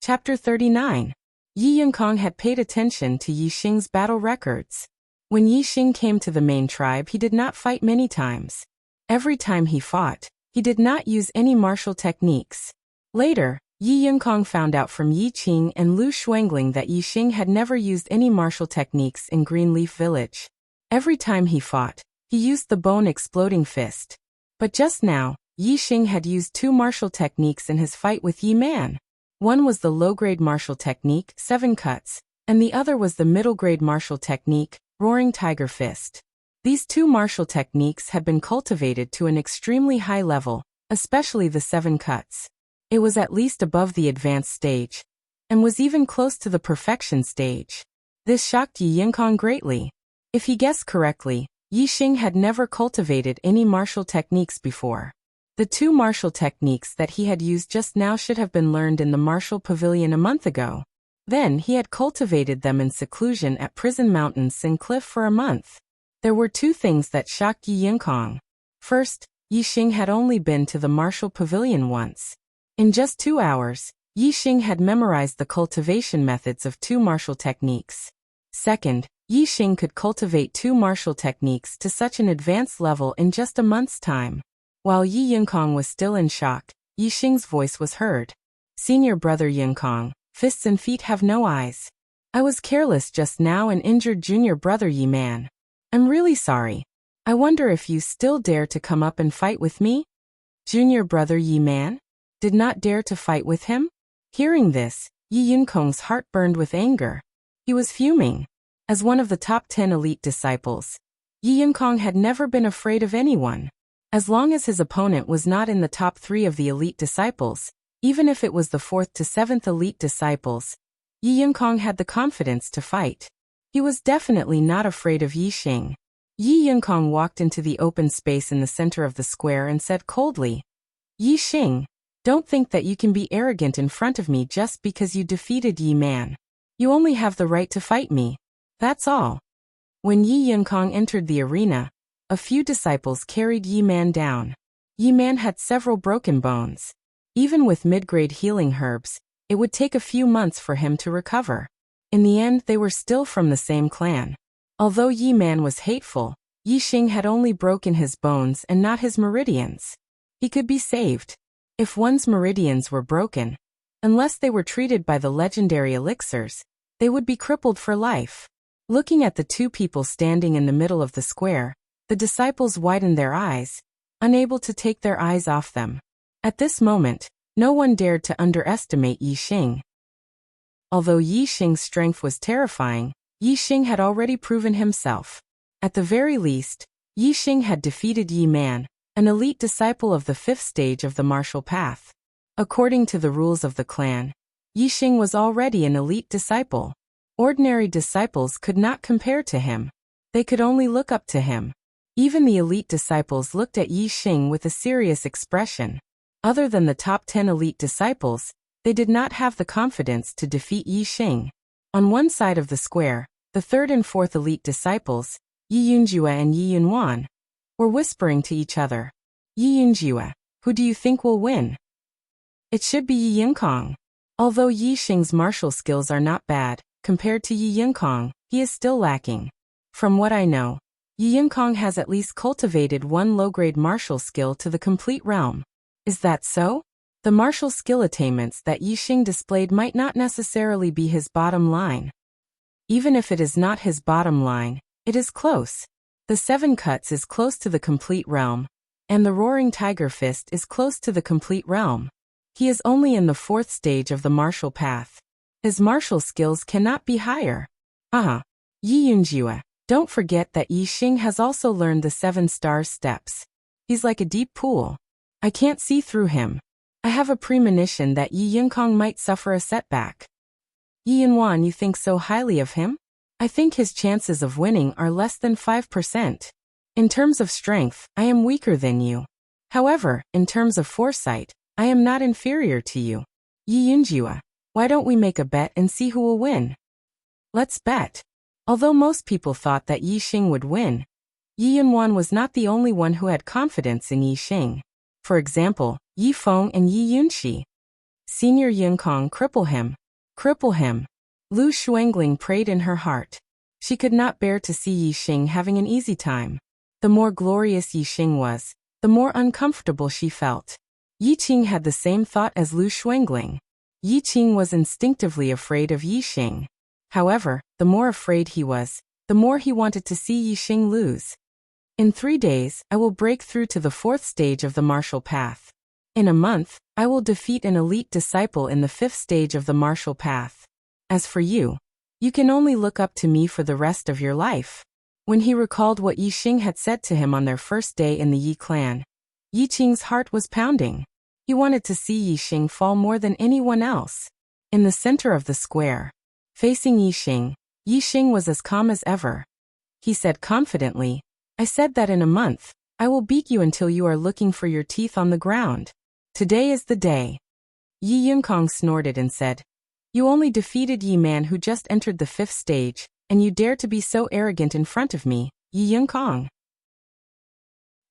Chapter 39. Yi Yunkong had paid attention to Yi Xing's battle records. When Yi Xing came to the main tribe, he did not fight many times. Every time he fought, he did not use any martial techniques. Later, Yi Yunkong found out from Yi Qing and Lu Shuangling that Yi Xing had never used any martial techniques in Greenleaf Village. Every time he fought, he used the bone-exploding fist. But just now, Yi Xing had used two martial techniques in his fight with Yi Man. One was the low-grade martial technique, 7 cuts, and the other was the middle-grade martial technique, Roaring Tiger Fist. These two martial techniques had been cultivated to an extremely high level, especially the 7 cuts. It was at least above the advanced stage, and was even close to the perfection stage. This shocked Yi Yunkong greatly. If he guessed correctly, Yi Xing had never cultivated any martial techniques before. The two martial techniques that he had used just now should have been learned in the martial pavilion a month ago. Then he had cultivated them in seclusion at Prison Mountain Sin Cliff for a month. There were two things that shocked Yi Yunkong. First, Yi Xing had only been to the martial pavilion once. In just 2 hours, Yi Xing had memorized the cultivation methods of two martial techniques. Second, Yi Xing could cultivate two martial techniques to such an advanced level in just a month's time. While Yi Yunkong was still in shock, Yi Xing's voice was heard. Senior brother Yunkong, fists and feet have no eyes. I was careless just now and injured junior brother Yi Man. I'm really sorry. I wonder if you still dare to come up and fight with me? Junior brother Yi Man did not dare to fight with him? Hearing this, Yi Yunkong's heart burned with anger. He was fuming. As one of the top 10 elite disciples, Yi Yunkong had never been afraid of anyone. As long as his opponent was not in the top 3 of the elite disciples, even if it was the 4th to 7th elite disciples, Yi Yunkong had the confidence to fight. He was definitely not afraid of Yi Xing. Yi Yunkong walked into the open space in the center of the square and said coldly, Yi Xing, don't think that you can be arrogant in front of me just because you defeated Yi Man. You only have the right to fight me. That's all. When Yi Yunkong entered the arena, a few disciples carried Yi Man down. Yi Man had several broken bones. Even with mid-grade healing herbs, it would take a few months for him to recover. In the end, they were still from the same clan. Although Yi Man was hateful, Yi Xing had only broken his bones and not his meridians. He could be saved. If one's meridians were broken, unless they were treated by the legendary elixirs, they would be crippled for life. Looking at the two people standing in the middle of the square, the disciples widened their eyes, unable to take their eyes off them. At this moment, no one dared to underestimate Yi Xing. Although Yi Xing's strength was terrifying, Yi Xing had already proven himself. At the very least, Yi Xing had defeated Yi Man, an elite disciple of the 5th stage of the martial path. According to the rules of the clan, Yi Xing was already an elite disciple. Ordinary disciples could not compare to him. They could only look up to him. Even the elite disciples looked at Yi Xing with a serious expression. Other than the top 10 elite disciples, they did not have the confidence to defeat Yi Xing. On one side of the square, the 3rd and 4th elite disciples, Yi Yunjue and Yi Yunwan, were whispering to each other. Yi Yunjue, who do you think will win? It should be Yi Yunkong. Although Yi Xing's martial skills are not bad, compared to Yi Yunkong, he is still lacking. From what I know, Yi Yunkong has at least cultivated one low-grade martial skill to the complete realm. Is that so? The martial skill attainments that Yi Xing displayed might not necessarily be his bottom line. Even if it is not his bottom line, it is close. The 7 cuts is close to the complete realm, and the Roaring Tiger Fist is close to the complete realm. He is only in the 4th stage of the martial path. His martial skills cannot be higher. Yi Yunjue. Don't forget that Yi Xing has also learned the 7 stars steps. He's like a deep pool. I can't see through him. I have a premonition that Yi Yunkong might suffer a setback. Yi Yunwan, you think so highly of him? I think his chances of winning are less than 5%. In terms of strength, I am weaker than you. However, in terms of foresight, I am not inferior to you. Yi Yunjue, why don't we make a bet and see who will win? Let's bet. Although most people thought that Yi Xing would win, Yi Yunwan was not the only one who had confidence in Yi Xing. For example, Yi Feng and Yi Yunxi. Senior Yinkong, cripple him. Cripple him. Lu Shuangling prayed in her heart. She could not bear to see Yixing having an easy time. The more glorious Yixing was, the more uncomfortable she felt. Yiqing had the same thought as Lu Shuangling. Yiqing was instinctively afraid of Yixing. However, the more afraid he was, the more he wanted to see Yixing lose. In 3 days, I will break through to the 4th stage of the martial path. In a month, I will defeat an elite disciple in the 5th stage of the martial path. As for you, you can only look up to me for the rest of your life. When he recalled what Yixing had said to him on their first day in the Yi clan, Yiqing's heart was pounding. He wanted to see Yixing fall more than anyone else. In the center of the square, facing Yixing, Yixing was as calm as ever. He said confidently, I said that in a month, I will beat you until you are looking for your teeth on the ground. Today is the day. Yi Yunkong snorted and said, You only defeated Yi Man who just entered the 5th stage, and you dare to be so arrogant in front of me, Yi Yunkong.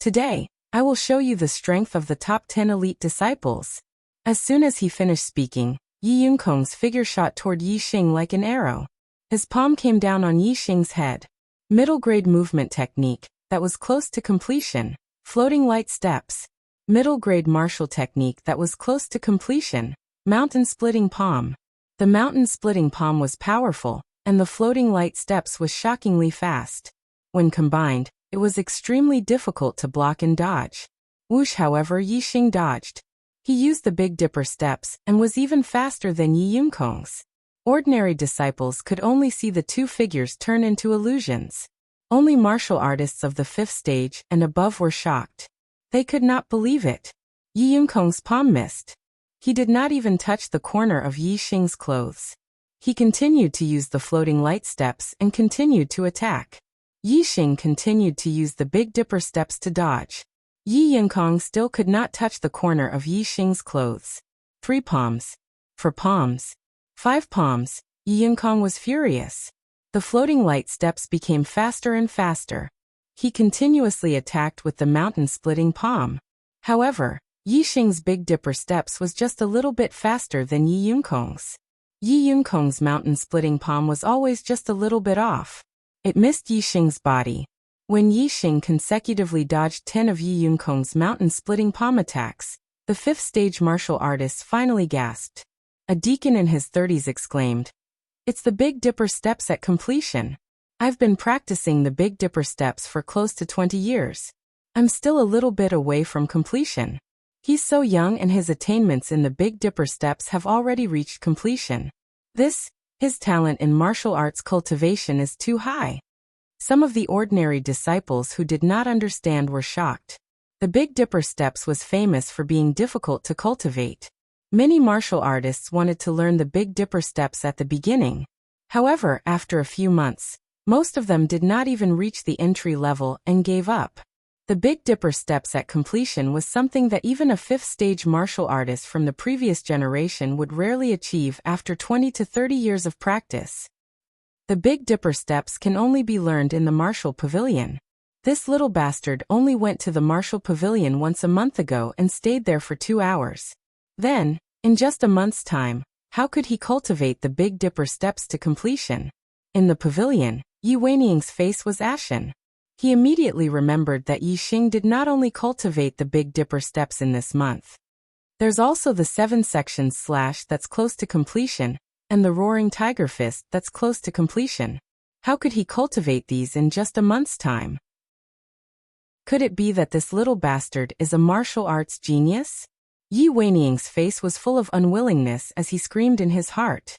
Today, I will show you the strength of the top 10 elite disciples. As soon as he finished speaking, Yi Yunkong's figure shot toward Yixing like an arrow. His palm came down on Yixing's head. Middle-grade movement technique, that was close to completion. Floating light steps. Middle-grade martial technique that was close to completion. Mountain-splitting palm. The mountain-splitting palm was powerful, and the floating light steps was shockingly fast. When combined, it was extremely difficult to block and dodge. Whoosh, however, Yixing dodged. He used the Big Dipper steps and was even faster than Yi Yunkong's. Ordinary disciples could only see the two figures turn into illusions. Only martial artists of the 5th stage and above were shocked. They could not believe it. Yi Yunkong's palm missed. He did not even touch the corner of Yixing's clothes. He continued to use the floating light steps and continued to attack. Yixing continued to use the Big Dipper steps to dodge. Yi Yunkong still could not touch the corner of Yixing's clothes. 3 palms. 4 palms. 5 palms. Yi Yunkong was furious. The floating light steps became faster and faster. He continuously attacked with the mountain-splitting palm. However, Yixing's Big Dipper steps was just a little bit faster than Yi Yunkong's. Yi Yunkong's mountain-splitting palm was always just a little bit off. It missed Yixing's body. When Yixing consecutively dodged 10 of Yi Yunkong's mountain-splitting palm attacks, the 5th stage martial artist finally gasped. A deacon in his 30s exclaimed, It's the Big Dipper steps at completion. I've been practicing the Big Dipper steps for close to 20 years. I'm still a little bit away from completion. He's so young and his attainments in the Big Dipper steps have already reached completion. His talent in martial arts cultivation is too high. Some of the ordinary disciples who did not understand were shocked. The Big Dipper steps was famous for being difficult to cultivate. Many martial artists wanted to learn the Big Dipper steps at the beginning. However, after a few months, most of them did not even reach the entry level and gave up. The Big Dipper steps at completion was something that even a 5th stage martial artist from the previous generation would rarely achieve after 20 to 30 years of practice. The Big Dipper steps can only be learned in the martial pavilion. This little bastard only went to the martial pavilion once a month ago and stayed there for 2 hours. Then, in just a month's time, how could he cultivate the Big Dipper steps to completion? In the pavilion, Yi Weiniang's face was ashen. He immediately remembered that Yixing did not only cultivate the Big Dipper steps in this month. There's also the 7 sections slash that's close to completion, and the Roaring Tiger Fist that's close to completion. How could he cultivate these in just a month's time? Could it be that this little bastard is a martial arts genius? Yi Weiniang's face was full of unwillingness as he screamed in his heart.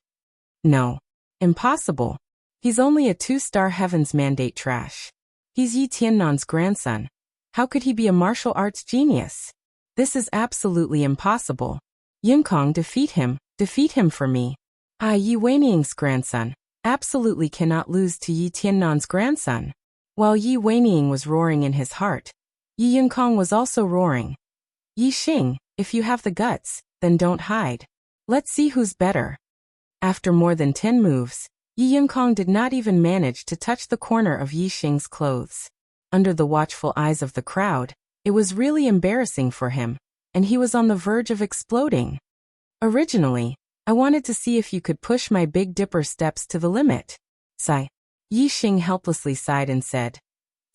No. Impossible. He's only a 2-star Heaven's Mandate trash. He's Yi Tiannan's grandson. How could he be a martial arts genius? This is absolutely impossible. Yunkong, defeat him for me. Yi Weiniang's grandson absolutely cannot lose to Yi Tiannan's grandson. While Yi Weiniang was roaring in his heart, Yi Yunkong was also roaring. Yixing, if you have the guts, then don't hide. Let's see who's better. After more than 10 moves, Yi Yunkong did not even manage to touch the corner of Yixing's clothes. Under the watchful eyes of the crowd, it was really embarrassing for him, and he was on the verge of exploding. Originally, I wanted to see if you could push my Big Dipper steps to the limit. Sigh. Yi Xing helplessly sighed and said,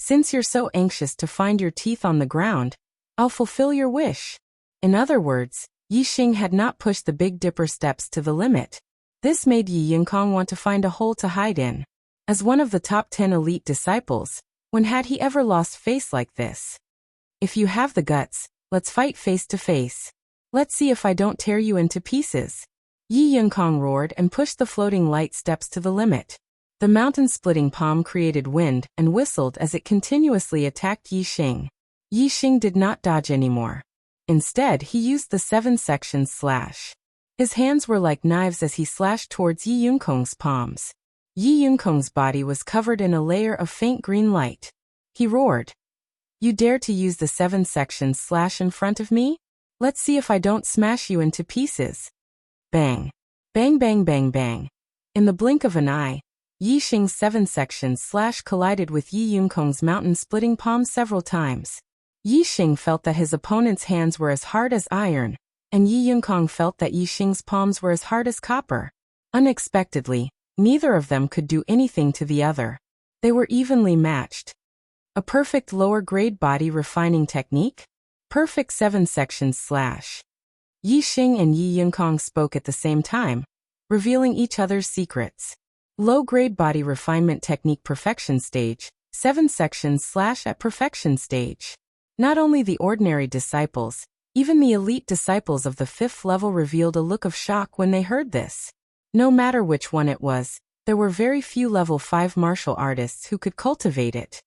since you're so anxious to find your teeth on the ground, I'll fulfill your wish. In other words, Yi Xing had not pushed the Big Dipper steps to the limit. This made Yi Yunkong want to find a hole to hide in. As one of the top 10 elite disciples, when had he ever lost face like this? If you have the guts, let's fight face to face. Let's see if I don't tear you into pieces. Yi Yunkong roared and pushed the floating light steps to the limit. The mountain-splitting palm created wind and whistled as it continuously attacked Yi Xing. Yi Xing did not dodge anymore. Instead, he used the 7-section slash. His hands were like knives as he slashed towards Yi Yunkong's palms. Yi Yunkong's body was covered in a layer of faint green light. He roared. You dare to use the 7-section slash in front of me? Let's see if I don't smash you into pieces. Bang. Bang bang bang bang. In the blink of an eye, Yi Xing's 7-section slash collided with Yi Yunkong's mountain-splitting palm several times. Yi Xing felt that his opponent's hands were as hard as iron, and Yi Yunkong felt that Yi Xing's palms were as hard as copper. Unexpectedly, neither of them could do anything to the other. They were evenly matched. A perfect lower-grade body refining technique? Perfect 7-section slash. Yi Xing and Yi Yunkong spoke at the same time, revealing each other's secrets. Low-grade body refinement technique perfection stage, 7-section slash at perfection stage. Not only the ordinary disciples, even the elite disciples of the 5th level revealed a look of shock when they heard this. No matter which one it was, there were very few level 5 martial artists who could cultivate it.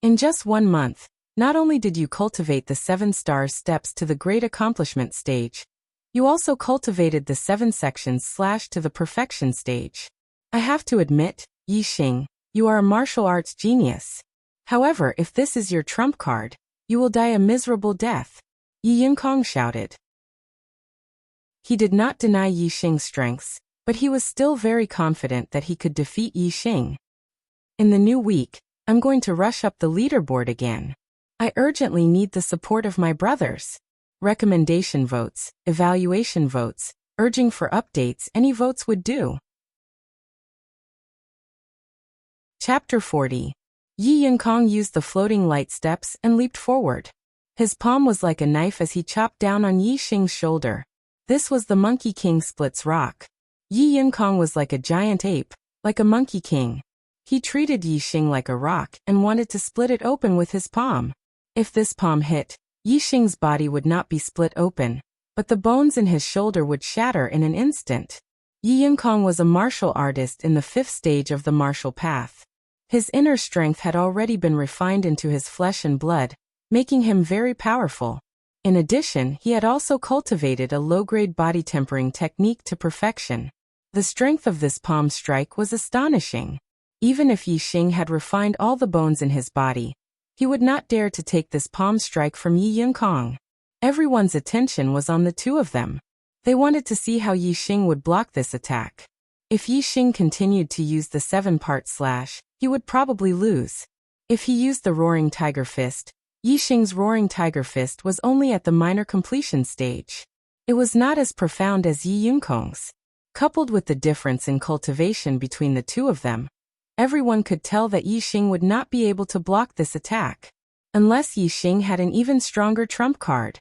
In just 1 month, not only did you cultivate the 7-star steps to the great accomplishment stage, you also cultivated the 7-section slash to the perfection stage. I have to admit, Yi Xing, you are a martial arts genius. However, if this is your trump card, you will die a miserable death. Yi Yunkong shouted. He did not deny Yi Xing's strengths, but he was still very confident that he could defeat Yi Xing. In the new week, I'm going to rush up the leaderboard again. I urgently need the support of my brothers. Recommendation votes, evaluation votes, urging for updates, any votes would do. Chapter 40. Yi Yunkong used the floating light steps and leaped forward. His palm was like a knife as he chopped down on Yi Xing's shoulder. This was the Monkey King splits rock. Yi Yunkong was like a giant ape, like a Monkey King. He treated Yi Xing like a rock and wanted to split it open with his palm. If this palm hit, Yi Xing's body would not be split open, but the bones in his shoulder would shatter in an instant. Yi Yunkong was a martial artist in the 5th stage of the martial path. His inner strength had already been refined into his flesh and blood, making him very powerful. In addition, he had also cultivated a low-grade body tempering technique to perfection. The strength of this palm strike was astonishing. Even if Yi Xing had refined all the bones in his body, he would not dare to take this palm strike from Yi Yunkong. Everyone's attention was on the two of them. They wanted to see how Yi Xing would block this attack. If Yi Xing continued to use the 7-part slash, he would probably lose. If he used the Roaring Tiger Fist, Yi Xing's Roaring Tiger Fist was only at the minor completion stage. It was not as profound as Yi Yunkong's. Coupled with the difference in cultivation between the two of them, everyone could tell that Yi Xing would not be able to block this attack. Unless Yi Xing had an even stronger trump card.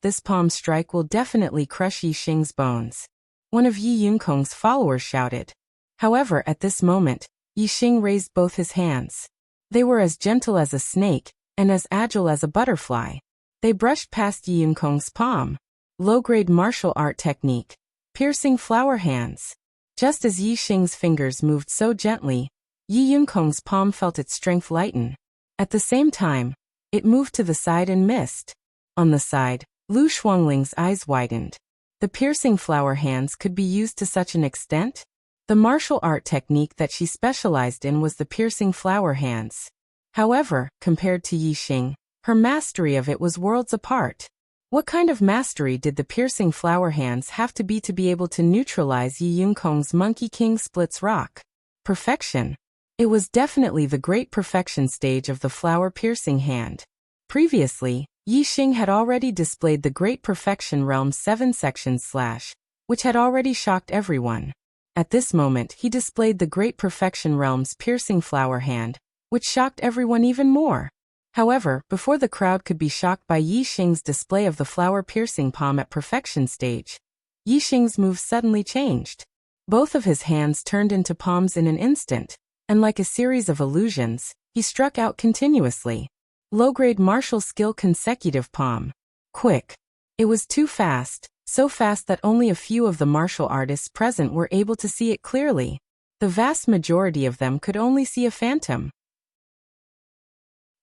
This palm strike will definitely crush Yi Xing's bones. One of Yi Yunkong's followers shouted. However, at this moment, Yi Xing raised both his hands. They were as gentle as a snake, and as agile as a butterfly. They brushed past Yi Yunkong's palm. Low-grade martial art technique. Piercing flower hands. Just as Yi Xing's fingers moved so gently, Yi Yunkong's palm felt its strength lighten. At the same time, it moved to the side and missed. On the side, Lu Shuangling's eyes widened. The piercing flower hands could be used to such an extent? The martial art technique that she specialized in was the piercing flower hands. However, compared to Yi Xing, her mastery of it was worlds apart. What kind of mastery did the piercing flower hands have to be able to neutralize Yi Yunkong's Monkey King splits rock? Perfection. It was definitely the great perfection stage of the flower piercing hand. Previously, Yi Xing had already displayed the Great Perfection Realm's 7 sections /, which had already shocked everyone. At this moment he displayed the Great Perfection Realm's Piercing Flower Hand, which shocked everyone even more. However, before the crowd could be shocked by Yi Xing's display of the flower-piercing palm at perfection stage, Yi Xing's moves suddenly changed. Both of his hands turned into palms in an instant, and like a series of illusions, he struck out continuously. Low-grade martial skill consecutive palm. Quick. It was too fast, so fast that only a few of the martial artists present were able to see it clearly. The vast majority of them could only see a phantom.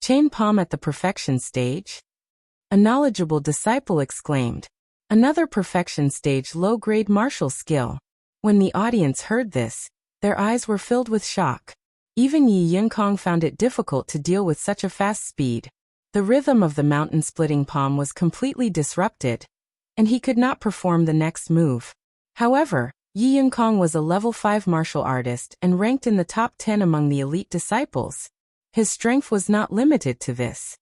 Chain palm at the perfection stage? A knowledgeable disciple exclaimed. Another perfection stage low-grade martial skill. When the audience heard this, their eyes were filled with shock. Even Yi Yunkong found it difficult to deal with such a fast speed. The rhythm of the mountain-splitting palm was completely disrupted, and he could not perform the next move. However, Yi Yunkong was a level 5 martial artist and ranked in the top 10 among the elite disciples. His strength was not limited to this.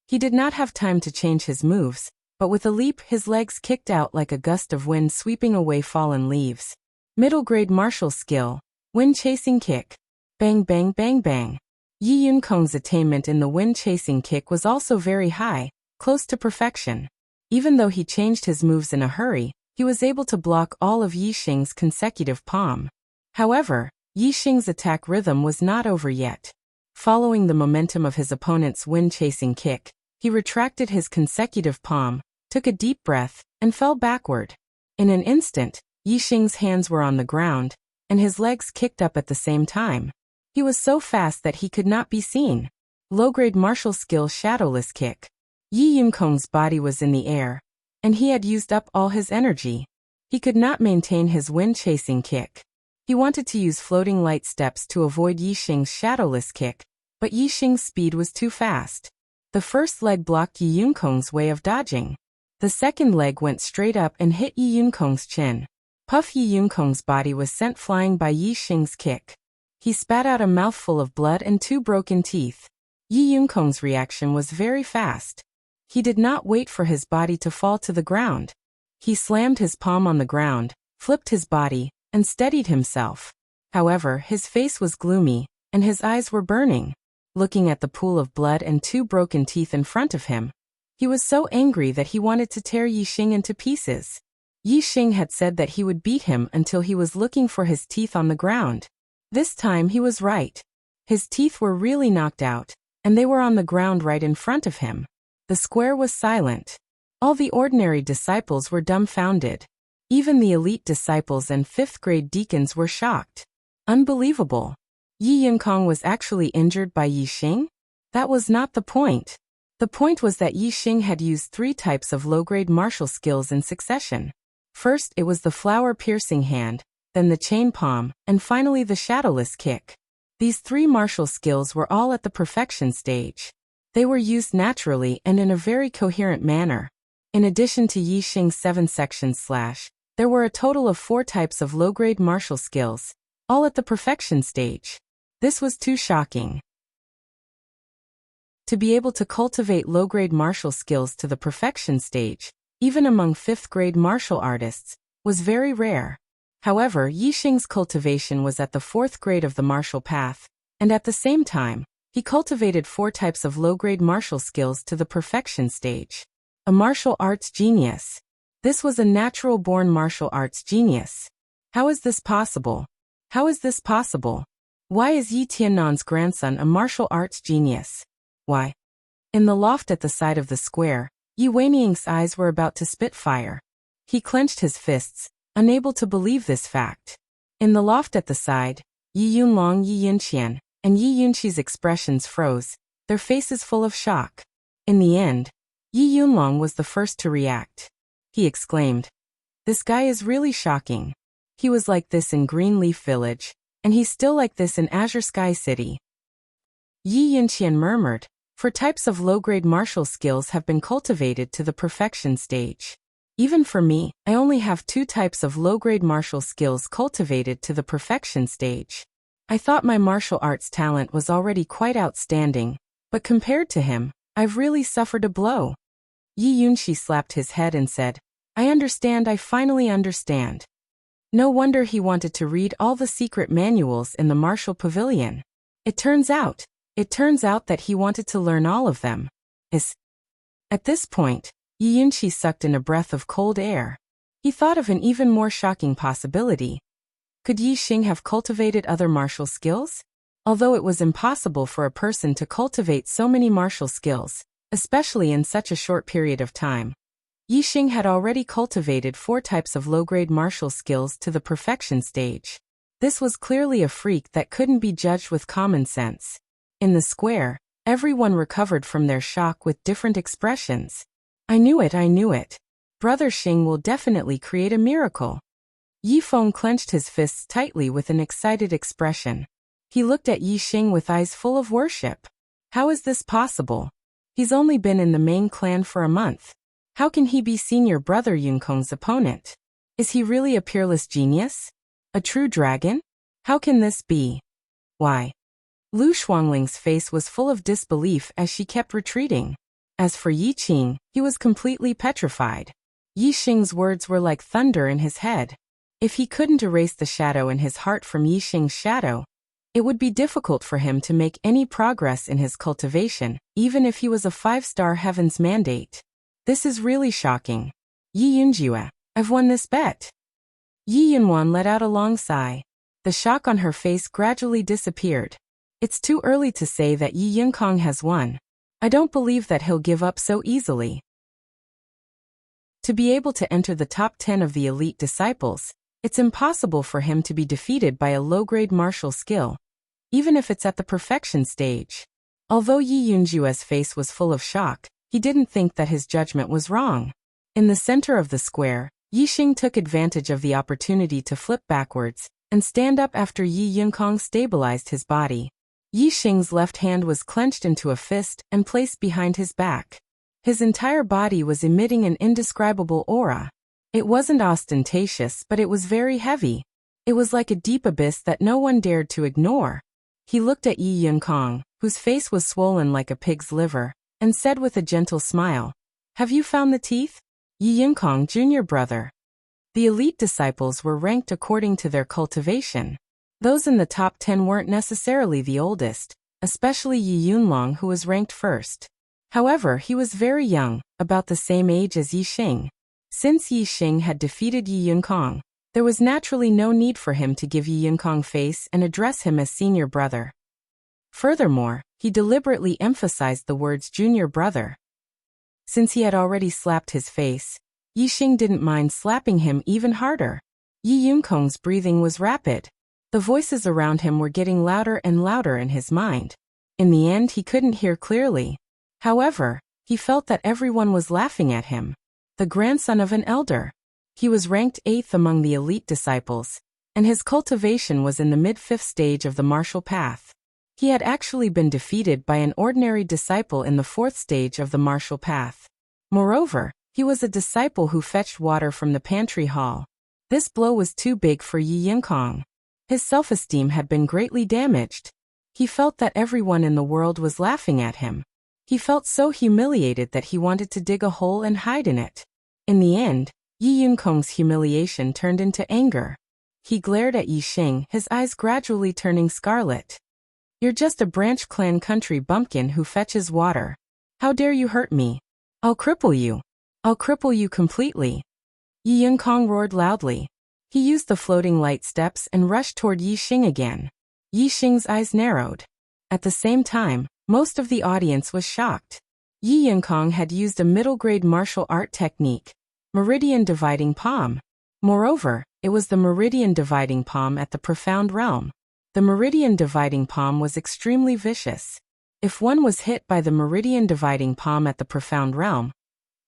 He did not have time to change his moves, but with a leap his legs kicked out like a gust of wind sweeping away fallen leaves. Middle-grade martial skill, wind-chasing kick. Bang bang bang bang. Yi Yunkong's attainment in the wind-chasing kick was also very high, close to perfection. Even though he changed his moves in a hurry, he was able to block all of Yi Xing's consecutive palm. However, Yi Xing's attack rhythm was not over yet. Following the momentum of his opponent's wind-chasing kick, he retracted his consecutive palm, took a deep breath, and fell backward. In an instant, Yi Xing's hands were on the ground, and his legs kicked up at the same time. He was so fast that he could not be seen. Low-grade martial skill shadowless kick. Yi Yunkong's body was in the air, and he had used up all his energy. He could not maintain his wind-chasing kick. He wanted to use floating light steps to avoid Yi Xing's shadowless kick, but Yi Xing's speed was too fast. The first leg blocked Yi Yunkong's way of dodging. The second leg went straight up and hit Yi Yunkong's chin. Puff Yi Yunkong's body was sent flying by Yi Xing's kick. He spat out a mouthful of blood and 2 broken teeth. Yi Yunkong's reaction was very fast. He did not wait for his body to fall to the ground. He slammed his palm on the ground, flipped his body, and steadied himself. However, his face was gloomy, and his eyes were burning. Looking at the pool of blood and 2 broken teeth in front of him, he was so angry that he wanted to tear Yi Xing into pieces. Yi Xing had said that he would beat him until he was looking for his teeth on the ground. This time he was right. His teeth were really knocked out, and they were on the ground right in front of him. The square was silent. All the ordinary disciples were dumbfounded. Even the elite disciples and 5th-grade deacons were shocked. Unbelievable. Yi Yunkong was actually injured by Yi Xing? That was not the point. The point was that Yi Xing had used 3 types of low-grade martial skills in succession. First, it was the flower-piercing hand, then the chain palm, and finally the shadowless kick. These 3 martial skills were all at the perfection stage. They were used naturally and in a very coherent manner. In addition to Yi Xing's 7 sections / there were a total of 4 types of low-grade martial skills, all at the perfection stage. This was too shocking. To be able to cultivate low-grade martial skills to the perfection stage, even among 5th-grade martial artists, was very rare. However, Yi Xing's cultivation was at the 4th grade of the martial path, and at the same time, he cultivated 4 types of low-grade martial skills to the perfection stage. A martial arts genius. This was a natural-born martial arts genius. How is this possible? How is this possible? Why is Yi Tiannan's grandson a martial arts genius? Why? In the loft at the side of the square, Yi Weiniang's eyes were about to spit fire. He clenched his fists, unable to believe this fact. In the loft at the side, Yi Yunlong, Yi Yunqian, and Yi Yunqi's expressions froze, their faces full of shock. In the end, Yi Yunlong was the first to react. He exclaimed, "This guy is really shocking. He was like this in Greenleaf Village, and he's still like this in Azure Sky City." Yi Yunqian murmured, "For types of low-grade martial skills have been cultivated to the perfection stage. Even for me, I only have 2 types of low-grade martial skills cultivated to the perfection stage. I thought my martial arts talent was already quite outstanding, but compared to him, I've really suffered a blow." Yi Yunxi slapped his head and said, I understand, I finally understand. No wonder he wanted to read all the secret manuals in the martial pavilion. It turns out that he wanted to learn all of them. At this point, Yi Yunxi sucked in a breath of cold air. He thought of an even more shocking possibility. Could Yi Xing have cultivated other martial skills? Although it was impossible for a person to cultivate so many martial skills, especially in such a short period of time, Yi Xing had already cultivated 4 types of low-grade martial skills to the perfection stage. This was clearly a freak that couldn't be judged with common sense. In the square, everyone recovered from their shock with different expressions. I knew it. Brother Xing will definitely create a miracle. Yi Feng clenched his fists tightly with an excited expression. He looked at Yi Xing with eyes full of worship. How is this possible? He's only been in the main clan for a month. How can he be senior brother Yunkong's opponent? Is he really a peerless genius? A true dragon? How can this be? Why? Lu Shuangling's face was full of disbelief as she kept retreating. As for Yi Qing, he was completely petrified. Yi Xing's words were like thunder in his head. If he couldn't erase the shadow in his heart from Yi Xing's shadow, it would be difficult for him to make any progress in his cultivation, even if he was a 5-star heaven's mandate. This is really shocking. Yi Yunjue, I've won this bet. Yi Yunwan let out a long sigh. The shock on her face gradually disappeared. It's too early to say that Yi Yunkong has won. I don't believe that he'll give up so easily. To be able to enter the top 10 of the elite disciples, it's impossible for him to be defeated by a low-grade martial skill, even if it's at the perfection stage. Although Yi Yunjue's face was full of shock, he didn't think that his judgment was wrong. In the center of the square, Yi Xing took advantage of the opportunity to flip backwards and stand up after Yi Yunkong stabilized his body. Yi Xing's left hand was clenched into a fist and placed behind his back. His entire body was emitting an indescribable aura. It wasn't ostentatious, but it was very heavy. It was like a deep abyss that no one dared to ignore. He looked at Yi Yunkong, whose face was swollen like a pig's liver, and said with a gentle smile, Have you found the teeth? Yi Yunkong, junior brother. The elite disciples were ranked according to their cultivation. Those in the top 10 weren't necessarily the oldest, especially Yi Yunlong, who was ranked first. However, he was very young, about the same age as Yi Xing. Since Yi Xing had defeated Yi Yunkong, there was naturally no need for him to give Yi Yunkong face and address him as senior brother. Furthermore, he deliberately emphasized the words junior brother. Since he had already slapped his face, Yi Xing didn't mind slapping him even harder. Yi Yunkong's breathing was rapid. The voices around him were getting louder and louder in his mind. In the end, he couldn't hear clearly. However, he felt that everyone was laughing at him. The grandson of an elder. He was ranked 8th among the elite disciples, and his cultivation was in the mid-5th stage of the martial path. He had actually been defeated by an ordinary disciple in the 4th stage of the martial path. Moreover, he was a disciple who fetched water from the pantry hall. This blow was too big for Yi Yunkong. His self-esteem had been greatly damaged. He felt that everyone in the world was laughing at him. He felt so humiliated that he wanted to dig a hole and hide in it. In the end, Yi Yunkong's humiliation turned into anger. He glared at Yi Xing, his eyes gradually turning scarlet. You're just a branch clan country bumpkin who fetches water. How dare you hurt me? I'll cripple you. I'll cripple you completely. Yi Yunkong roared loudly. He used the floating light steps and rushed toward Yi Xing again. Yi Xing's eyes narrowed. At the same time, most of the audience was shocked. Yi Yunkong had used a middle-grade martial art technique, Meridian Dividing Palm. Moreover, it was the Meridian Dividing Palm at the Profound Realm. The Meridian Dividing Palm was extremely vicious. If one was hit by the Meridian Dividing Palm at the Profound Realm,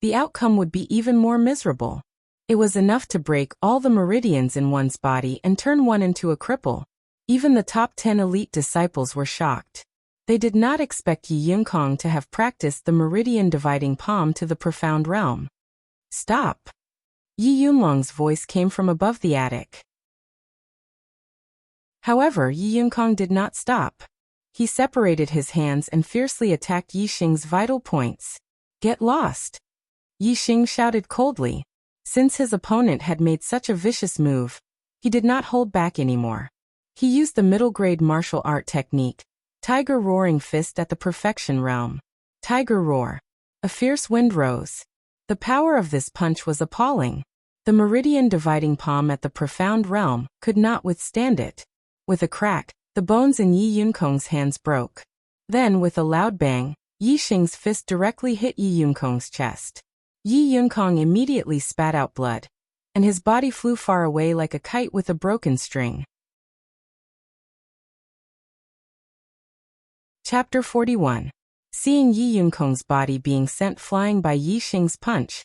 the outcome would be even more miserable. It was enough to break all the meridians in one's body and turn one into a cripple. Even the top 10 elite disciples were shocked. They did not expect Yi Yunkong to have practiced the Meridian Dividing Palm to the Profound Realm. Stop! Yi Yunlong's voice came from above the attic. However, Yi Yunkong did not stop. He separated his hands and fiercely attacked Yi Xing's vital points. Get lost! Yi Xing shouted coldly. Since his opponent had made such a vicious move, he did not hold back anymore. He used the middle-grade martial art technique, Tiger Roaring Fist at the Perfection Realm. Tiger Roar. A fierce wind rose. The power of this punch was appalling. The meridian dividing palm at the Profound Realm could not withstand it. With a crack, the bones in Yi Yunkong's hands broke. Then, with a loud bang, Yi Xing's fist directly hit Yi Yunkong's chest. Yi Yunkong immediately spat out blood, and his body flew far away like a kite with a broken string. Chapter 41. Seeing Yi Yunkong's body being sent flying by Yi Xing's punch,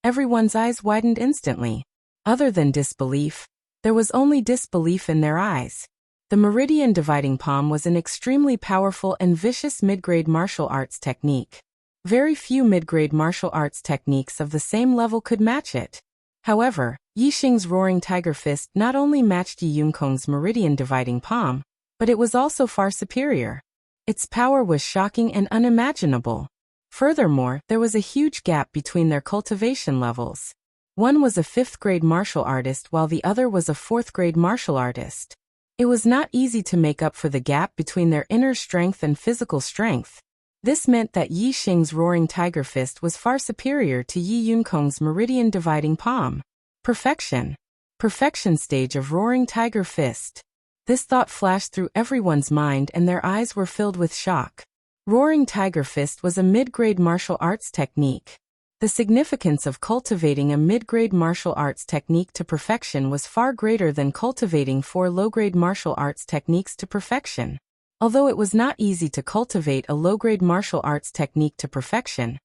everyone's eyes widened instantly. Other than disbelief, there was only disbelief in their eyes. The meridian dividing palm was an extremely powerful and vicious mid-grade martial arts technique. Very few mid-grade martial arts techniques of the same level could match it. However, Yi Xing's Roaring Tiger Fist not only matched Yi Yunkong's meridian dividing palm, but it was also far superior. Its power was shocking and unimaginable. Furthermore, there was a huge gap between their cultivation levels. One was a 5th-grade martial artist while the other was a 4th-grade martial artist. It was not easy to make up for the gap between their inner strength and physical strength. This meant that Yi Xing's Roaring Tiger Fist was far superior to Yi Yunkong's meridian dividing palm. Perfection. Perfection stage of Roaring Tiger Fist. This thought flashed through everyone's mind and their eyes were filled with shock. Roaring Tiger Fist was a mid-grade martial arts technique. The significance of cultivating a mid-grade martial arts technique to perfection was far greater than cultivating 4 low-grade martial arts techniques to perfection. Although it was not easy to cultivate a low-grade martial arts technique to perfection,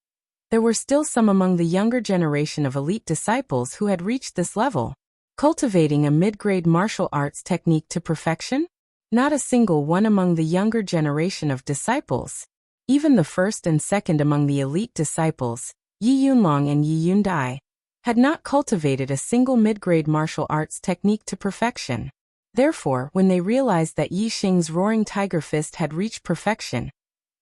there were still some among the younger generation of elite disciples who had reached this level. Cultivating a mid-grade martial arts technique to perfection? Not a single one among the younger generation of disciples. Even the first and second among the elite disciples, Yi Yunlong and Yi Yundai, had not cultivated a single mid-grade martial arts technique to perfection. Therefore, when they realized that Yi Xing's Roaring Tiger Fist had reached perfection,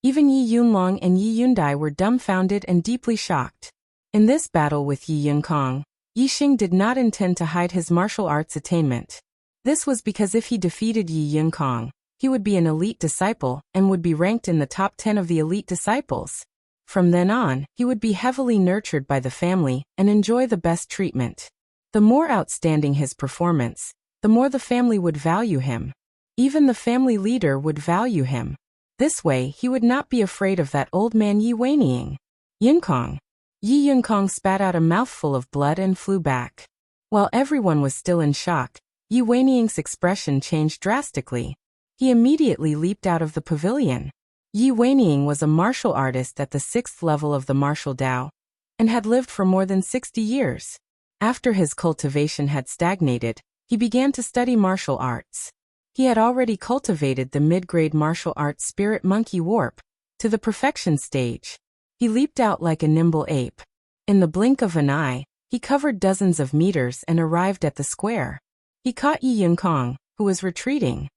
even Yi Yunlong and Yi Yundai were dumbfounded and deeply shocked. In this battle with Yi Yunkong, Yi Xing did not intend to hide his martial arts attainment. This was because if he defeated Yi Yunkong, he would be an elite disciple and would be ranked in the top 10 of the elite disciples. From then on, he would be heavily nurtured by the family and enjoy the best treatment. The more outstanding his performance, the more the family would value him. Even the family leader would value him. This way, he would not be afraid of that old man Yi Weiniang. Yunkong. Yi Yunkong spat out a mouthful of blood and flew back. While everyone was still in shock, Yi Weiniang's expression changed drastically. He immediately leaped out of the pavilion. Yi Weiniang was a martial artist at the 6th level of the martial Dao, and had lived for more than 60 years. After his cultivation had stagnated, he began to study martial arts. He had already cultivated the mid-grade martial arts Spirit Monkey Warp to the perfection stage. He leaped out like a nimble ape. In the blink of an eye, he covered dozens of meters and arrived at the square. He caught Yi Yunkong, who was retreating.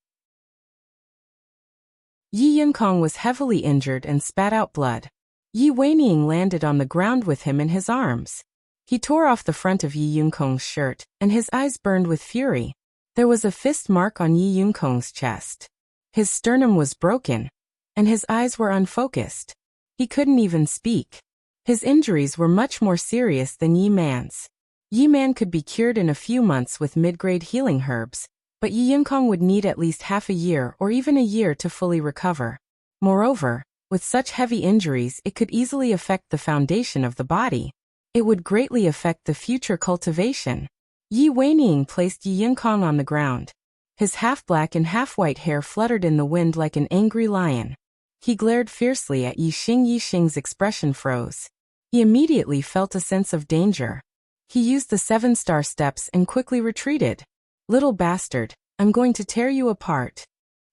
Yi Yunkong was heavily injured and spat out blood. Yi Weiniang landed on the ground with him in his arms. He tore off the front of Yi Yunkong's shirt, and his eyes burned with fury. There was a fist mark on Yi Yunkong's chest. His sternum was broken, and his eyes were unfocused. He couldn't even speak. His injuries were much more serious than Yi Man's. Yi Man could be cured in a few months with mid-grade healing herbs, but Yi Yunkong would need at least half a year or even a year to fully recover. Moreover, with such heavy injuries it could easily affect the foundation of the body. It would greatly affect the future cultivation. Yi Weiniang placed Yi Yunkong on the ground. His half-black and half-white hair fluttered in the wind like an angry lion. He glared fiercely at Yi Xing. Yi Xing's expression froze. He immediately felt a sense of danger. He used the 7-star steps and quickly retreated. "Little bastard, I'm going to tear you apart."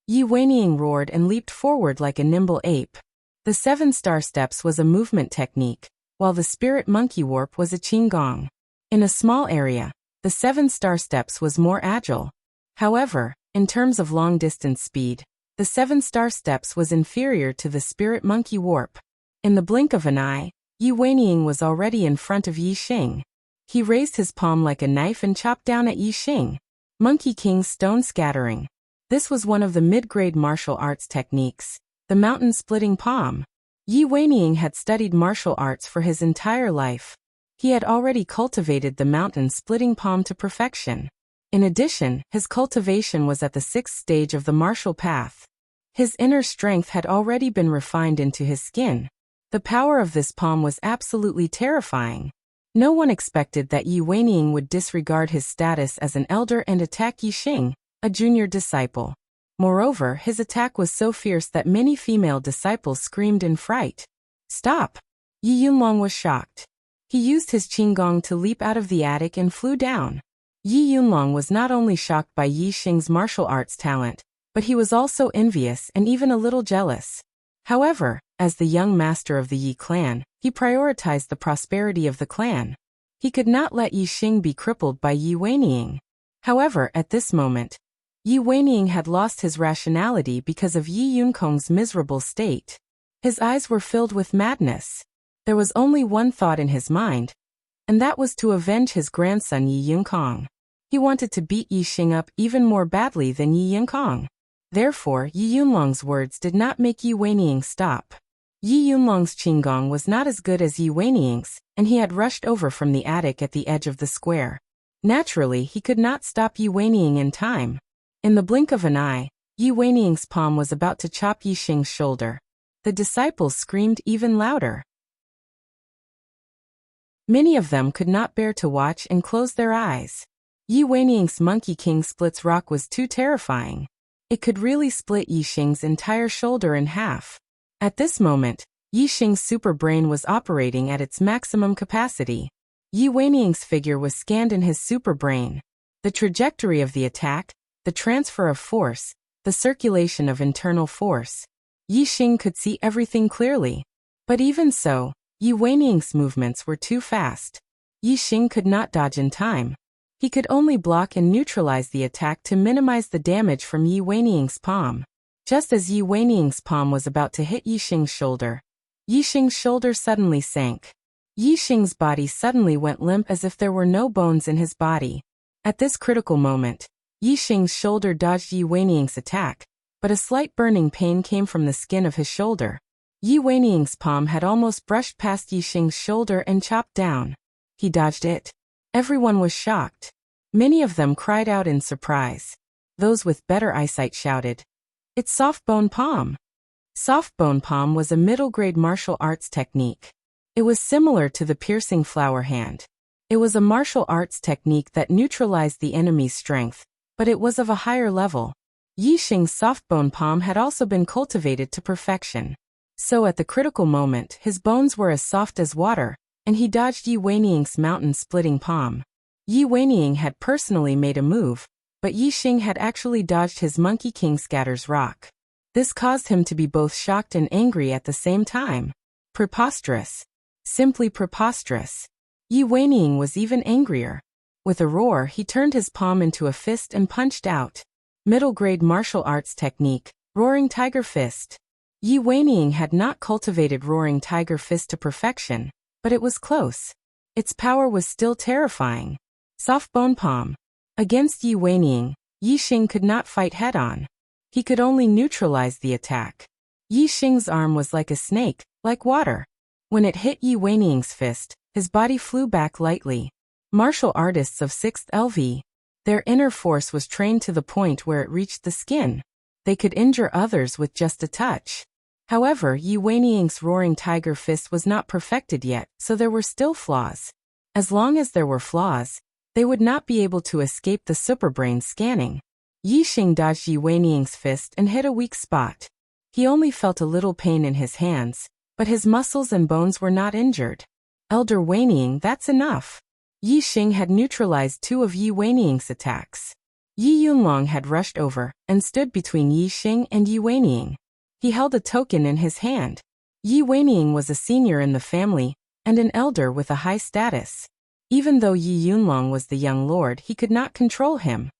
Yi Weiniang roared and leaped forward like a nimble ape. The 7-star steps was a movement technique, while the Spirit Monkey Warp was a qigong. In a small area, the 7-star steps was more agile. However, in terms of long-distance speed, the 7-star steps was inferior to the Spirit Monkey Warp. In the blink of an eye, Yi Weiniang was already in front of Yi Xing. He raised his palm like a knife and chopped down at Yi Xing. Monkey King's stone scattering. This was one of the mid-grade martial arts techniques, the mountain-splitting palm. Yi Weiniang had studied martial arts for his entire life. He had already cultivated the mountain-splitting palm to perfection. In addition, his cultivation was at the 6th stage of the martial path. His inner strength had already been refined into his skin. The power of this palm was absolutely terrifying. No one expected that Yi Weiniang would disregard his status as an elder and attack Yi Xing, a junior disciple. Moreover, his attack was so fierce that many female disciples screamed in fright. Stop! Yi Yunlong was shocked. He used his qinggong to leap out of the attic and flew down. Yi Yunlong was not only shocked by Yi Xing's martial arts talent, but he was also envious and even a little jealous. However, as the young master of the Yi clan, he prioritized the prosperity of the clan. He could not let Yi Xing be crippled by Yi Weiniang. However, at this moment, Yi Weiniang had lost his rationality because of Yi Yunkong's miserable state. His eyes were filled with madness. There was only one thought in his mind, and that was to avenge his grandson Yi Yunkong. He wanted to beat Yi Xing up even more badly than Yi Yunkong. Therefore, Yi Yunlong's words did not make Yi Weiniang stop. Yi Yunlong's qinggong was not as good as Yi Weiniang's, and he had rushed over from the attic at the edge of the square. Naturally, he could not stop Yi Weiniang in time. In the blink of an eye, Yi Weiniang's palm was about to chop Yi Xing's shoulder. The disciples screamed even louder. Many of them could not bear to watch and closed their eyes. Yi Weiniang's Monkey King splits rock was too terrifying. It could really split Yi Xing's entire shoulder in half. At this moment, Yi Xing's super brain was operating at its maximum capacity. Yi Weiniang's figure was scanned in his super brain. The trajectory of the attack, the transfer of force, the circulation of internal force. Yi Xing could see everything clearly. But even so, Yi Weiniang's movements were too fast. Yi Xing could not dodge in time. He could only block and neutralize the attack to minimize the damage from Yi Weiniang's palm. Just as Yi Weiniang's palm was about to hit Yi Xing's shoulder, Yi Xing's shoulder suddenly sank. Yi Xing's body suddenly went limp as if there were no bones in his body. At this critical moment, Yi Xing's shoulder dodged Yi Weiniang's attack, but a slight burning pain came from the skin of his shoulder. Yi Weiniang's palm had almost brushed past Yi Xing's shoulder and chopped down. He dodged it. Everyone was shocked. Many of them cried out in surprise. Those with better eyesight shouted, "It's soft-bone palm." Soft-bone palm was a middle-grade martial arts technique. It was similar to the piercing flower hand. It was a martial arts technique that neutralized the enemy's strength, but it was of a higher level. Yi Xing's soft-bone palm had also been cultivated to perfection. So at the critical moment, his bones were as soft as water, and he dodged Yi Weiniang's mountain-splitting palm. Yi Weiniang had personally made a move, but Yi Xing had actually dodged his Monkey King scatters rock. This caused him to be both shocked and angry at the same time. Preposterous. Simply preposterous. Yi Weiniang was even angrier. With a roar, he turned his palm into a fist and punched out. Middle-grade martial arts technique, Roaring Tiger Fist. Yi Weiniang had not cultivated Roaring Tiger Fist to perfection, but it was close. Its power was still terrifying. Soft bone palm. Against Yi Weiniang, Yi Xing could not fight head-on. He could only neutralize the attack. Yi Xing's arm was like a snake, like water. When it hit Yi Weiniang's fist, his body flew back lightly. Martial artists of 6th LV. Their inner force was trained to the point where it reached the skin. They could injure others with just a touch. However, Yi Weiniang's Roaring Tiger Fist was not perfected yet, so there were still flaws. As long as there were flaws, they would not be able to escape the superbrain scanning. Yi Xing dodged Yi Weiniang's fist and hit a weak spot. He only felt a little pain in his hands, but his muscles and bones were not injured. Elder Weiniang, that's enough. Yi Xing had neutralized 2 of Yi Weiniang's attacks. Yi Yunlong had rushed over and stood between Yi Xing and Yi Weiniang. He held a token in his hand. Yi Weiniang was a senior in the family and an elder with a high status. Even though Yi Yunlong was the young lord, he could not control him.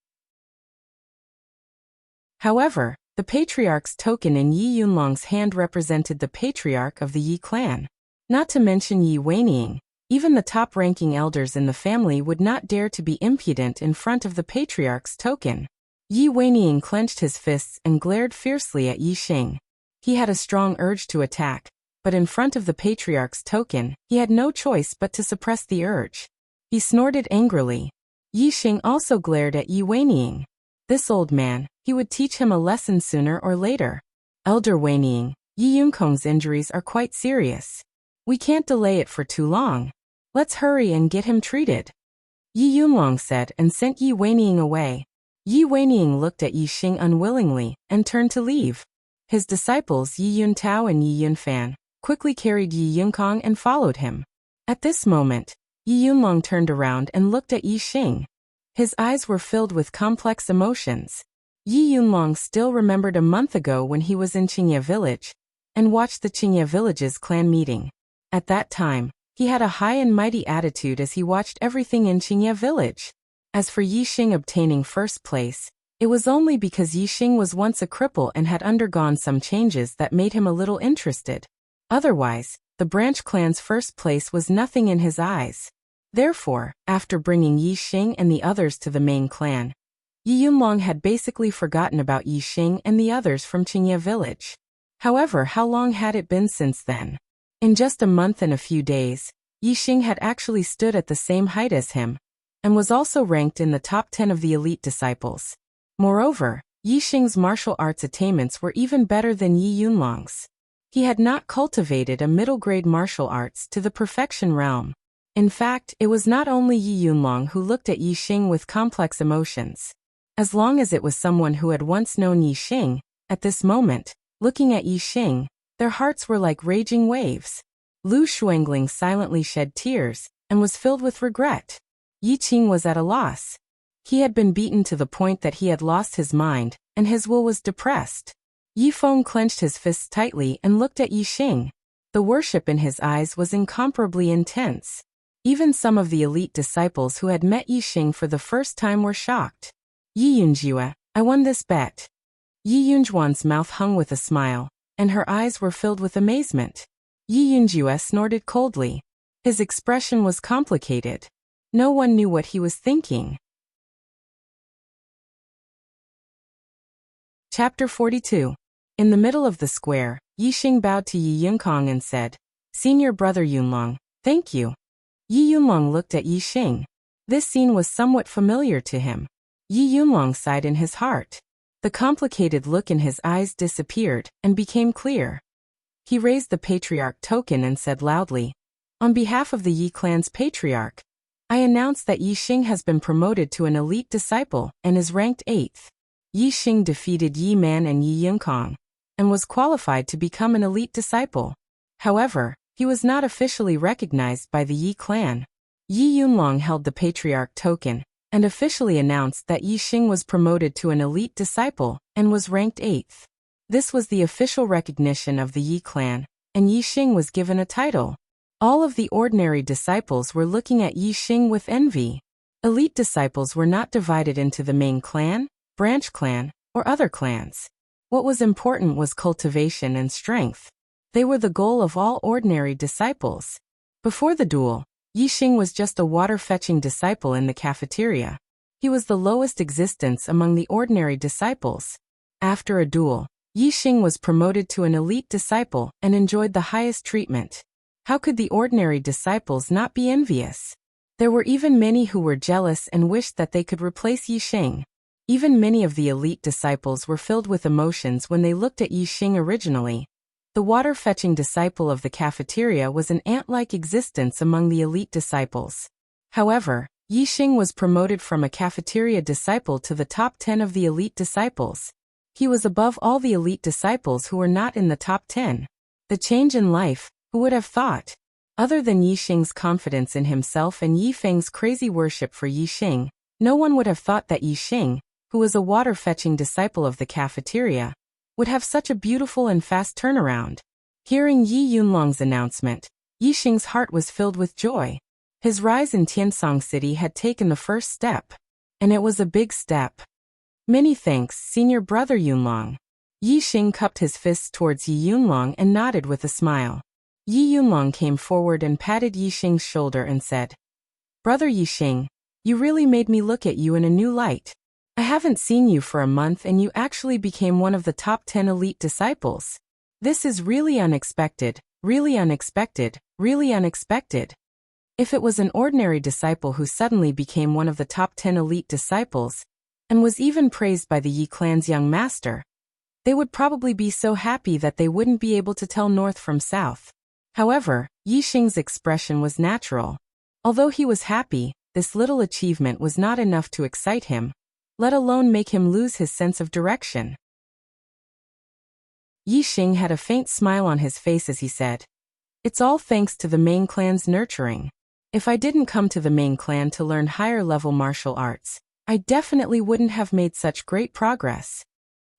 However, the patriarch's token in Yi Yunlong's hand represented the patriarch of the Yi clan. Not to mention Yi Weining, even the top-ranking elders in the family would not dare to be impudent in front of the patriarch's token. Yi Weining clenched his fists and glared fiercely at Yi Xing. He had a strong urge to attack, but in front of the patriarch's token, he had no choice but to suppress the urge. He snorted angrily. Yi Xing also glared at Yi Weining. This old man, he would teach him a lesson sooner or later. Elder Weining, Yi Yunkong's injuries are quite serious. We can't delay it for too long. Let's hurry and get him treated. Yi Yunlong said and sent Yi Weining away. Yi Weining looked at Yi Xing unwillingly and turned to leave. His disciples Yi Yuntao and Yi Yunfan quickly carried Yi Yunkong and followed him. At this moment, Yi Yunlong turned around and looked at Yi Xing. His eyes were filled with complex emotions. Yi Yunlong still remembered a month ago when he was in Qingye village and watched the Qingye village's clan meeting. At that time, he had a high and mighty attitude as he watched everything in Qingye village. As for Yi Xing obtaining first place, it was only because Yi Xing was once a cripple and had undergone some changes that made him a little interested. Otherwise, the branch clan's first place was nothing in his eyes. Therefore, after bringing Yi Xing and the others to the main clan, Yi Yunlong had basically forgotten about Yi Xing and the others from Qingye village. However, how long had it been since then? In just a month and a few days, Yi Xing had actually stood at the same height as him, and was also ranked in the top 10 of the elite disciples. Moreover, Yi Xing's martial arts attainments were even better than Yi Yunlong's. He had not cultivated a middle-grade martial arts to the perfection realm. In fact, it was not only Yi Yunlong who looked at Yi Xing with complex emotions. As long as it was someone who had once known Yi Xing, at this moment, looking at Yi Xing, their hearts were like raging waves. Lu Shuangling silently shed tears, and was filled with regret. Yi Qing was at a loss. He had been beaten to the point that he had lost his mind, and his will was depressed. Yi Feng clenched his fists tightly and looked at Yi Xing. The worship in his eyes was incomparably intense. Even some of the elite disciples who had met Yi Xing for the first time were shocked. Yi Yunjue, I won this bet. Yi Yunjuan's mouth hung with a smile, and her eyes were filled with amazement. Yi Yunjue snorted coldly. His expression was complicated. No one knew what he was thinking. Chapter 42. In the middle of the square, Yi Xing bowed to Yi Yunkong and said, Senior brother Yunlong, thank you. Yi Yunlong looked at Yi Xing. This scene was somewhat familiar to him. Yi Yunlong sighed in his heart. The complicated look in his eyes disappeared and became clear. He raised the patriarch token and said loudly, On behalf of the Yi clan's patriarch, I announce that Yi Xing has been promoted to an elite disciple and is ranked 8th. Yi Xing defeated Yi Man and Yi Yunkong, and was qualified to become an elite disciple. However, he was not officially recognized by the Yi clan. Yi Yunlong held the patriarch token, and officially announced that Yi Xing was promoted to an elite disciple, and was ranked 8th. This was the official recognition of the Yi clan, and Yi Xing was given a title. All of the ordinary disciples were looking at Yi Xing with envy. Elite disciples were not divided into the main clan, branch clan, or other clans. What was important was cultivation and strength. They were the goal of all ordinary disciples. Before the duel, Yi Xing was just a water-fetching disciple in the cafeteria. He was the lowest existence among the ordinary disciples. After a duel, Yi Xing was promoted to an elite disciple and enjoyed the highest treatment. How could the ordinary disciples not be envious? There were even many who were jealous and wished that they could replace Yi Xing. Even many of the elite disciples were filled with emotions when they looked at Yi Xing originally. The water-fetching disciple of the cafeteria was an ant-like existence among the elite disciples. However, Yi Xing was promoted from a cafeteria disciple to the top 10 of the elite disciples. He was above all the elite disciples who were not in the top 10. The change in life, who would have thought? Other than Yi Xing's confidence in himself and Yi Feng's crazy worship for Yi Xing, no one would have thought that Yi Xing, who was a water-fetching disciple of the cafeteria, would have such a beautiful and fast turnaround. Hearing Yi Yunlong's announcement, Yi Xing's heart was filled with joy. His rise in Tiansong City had taken the first step. And it was a big step. Many thanks, senior brother Yunlong. Yi Xing cupped his fists towards Yi Yunlong and nodded with a smile. Yi Yunlong came forward and patted Yi Xing's shoulder and said, "Brother Yi Xing, you really made me look at you in a new light. I haven't seen you for a month and you actually became one of the top 10 elite disciples. This is really unexpected, really unexpected, really unexpected." If it was an ordinary disciple who suddenly became one of the top 10 elite disciples, and was even praised by the Yi clan's young master, they would probably be so happy that they wouldn't be able to tell north from south. However, Yi Xing's expression was natural. Although he was happy, this little achievement was not enough to excite him, let alone make him lose his sense of direction. Yi Xing had a faint smile on his face as he said, "It's all thanks to the main clan's nurturing. If I didn't come to the main clan to learn higher-level martial arts, I definitely wouldn't have made such great progress."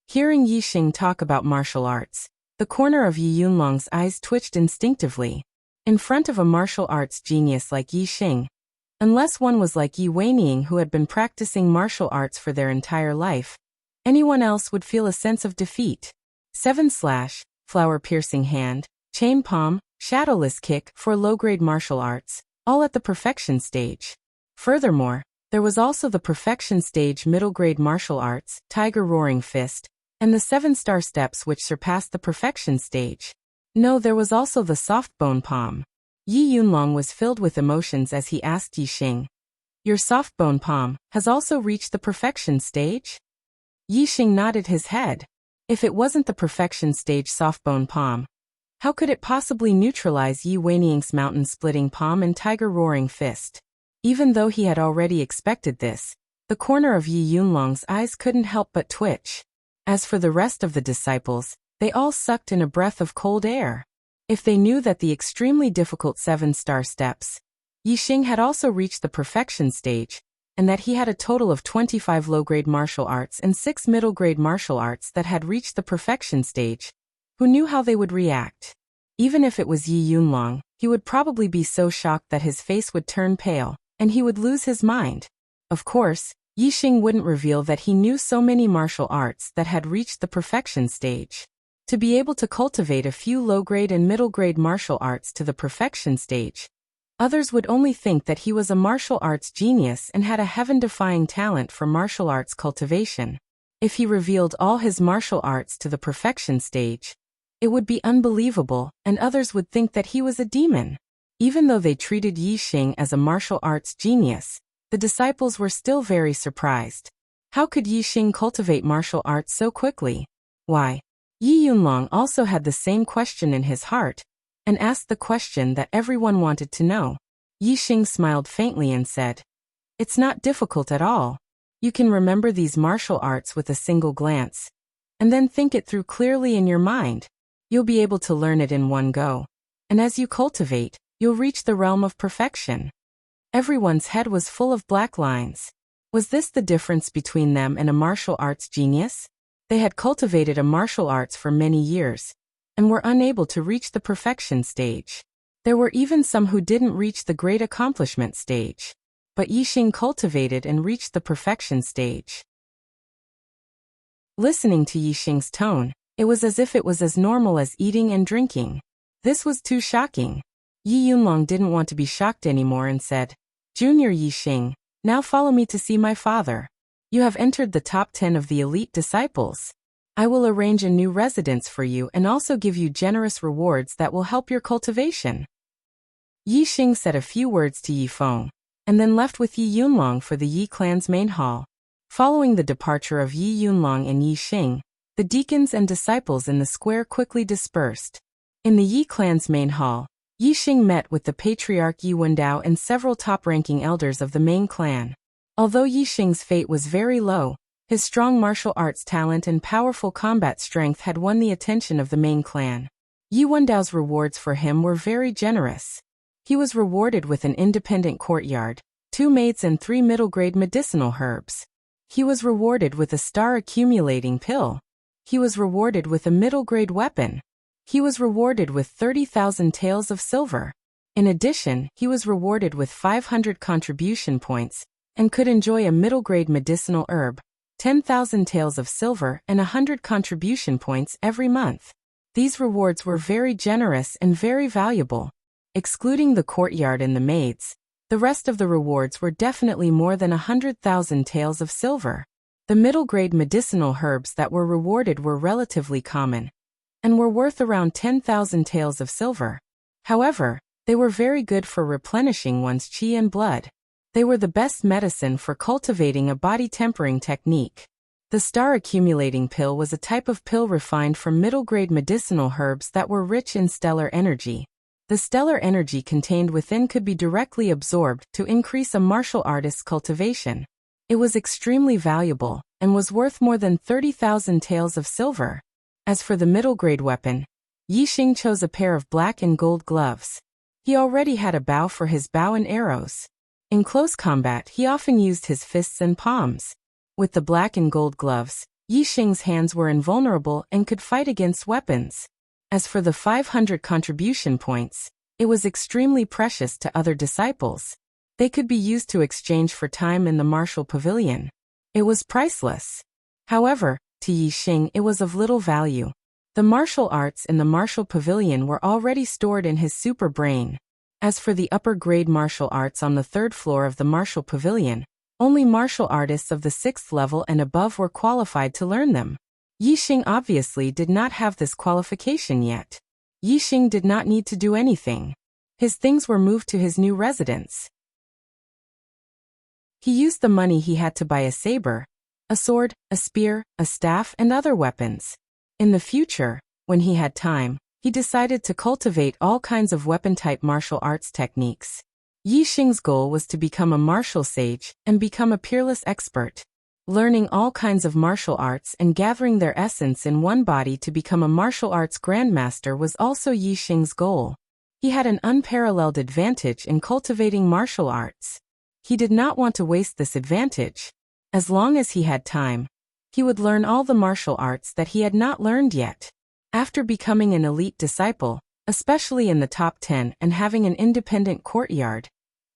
Hearing Yi Xing talk about martial arts, the corner of Yi Yunlong's eyes twitched instinctively. In front of a martial arts genius like Yi Xing, unless one was like Yi Weining who had been practicing martial arts for their entire life, anyone else would feel a sense of defeat. 7 slash, flower-piercing hand, chain palm, shadowless kick for low-grade martial arts, all at the perfection stage. Furthermore, there was also the perfection stage middle-grade martial arts, tiger roaring fist, and the 7-star steps which surpassed the perfection stage. No, there was also the soft bone palm. Yi Yunlong was filled with emotions as he asked Yi Xing, "Your soft bone palm has also reached the perfection stage?" Yi Xing nodded his head. If it wasn't the perfection stage soft bone palm, how could it possibly neutralize Yi Weining's mountain-splitting palm and tiger-roaring fist? Even though he had already expected this, the corner of Yi Yunlong's eyes couldn't help but twitch. As for the rest of the disciples, they all sucked in a breath of cold air. If they knew that the extremely difficult 7-star steps, Yi Xing had also reached the perfection stage, and that he had a total of 25 low-grade martial arts and 6 middle-grade martial arts that had reached the perfection stage, who knew how they would react? Even if it was Yi Yunlong, he would probably be so shocked that his face would turn pale, and he would lose his mind. Of course, Yi Xing wouldn't reveal that he knew so many martial arts that had reached the perfection stage. To be able to cultivate a few low-grade and middle-grade martial arts to the perfection stage, others would only think that he was a martial arts genius and had a heaven-defying talent for martial arts cultivation. If he revealed all his martial arts to the perfection stage, it would be unbelievable, and others would think that he was a demon. Even though they treated Yi Xing as a martial arts genius, the disciples were still very surprised. How could Yi Xing cultivate martial arts so quickly? Why? Yi Yunlong also had the same question in his heart, and asked the question that everyone wanted to know. Yi Xing smiled faintly and said, "It's not difficult at all. You can remember these martial arts with a single glance, and then think it through clearly in your mind. You'll be able to learn it in one go, and as you cultivate, you'll reach the realm of perfection." Everyone's head was full of black lines. Was this the difference between them and a martial arts genius? They had cultivated a martial arts for many years, and were unable to reach the perfection stage. There were even some who didn't reach the great accomplishment stage. But Yi Xing cultivated and reached the perfection stage. Listening to Yi Xing's tone, it was as if it was as normal as eating and drinking. This was too shocking. Yi Yunlong didn't want to be shocked anymore and said, "Junior Yi Xing, now follow me to see my father. You have entered the top 10 of the elite disciples. I will arrange a new residence for you and also give you generous rewards that will help your cultivation." Yi Xing said a few words to Yi Feng, and then left with Yi Yunlong for the Yi clan's main hall. Following the departure of Yi Yunlong and Yi Xing, the deacons and disciples in the square quickly dispersed. In the Yi clan's main hall, Yi Xing met with the patriarch Yi Wendao and several top-ranking elders of the main clan. Although Yi Xing's fate was very low, his strong martial arts talent and powerful combat strength had won the attention of the main clan. Yi Wendao's rewards for him were very generous. He was rewarded with an independent courtyard, 2 maids and 3 middle-grade medicinal herbs. He was rewarded with a star-accumulating pill. He was rewarded with a middle-grade weapon. He was rewarded with 30,000 taels of silver. In addition, he was rewarded with 500 contribution points, and could enjoy a middle-grade medicinal herb, 10,000 taels of silver and 100 contribution points every month. These rewards were very generous and very valuable. Excluding the courtyard and the maids, the rest of the rewards were definitely more than 100,000 taels of silver. The middle-grade medicinal herbs that were rewarded were relatively common, and were worth around 10,000 taels of silver. However, they were very good for replenishing one's qi and blood. They were the best medicine for cultivating a body-tempering technique. The star-accumulating pill was a type of pill refined from middle-grade medicinal herbs that were rich in stellar energy. The stellar energy contained within could be directly absorbed to increase a martial artist's cultivation. It was extremely valuable, and was worth more than 30,000 taels of silver. As for the middle-grade weapon, Yi Xing chose a pair of black and gold gloves. He already had a bow for his bow and arrows. In close combat he often used his fists and palms. With the black and gold gloves, Yi Xing's hands were invulnerable and could fight against weapons. As for the 500 contribution points, it was extremely precious to other disciples. They could be used to exchange for time in the martial pavilion. It was priceless. However, to Yi Xing it was of little value. The martial arts in the martial pavilion were already stored in his super brain. As for the upper-grade martial arts on the third floor of the martial pavilion, only martial artists of the 6th level and above were qualified to learn them. Yi Xing obviously did not have this qualification yet. Yi Xing did not need to do anything. His things were moved to his new residence. He used the money he had to buy a saber, a sword, a spear, a staff, and other weapons. In the future, when he had time, he decided to cultivate all kinds of weapon-type martial arts techniques. Yi Xing's goal was to become a martial sage and become a peerless expert. Learning all kinds of martial arts and gathering their essence in one body to become a martial arts grandmaster was also Yi Xing's goal. He had an unparalleled advantage in cultivating martial arts. He did not want to waste this advantage. As long as he had time, he would learn all the martial arts that he had not learned yet. After becoming an elite disciple, especially in the top 10 and having an independent courtyard,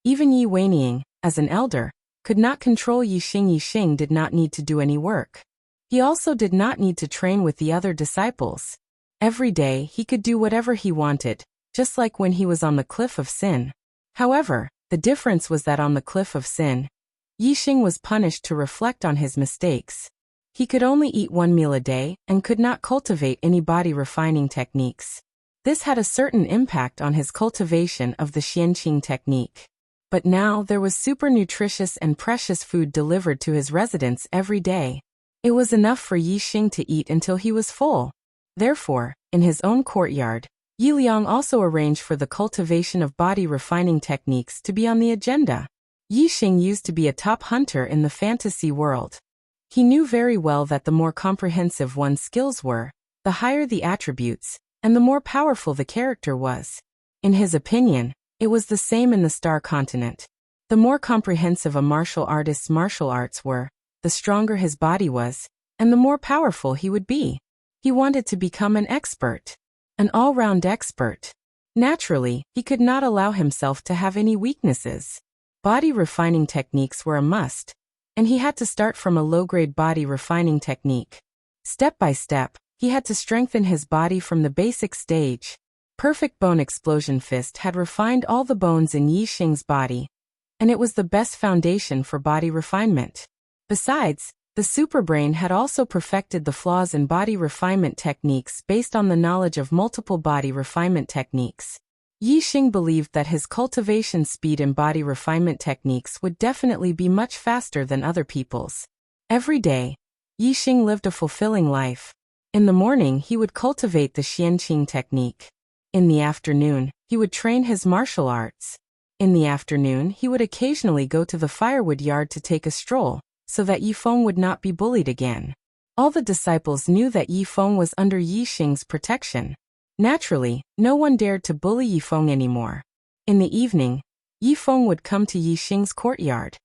even Yi Weining, as an elder, could not control Yi Xing. Yi Xing did not need to do any work. He also did not need to train with the other disciples. Every day he could do whatever he wanted, just like when he was on the Cliff of Sin. However, the difference was that on the Cliff of Sin, Yi Xing was punished to reflect on his mistakes. He could only eat one meal a day and could not cultivate any body refining techniques. This had a certain impact on his cultivation of the Xianqing technique. But now there was super nutritious and precious food delivered to his residence every day. It was enough for Yi Xing to eat until he was full. Therefore, in his own courtyard, Yi Liang also arranged for the cultivation of body refining techniques to be on the agenda. Yi Xing used to be a top hunter in the fantasy world. He knew very well that the more comprehensive one's skills were, the higher the attributes, and the more powerful the character was. In his opinion, it was the same in the Star Continent. The more comprehensive a martial artist's martial arts were, the stronger his body was, and the more powerful he would be. He wanted to become an expert. An all-round expert. Naturally, he could not allow himself to have any weaknesses. Body refining techniques were a must, and he had to start from a low-grade body refining technique. Step by step, he had to strengthen his body from the basic stage. Perfect Bone Explosion Fist had refined all the bones in Yi Xing's body, and it was the best foundation for body refinement. Besides, the Superbrain had also perfected the flaws in body refinement techniques based on the knowledge of multiple body refinement techniques. Yi Xing believed that his cultivation speed in body refinement techniques would definitely be much faster than other people's. Every day, Yi Xing lived a fulfilling life. In the morning he would cultivate the Xianqing technique. In the afternoon, he would train his martial arts. In the afternoon he would occasionally go to the firewood yard to take a stroll, so that Yi Feng would not be bullied again. All the disciples knew that Yi Feng was under Yi Xing's protection. Naturally, no one dared to bully Yi Feng anymore. In the evening, Yi Feng would come to Yi Xing's courtyard.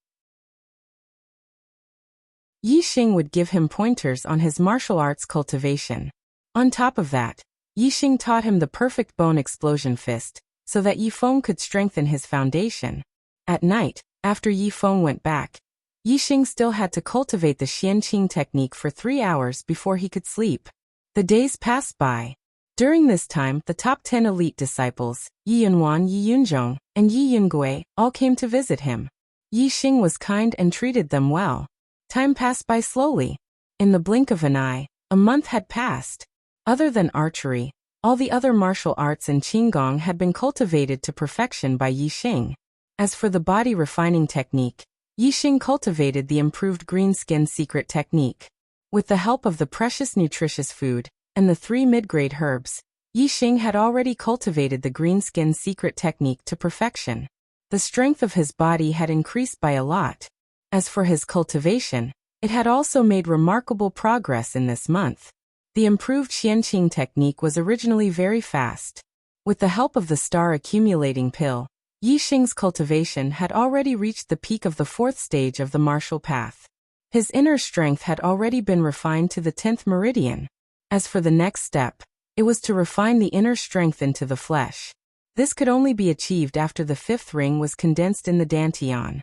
Yi Xing would give him pointers on his martial arts cultivation. On top of that, Yi Xing taught him the perfect bone explosion fist, so that Yi Feng could strengthen his foundation. At night, after Yi Feng went back, Yi Xing still had to cultivate the Xianqing technique for 3 hours before he could sleep. The days passed by. During this time, the top 10 elite disciples, Yi Yunwan, Yi Yunzhong, and Yi Yungui, all came to visit him. Yi Xing was kind and treated them well. Time passed by slowly. In the blink of an eye, a month had passed. Other than archery, all the other martial arts and qigong had been cultivated to perfection by Yi Xing. As for the body refining technique, Yi Xing cultivated the improved green skin secret technique. With the help of the precious nutritious food and the 3 mid-grade herbs, Yi Xing had already cultivated the green skin secret technique to perfection. The strength of his body had increased by a lot. As for his cultivation, it had also made remarkable progress in this month. The improved Xianqing technique was originally very fast. With the help of the star accumulating pill, Yi Xing's cultivation had already reached the peak of the 4th stage of the martial path. His inner strength had already been refined to the 10th meridian. As for the next step, it was to refine the inner strength into the flesh. This could only be achieved after the 5th ring was condensed in the dantian.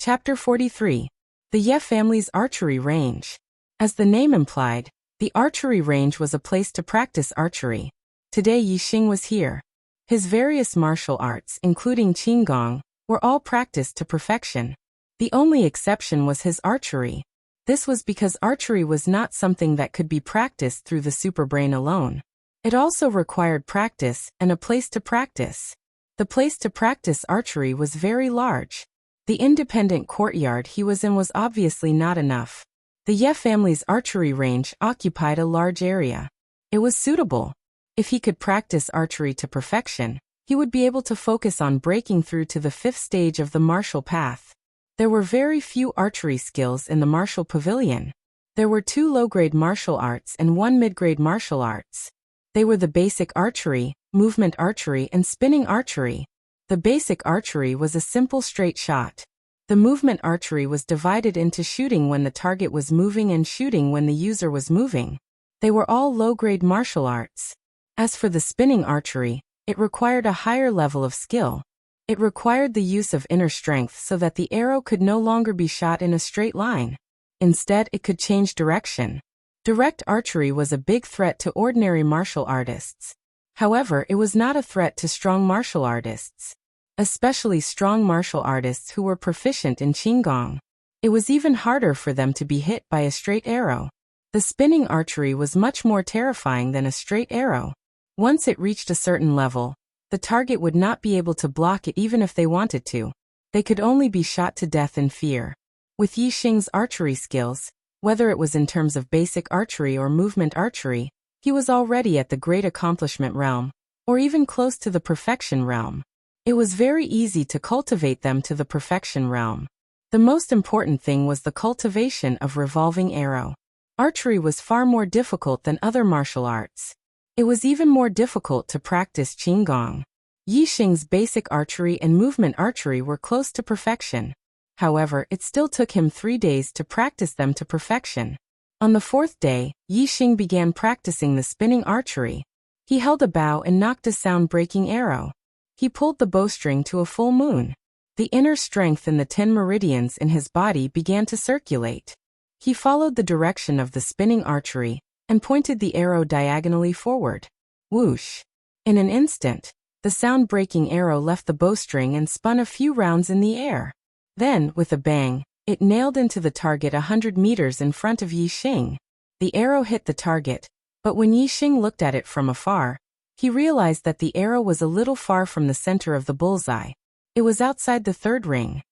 Chapter 43. The Ye family's archery range. As the name implied, the archery range was a place to practice archery. Today Yi Xing was here. His various martial arts, including qigong, were all practiced to perfection. The only exception was his archery. This was because archery was not something that could be practiced through the superbrain alone. It also required practice and a place to practice. The place to practice archery was very large. The independent courtyard he was in was obviously not enough. The Ye family's archery range occupied a large area. It was suitable. If he could practice archery to perfection, he would be able to focus on breaking through to the 5th stage of the martial path. There were very few archery skills in the martial pavilion. There were 2 low-grade martial arts and 1 mid-grade martial arts. They were the basic archery, movement archery, and spinning archery. The basic archery was a simple straight shot. The movement archery was divided into shooting when the target was moving and shooting when the user was moving. They were all low-grade martial arts. As for the spinning archery, it required a higher level of skill. It required the use of inner strength so that the arrow could no longer be shot in a straight line. Instead, it could change direction. Direct archery was a big threat to ordinary martial artists. However, it was not a threat to strong martial artists, especially strong martial artists who were proficient in qigong. It was even harder for them to be hit by a straight arrow. The spinning archery was much more terrifying than a straight arrow. Once it reached a certain level, the target would not be able to block it even if they wanted to. They could only be shot to death in fear. With Yi Xing's archery skills, whether it was in terms of basic archery or movement archery, he was already at the great accomplishment realm, or even close to the perfection realm. It was very easy to cultivate them to the perfection realm. The most important thing was the cultivation of revolving arrow. Archery was far more difficult than other martial arts. It was even more difficult to practice qigong. Yi Xing's basic archery and movement archery were close to perfection. However, it still took him 3 days to practice them to perfection. On the 4th day, Yi Xing began practicing the spinning archery. He held a bow and knocked a sound-breaking arrow. He pulled the bowstring to a full moon. The inner strength in the 10 meridians in his body began to circulate. He followed the direction of the spinning archery and pointed the arrow diagonally forward. Whoosh! In an instant, the sound-breaking arrow left the bowstring and spun a few rounds in the air. Then, with a bang, it nailed into the target 100 meters in front of Yi Xing. The arrow hit the target, but when Yi Xing looked at it from afar, he realized that the arrow was a little far from the center of the bullseye. It was outside the 3rd ring.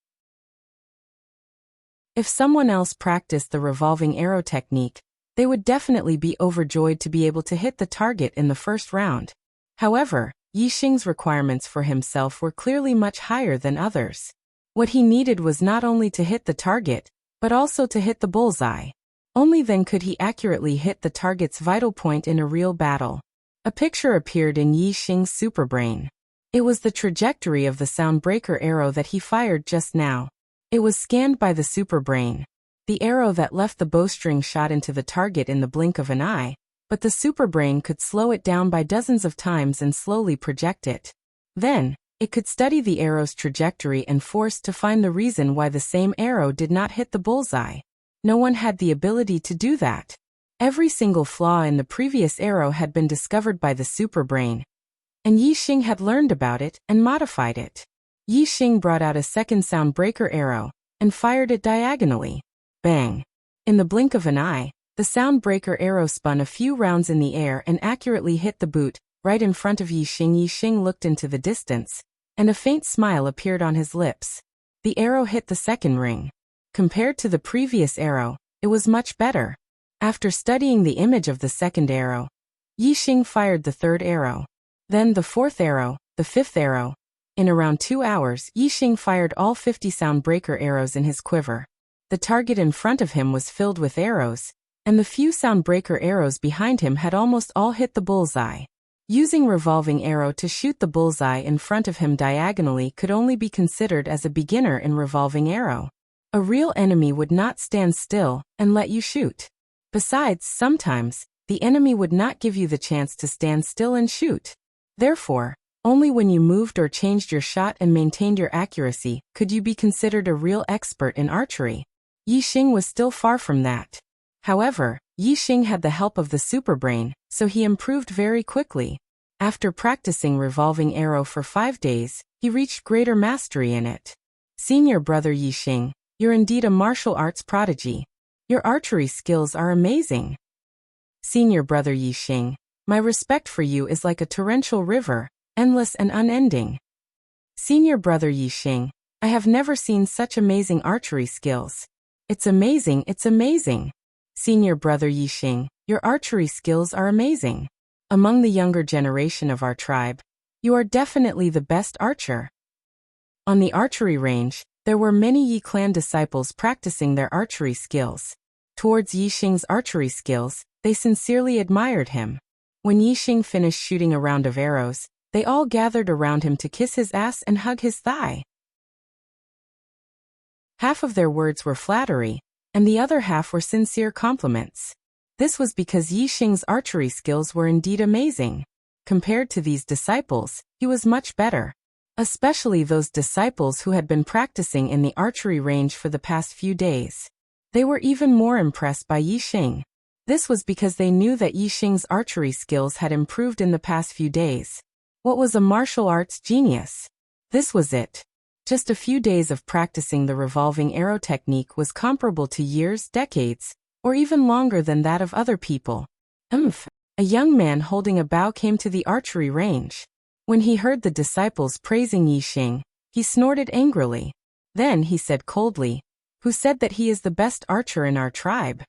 If someone else practiced the revolving arrow technique, they would definitely be overjoyed to be able to hit the target in the 1st round. However, Yi Xing's requirements for himself were clearly much higher than others. What he needed was not only to hit the target, but also to hit the bullseye. Only then could he accurately hit the target's vital point in a real battle. A picture appeared in Yi Xing's superbrain. It was the trajectory of the soundbreaker arrow that he fired just now. It was scanned by the superbrain. The arrow that left the bowstring shot into the target in the blink of an eye, but the superbrain could slow it down by dozens of times and slowly project it. Then, it could study the arrow's trajectory and force to find the reason why the same arrow did not hit the bullseye. No one had the ability to do that. Every single flaw in the previous arrow had been discovered by the superbrain, and Yi Xing had learned about it and modified it. Yi Xing brought out a second sound breaker arrow and fired it diagonally. Bang! In the blink of an eye, the sound breaker arrow spun a few rounds in the air and accurately hit the boot right in front of Yi Xing. Yi Xing looked into the distance, and a faint smile appeared on his lips. The arrow hit the second ring. Compared to the previous arrow, it was much better. After studying the image of the second arrow, Yi Xing fired the third arrow. Then the fourth arrow, the fifth arrow. In around 2 hours, Yi Xing fired all 50 sound breaker arrows in his quiver. The target in front of him was filled with arrows, and the few sound breaker arrows behind him had almost all hit the bullseye. Using revolving arrow to shoot the bullseye in front of him diagonally could only be considered as a beginner in revolving arrow. A real enemy would not stand still and let you shoot. Besides, sometimes, the enemy would not give you the chance to stand still and shoot. Therefore, only when you moved or changed your shot and maintained your accuracy could you be considered a real expert in archery. Yi Xing was still far from that. However, Yi Xing had the help of the superbrain, so he improved very quickly. After practicing revolving arrow for 5 days, he reached greater mastery in it. Senior brother Yi Xing, you're indeed a martial arts prodigy. Your archery skills are amazing. Senior brother Yi Xing, my respect for you is like a torrential river, endless and unending. Senior brother Yi Xing, I have never seen such amazing archery skills. It's amazing, it's amazing. Senior brother Yi Xing, your archery skills are amazing. Among the younger generation of our tribe, you are definitely the best archer. On the archery range, there were many Yi clan disciples practicing their archery skills. Towards Yi Xing's archery skills, they sincerely admired him. When Yi Xing finished shooting a round of arrows, they all gathered around him to kiss his ass and hug his thigh. Half of their words were flattery, and the other half were sincere compliments. This was because Yi Xing's archery skills were indeed amazing. Compared to these disciples, he was much better. Especially those disciples who had been practicing in the archery range for the past few days. They were even more impressed by Yi Xing. This was because they knew that Yi Xing's archery skills had improved in the past few days. What was a martial arts genius? This was it. Just a few days of practicing the revolving arrow technique was comparable to years, decades, or even longer than that of other people. A young man holding a bow came to the archery range. When he heard the disciples praising Yi Xing, he snorted angrily. Then he said coldly, "Who said that he is the best archer in our tribe?"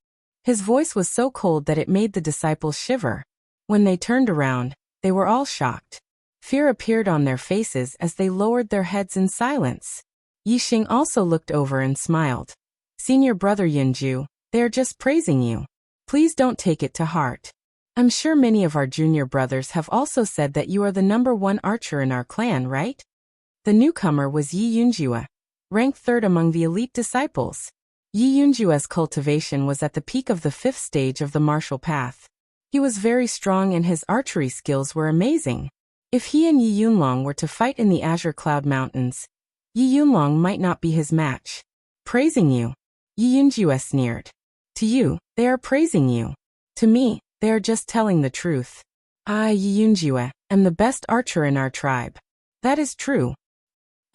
His voice was so cold that it made the disciples shiver. When they turned around, they were all shocked. Fear appeared on their faces as they lowered their heads in silence. Yi Xing also looked over and smiled. "Senior brother Yunju, they are just praising you. Please don't take it to heart. I'm sure many of our junior brothers have also said that you are the #1 archer in our clan, right?" The newcomer was Yi Yunjue, ranked 3rd among the elite disciples. Yi Yunjue's cultivation was at the peak of the 5th stage of the martial path. He was very strong and his archery skills were amazing. If he and Yi Yunlong were to fight in the Azure Cloud Mountains, Yi Yunlong might not be his match. "Praising you," Yi Yunjue sneered. "To you, they are praising you. To me, they are just telling the truth. I, Yi Yunjue, am the best archer in our tribe." "That is true."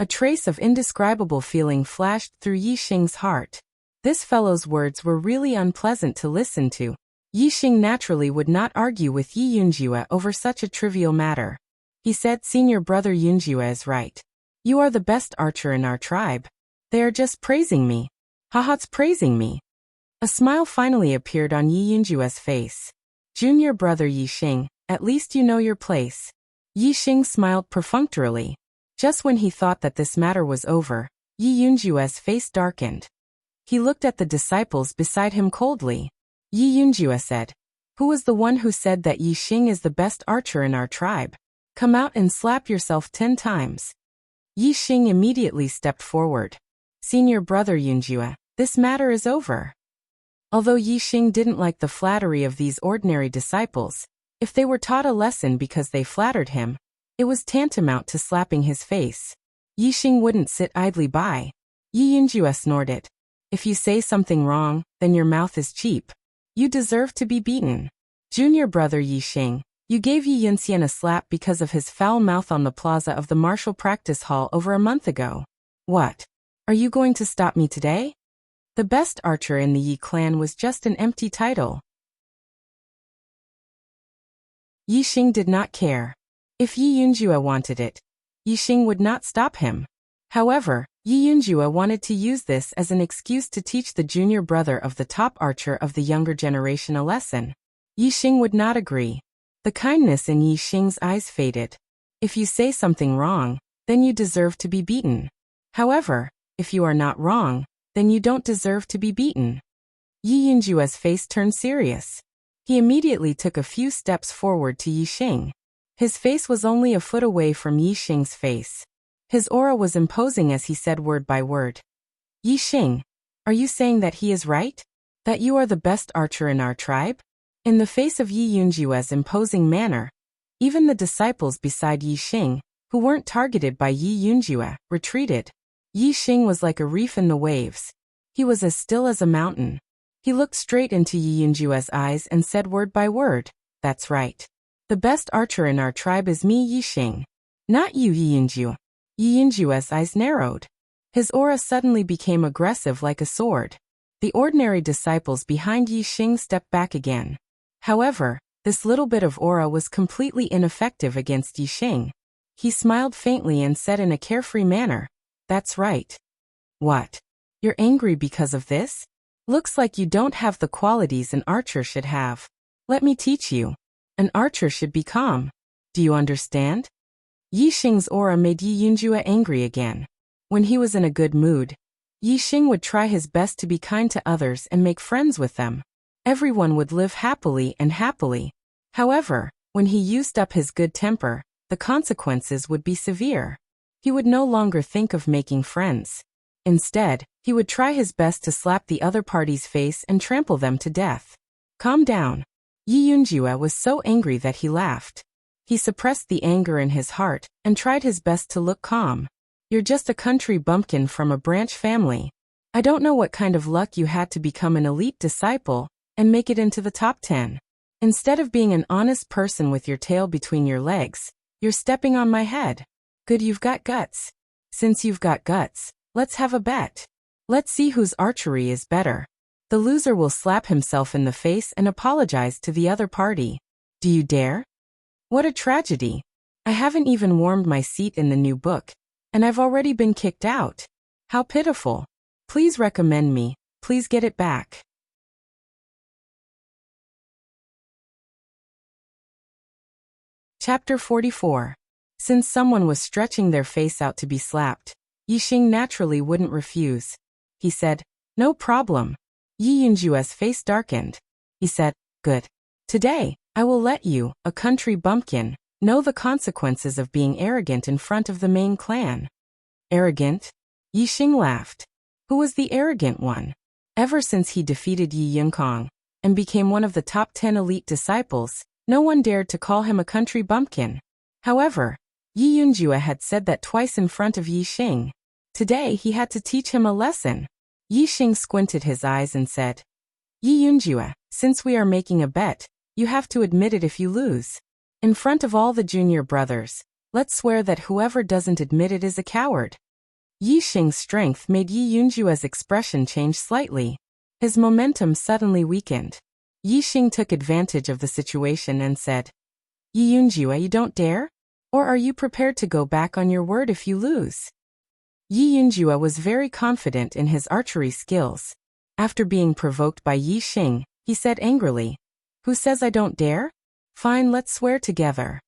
A trace of indescribable feeling flashed through Yi Xing's heart. This fellow's words were really unpleasant to listen to. Yi Xing naturally would not argue with Yi Yunjue over such a trivial matter. He said, "Senior brother Yunjue is right. You are the best archer in our tribe. They are just praising me. Haha's praising me." A smile finally appeared on Yi Yunjue's face. "Junior brother Yi Xing, at least you know your place." Yi Xing smiled perfunctorily. Just when he thought that this matter was over, Yi Yunjue's face darkened. He looked at the disciples beside him coldly. Yi Yunjue said, "Who was the one who said that Yi Xing is the best archer in our tribe? Come out and slap yourself 10 times. Yi Xing immediately stepped forward. "Senior brother Yunjue, this matter is over." Although Yi Xing didn't like the flattery of these ordinary disciples, if they were taught a lesson because they flattered him, it was tantamount to slapping his face. Yi Xing wouldn't sit idly by. Yi Yunjue snorted. If you say something wrong, then your mouth is cheap. You deserve to be beaten. Junior brother Yi Xing, you gave Yi Yunxian a slap because of his foul mouth on the plaza of the martial practice hall over a month ago. What? Are you going to stop me today? The best archer in the Yi clan was just an empty title. Yi Xing did not care. If Yi Yunjue wanted it, Yi Xing would not stop him. However, Yi Yunjue wanted to use this as an excuse to teach the junior brother of the top archer of the younger generation a lesson. Yi Xing would not agree. The kindness in Yi Xing's eyes faded. If you say something wrong, then you deserve to be beaten. However, if you are not wrong, then you don't deserve to be beaten. Yi Yunjue's face turned serious. He immediately took a few steps forward to Yi Xing. His face was only a foot away from Yi Xing's face. His aura was imposing as he said word by word. Yi Xing, are you saying that he is right? That you are the best archer in our tribe? In the face of Yi Yunjue's imposing manner, even the disciples beside Yi Xing, who weren't targeted by Yi Yunjue, retreated. Yi Xing was like a reef in the waves. He was as still as a mountain. He looked straight into Yi Yunjue's eyes and said word by word, that's right. The best archer in our tribe is me, Yi Xing. Not you, Yi Yunjue. Yi Yunjue's eyes narrowed. His aura suddenly became aggressive like a sword. The ordinary disciples behind Yi Xing stepped back again. However, this little bit of aura was completely ineffective against Yi Xing. He smiled faintly and said in a carefree manner, that's right. What? You're angry because of this? Looks like you don't have the qualities an archer should have. Let me teach you. An archer should be calm. Do you understand? Yi Xing's aura made Yi Yunjue angry again. When he was in a good mood, Yi Xing would try his best to be kind to others and make friends with them. Everyone would live happily and happily. However, when he used up his good temper, the consequences would be severe. He would no longer think of making friends. Instead, he would try his best to slap the other party's face and trample them to death. Calm down. Yi Yunjue was so angry that he laughed. He suppressed the anger in his heart and tried his best to look calm. You're just a country bumpkin from a branch family. I don't know what kind of luck you had to become an elite disciple and make it into the top 10. Instead of being an honest person with your tail between your legs, you're stepping on my head. Good, you've got guts. Since you've got guts, let's have a bet. Let's see whose archery is better. The loser will slap himself in the face and apologize to the other party. Do you dare? What a tragedy. I haven't even warmed my seat in the new book, and I've already been kicked out. How pitiful. Please recommend me. Please get it back. Chapter 44. Since someone was stretching their face out to be slapped, Yi Xing naturally wouldn't refuse. He said, no problem. Yi Yunjue's face darkened. He said, good. Today, I will let you, a country bumpkin, know the consequences of being arrogant in front of the main clan. Arrogant? Yi Xing laughed. Who was the arrogant one? Ever since he defeated Yi Yunkong and became one of the top 10 elite disciples, no one dared to call him a country bumpkin. However, Yi Yunjue had said that twice in front of Yi Xing. Today he had to teach him a lesson. Yi Xing squinted his eyes and said, Yi Yunjue, since we are making a bet, you have to admit it if you lose. In front of all the junior brothers, let's swear that whoever doesn't admit it is a coward. Yi Xing's strength made Yi Yunjue's expression change slightly. His momentum suddenly weakened. Yi Xing took advantage of the situation and said, Yi Yunjue, you don't dare? Or are you prepared to go back on your word if you lose? Yi Yunjue was very confident in his archery skills. After being provoked by Yi Xing, he said angrily, who says I don't dare? Fine, let's swear together.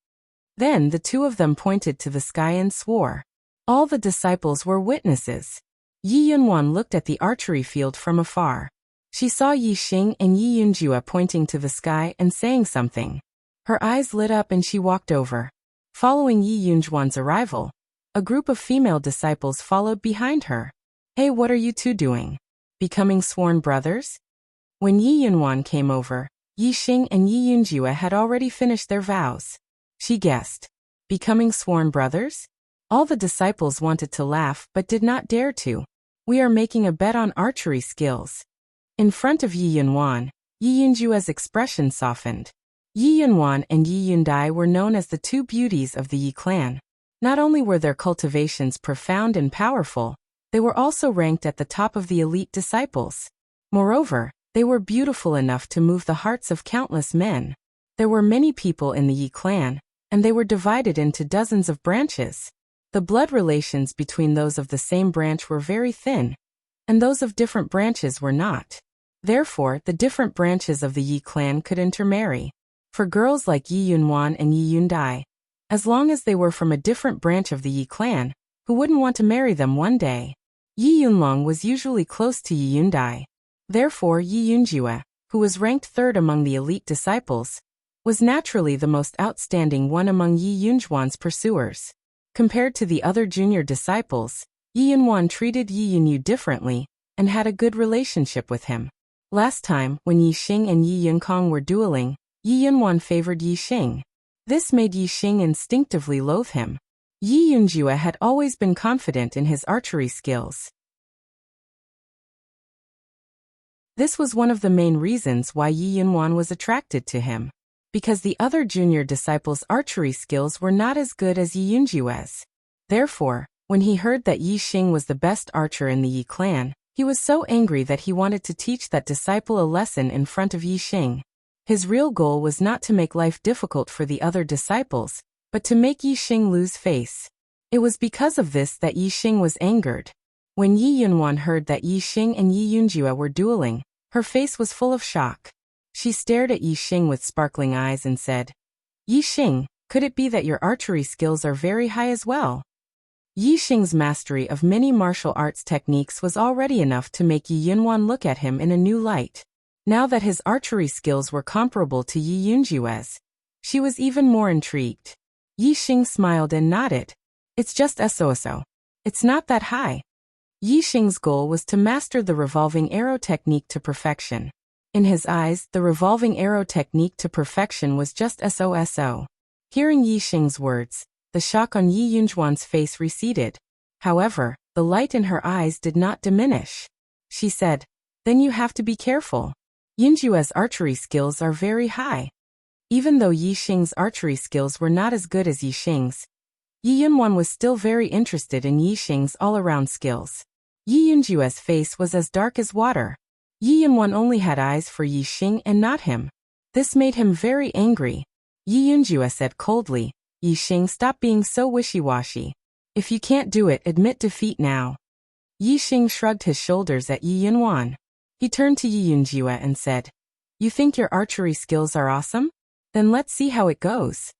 Then the two of them pointed to the sky and swore. All the disciples were witnesses. Yi Yunwan looked at the archery field from afar. She saw Yi Xing and Yi Yunjue pointing to the sky and saying something. Her eyes lit up and she walked over. Following Yi Yunjuan's arrival, a group of female disciples followed behind her. Hey, what are you two doing? Becoming sworn brothers? When Yi Yunwan came over, Yi Xing and Yi Yunjue had already finished their vows. She guessed. Becoming sworn brothers? All the disciples wanted to laugh but did not dare to. We are making a bet on archery skills. In front of Yi Yunwan, Yi Yunjua's expression softened. Yi Yunwan and Yi Yundai were known as the two beauties of the Yi clan. Not only were their cultivations profound and powerful, they were also ranked at the top of the elite disciples. Moreover, they were beautiful enough to move the hearts of countless men. There were many people in the Yi clan, and they were divided into dozens of branches. The blood relations between those of the same branch were very thin, and those of different branches were not. Therefore, the different branches of the Yi clan could intermarry. For girls like Yi Yunwan and Yi Yundai, as long as they were from a different branch of the Yi clan, who wouldn't want to marry them one day? Yi Yunlong was usually close to Yi Yundai. Therefore, Yi Yunjue, who was ranked third among the elite disciples, was naturally the most outstanding one among Yi Yunjuan's pursuers. Compared to the other junior disciples, Yi Yunwan treated Yi Yunyu differently and had a good relationship with him. Last time, when Yi Xing and Yi Yunkong were dueling, Yi Yunwan favored Yi Xing. This made Yi Xing instinctively loathe him. Yi Yunjue had always been confident in his archery skills. This was one of the main reasons why Yi Yunwan was attracted to him. Because the other junior disciples' archery skills were not as good as Yi Yunjue's. Therefore, when he heard that Yi Xing was the best archer in the Yi clan, he was so angry that he wanted to teach that disciple a lesson in front of Yi Xing. His real goal was not to make life difficult for the other disciples, but to make Yi Xing lose face. It was because of this that Yi Xing was angered. When Yi Yunwan heard that Yi Xing and Yi Yunjue were dueling, her face was full of shock. She stared at Yi Xing with sparkling eyes and said, "Yi Xing, could it be that your archery skills are very high as well?" Yi Xing's mastery of many martial arts techniques was already enough to make Yi Yunwan look at him in a new light. Now that his archery skills were comparable to Yi Yunjue's, she was even more intrigued. Yi Xing smiled and nodded. "It's just so. It's not that high." Yi Xing's goal was to master the revolving arrow technique to perfection. In his eyes, the revolving arrow technique to perfection was just so. Hearing Yi Xing's words, the shock on Yi Yunjuan's face receded. However, the light in her eyes did not diminish. She said, "Then you have to be careful. Yunjue's archery skills are very high." Even though Yi Xing's archery skills were not as good as Yi Xing's, Yi Yunwan was still very interested in Yi Xing's all-around skills. Yi Yunjue's face was as dark as water. Yi Yunwan only had eyes for Yi Xing and not him. This made him very angry. Yi Yunjue said coldly, "Yi Xing, stop being so wishy-washy. If you can't do it, admit defeat now." Yi Xing shrugged his shoulders at Yi Yunwan. He turned to Yi Yunjue and said, "You think your archery skills are awesome? Then let's see how it goes."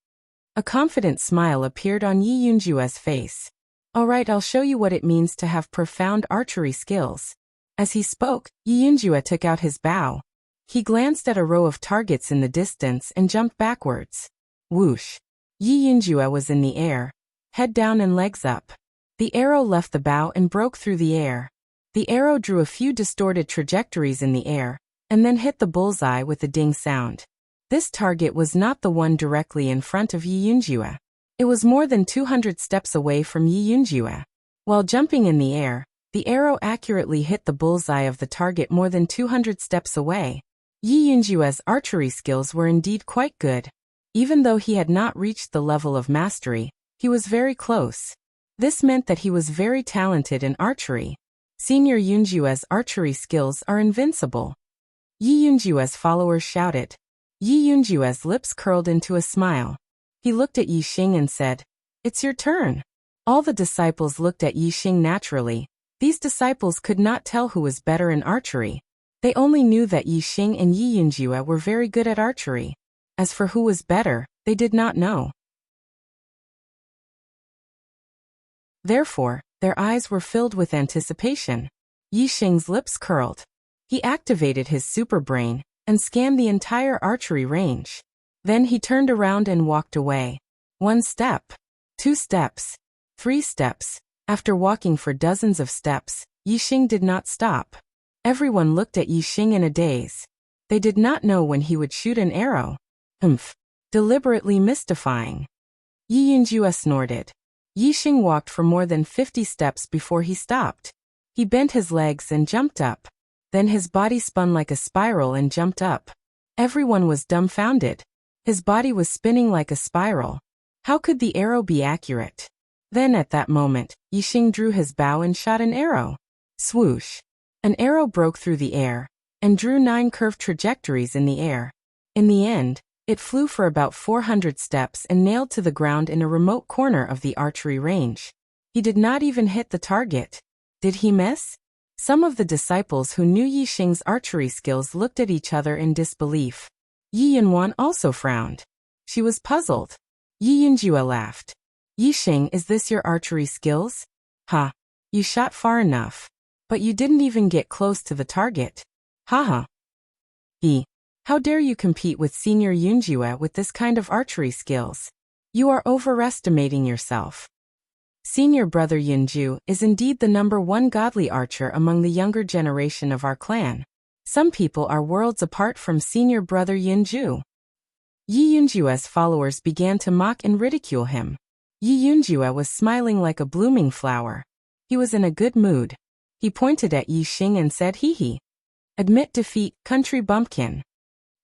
A confident smile appeared on Yi Yunjue's face. "All right, I'll show you what it means to have profound archery skills." As he spoke, Yi Yunjue took out his bow. He glanced at a row of targets in the distance and jumped backwards. Whoosh! Yi Yunjue was in the air, head down and legs up. The arrow left the bow and broke through the air. The arrow drew a few distorted trajectories in the air, and then hit the bullseye with a ding sound. This target was not the one directly in front of Yi Yunjue. It was more than 200 steps away from Yi Yunjue. While jumping in the air, the arrow accurately hit the bullseye of the target more than 200 steps away. Yi Yunjue's archery skills were indeed quite good. Even though he had not reached the level of mastery, he was very close. This meant that he was very talented in archery. Senior Yunjue's archery skills are invincible. Yi Yunjue's followers shouted. Yi Yunjue's lips curled into a smile. He looked at Yi Xing and said, "It's your turn." All the disciples looked at Yi Xing naturally. These disciples could not tell who was better in archery. They only knew that Yi Xing and Yi Yunjue were very good at archery. As for who was better, they did not know. Therefore, their eyes were filled with anticipation. Yi Xing's lips curled. He activated his super brain and scanned the entire archery range. Then he turned around and walked away. 1 step, 2 steps, 3 steps. After walking for dozens of steps, Yi Xing did not stop. Everyone looked at Yi Xing in a daze. They did not know when he would shoot an arrow. Deliberately mystifying. Yi Yunjue snorted. Yi Xing walked for more than 50 steps before he stopped. He bent his legs and jumped up. Then his body spun like a spiral and jumped up. Everyone was dumbfounded. His body was spinning like a spiral. How could the arrow be accurate? Then at that moment, Yixing drew his bow and shot an arrow. Swoosh! An arrow broke through the air and drew 9 curved trajectories in the air. In the end, it flew for about 400 steps and nailed to the ground in a remote corner of the archery range. He did not even hit the target. Did he miss? Some of the disciples who knew Yixing's archery skills looked at each other in disbelief. Yi Yunwan also frowned. She was puzzled. Yi Yunjue laughed. Yixing, is this your archery skills? Ha! You shot far enough. But you didn't even get close to the target. Haha. How dare you compete with Senior Yunjue with this kind of archery skills? You are overestimating yourself. Senior brother Yunju is indeed the #1 godly archer among the younger generation of our clan. Some people are worlds apart from senior brother Yunju. Yi Yunjue's followers began to mock and ridicule him. Yi Yunjue was smiling like a blooming flower. He was in a good mood. He pointed at Yixing and said, "Hee hee. Admit defeat, country bumpkin."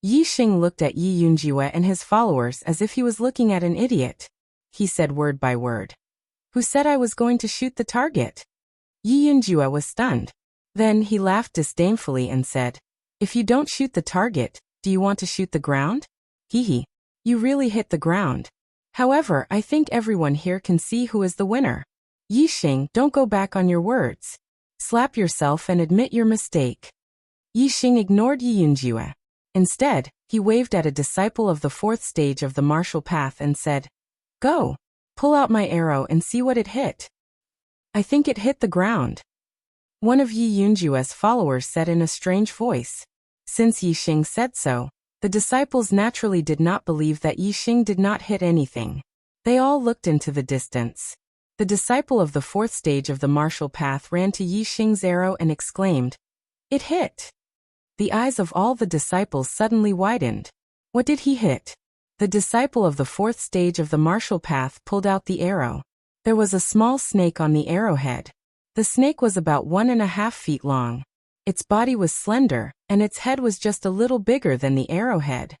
Yixing looked at Yi Yunjue and his followers as if he was looking at an idiot. He said word by word, "Who said I was going to shoot the target?" Yi Yunjue was stunned. Then he laughed disdainfully and said, "If you don't shoot the target, do you want to shoot the ground? Hee hee. You really hit the ground. However, I think everyone here can see who is the winner. Yixing, don't go back on your words. Slap yourself and admit your mistake." Yixing ignored Yi Yunjue. Instead, he waved at a disciple of the 4th stage of the martial path and said, "Go. Pull out my arrow and see what it hit." "I think it hit the ground," one of Yi Yunjue's followers said in a strange voice. Since Yixing said so, the disciples naturally did not believe that Yixing did not hit anything. They all looked into the distance. The disciple of the 4th stage of the martial path ran to Yixing's arrow and exclaimed, "It hit!" The eyes of all the disciples suddenly widened. What did he hit? The disciple of the 4th stage of the martial path pulled out the arrow. There was a small snake on the arrowhead. The snake was about 1.5 feet long. Its body was slender, and its head was just a little bigger than the arrowhead.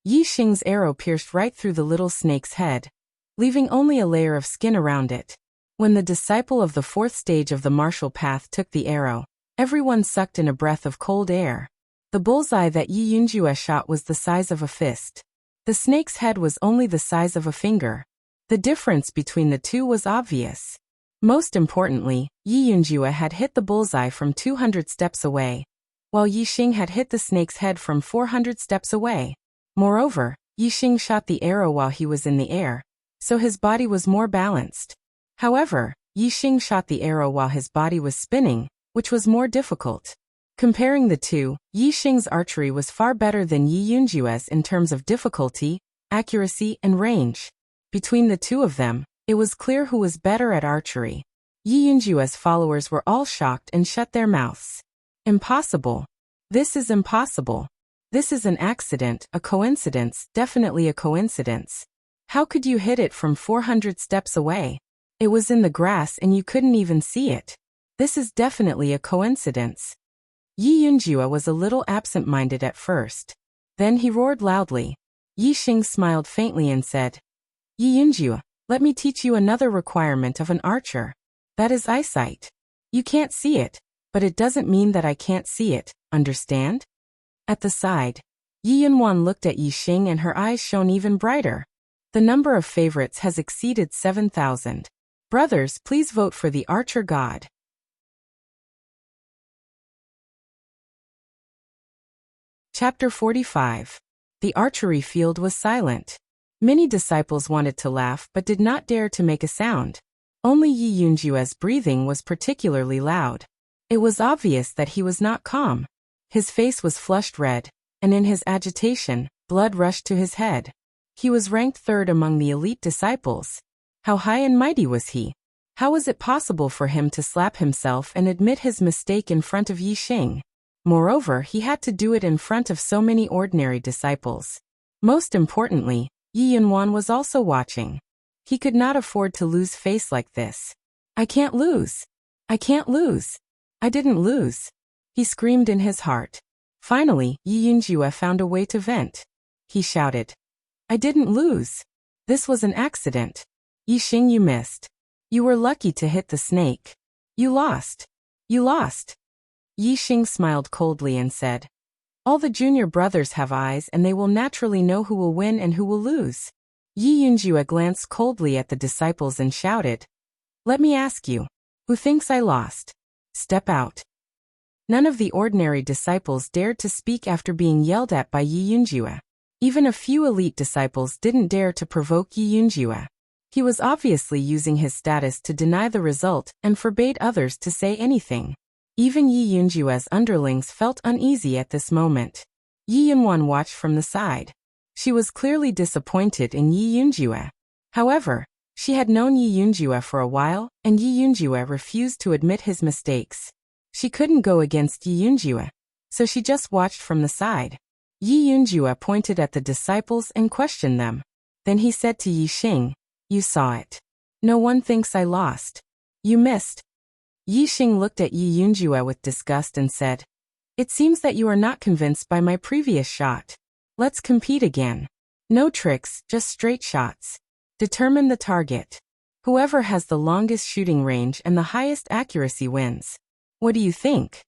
Yixing's arrow pierced right through the little snake's head, leaving only a layer of skin around it. When the disciple of the 4th stage of the martial path took the arrow, everyone sucked in a breath of cold air. The bullseye that Yi Yunjue shot was the size of a fist. The snake's head was only the size of a finger. The difference between the two was obvious. Most importantly, Yi Yunjue had hit the bullseye from 200 steps away, while Yixing had hit the snake's head from 400 steps away. Moreover, Yixing shot the arrow while he was in the air, so his body was more balanced. However, Yixing shot the arrow while his body was spinning, which was more difficult. Comparing the two, Yixing's archery was far better than Yi Yunjue's in terms of difficulty, accuracy, and range. Between the two of them, it was clear who was better at archery. Yi Yunjue's followers were all shocked and shut their mouths. Impossible. This is impossible. This is an accident, a coincidence, definitely a coincidence. How could you hit it from 400 steps away? It was in the grass and you couldn't even see it. This is definitely a coincidence. Yi Yunjue was a little absent-minded at first. Then he roared loudly. Yixing smiled faintly and said, "Yi Yunjue, let me teach you another requirement of an archer. That is eyesight. You can't see it, but it doesn't mean that I can't see it, understand?" At the side, Yi Yunwan looked at Yixing and her eyes shone even brighter. The number of favorites has exceeded 7,000. Brothers, please vote for the archer god. Chapter 45. The archery field was silent. Many disciples wanted to laugh but did not dare to make a sound. Only Yi Yunjue's breathing was particularly loud. It was obvious that he was not calm. His face was flushed red, and in his agitation, blood rushed to his head. He was ranked 3rd among the elite disciples. How high and mighty was he? How was it possible for him to slap himself and admit his mistake in front of Yixing? Moreover, he had to do it in front of so many ordinary disciples. Most importantly, Yi Yunwan was also watching. He could not afford to lose face like this. I can't lose. I can't lose. I didn't lose. He screamed in his heart. Finally, Yi Yunjue found a way to vent. He shouted. I didn't lose. This was an accident. Yi Xing, you missed. You were lucky to hit the snake. You lost. You lost. Yi Xing smiled coldly and said, all the junior brothers have eyes and they will naturally know who will win and who will lose. Yi Yunjue glanced coldly at the disciples and shouted, let me ask you, who thinks I lost? Step out. None of the ordinary disciples dared to speak after being yelled at by Yi Yunjue. Even a few elite disciples didn't dare to provoke Yi Yunjue. He was obviously using his status to deny the result and forbade others to say anything. Even Yi Yunjue's underlings felt uneasy at this moment. Yi Yunwan watched from the side. She was clearly disappointed in Yi Yunjue. However, she had known Yi Yunjue for a while, and Yi Yunjue refused to admit his mistakes. She couldn't go against Yi Yunjue, so she just watched from the side. Yi Yunjue pointed at the disciples and questioned them. Then he said to Yi Xing, you saw it. No one thinks I lost. You missed. Yi Xing looked at Yi Yunjue with disgust and said, it seems that you are not convinced by my previous shot. Let's compete again. No tricks, just straight shots. Determine the target. Whoever has the longest shooting range and the highest accuracy wins. What do you think?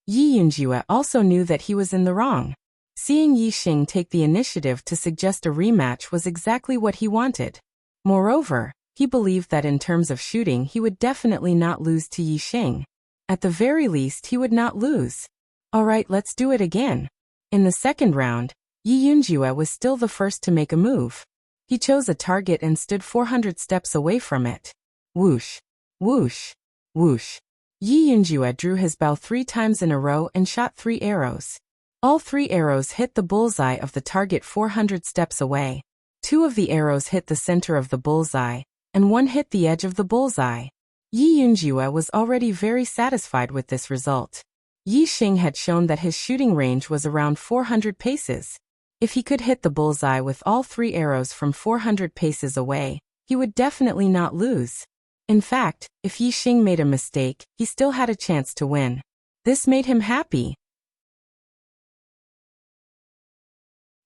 Yi Yunjue also knew that he was in the wrong. Seeing Yi Xing take the initiative to suggest a rematch was exactly what he wanted. Moreover, he believed that in terms of shooting he would definitely not lose to Yi Xing. At the very least he would not lose. Alright, let's do it again. In the second round, Yi Yunjue was still the first to make a move. He chose a target and stood 400 steps away from it. Whoosh, whoosh, whoosh. Yi Yunjue drew his bow 3 times in a row and shot 3 arrows. All 3 arrows hit the bullseye of the target 400 steps away. 2 of the arrows hit the center of the bullseye, and 1 hit the edge of the bullseye. Yi Yunjue was already very satisfied with this result. Yi Xing had shown that his shooting range was around 400 paces. If he could hit the bullseye with all 3 arrows from 400 paces away, he would definitely not lose. In fact, if Yi Xing made a mistake, he still had a chance to win. This made him happy.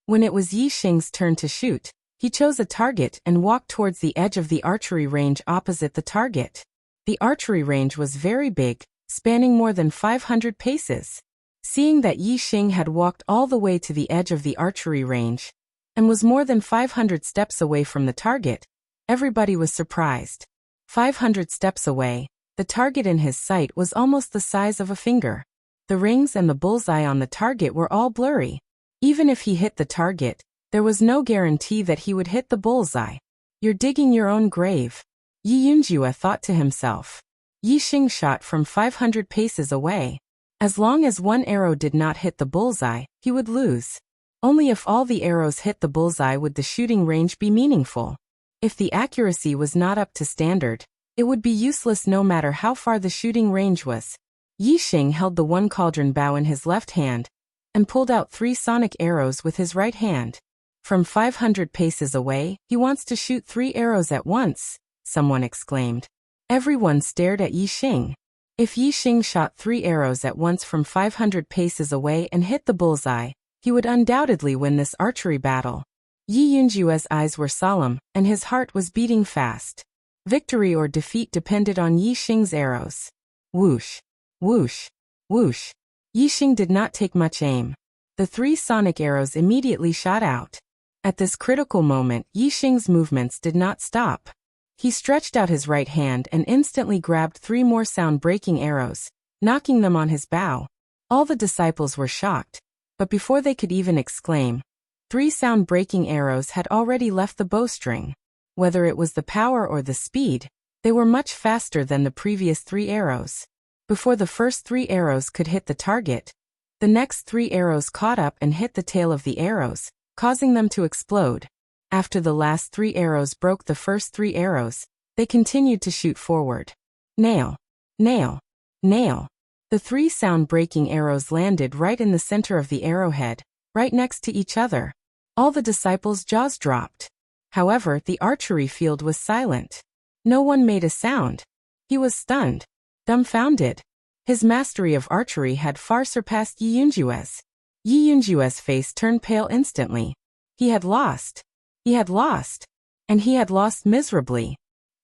When it was Yi Xing's turn to shoot, he chose a target and walked towards the edge of the archery range opposite the target. The archery range was very big, spanning more than 500 paces. Seeing that Yi Xing had walked all the way to the edge of the archery range, and was more than 500 steps away from the target, everybody was surprised. 500 steps away, the target in his sight was almost the size of a finger. The rings and the bullseye on the target were all blurry. Even if he hit the target, there was no guarantee that he would hit the bullseye. You're digging your own grave. Yi Yunjue thought to himself. Yi Xing shot from 500 paces away. As long as 1 arrow did not hit the bullseye, he would lose. Only if all the arrows hit the bullseye would the shooting range be meaningful. If the accuracy was not up to standard, it would be useless no matter how far the shooting range was. Yi Xing held the 1 cauldron bow in his left hand, and pulled out 3 sonic arrows with his right hand. From 500 paces away, he wants to shoot 3 arrows at once, someone exclaimed. Everyone stared at Yi Xing. If Yi Xing shot 3 arrows at once from 500 paces away and hit the bullseye, he would undoubtedly win this archery battle. Yi Yunjue's eyes were solemn, and his heart was beating fast. Victory or defeat depended on Yi Xing's arrows. Whoosh, whoosh, whoosh. Yi Xing did not take much aim. The 3 sonic arrows immediately shot out. At this critical moment, Yi Xing's movements did not stop. He stretched out his right hand and instantly grabbed 3 more sound-breaking arrows, knocking them on his bow. All the disciples were shocked, but before they could even exclaim, 3 sound-breaking arrows had already left the bowstring. Whether it was the power or the speed, they were much faster than the previous 3 arrows. Before the first 3 arrows could hit the target, the next 3 arrows caught up and hit the tail of the arrows, causing them to explode. After the last 3 arrows broke the first 3 arrows, they continued to shoot forward. Nail, nail, nail. The 3 sound-breaking arrows landed right in the center of the arrowhead, right next to each other. All the disciples' jaws dropped. However, the archery field was silent. No one made a sound. He was stunned, dumbfounded. His mastery of archery had far surpassed Yi Yunjue's. Yi Yunjue's face turned pale instantly. He had lost. He had lost. And he had lost miserably.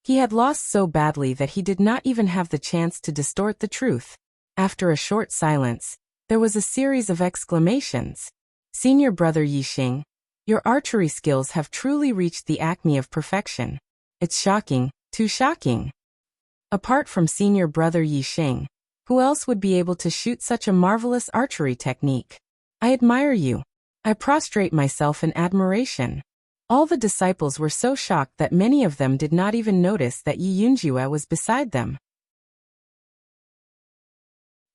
He had lost so badly that he did not even have the chance to distort the truth. After a short silence, there was a series of exclamations. Senior brother Yixing, your archery skills have truly reached the acme of perfection. It's shocking, too shocking. Apart from senior brother Yixing, who else would be able to shoot such a marvelous archery technique? I admire you. I prostrate myself in admiration. All the disciples were so shocked that many of them did not even notice that Yi Yunjue was beside them.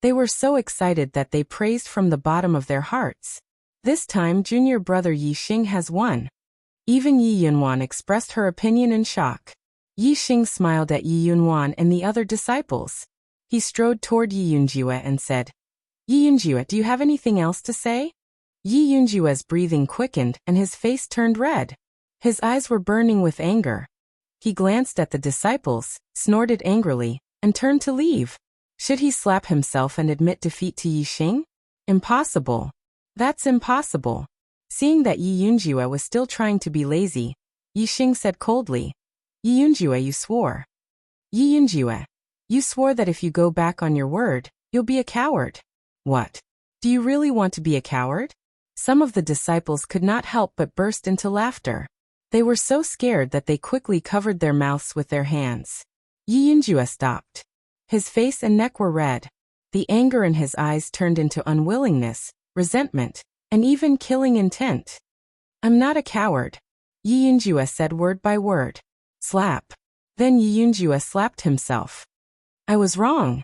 They were so excited that they praised from the bottom of their hearts. This time junior brother Yixing has won. Even Yi Yunwan expressed her opinion in shock. Yixing smiled at Yi Yunwan and the other disciples. He strode toward Yi Yunjue and said, Yi Yunjue, do you have anything else to say? Yi Yunjue's breathing quickened and his face turned red. His eyes were burning with anger. He glanced at the disciples, snorted angrily, and turned to leave. Should he slap himself and admit defeat to Yixing? Impossible. That's impossible. Seeing that Yi Yunjue was still trying to be lazy, Yixing said coldly, Yi Yunjue, you swore. Yi Yunjue, you swore that if you go back on your word, you'll be a coward. What? Do you really want to be a coward? Some of the disciples could not help but burst into laughter. They were so scared that they quickly covered their mouths with their hands. Yi Yunjue stopped. His face and neck were red. The anger in his eyes turned into unwillingness, resentment, and even killing intent. I'm not a coward. Yi Yunjue said word by word. Slap. Then Yi Yunjue slapped himself. I was wrong.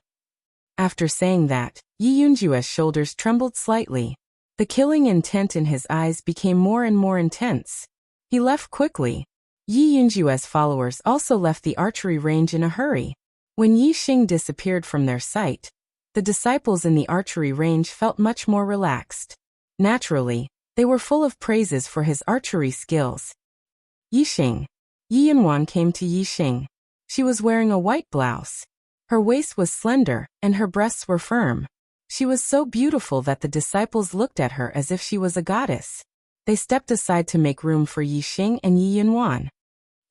After saying that, Yi Yunjue's shoulders trembled slightly. The killing intent in his eyes became more and more intense. He left quickly. Yi Yunjue's followers also left the archery range in a hurry. When Yixing disappeared from their sight, the disciples in the archery range felt much more relaxed. Naturally, they were full of praises for his archery skills. Yixing. Yi Yunwan came to Yixing. She was wearing a white blouse. Her waist was slender, and her breasts were firm. She was so beautiful that the disciples looked at her as if she was a goddess. They stepped aside to make room for Yixing and Yi Yunwan.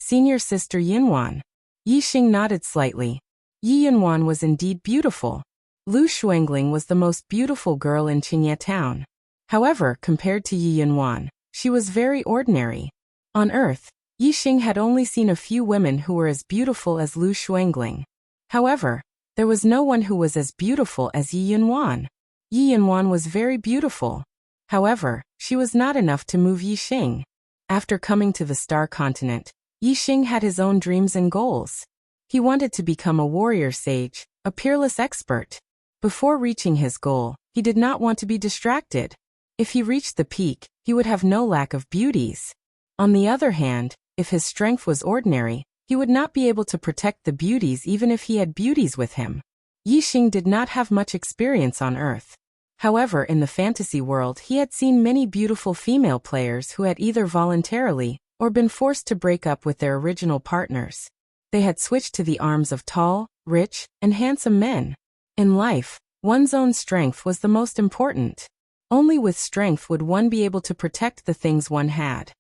Senior sister Yunwan. Yixing nodded slightly. Yi Yunwan was indeed beautiful. Lu Xuangling was the most beautiful girl in Qingye town. However, compared to Yi Yunwan, she was very ordinary. On Earth, Yixing had only seen a few women who were as beautiful as Lu Xuangling. However, there was no one who was as beautiful as Yi Yunwan. Yi Yunwan was very beautiful. However, she was not enough to move Yixing. After coming to the Star Continent, Yixing had his own dreams and goals. He wanted to become a warrior sage, a peerless expert. Before reaching his goal, he did not want to be distracted. If he reached the peak, he would have no lack of beauties. On the other hand, if his strength was ordinary, he would not be able to protect the beauties even if he had beauties with him. Yixing did not have much experience on Earth. However, in the fantasy world he had seen many beautiful female players who had either voluntarily or been forced to break up with their original partners. They had switched to the arms of tall, rich, and handsome men. In life, one's own strength was the most important. Only with strength would one be able to protect the things one had.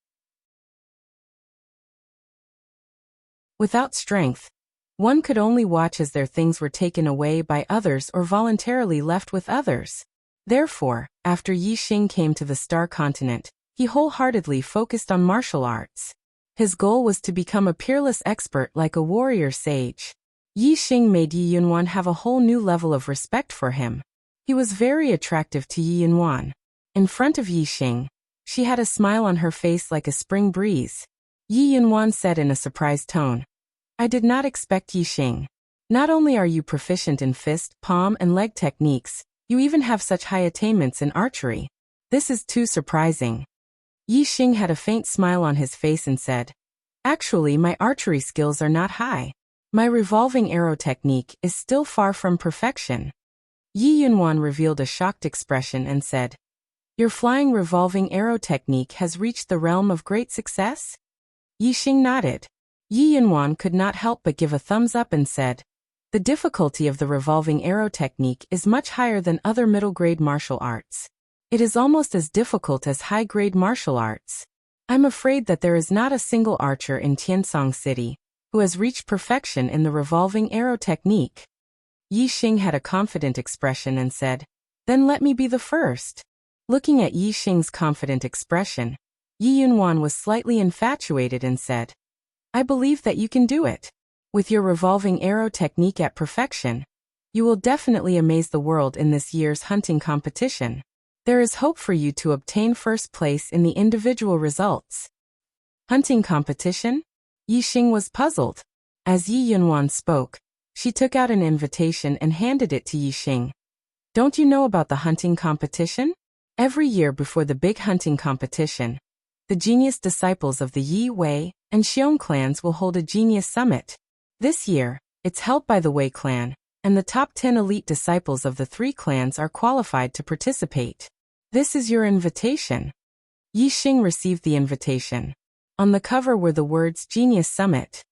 Without strength, one could only watch as their things were taken away by others or voluntarily left with others. Therefore, after Yixing came to the Star Continent, he wholeheartedly focused on martial arts. His goal was to become a peerless expert like a warrior sage. Yixing made Yi Yunwan have a whole new level of respect for him. He was very attractive to Yi Yunwan. In front of Yixing, she had a smile on her face like a spring breeze. Yi Yunwan said in a surprised tone, I did not expect Yixing. Not only are you proficient in fist, palm, and leg techniques, you even have such high attainments in archery. This is too surprising. Yixing had a faint smile on his face and said, Actually, my archery skills are not high. My revolving arrow technique is still far from perfection. Yi Yunwan revealed a shocked expression and said, Your flying revolving arrow technique has reached the realm of great success? Yi Xing nodded. Yi Yunwan could not help but give a thumbs up and said, "The difficulty of the revolving arrow technique is much higher than other middle-grade martial arts. It is almost as difficult as high-grade martial arts. I'm afraid that there is not a single archer in Tiansong City who has reached perfection in the revolving arrow technique." Yi Xing had a confident expression and said, "Then let me be the first." Looking at Yi Xing's confident expression, Yi Yunwan was slightly infatuated and said, "I believe that you can do it. With your revolving arrow technique at perfection, you will definitely amaze the world in this year's hunting competition. There is hope for you to obtain first place in the individual results." Hunting competition? Yi Xing was puzzled. As Yi Yunwan spoke, she took out an invitation and handed it to Yi Xing. "Don't you know about the hunting competition? Every year before the big hunting competition, the genius disciples of the Yi, Wei, and Xiong clans will hold a genius summit. This year, it's held by the Wei clan, and the top 10 elite disciples of the 3 clans are qualified to participate. This is your invitation." Yi Xing received the invitation. On the cover were the words Genius Summit.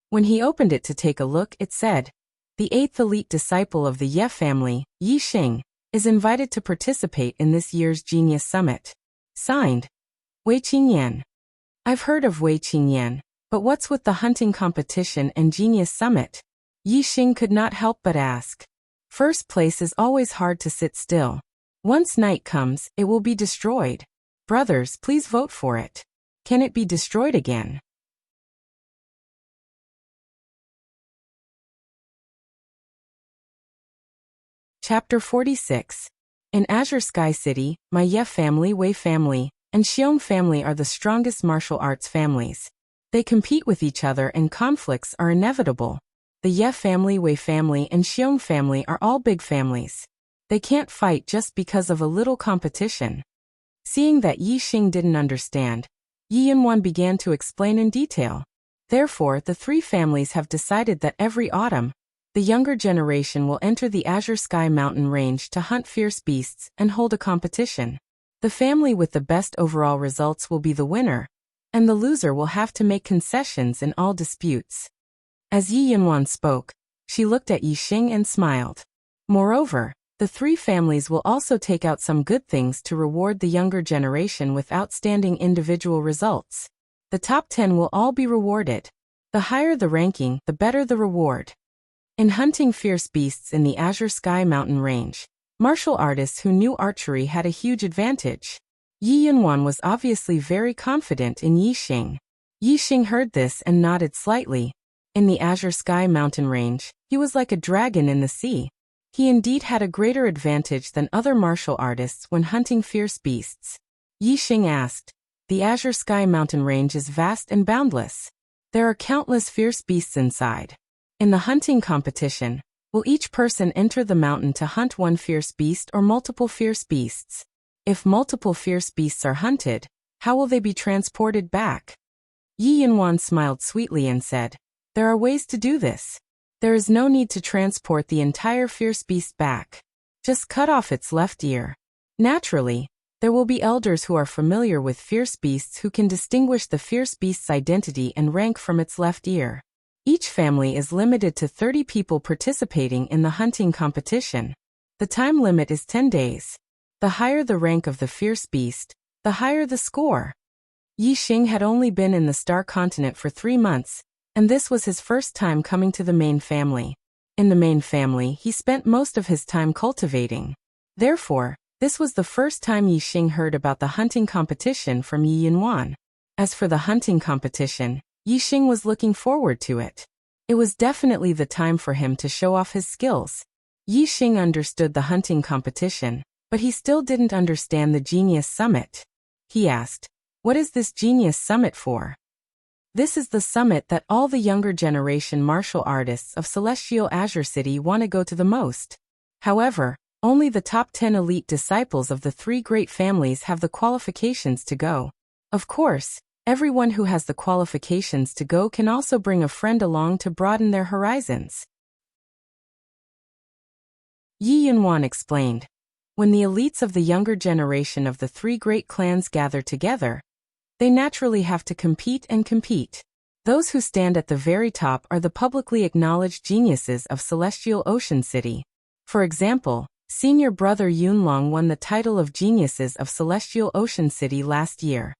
When he opened it to take a look, it said, "The 8th elite disciple of the Ye family, Yi Xing, is invited to participate in this year's Genius Summit. Signed, Wei Qingyan." I've heard of Wei Qingyan, but what's with the hunting competition and Genius Summit? Yi Xing could not help but ask. First place is always hard to sit still. Once night comes, it will be destroyed. Brothers, please vote for it. Can it be destroyed again? Chapter 46. In Azure Sky City, my Ye family, Wei family, and Xiong family are the strongest martial arts families. They compete with each other and conflicts are inevitable. The Ye family, Wei family, and Xiong family are all big families. They can't fight just because of a little competition. Seeing that Yi Xing didn't understand, Yi Yunwan began to explain in detail. Therefore, the 3 families have decided that every autumn, the younger generation will enter the Azure Sky Mountain Range to hunt fierce beasts and hold a competition. The family with the best overall results will be the winner, and the loser will have to make concessions in all disputes. As Yi Yunwan spoke, she looked at Yi Xing and smiled. Moreover, the 3 families will also take out some good things to reward the younger generation with outstanding individual results. The top 10 will all be rewarded. The higher the ranking, the better the reward. In hunting fierce beasts in the Azure Sky Mountain Range, martial artists who knew archery had a huge advantage. Yi Yunwan was obviously very confident in Yi Xing. Yi Xing heard this and nodded slightly. In the Azure Sky Mountain Range, he was like a dragon in the sea. He indeed had a greater advantage than other martial artists when hunting fierce beasts. Yi Xing asked, "The Azure Sky Mountain Range is vast and boundless. There are countless fierce beasts inside. In the hunting competition, will each person enter the mountain to hunt one fierce beast or multiple fierce beasts? If multiple fierce beasts are hunted, how will they be transported back?" Yi Yunwan smiled sweetly and said, "There are ways to do this. There is no need to transport the entire fierce beast back. Just cut off its left ear. Naturally, there will be elders who are familiar with fierce beasts who can distinguish the fierce beast's identity and rank from its left ear. Each family is limited to 30 people participating in the hunting competition. The time limit is 10 days. The higher the rank of the fierce beast, the higher the score." Yi Xing had only been in the Star Continent for 3 months, and this was his first time coming to the main family. In the main family, he spent most of his time cultivating. Therefore, this was the first time Yi Xing heard about the hunting competition from Yi Yunwan. As for the hunting competition, Yi Xing was looking forward to it. It was definitely the time for him to show off his skills. Yi Xing understood the hunting competition, but he still didn't understand the Genius Summit. He asked, "What is this Genius Summit for?" "This is the summit that all the younger generation martial artists of Celestial Azure City want to go to the most. However, only the top 10 elite disciples of the 3 great families have the qualifications to go. Of course, everyone who has the qualifications to go can also bring a friend along to broaden their horizons." Yi Yunwan explained. When the elites of the younger generation of the 3 great clans gather together, They naturally have to compete and compete. Those who stand at the very top are the publicly acknowledged geniuses of Celestial Ocean City. For example, senior brother Yunlong won the title of Geniuses of Celestial Ocean City last year.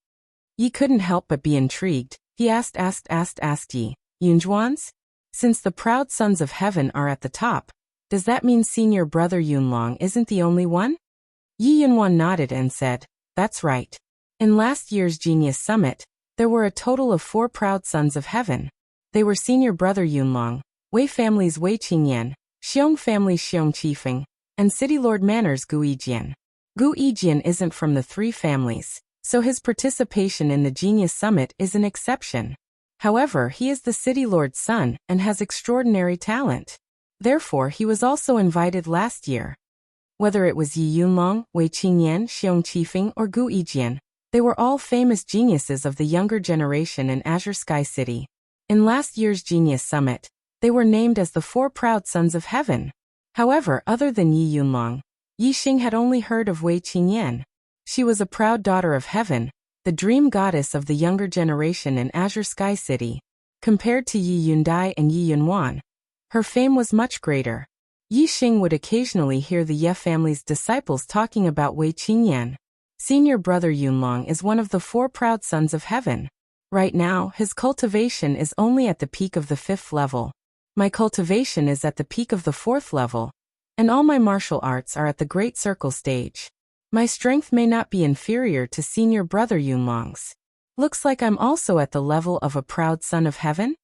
Yi couldn't help but be intrigued. He asked Yi, Yunjuans? Since the proud sons of heaven are at the top, does that mean senior brother Yunlong isn't the only one? Yi Yunwan nodded and said, that's right. In last year's Genius Summit, there were a total of 4 proud sons of heaven. They were senior brother Yunlong, Wei family's Wei Qingyan, Xiong family's Xiong Qifeng, and City Lord Manor's Gu Yijian. Gu Yijian isn't from the 3 families, so his participation in the Genius Summit is an exception. However, he is the City Lord's son and has extraordinary talent. Therefore, he was also invited last year. Whether it was Yi Yunlong, Wei Qingyan, Xiong Qifeng, or Gu Yijian, they were all famous geniuses of the younger generation in Azure Sky City. In last year's Genius Summit, they were named as the 4 proud sons of heaven. However, other than Yi Yunlong, Yi Xing had only heard of Wei Qingyan. She was a proud daughter of heaven, the dream goddess of the younger generation in Azure Sky City. Compared to Yi Yundai and Yi Yunwan, her fame was much greater. Yi Xing would occasionally hear the Ye family's disciples talking about Wei Qingyan. Senior brother Yunlong is one of the 4 proud sons of heaven. Right now, his cultivation is only at the peak of the 5th level. My cultivation is at the peak of the 4th level, and all my martial arts are at the Great Circle stage. My strength may not be inferior to senior brother Yunlong's. Looks like I'm also at the level of a proud son of heaven?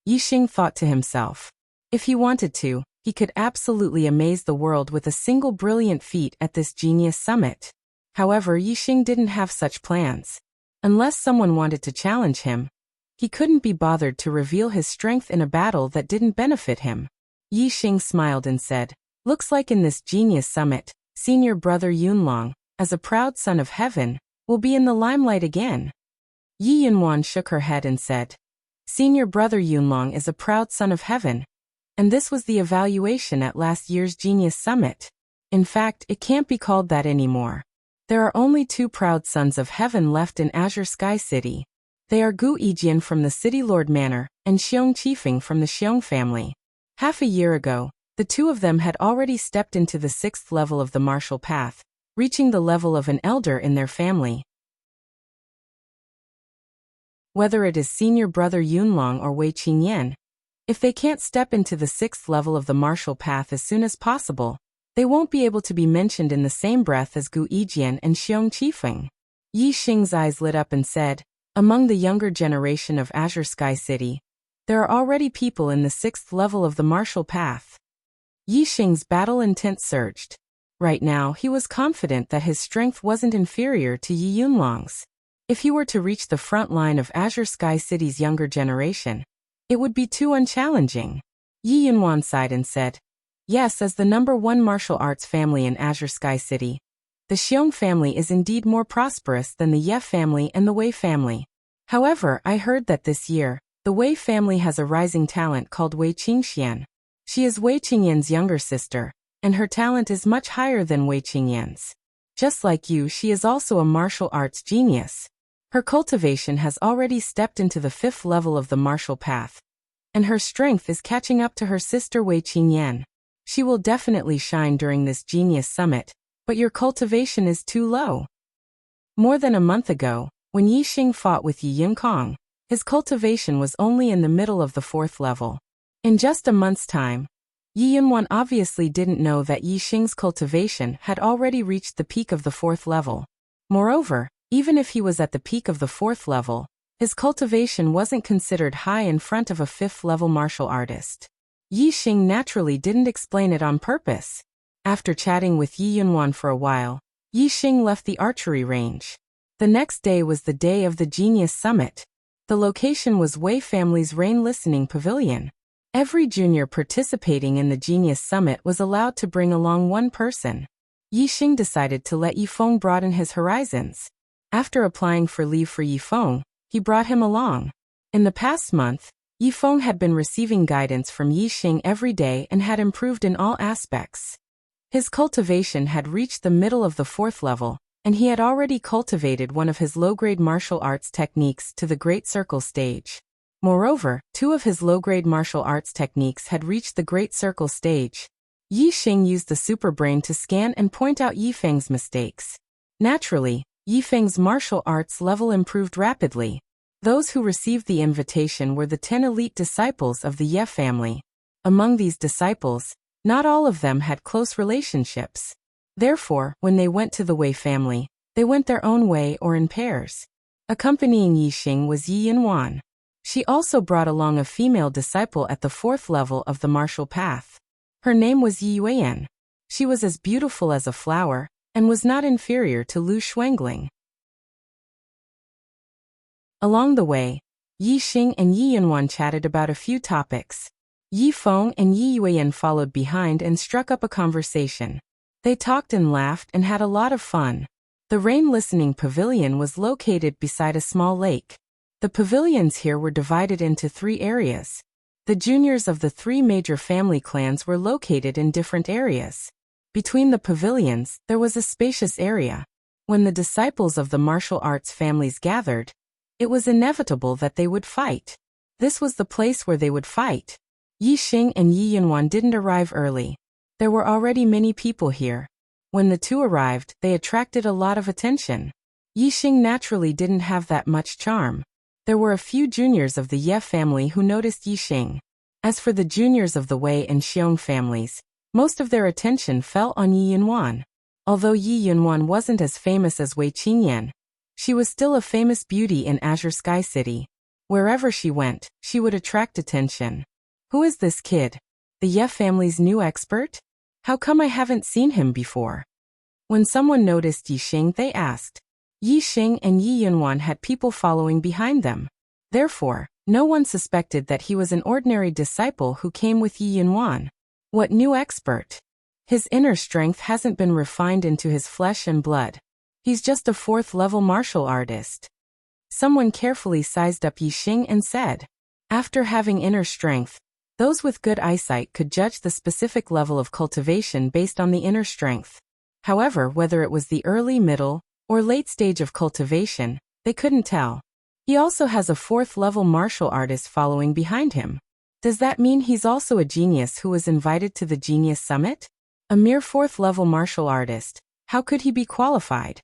Yi Xing thought to himself. If he wanted to, he could absolutely amaze the world with a single brilliant feat at this Genius Summit. However, Yi Xing didn't have such plans. Unless someone wanted to challenge him, he couldn't be bothered to reveal his strength in a battle that didn't benefit him. Yi Xing smiled and said, looks like in this Genius Summit, senior brother Yunlong, as a proud son of heaven, will be in the limelight again. Yi Yunwan shook her head and said, senior brother Yunlong is a proud son of heaven. And this was the evaluation at last year's Genius Summit. In fact, it can't be called that anymore. There are only 2 proud sons of heaven left in Azure Sky City. They are Gu Yijian from the City Lord Manor and Xiong Qifeng from the Xiong family. Half a year ago, the 2 of them had already stepped into the 6th level of the martial path, reaching the level of an elder in their family. Whether it is senior brother Yunlong or Wei Qingyan, if they can't step into the 6th level of the martial path as soon as possible, they won't be able to be mentioned in the same breath as Gu Yijian and Xiong Qifeng. Yi Xing's eyes lit up and said, among the younger generation of Azure Sky City, there are already people in the 6th level of the martial path. Yi Xing's battle intent surged. Right now, he was confident that his strength wasn't inferior to Yi Yunlong's. If he were to reach the front line of Azure Sky City's younger generation, it would be too unchallenging. Yi Yunwan sighed and said, yes, as the #1 martial arts family in Azure Sky City, the Xiong family is indeed more prosperous than the Ye family and the Wei family. However, I heard that this year, the Wei family has a rising talent called Wei Qingxian. She is Wei Qingyan's younger sister, and her talent is much higher than Wei Qingyan's. Just like you, she is also a martial arts genius. Her cultivation has already stepped into the 5th level of the martial path, and her strength is catching up to her sister Wei Qingyan. She will definitely shine during this Genius Summit, but your cultivation is too low. More than a month ago, when Yi Xing fought with Yi Yunkong, his cultivation was only in the middle of the 4th level. In just a month's time, Yi Yunwan obviously didn't know that Yi Xing's cultivation had already reached the peak of the 4th level. Moreover, even if he was at the peak of the 4th level, his cultivation wasn't considered high in front of a 5th level martial artist. Yi Xing naturally didn't explain it on purpose. After chatting with Yi Yunwan for a while, Yi Xing left the archery range. The next day was the day of the Genius Summit. The location was Wei family's Rain Listening Pavilion. Every junior participating in the Genius Summit was allowed to bring along one person. Yi Xing decided to let Yifeng broaden his horizons. After applying for leave for Yifeng, he brought him along. In the past month, Yifeng had been receiving guidance from Yi Xing every day and had improved in all aspects. His cultivation had reached the middle of the 4th level, and he had already cultivated one of his low-grade martial arts techniques to the Great Circle stage. Moreover, 2 of his low-grade martial arts techniques had reached the Great Circle stage. Yi Xing used the super brain to scan and point out Yi Feng's mistakes. Naturally, Yi Feng's martial arts level improved rapidly. Those who received the invitation were the 10 elite disciples of the Ye family. Among these disciples, not all of them had close relationships. Therefore, when they went to the Wei family, they went their own way or in pairs. Accompanying Yi Xing was Yi Yinwan. She also brought along a female disciple at the 4th level of the martial path. Her name was Yi Yuan. She was as beautiful as a flower, and was not inferior to Lu Shuangling. Along the way, Yi Xing and Yi Yinwan chatted about a few topics. Yi Feng and Yi Yuan followed behind and struck up a conversation. They talked and laughed and had a lot of fun. The rain listening pavilion was located beside a small lake. The pavilions here were divided into 3 areas. The juniors of the 3 major family clans were located in different areas. Between the pavilions, there was a spacious area. When the disciples of the martial arts families gathered, it was inevitable that they would fight. This was the place where they would fight. Yi Xing and Yi Yinwan didn't arrive early. There were already many people here. When the 2 arrived, they attracted a lot of attention. Yi Xing naturally didn't have that much charm. There were a few juniors of the Ye family who noticed Yi Xing. As for the juniors of the Wei and Xiong families, most of their attention fell on Yi Yinwan. Although Yi Yinwan wasn't as famous as Wei Qingyan, she was still a famous beauty in Azure Sky City. Wherever she went, she would attract attention. Who is this kid? The Ye family's new expert? How come I haven't seen him before? When someone noticed Yi Xing, they asked. Yi Xing and Yi Yinwan had people following behind them. Therefore, no one suspected that he was an ordinary disciple who came with Yi Yinwan. What new expert? His inner strength hasn't been refined into his flesh and blood. He's just a 4th-level martial artist. Someone carefully sized up Yi Xing and said, after having inner strength, those with good eyesight could judge the specific level of cultivation based on the inner strength. However, whether it was the early, middle, or late stage of cultivation, they couldn't tell. He also has a 4th-level martial artist following behind him. Does that mean he's also a genius who was invited to the Genius Summit? A mere 4th-level martial artist, how could he be qualified?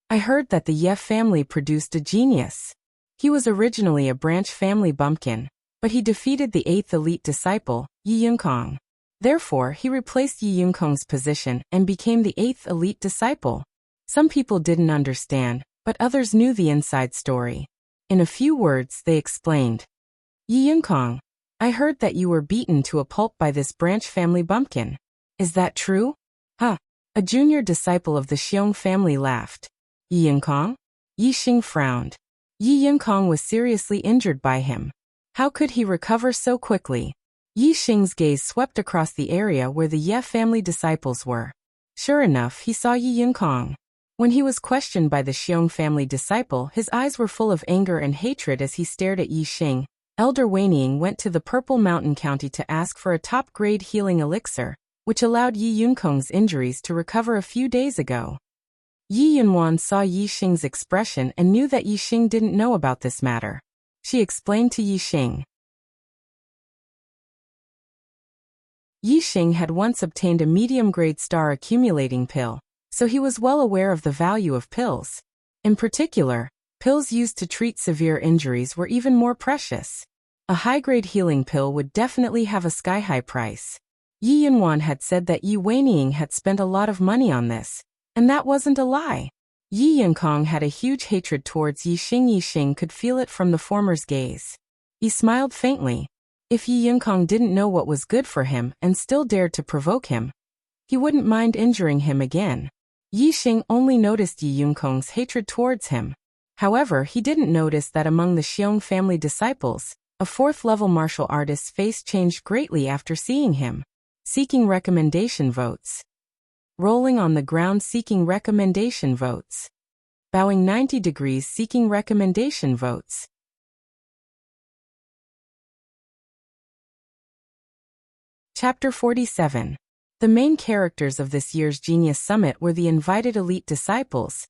I heard that the Ye family produced a genius. He was originally a branch family bumpkin, but he defeated the 8th elite disciple, Yi Yunkong. Therefore, he replaced Yi Yunkong's position and became the 8th elite disciple. Some people didn't understand, but others knew the inside story. In a few words, they explained. Yi Yunkong, I heard that you were beaten to a pulp by this branch family bumpkin. Is that true? Huh. A junior disciple of the Xiong family laughed. Yi Yunkong? Yi Xing frowned. Yi Yunkong was seriously injured by him. How could he recover so quickly? Yi Xing's gaze swept across the area where the Ye family disciples were. Sure enough, he saw Yi Yunkong. When he was questioned by the Xiong family disciple, his eyes were full of anger and hatred as he stared at Yi Xing. Elder Weining went to the Purple Mountain County to ask for a top-grade healing elixir, which allowed Yi Yunkong's injuries to recover a few days ago. Yi Yinwan saw Yi Xing's expression and knew that Yi Xing didn't know about this matter. She explained to Yi Xing. Yi Xing had once obtained a medium-grade star accumulating pill, so he was well aware of the value of pills. In particular, pills used to treat severe injuries were even more precious. A high-grade healing pill would definitely have a sky-high price. Yi Yinwan had said that Yi Weining had spent a lot of money on this, and that wasn't a lie. Yi Yunkong had a huge hatred towards Yi Xing. Yi Xing could feel it from the former's gaze. He smiled faintly. If Yi Yunkong didn't know what was good for him and still dared to provoke him, he wouldn't mind injuring him again. Yi Xing only noticed Yi Yunkong's hatred towards him. However, he didn't notice that among the Xiong family disciples, a 4th-level martial artist's face changed greatly after seeing him. Seeking recommendation votes. Rolling on the ground seeking recommendation votes. Bowing 90 degrees seeking recommendation votes. Chapter 47. The main characters of this year's Genius Summit were the invited elite disciples,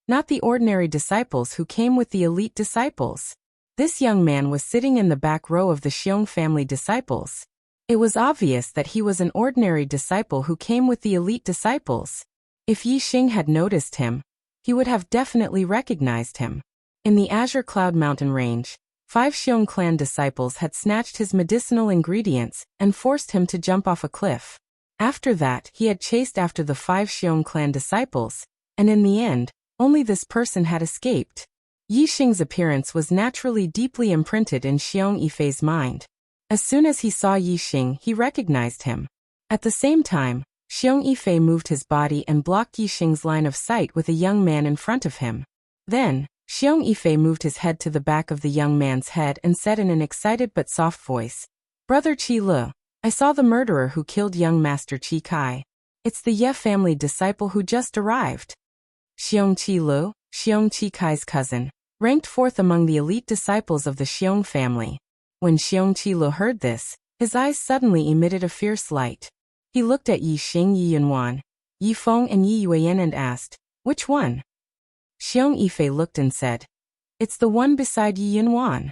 not the ordinary disciples who came with the elite disciples. This young man was sitting in the back row of the Xiong family disciples. It was obvious that he was an ordinary disciple who came with the elite disciples. If Yi Xing had noticed him, he would have definitely recognized him. In the Azure Cloud Mountain Range, 5 Xiong clan disciples had snatched his medicinal ingredients and forced him to jump off a cliff. After that, he had chased after the 5 Xiong clan disciples, and in the end, only this person had escaped. Yi Xing's appearance was naturally deeply imprinted in Xiong Yifei's mind. As soon as he saw Yi Xing, he recognized him. At the same time, Xiong Yifei moved his body and blocked Yi Xing's line of sight with a young man in front of him. Then, Xiong Yifei moved his head to the back of the young man's head and said in an excited but soft voice, "Brother Qi Lu, I saw the murderer who killed young Master Qi Kai. It's the Ye family disciple who just arrived." Xiong Qi Lu, Xiong Qi Kai's cousin, ranked 4th among the elite disciples of the Xiong family. When Xiong Qi Lu heard this, his eyes suddenly emitted a fierce light. He looked at Yi Xing, Yi Yunwan, Yi Feng and Yi Yueyan and asked, "Which one?" Xiong Yifei looked and said, "It's the one beside Yi Yunwan."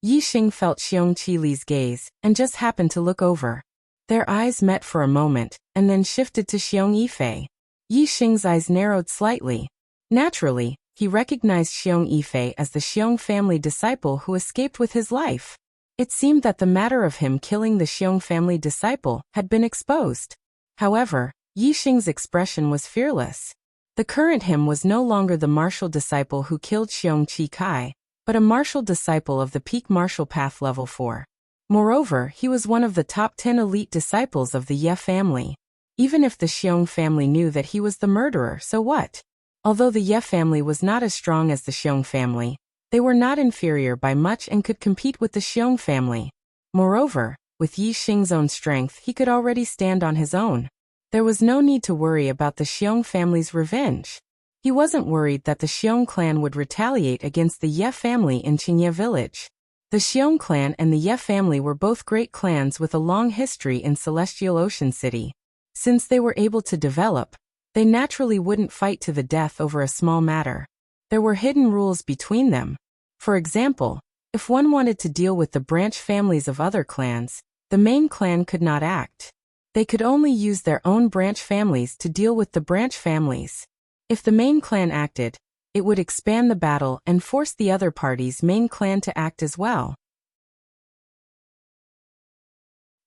Yi Xing felt Xiong Qi Li's gaze and just happened to look over. Their eyes met for a moment and then shifted to Xiong Yifei. Yi Xing's eyes narrowed slightly. Naturally, he recognized Xiong Yifei as the Xiong family disciple who escaped with his life. It seemed that the matter of him killing the Xiong family disciple had been exposed. However, Yi Xing's expression was fearless. The current him was no longer the martial disciple who killed Xiong Qi Kai, but a martial disciple of the peak martial path level 4. Moreover, he was one of the top 10 elite disciples of the Ye family. Even if the Xiong family knew that he was the murderer, so what? Although the Ye family was not as strong as the Xiong family, they were not inferior by much and could compete with the Xiong family. Moreover, with Yi Xing's own strength, he could already stand on his own. There was no need to worry about the Xiong family's revenge. He wasn't worried that the Xiong clan would retaliate against the Ye family in Qingye village. The Xiong clan and the Ye family were both great clans with a long history in Celestial Ocean City. Since they were able to develop, they naturally wouldn't fight to the death over a small matter. There were hidden rules between them. For example, if one wanted to deal with the branch families of other clans, the main clan could not act. They could only use their own branch families to deal with the branch families. If the main clan acted, it would expand the battle and force the other party's main clan to act as well.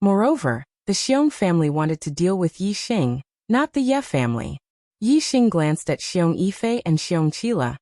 Moreover, the Xiong family wanted to deal with Yi Xing, not the Ye family. Yi Xing glanced at Xiong Yifei and Xiong Qila,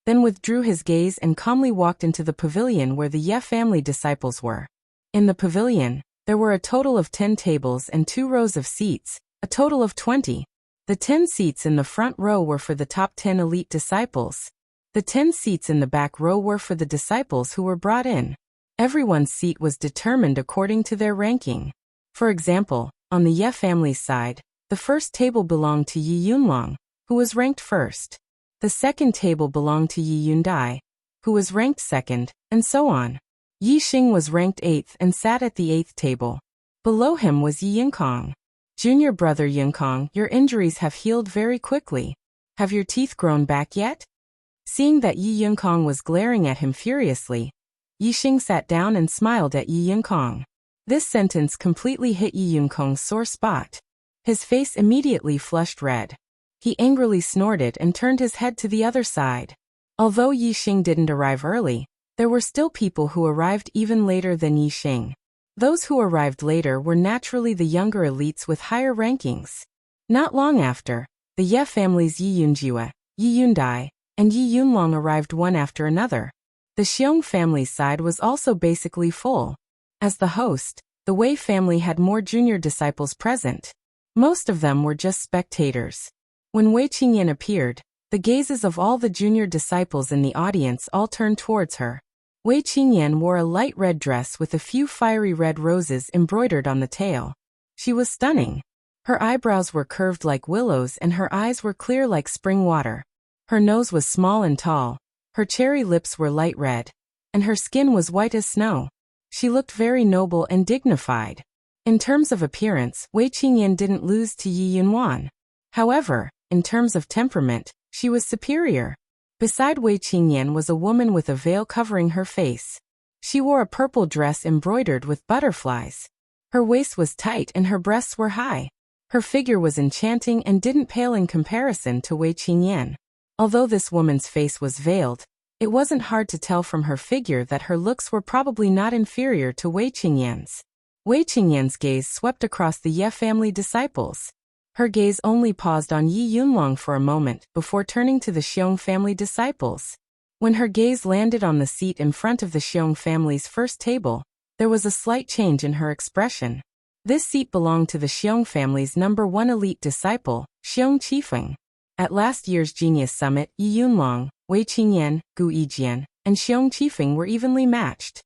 then withdrew his gaze and calmly walked into the pavilion where the Ye family disciples were. In the pavilion, there were a total of 10 tables and 2 rows of seats, a total of 20. The 10 seats in the front row were for the top 10 elite disciples. The 10 seats in the back row were for the disciples who were brought in. Everyone's seat was determined according to their ranking. For example, on the Ye family's side, the first table belonged to Yi Yunlong, who was ranked first. The second table belonged to Yi Yundai, who was ranked second, and so on. Yi Xing was ranked 8th and sat at the 8th table. Below him was Yi Yinkong. "Junior brother Yinkong, your injuries have healed very quickly. Have your teeth grown back yet?" Seeing that Yi Yinkong was glaring at him furiously, Yi Xing sat down and smiled at Yi Yinkong. This sentence completely hit Yi Yinkong's sore spot. His face immediately flushed red. He angrily snorted and turned his head to the other side. Although Yi Xing didn't arrive early, there were still people who arrived even later than Yi Xing. Those who arrived later were naturally the younger elites with higher rankings. Not long after, the Ye family's Yi Yunjiwa, Yi Yundai, and Yi Yunlong arrived one after another. The Xiong family's side was also basically full. As the host, the Wei family had more junior disciples present. Most of them were just spectators. When Wei Qingyan appeared, the gazes of all the junior disciples in the audience all turned towards her. Wei Qingyan wore a light red dress with a few fiery red roses embroidered on the tail. She was stunning. Her eyebrows were curved like willows and her eyes were clear like spring water. Her nose was small and tall, her cherry lips were light red, and her skin was white as snow. She looked very noble and dignified. In terms of appearance, Wei Qingyan didn't lose to Yi Yunwan. However, in terms of temperament, she was superior. Beside Wei Qingyan was a woman with a veil covering her face. She wore a purple dress embroidered with butterflies. Her waist was tight and her breasts were high. Her figure was enchanting and didn't pale in comparison to Wei Qingyan. Although this woman's face was veiled, it wasn't hard to tell from her figure that her looks were probably not inferior to Wei Qingyan's. Wei Qingyan's gaze swept across the Ye family disciples. Her gaze only paused on Yi Yunlong for a moment before turning to the Xiong family disciples. When her gaze landed on the seat in front of the Xiong family's first table, there was a slight change in her expression. This seat belonged to the Xiong family's #1 elite disciple, Xiong Qifeng. At last year's Genius Summit, Yi Yunlong, Wei Qingyan, Gu Yijian, and Xiong Qifeng were evenly matched.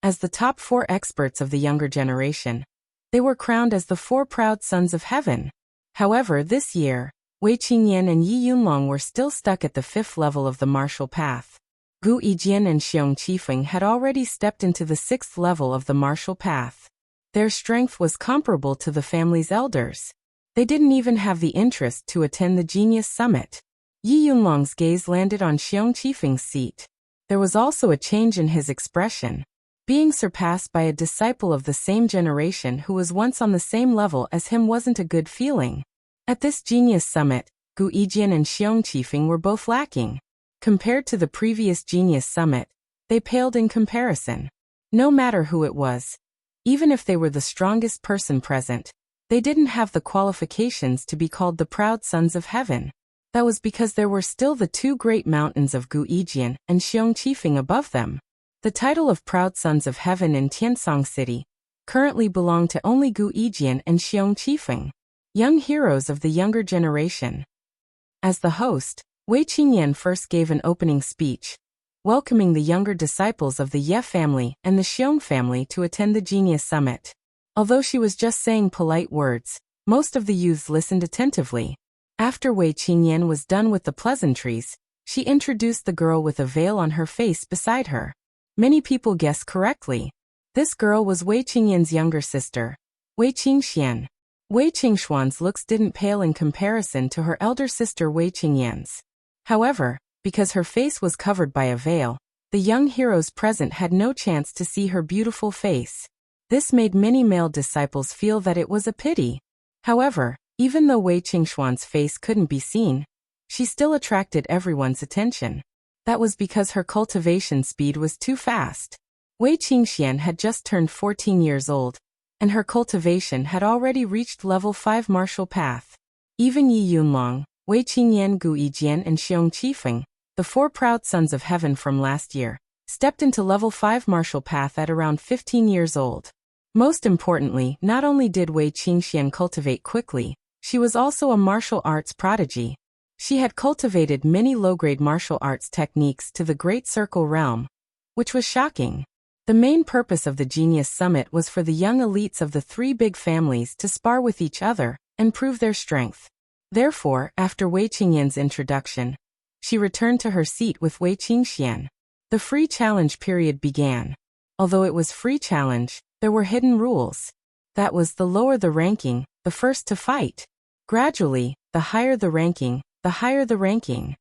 As the top 4 experts of the younger generation, they were crowned as the 4 proud sons of heaven. However, this year, Wei Qingyan and Yi Yunlong were still stuck at the 5th level of the martial path. Gu Yijian and Xiong Qifeng had already stepped into the 6th level of the martial path. Their strength was comparable to the family's elders. They didn't even have the interest to attend the Genius Summit. Yi Yunlong's gaze landed on Xiong Qifeng's seat. There was also a change in his expression. Being surpassed by a disciple of the same generation who was once on the same level as him wasn't a good feeling. At this Genius Summit, Gu Yijian and Xiong Qifeng were both lacking. Compared to the previous Genius Summit, they paled in comparison. No matter who it was, even if they were the strongest person present, they didn't have the qualifications to be called the proud sons of heaven. That was because there were still the 2 great mountains of Gu Yijian and Xiong Qifeng above them. The title of Proud Sons of Heaven in Tiansong City currently belonged to only Gu Yijian and Xiong Qifeng, young heroes of the younger generation. As the host, Wei Qingyan first gave an opening speech, welcoming the younger disciples of the Ye family and the Xiong family to attend the Genius Summit. Although she was just saying polite words, most of the youths listened attentively. After Wei Qingyan was done with the pleasantries, she introduced the girl with a veil on her face beside her. Many people guessed correctly. This girl was Wei Qingyan's younger sister, Wei Qingxian. Wei Qingxuan's looks didn't pale in comparison to her elder sister Wei Qingyan's. However, because her face was covered by a veil, the young heroes present had no chance to see her beautiful face. This made many male disciples feel that it was a pity. However, even though Wei Qingxuan's face couldn't be seen, she still attracted everyone's attention. That was because her cultivation speed was too fast. Wei Qingxian had just turned 14 years old, and her cultivation had already reached level 5 martial path. Even Yi Yunlong, Wei Qingyan, Gu Yijian, and Xiong Qifeng, the 4 proud sons of heaven from last year, stepped into level 5 martial path at around 15 years old. Most importantly, not only did Wei Qingxian cultivate quickly, she was also a martial arts prodigy. She had cultivated many low-grade martial arts techniques to the Great Circle realm, which was shocking. The main purpose of the Genius Summit was for the young elites of the 3 big families to spar with each other and prove their strength. Therefore, after Wei Qingyan's introduction, she returned to her seat with Wei Qingxian. The free challenge period began. Although it was free challenge, there were hidden rules. That was the lower the ranking, the first to fight. Gradually, the higher the ranking, the higher the ranking.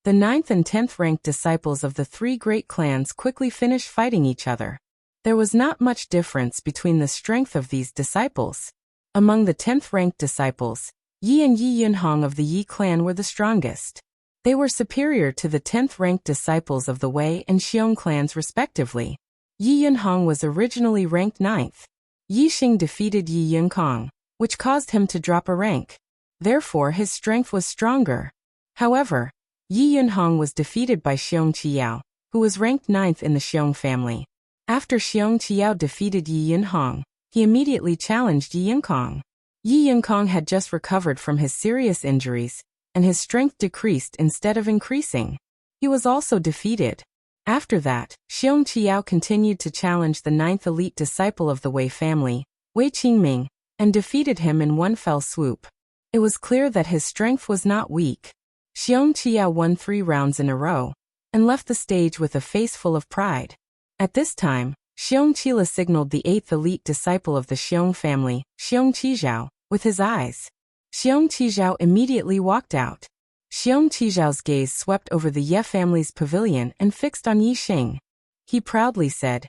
The 9th and 10th ranked disciples of the 3 great clans quickly finished fighting each other. There was not much difference between the strength of these disciples. Among the 10th ranked disciples, Yi and Yi Yunhong of the Yi clan were the strongest. They were superior to the 10th ranked disciples of the Wei and Xiong clans respectively. Yi Yunhong was originally ranked 9th. Yi Xing defeated Yi Yunkong, which caused him to drop a rank. Therefore his strength was stronger. However, Yi Yunhong was defeated by Xiong Qiao, who was ranked 9th in the Xiong family. After Xiong Qiao defeated Yi Yunhong, he immediately challenged Yi Yunkong. Yi Yunkong had just recovered from his serious injuries, and his strength decreased instead of increasing. He was also defeated. After that, Xiong Qiao continued to challenge the 9th elite disciple of the Wei family, Wei Qingming, and defeated him in one fell swoop. It was clear that his strength was not weak. Xiong Qiao won 3 rounds in a row, and left the stage with a face full of pride. At this time, Xiong Qila signaled the 8th elite disciple of the Xiong family, Xiong Qizhao, with his eyes. Xiong Qizhao immediately walked out. Xiong Qizhao's gaze swept over the Ye family's pavilion and fixed on Yixing. He proudly said,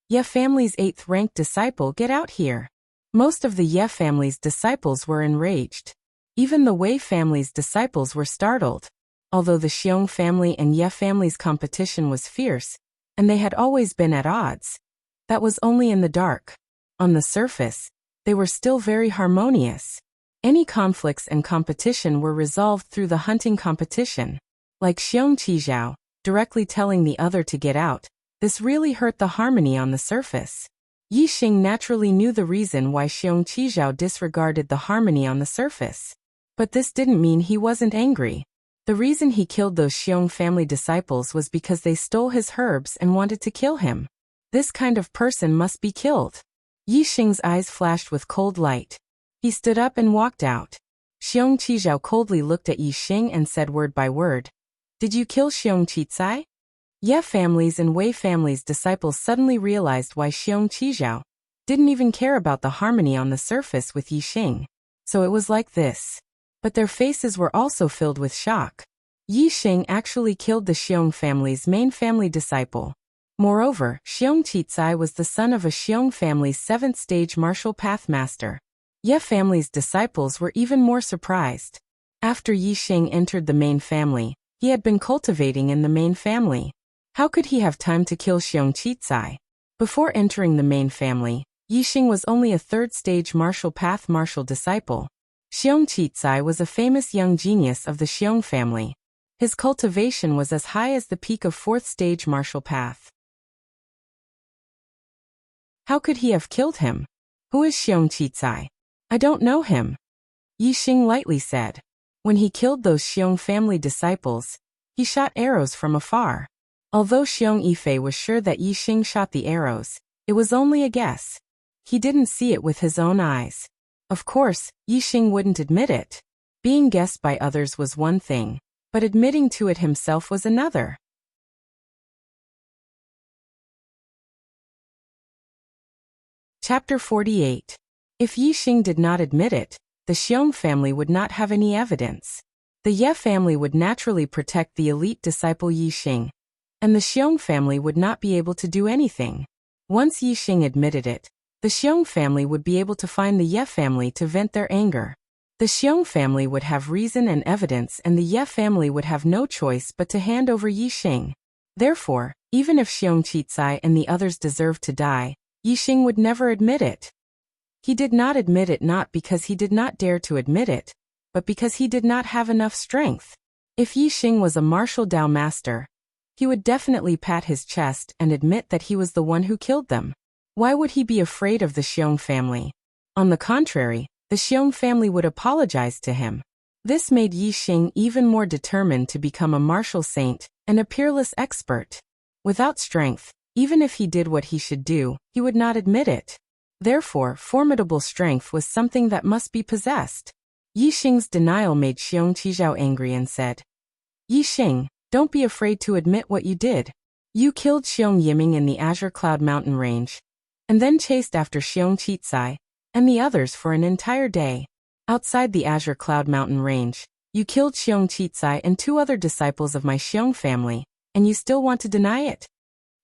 "Ye family's 8th-ranked disciple, get out here." Most of the Ye family's disciples were enraged. Even the Wei family's disciples were startled. Although the Xiong family and Ye family's competition was fierce, and they had always been at odds, that was only in the dark. On the surface, they were still very harmonious. Any conflicts and competition were resolved through the hunting competition. Like Xiong Qizhao, directly telling the other to get out, this really hurt the harmony on the surface. Yixing naturally knew the reason why Xiong Qizhao disregarded the harmony on the surface. But this didn't mean he wasn't angry. The reason he killed those Xiong family disciples was because they stole his herbs and wanted to kill him. This kind of person must be killed. Yixing's eyes flashed with cold light. He stood up and walked out. Xiong Qizhao coldly looked at Yixing and said word by word, "Did you kill Xiong Qizai?" Ye family's and Wei family's disciples suddenly realized why Xiong Qizhao didn't even care about the harmony on the surface with Yixing. So it was like this. But their faces were also filled with shock. Yixing actually killed the Xiong family's main family disciple. Moreover, Xiong Qizai was the son of a Xiong family's 7th-stage martial path master. Ye family's disciples were even more surprised. After Yixing entered the main family, he had been cultivating in the main family. How could he have time to kill Xiong Qizai? Before entering the main family, Yixing was only a 3rd-stage martial path martial disciple. Xiong Qizai was a famous young genius of the Xiong family. His cultivation was as high as the peak of 4th-stage martial path. How could he have killed him? Who is Xiong Qizai? I don't know him. Yixing lightly said. When he killed those Xiong family disciples, he shot arrows from afar. Although Xiong Yifei was sure that Yixing shot the arrows, it was only a guess. He didn't see it with his own eyes. Of course, Yixing wouldn't admit it. Being guessed by others was one thing, but admitting to it himself was another. Chapter 48. If Yixing did not admit it, the Xiong family would not have any evidence. The Ye family would naturally protect the elite disciple Yixing, and the Xiong family would not be able to do anything. Once Yixing admitted it, the Xiong family would be able to find the Ye family to vent their anger. The Xiong family would have reason and evidence, and the Ye family would have no choice but to hand over Yixing. Therefore, even if Xiong Qizai and the others deserved to die, Yixing would never admit it. He did not admit it not because he did not dare to admit it, but because he did not have enough strength. If Yixing was a martial Dao master, he would definitely pat his chest and admit that he was the one who killed them. Why would he be afraid of the Xiong family? On the contrary, the Xiong family would apologize to him. This made Yixing even more determined to become a martial saint and a peerless expert. Without strength, even if he did what he should do, he would not admit it. Therefore, formidable strength was something that must be possessed. Yixing's denial made Xiong Qizhao angry and said, "Yixing, don't be afraid to admit what you did. You killed Xiong Yiming in the Azure Cloud Mountain Range, and then chased after Xiong Qizai and the others for an entire day. Outside the Azure Cloud Mountain Range, you killed Xiong Qizai and 2 other disciples of my Xiong family, and you still want to deny it?"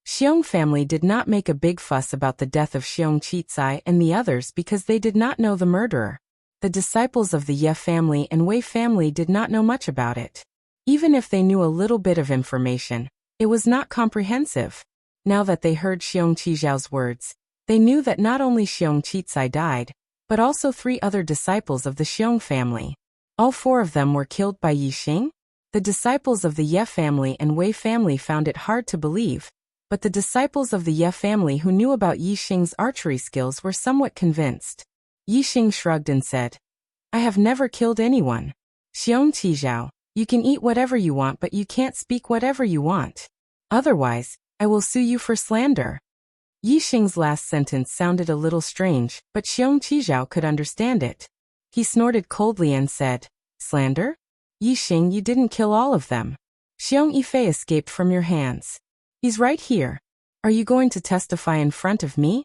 Xiong family did not make a big fuss about the death of Xiong Qizai and the others because they did not know the murderer. The disciples of the Ye family and Wei family did not know much about it. Even if they knew a little bit of information, it was not comprehensive. Now that they heard Xiong Qizhao's words, they knew that not only Xiong Qizai died, but also 3 other disciples of the Xiong family. All 4 of them were killed by Yixing? The disciples of the Ye family and Wei family found it hard to believe, but the disciples of the Ye family who knew about Yixing's archery skills were somewhat convinced. Yixing shrugged and said, "I have never killed anyone. Xiong Qizhao, you can eat whatever you want, but you can't speak whatever you want. Otherwise, I will sue you for slander." Yixing's last sentence sounded a little strange, but Xiong Qizhao could understand it. He snorted coldly and said, "Slander? Yixing, you didn't kill all of them." Xiong Yifei escaped from your hands. He's right here. Are you going to testify in front of me?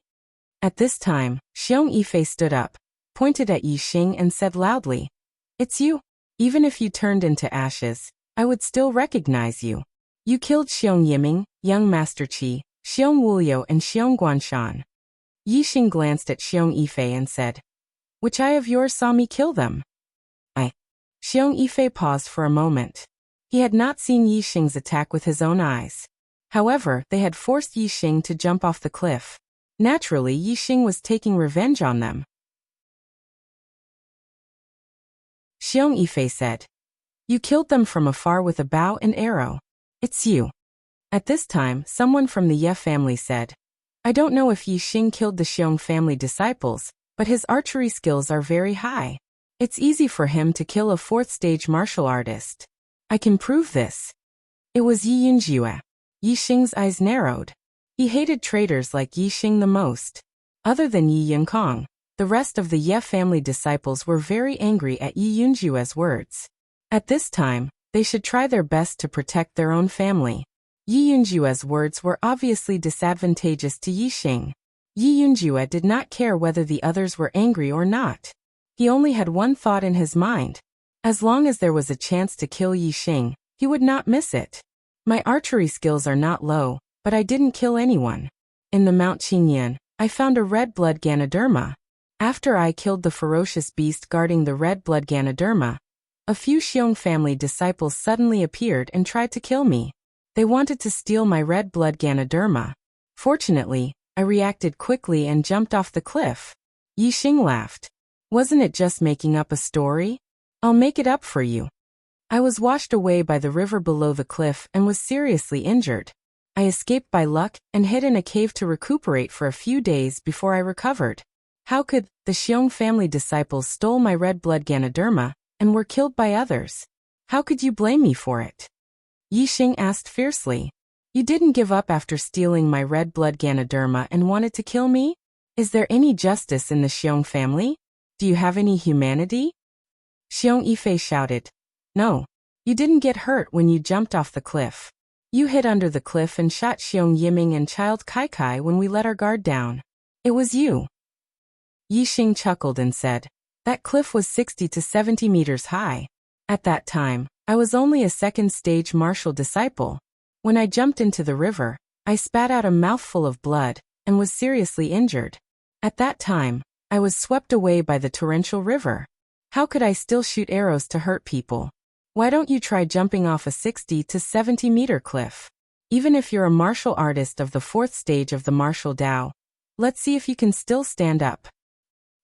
At this time, Xiong Yifei stood up, pointed at Yixing and said loudly, It's you. Even if you turned into ashes, I would still recognize you. You killed Xiong Yiming, young Master Qi, Xiong Wuliu and Xiong Guanshan. Yixing glanced at Xiong Yifei and said, Which eye of yours saw me kill them? I. Xiong Yifei paused for a moment. He had not seen Yixing's attack with his own eyes. However, they had forced Yixing to jump off the cliff. Naturally, Yixing was taking revenge on them. Xiong Yifei said, You killed them from afar with a bow and arrow. It's you. At this time, someone from the Ye family said, I don't know if Yixing killed the Xiong family disciples, but his archery skills are very high. It's easy for him to kill a fourth-stage martial artist. I can prove this. It was Yi Yunjue. Yixing's eyes narrowed. He hated traitors like Yixing the most. Other than Yi Yunkong, the rest of the Ye family disciples were very angry at Yi Yunjue's words. At this time, they should try their best to protect their own family. Yi Yunjue's words were obviously disadvantageous to Yixing. Yi Yunjue did not care whether the others were angry or not. He only had one thought in his mind. As long as there was a chance to kill Yixing, he would not miss it. My archery skills are not low, but I didn't kill anyone. In the Mount Qingyan, I found a red blood Ganoderma. After I killed the ferocious beast guarding the red blood Ganoderma, a few Xiong family disciples suddenly appeared and tried to kill me. They wanted to steal my red blood Ganoderma. Fortunately, I reacted quickly and jumped off the cliff. Yixing laughed. Wasn't it just making up a story? I'll make it up for you. I was washed away by the river below the cliff and was seriously injured. I escaped by luck and hid in a cave to recuperate for a few days before I recovered. How could the Xiong family disciples stole my red blood Ganoderma and were killed by others? How could you blame me for it? Yixing asked fiercely. You didn't give up after stealing my red blood Ganoderma and wanted to kill me? Is there any justice in the Xiong family? Do you have any humanity? Xiong Yifei shouted. No. You didn't get hurt when you jumped off the cliff. You hid under the cliff and shot Xiong Yiming and Child Kaikai when we let our guard down. It was you. Yixing chuckled and said, That cliff was 60 to 70 meters high. At that time, I was only a second-stage martial disciple. When I jumped into the river, I spat out a mouthful of blood and was seriously injured. At that time, I was swept away by the torrential river. How could I still shoot arrows to hurt people? Why don't you try jumping off a 60 to 70 meter cliff? Even if you're a martial artist of the fourth stage of the martial Tao, let's see if you can still stand up.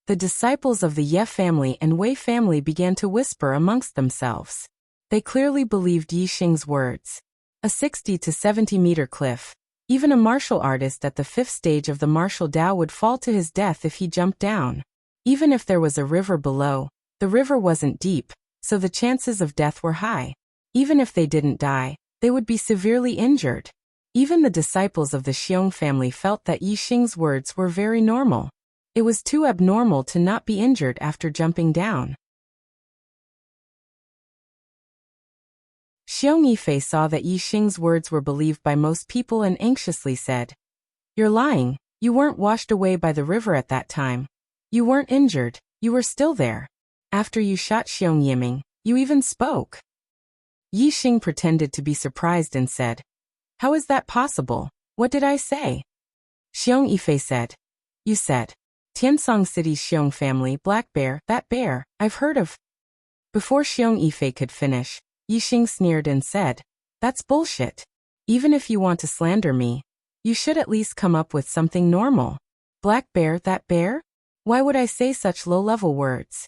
The disciples of the Ye family and Wei family began to whisper amongst themselves. They clearly believed Yixing's words. A 60 to 70 meter cliff. Even a martial artist at the fifth stage of the martial Tao would fall to his death if he jumped down. Even if there was a river below, the river wasn't deep, so the chances of death were high. Even if they didn't die, they would be severely injured. Even the disciples of the Xiong family felt that Yixing's words were very normal. It was too abnormal to not be injured after jumping down. Xiong Yifei saw that Yixing's words were believed by most people and anxiously said, You're lying, you weren't washed away by the river at that time. You weren't injured, you were still there. After you shot Xiong Yiming, you even spoke. Yixing pretended to be surprised and said, How is that possible? What did I say? Xiong Yifei said, You said, Tiansong City's Xiong family, Black Bear, that bear, I've heard of. Before Xiong Yifei could finish, Yixing sneered and said, That's bullshit. Even if you want to slander me, you should at least come up with something normal. Black Bear, that bear? Why would I say such low-level words?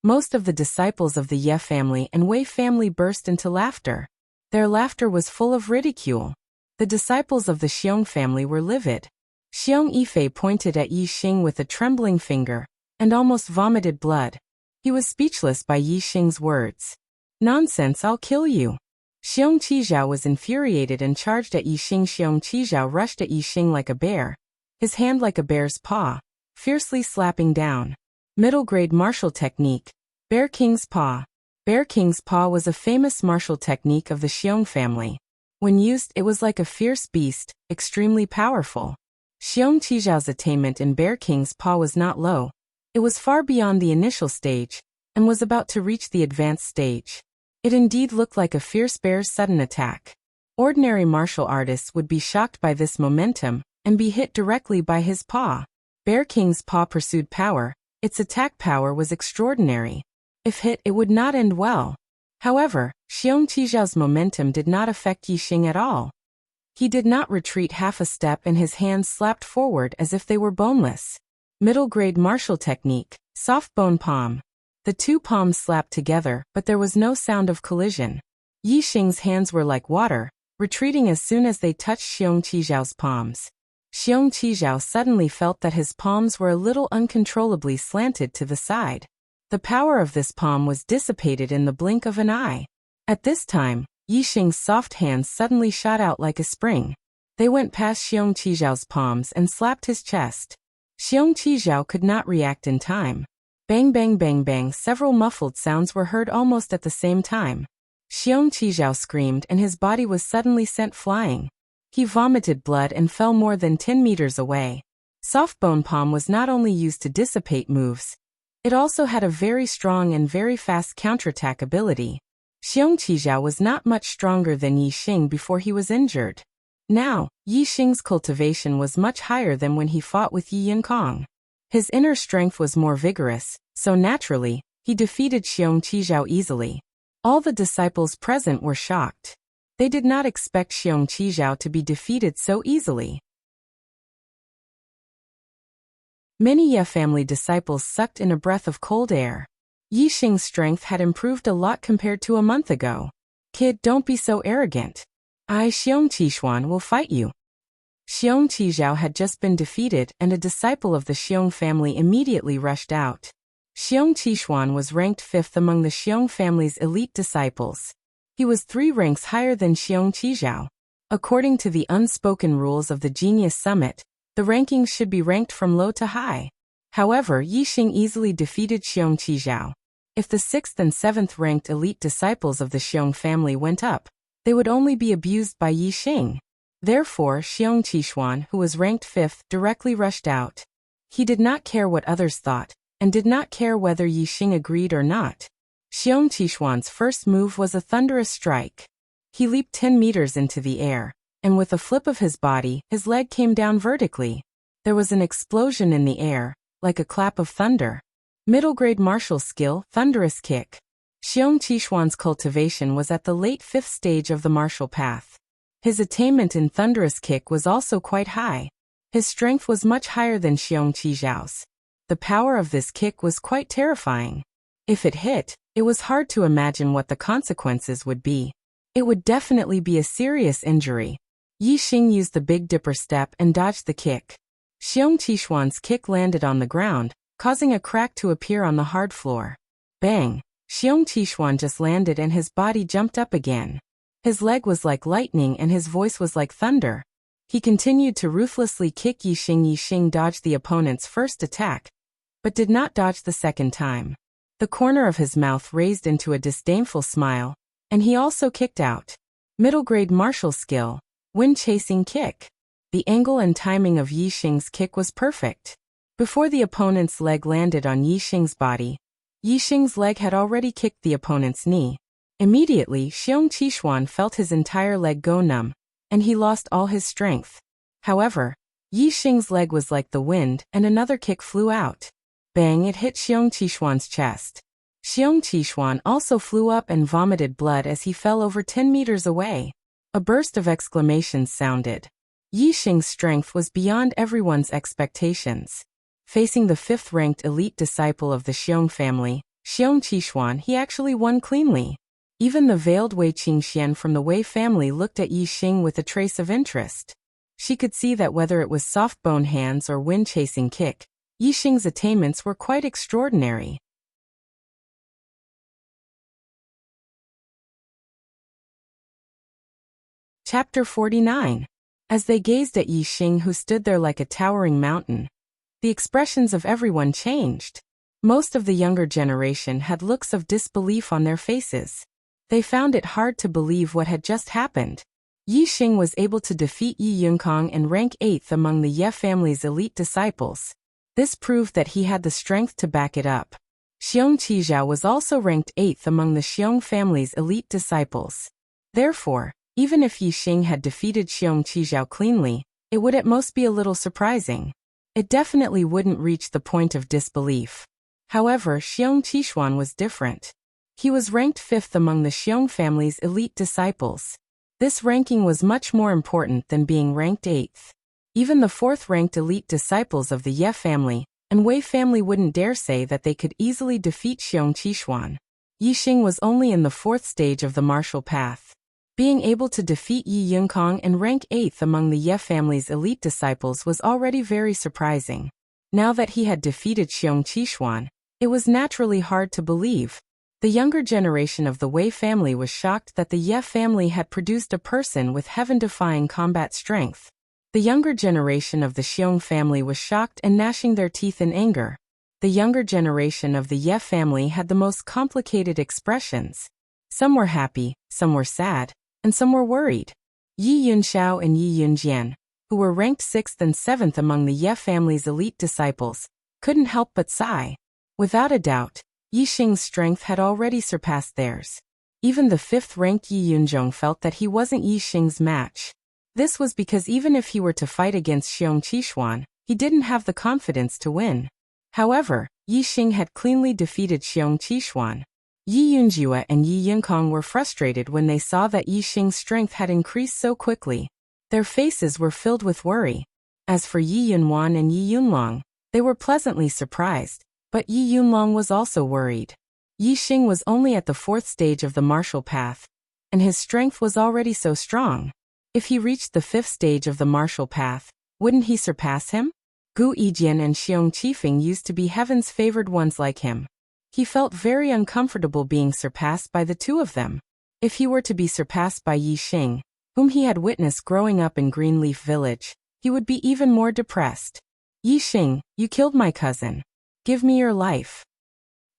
Most of the disciples of the Ye family and Wei family burst into laughter. Their laughter was full of ridicule. The disciples of the Xiong family were livid. Xiong Yifei pointed at Yixing with a trembling finger, and almost vomited blood. He was speechless by Yixing's words. Nonsense, I'll kill you. Xiong Qizhao was infuriated and charged at Yixing. Xiong Qizhao rushed at Yixing like a bear, his hand like a bear's paw, fiercely slapping down. Middle grade martial technique, Bear King's Paw. Bear King's Paw was a famous martial technique of the Xiong family. When used, it was like a fierce beast, extremely powerful. Xiong Qijiao's attainment in Bear King's Paw was not low. It was far beyond the initial stage, and was about to reach the advanced stage. It indeed looked like a fierce bear's sudden attack. Ordinary martial artists would be shocked by this momentum, and be hit directly by his paw. Bear King's Paw pursued power. Its attack power was extraordinary. If hit, it would not end well. However, Xiong Qijiao's momentum did not affect Yixing at all. He did not retreat half a step and his hands slapped forward as if they were boneless. Middle-grade martial technique, soft bone palm. The two palms slapped together, but there was no sound of collision. Yixing's hands were like water, retreating as soon as they touched Xiong Qijiao's palms. Xiong Qijiao suddenly felt that his palms were a little uncontrollably slanted to the side. The power of this palm was dissipated in the blink of an eye. At this time, Yixing's soft hands suddenly shot out like a spring. They went past Xiong Qijiao's palms and slapped his chest. Xiong Qijiao could not react in time. Bang bang bang bang, several muffled sounds were heard almost at the same time. Xiong Qijiao screamed and his body was suddenly sent flying. He vomited blood and fell more than 10 meters away. Soft bone palm was not only used to dissipate moves, it also had a very strong and very fast counterattack ability. Xiong Qijiao was not much stronger than Yixing before he was injured. Now, Yixing's cultivation was much higher than when he fought with Yi Yinkong. His inner strength was more vigorous, so naturally, he defeated Xiong Qijiao easily. All the disciples present were shocked. They did not expect Xiong Qijiao to be defeated so easily. Many Ye family disciples sucked in a breath of cold air. Yixing's strength had improved a lot compared to a month ago. Kid, don't be so arrogant. I, Xiong Qixuan, will fight you. Xiong Qijiao had just been defeated and a disciple of the Xiong family immediately rushed out. Xiong Qixuan was ranked 5th among the Xiong family's elite disciples. He was 3 ranks higher than Xiong Qijiao. According to the unspoken rules of the Genius Summit, the rankings should be ranked from low to high. However, Yixing easily defeated Xiong Qijiao. If the 6th and 7th ranked elite disciples of the Xiong family went up, they would only be abused by Yixing. Therefore, Xiong Qixuan, who was ranked 5th, directly rushed out. He did not care what others thought, and did not care whether Yixing agreed or not. Xiong Qixuan's first move was a thunderous strike. He leaped 10 meters into the air, and with a flip of his body, his leg came down vertically. There was an explosion in the air, like a clap of thunder. Middle-grade martial skill, thunderous kick. Xiong Qixuan's cultivation was at the late 5th stage of the martial path. His attainment in thunderous kick was also quite high. His strength was much higher than Xiong Qijiao's. The power of this kick was quite terrifying. If it hit, it was hard to imagine what the consequences would be. It would definitely be a serious injury. Yixing used the Big Dipper step and dodged the kick. Xiong Qixuan's kick landed on the ground, causing a crack to appear on the hard floor. Bang! Xiong Qixuan just landed and his body jumped up again. His leg was like lightning and his voice was like thunder. He continued to ruthlessly kick Yixing. Yixing dodged the opponent's first attack, but did not dodge the second time. The corner of his mouth raised into a disdainful smile, and he also kicked out. Middle-grade martial skill, wind-chasing kick. The angle and timing of Yixing's kick was perfect. Before the opponent's leg landed on Yixing's body, Yixing's leg had already kicked the opponent's knee. Immediately, Xiong Qixuan felt his entire leg go numb, and he lost all his strength. However, Yixing's leg was like the wind, and another kick flew out. Bang! It hit Xiong Qixuan's chest. Xiong Qixuan also flew up and vomited blood as he fell over 10 meters away. A burst of exclamations sounded. Yixing's strength was beyond everyone's expectations. Facing the 5th-ranked elite disciple of the Xiong family, Xiong Qixuan, he actually won cleanly. Even the veiled Wei Qingxian from the Wei family looked at Yixing with a trace of interest. She could see that whether it was soft bone hands or wind-chasing kick, Yixing's attainments were quite extraordinary. Chapter 49. As they gazed at Yixing, who stood there like a towering mountain, the expressions of everyone changed. Most of the younger generation had looks of disbelief on their faces. They found it hard to believe what had just happened. Yi Xing was able to defeat Yi Yunkong and rank 8th among the Ye family's elite disciples. This proved that he had the strength to back it up. Xiong Qijiao was also ranked 8th among the Xiong family's elite disciples. Therefore, even if Yi Xing had defeated Xiong Qijiao cleanly, it would at most be a little surprising. It definitely wouldn't reach the point of disbelief. However, Xiong Qishuan was different. He was ranked 5th among the Xiong family's elite disciples. This ranking was much more important than being ranked 8th. Even the 4th-ranked elite disciples of the Ye family and Wei family wouldn't dare say that they could easily defeat Xiong Qishuan. Yi Xing was only in the 4th stage of the martial path. Being able to defeat Yi Yunkong and rank 8th among the Ye family's elite disciples was already very surprising. Now that he had defeated Xiong Qishuan, it was naturally hard to believe. The younger generation of the Wei family was shocked that the Ye family had produced a person with heaven-defying combat strength. The younger generation of the Xiong family was shocked and gnashing their teeth in anger. The younger generation of the Ye family had the most complicated expressions. Some were happy, some were sad, and some were worried. Yi Yunxiao and Yi Yunjian, who were ranked 6th and 7th among the Ye family's elite disciples, couldn't help but sigh. Without a doubt, Yi Xing's strength had already surpassed theirs. Even the 5th-ranked Yi Yunzhong felt that he wasn't Yi Xing's match. This was because even if he were to fight against Xiong Qishuan, he didn't have the confidence to win. However, Yi Xing had cleanly defeated Xiong Qishuan. Yi Yunjue and Yi Yunkong were frustrated when they saw that Yi Xing's strength had increased so quickly. Their faces were filled with worry. As for Yi Yunwan and Yi Yunlong, they were pleasantly surprised, but Yi Yunlong was also worried. Yi Xing was only at the 4th stage of the martial path, and his strength was already so strong. If he reached the 5th stage of the martial path, wouldn't he surpass him? Gu Yijian and Xiong Qifeng used to be heaven's favored ones like him. He felt very uncomfortable being surpassed by the two of them. If he were to be surpassed by Yi Xing, whom he had witnessed growing up in Greenleaf Village, he would be even more depressed. Yi Xing, you killed my cousin. Give me your life.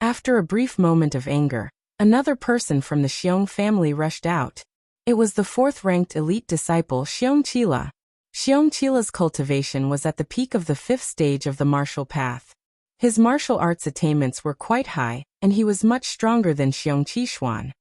After a brief moment of anger, another person from the Xiong family rushed out. It was the 4th-ranked elite disciple Xiong Qila. Xiong Qila's cultivation was at the peak of the 5th stage of the martial path. His martial arts attainments were quite high, and he was much stronger than Xiong Qishuan.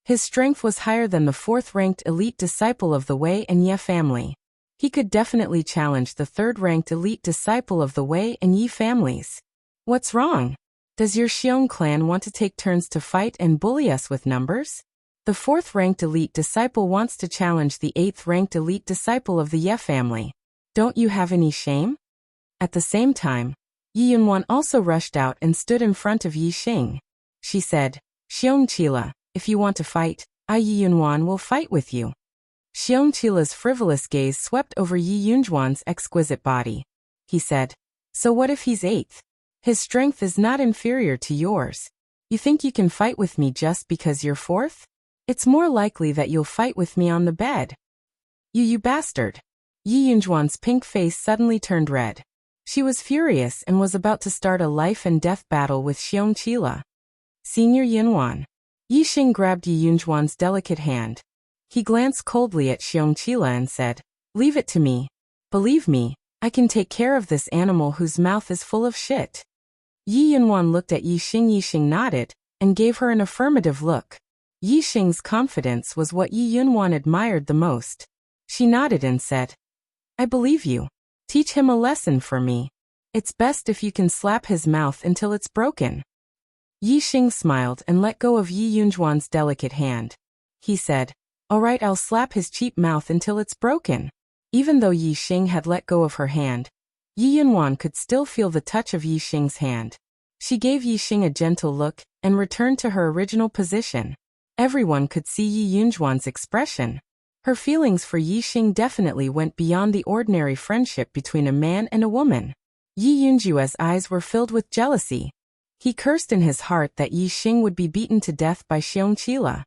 His strength was higher than the 4th-ranked elite disciple of the Wei and Ye family. He could definitely challenge the 3rd-ranked elite disciple of the Wei and Yi families. What's wrong? Does your Xiong clan want to take turns to fight and bully us with numbers? The 4th-ranked elite disciple wants to challenge the 8th-ranked elite disciple of the Ye family. Don't you have any shame? At the same time, Yi Yunwan also rushed out and stood in front of Yi Xing. She said, Xiong Qila, if you want to fight, I Yi Yunwan will fight with you. Xiong Qila's frivolous gaze swept over Yi Yunjuan's exquisite body. He said, so what if he's 8th? His strength is not inferior to yours. You think you can fight with me just because you're 4th? It's more likely that you'll fight with me on the bed. You bastard. Yi Yunjuan's pink face suddenly turned red. She was furious and was about to start a life-and-death battle with Xiong Qila. Senior Yunwan. Yi Xing grabbed Yi Yunjuan's delicate hand. He glanced coldly at Xiong Qila and said, leave it to me. Believe me, I can take care of this animal whose mouth is full of shit. Yi Yunwan looked at Yi Xing. Yi Xing nodded and gave her an affirmative look. Yi Xing's confidence was what Yi Yunwan admired the most. She nodded and said, I believe you. Teach him a lesson for me. It's best if you can slap his mouth until it's broken. Yi Xing smiled and let go of Yi Yunjuan's delicate hand. He said, all right, I'll slap his cheap mouth until it's broken. Even though Yi Xing had let go of her hand, Yi Yunwan could still feel the touch of Yi Xing's hand. She gave Yi Xing a gentle look and returned to her original position. Everyone could see Yi Yunjuan's expression. Her feelings for Yi Xing definitely went beyond the ordinary friendship between a man and a woman. Yi Yunjue's eyes were filled with jealousy. He cursed in his heart that Yi Xing would be beaten to death by Xiong Qila.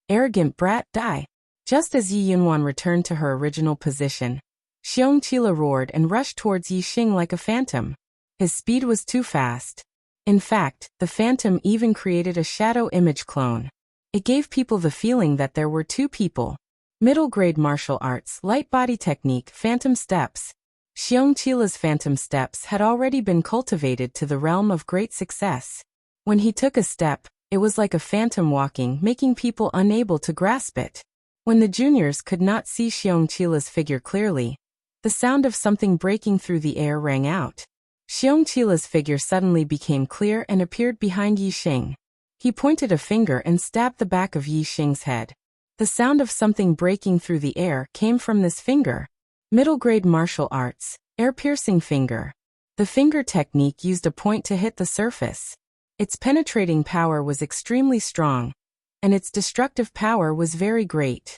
Arrogant brat, die. Just as Yi Yunwan returned to her original position, Xiongqila roared and rushed towards Yixing like a phantom. His speed was too fast. In fact, the phantom even created a shadow image clone. It gave people the feeling that there were two people. Middle grade martial arts, light body technique, phantom steps. Xiongqila's phantom steps had already been cultivated to the realm of great success. When he took a step, it was like a phantom walking, making people unable to grasp it. When the juniors could not see Xiongqila's figure clearly, the sound of something breaking through the air rang out. Xiongqila's figure suddenly became clear and appeared behind Yixing. He pointed a finger and stabbed the back of Yixing's head. The sound of something breaking through the air came from this finger. Middle grade martial arts, air-piercing finger. The finger technique used a point to hit the surface. Its penetrating power was extremely strong, and its destructive power was very great.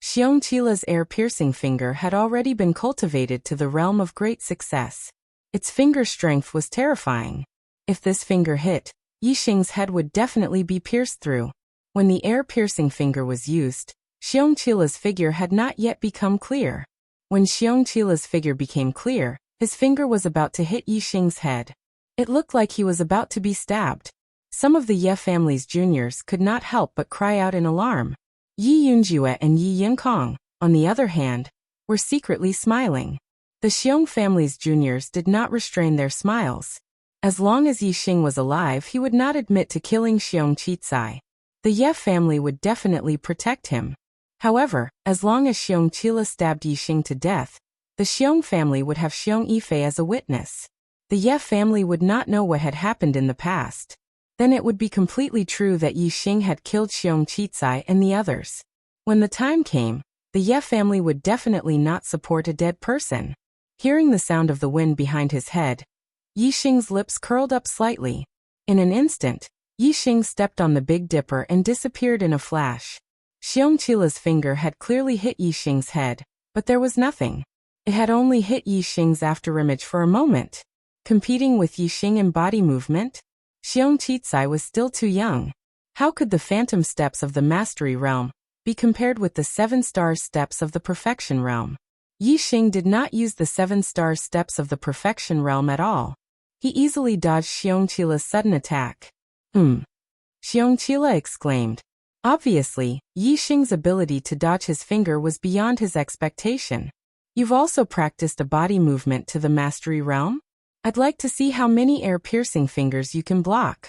Xiongqila's air-piercing finger had already been cultivated to the realm of great success. Its finger strength was terrifying. If this finger hit, Yixing's head would definitely be pierced through. When the air-piercing finger was used, Xiongqila's figure had not yet become clear. When Xiongqila's figure became clear, his finger was about to hit Yixing's head. It looked like he was about to be stabbed. Some of the Ye family's juniors could not help but cry out in alarm. Yi Yunjue and Yi Yinkong, on the other hand, were secretly smiling. The Xiong family's juniors did not restrain their smiles. As long as Yixing was alive, he would not admit to killing Xiong Qicai. The Ye family would definitely protect him. However, as long as Xiongqila stabbed Yixing to death, the Xiong family would have Xiong Yifei as a witness. The Ye family would not know what had happened in the past. Then it would be completely true that Yixing had killed Xiong Qicai and the others. When the time came, the Ye family would definitely not support a dead person. Hearing the sound of the wind behind his head, Yixing's lips curled up slightly. In an instant, Yixing stepped on the Big Dipper and disappeared in a flash. Xiongqila's finger had clearly hit Yixing's head, but there was nothing. It had only hit Yixing's afterimage for a moment. Competing with Yixing in body movement, Xiong Qicai was still too young. How could the phantom steps of the mastery realm be compared with the 7-star steps of the perfection realm? Yixing did not use the 7-star steps of the perfection realm at all. He easily dodged Xiongqila's sudden attack. Xiongqila exclaimed. Obviously, Yixing's ability to dodge his finger was beyond his expectation. You've also practiced a body movement to the mastery realm? I'd like to see how many air-piercing fingers you can block.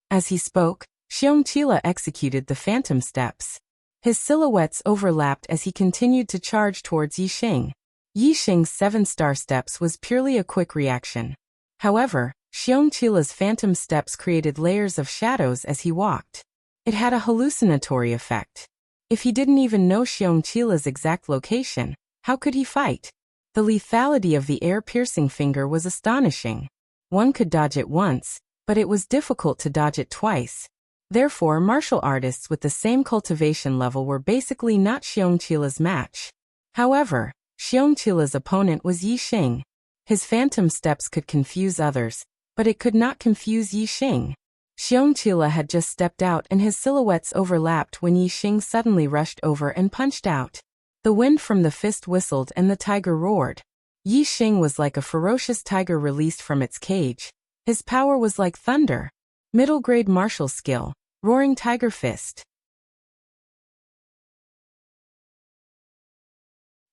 As he spoke, Xiongqila executed the phantom steps. His silhouettes overlapped as he continued to charge towards Yixing. Yixing's 7-star steps was purely a quick reaction. However, Xiongqila's phantom steps created layers of shadows as he walked. It had a hallucinatory effect. If he didn't even know Xiongqila's exact location, how could he fight? The lethality of the air-piercing finger was astonishing. One could dodge it once, but it was difficult to dodge it twice. Therefore, martial artists with the same cultivation level were basically not Xiongqila's match. However, Xiongqila's opponent was Yixing. His phantom steps could confuse others, but it could not confuse Yixing. Xiongqila had just stepped out and his silhouettes overlapped when Yixing suddenly rushed over and punched out. The wind from the fist whistled and the tiger roared. Yixing was like a ferocious tiger released from its cage. His power was like thunder. Middle-grade martial skill, roaring tiger fist.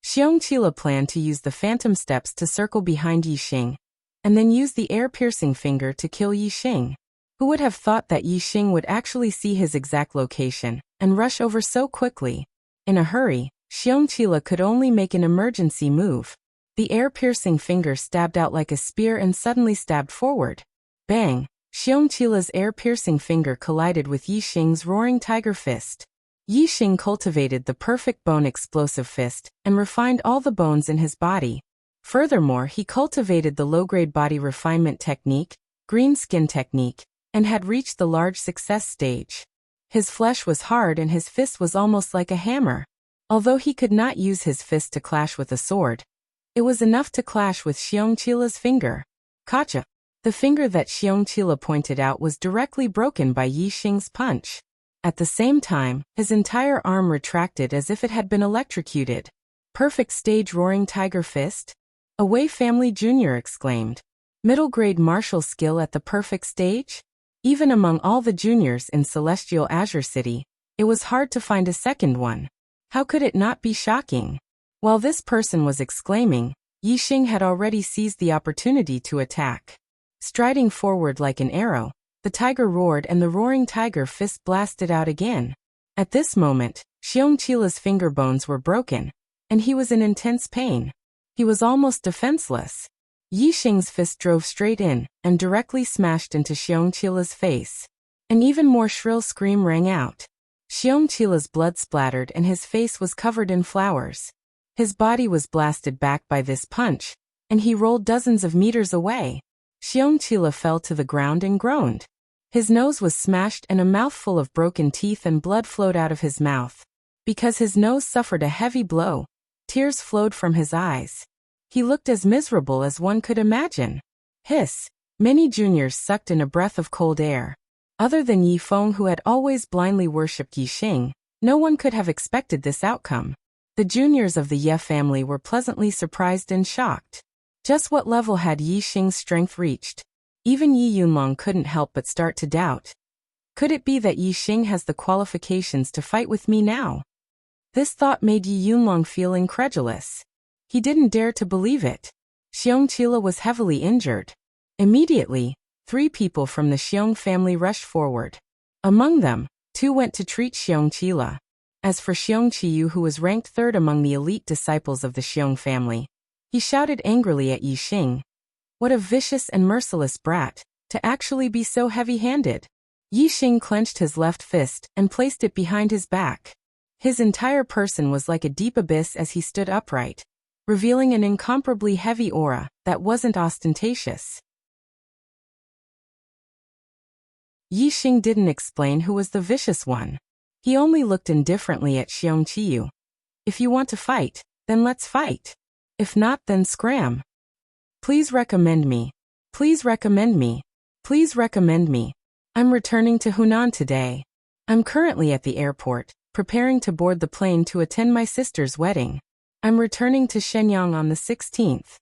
Xiongqila planned to use the phantom steps to circle behind Yixing, and then use the air-piercing finger to kill Yixing. Who would have thought that Yixing would actually see his exact location and rush over so quickly? In a hurry, Xiongqila could only make an emergency move. The air-piercing finger stabbed out like a spear and suddenly stabbed forward. Bang! Xiongqila's air-piercing finger collided with Yixing's roaring tiger fist. Yixing cultivated the perfect bone-explosive fist and refined all the bones in his body. Furthermore, he cultivated the low-grade body refinement technique, green skin technique, and had reached the large success stage. His flesh was hard and his fist was almost like a hammer. Although he could not use his fist to clash with a sword, it was enough to clash with Xiongqila's finger. Kacha! The finger that Xiongqila pointed out was directly broken by Yixing's punch. At the same time, his entire arm retracted as if it had been electrocuted. Perfect stage roaring tiger fist? A Wei family junior exclaimed. Middle grade martial skill at the perfect stage? Even among all the juniors in Celestial Azure City, it was hard to find a second one. How could it not be shocking? While this person was exclaiming, Yixing had already seized the opportunity to attack. Striding forward like an arrow, the tiger roared and the roaring tiger fist blasted out again. At this moment, Xiongqila's finger bones were broken, and he was in intense pain. He was almost defenseless. Yixing's fist drove straight in and directly smashed into Xiongqila's face. An even more shrill scream rang out. Xiongqila's blood splattered and his face was covered in flowers. His body was blasted back by this punch, and he rolled dozens of meters away. Xiongqila fell to the ground and groaned. His nose was smashed and a mouthful of broken teeth and blood flowed out of his mouth. Because his nose suffered a heavy blow, tears flowed from his eyes. He looked as miserable as one could imagine. Hiss! Many juniors sucked in a breath of cold air. Other than Yi Feng, who had always blindly worshipped Yixing, no one could have expected this outcome. The juniors of the Ye family were pleasantly surprised and shocked. Just what level had Yixing's strength reached? Even Yi Yunlong couldn't help but start to doubt. Could it be that Yixing has the qualifications to fight with me now? This thought made Yi Yunlong feel incredulous. He didn't dare to believe it. Xiongqila was heavily injured. Immediately, 3 people from the Xiong family rushed forward. Among them, 2 went to treat Xiongqila. As for Xiongqiyu, who was ranked 3rd among the elite disciples of the Xiong family, he shouted angrily at Yixing. What a vicious and merciless brat, to actually be so heavy-handed. Yixing clenched his left fist and placed it behind his back. His entire person was like a deep abyss as he stood upright, revealing an incomparably heavy aura that wasn't ostentatious. Yixing didn't explain who was the vicious one. He only looked indifferently at Xiongqiyu. If you want to fight, then let's fight. If not, then scram. Please recommend me. Please recommend me. Please recommend me. I'm returning to Hunan today. I'm currently at the airport, preparing to board the plane to attend my sister's wedding. I'm returning to Shenyang on the 16th.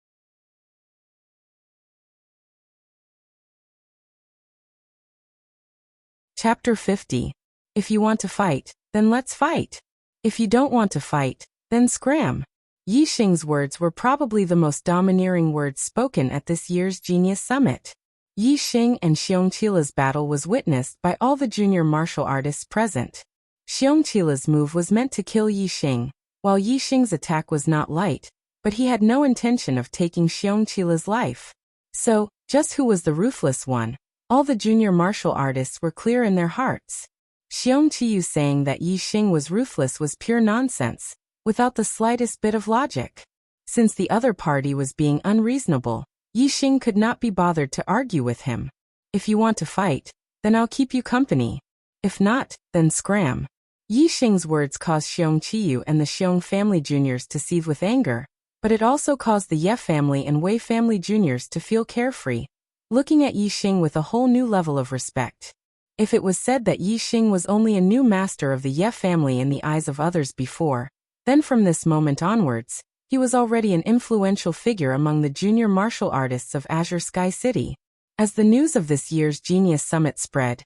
Chapter 50. If you want to fight, then let's fight. If you don't want to fight, then scram. Yixing's words were probably the most domineering words spoken at this year's Genius Summit. Yixing and Xiongqila's battle was witnessed by all the junior martial artists present. Xiongqila's move was meant to kill Yixing, while Yixing's attack was not light, but he had no intention of taking Xiongqila's life. So, just who was the ruthless one? All the junior martial artists were clear in their hearts. Xiongqiyu saying that Yixing was ruthless was pure nonsense, without the slightest bit of logic. Since the other party was being unreasonable, Yixing could not be bothered to argue with him. If you want to fight, then I'll keep you company. If not, then scram. Yixing's words caused Xiongqiyu and the Xiong family juniors to seethe with anger, but it also caused the Ye family and Wei family juniors to feel carefree, looking at Yixing with a whole new level of respect. If it was said that Yixing was only a new master of the Ye family in the eyes of others before, then from this moment onwards, he was already an influential figure among the junior martial artists of Azure Sky City. As the news of this year's Genius Summit spread,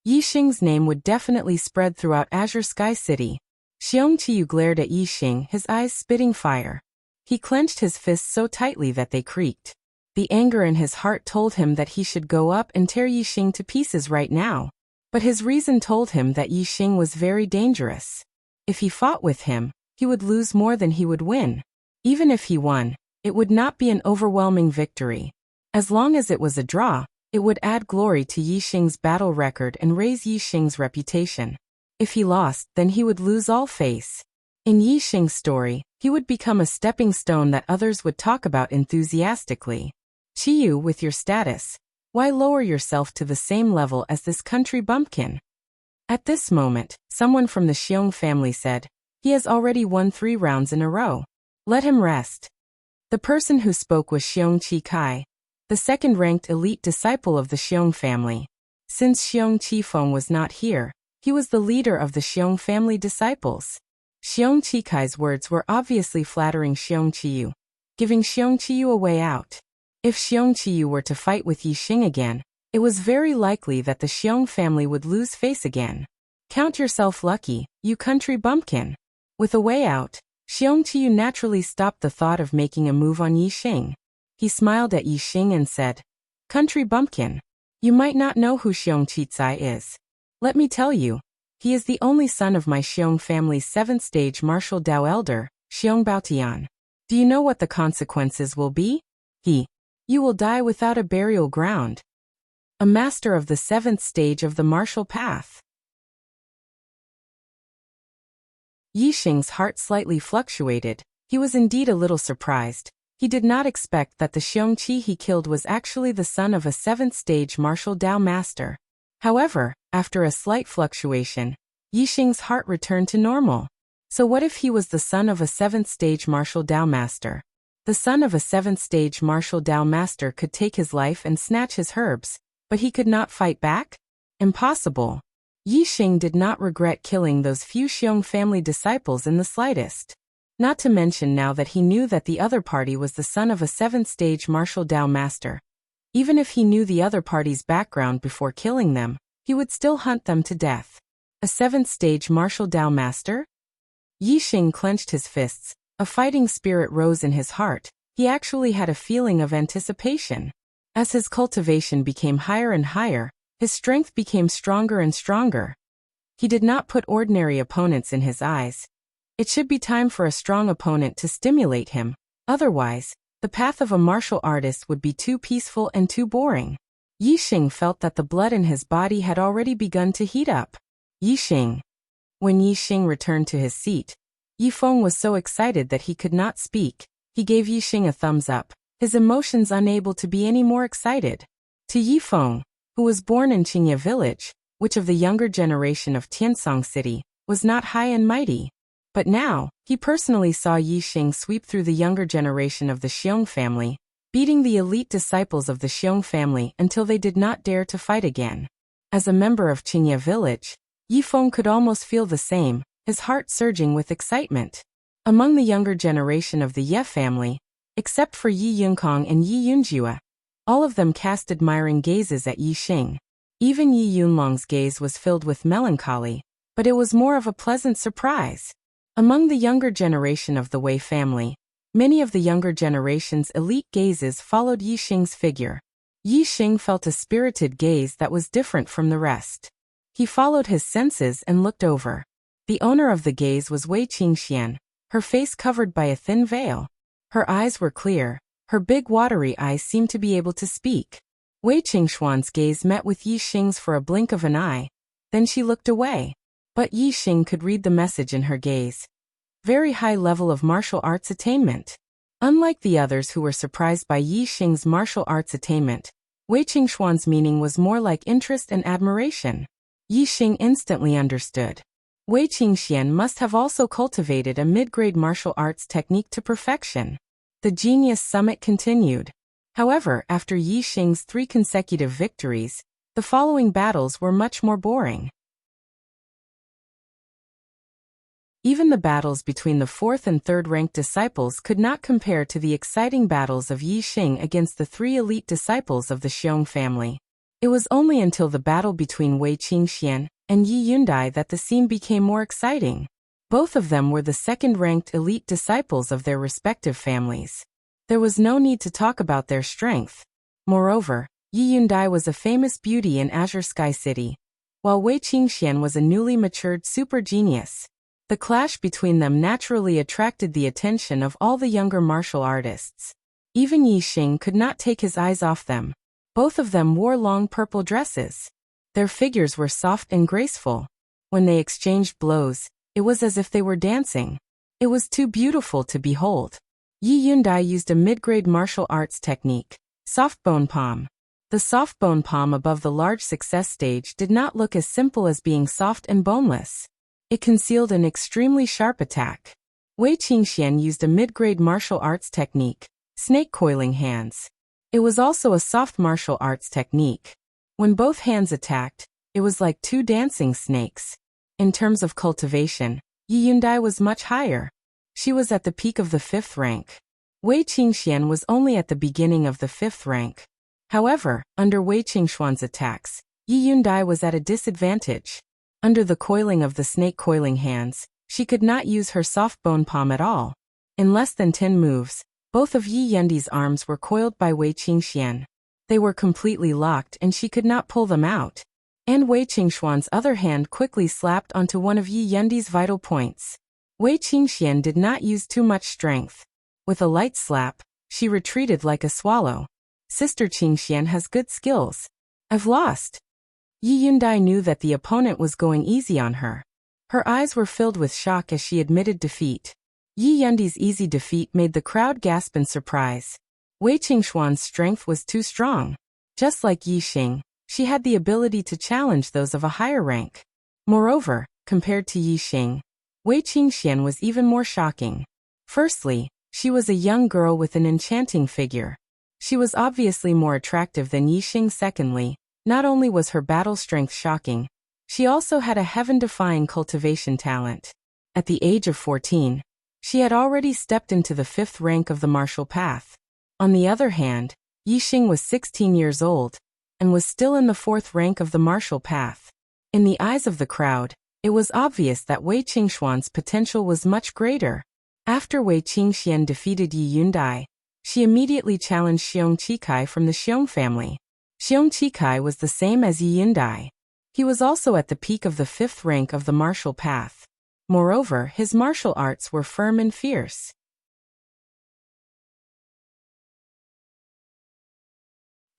Yixing's name would definitely spread throughout Azure Sky City. Xiongqiyu glared at Yixing, his eyes spitting fire. He clenched his fists so tightly that they creaked. The anger in his heart told him that he should go up and tear Yixing to pieces right now. But his reason told him that Yixing was very dangerous. If he fought with him, he would lose more than he would win. Even if he won, it would not be an overwhelming victory. As long as it was a draw, it would add glory to Yixing's battle record and raise Yixing's reputation. If he lost, then he would lose all face. In Yixing's story, he would become a stepping stone that others would talk about enthusiastically. Qiyu, with your status, why lower yourself to the same level as this country bumpkin? At this moment, someone from the Xiong family said, he has already won 3 rounds in a row. Let him rest. The person who spoke was Xiong Qi Kai, the second-ranked elite disciple of the Xiong family. Since Xiong Qifeng was not here, He was the leader of the Xiong family disciples. Xiong Qikai's words were obviously flattering Xiong Qiyu, giving Xiong Qiyu a way out. If Xiong Qiyu were to fight with Yi Xing again, it was very likely that the Xiong family would lose face again. Count yourself lucky, you country bumpkin. With a way out, Xiong Qiyu naturally stopped the thought of making a move on Yi Xing. He smiled at Yi Xing and said, "Country bumpkin, you might not know who Xiong Qicai is. Let me tell you, he is the only son of my Xiong family's 7th stage martial Dao elder, Xiong Baotian. Do you know what the consequences will be? You will die without a burial ground. A master of the 7th stage of the martial path." Yi Xing's heart slightly fluctuated. He was indeed a little surprised. He did not expect that the Xiong Qi he killed was actually the son of a 7th stage martial Dao master. However, after a slight fluctuation, Yi Xing's heart returned to normal. So what if he was the son of a 7th stage martial Dao master? The son of a 7th stage martial Dao master could take his life and snatch his herbs, but he could not fight back? Impossible. Yi Xing did not regret killing those few Xiong family disciples in the slightest. Not to mention now that he knew that the other party was the son of a 7th stage martial Dao master. Even if he knew the other party's background before killing them, he would still hunt them to death. A 7th stage martial Dao master? Yi Xing clenched his fists. A fighting spirit rose in his heart. He actually had a feeling of anticipation. As his cultivation became higher and higher, his strength became stronger and stronger. He did not put ordinary opponents in his eyes. It should be time for a strong opponent to stimulate him. Otherwise, the path of a martial artist would be too peaceful and too boring. Yi Xing felt that the blood in his body had already begun to heat up. Yi Xing. When Yi Xing returned to his seat, Yi Feng was so excited that he could not speak. He gave Yi Xing a thumbs up, his emotions unable to be any more excited. To Yi Feng, who was born in Qingye village, which of the younger generation of Tiansong City, was not high and mighty. But now, he personally saw Yi Xing sweep through the younger generation of the Xiong family, beating the elite disciples of the Xiong family until they did not dare to fight again. As a member of Qingye village, Yi Feng could almost feel the same, his heart surging with excitement. Among the younger generation of the Ye family, except for Yi Yunkong and Yi Yunjue, all of them cast admiring gazes at Yi Xing. Even Yi Yunlong's gaze was filled with melancholy, but it was more of a pleasant surprise. Among the younger generation of the Wei family, many of the younger generation's elite gazes followed Yi Xing's figure. Yi Xing felt a spirited gaze that was different from the rest. He followed his senses and looked over. The owner of the gaze was Wei Qingxian, her face covered by a thin veil. Her eyes were clear. Her big watery eyes seemed to be able to speak. Wei Qingxuan's gaze met with Yi Xing's for a blink of an eye. Then she looked away. But Yi Xing could read the message in her gaze. Very high level of martial arts attainment. Unlike the others who were surprised by Yi Xing's martial arts attainment, Wei Qingxuan's meaning was more like interest and admiration. Yi Xing instantly understood. Wei Qingxian must have also cultivated a mid-grade martial arts technique to perfection. The genius summit continued. However, after Yi Xing's 3 consecutive victories, the following battles were much more boring. Even the battles between the 4th and 3rd ranked disciples could not compare to the exciting battles of Yi Xing against the 3 elite disciples of the Xiong family. It was only until the battle between Wei Qingxian and Yi Yundai that the scene became more exciting. Both of them were the 2nd-ranked elite disciples of their respective families. There was no need to talk about their strength. Moreover, Yi Yundai was a famous beauty in Azure Sky City, while Wei Qingxian was a newly matured super genius. The clash between them naturally attracted the attention of all the younger martial artists. Even Yi Xing could not take his eyes off them. Both of them wore long purple dresses. Their figures were soft and graceful. When they exchanged blows, it was as if they were dancing. It was too beautiful to behold. Yi Yundai used a mid-grade martial arts technique, soft bone palm. The soft bone palm above the large success stage did not look as simple as being soft and boneless. It concealed an extremely sharp attack. Wei Qingxian used a mid-grade martial arts technique, snake coiling hands. It was also a soft martial arts technique. When both hands attacked, It was like two dancing snakes. In terms of cultivation, Yi Yundai was much higher. She was at the peak of the 5th rank. Wei Qingxian was only at the beginning of the 5th rank. However, under Wei Qingshuan's attacks, Yi Yundai was at a disadvantage. Under the coiling of the snake coiling hands, she could not use her soft bone palm at all. In less than 10 moves, both of Yi Yundai's arms were coiled by Wei Qingxian. They were completely locked and she could not pull them out. And Wei Qingshuan's other hand quickly slapped onto one of Yi Yundai's vital points. Wei Qingxian did not use too much strength. With a light slap, she retreated like a swallow. Sister Qingxian has good skills. I've lost. Yi Yundai knew that the opponent was going easy on her. Her eyes were filled with shock as she admitted defeat. Yi Yundai's easy defeat made the crowd gasp in surprise. Wei Qingshuan's strength was too strong. Just like Yi Xing, she had the ability to challenge those of a higher rank. Moreover, compared to Yi Xing, Wei Qingxian was even more shocking. Firstly, she was a young girl with an enchanting figure. She was obviously more attractive than Yi Xing. Secondly, not only was her battle strength shocking, she also had a heaven-defying cultivation talent. At the age of 14, she had already stepped into the 5th rank of the martial path. On the other hand, Yi Xing was 16 years old, and was still in the 4th rank of the martial path. In the eyes of the crowd, it was obvious that Wei Qingshuan's potential was much greater. After Wei Qingxian defeated Yi Yundai, she immediately challenged Xiong Qikai from the Xiong family. Xiong Qikai was the same as Yi Yundai. He was also at the peak of the 5th rank of the martial path. Moreover, his martial arts were firm and fierce.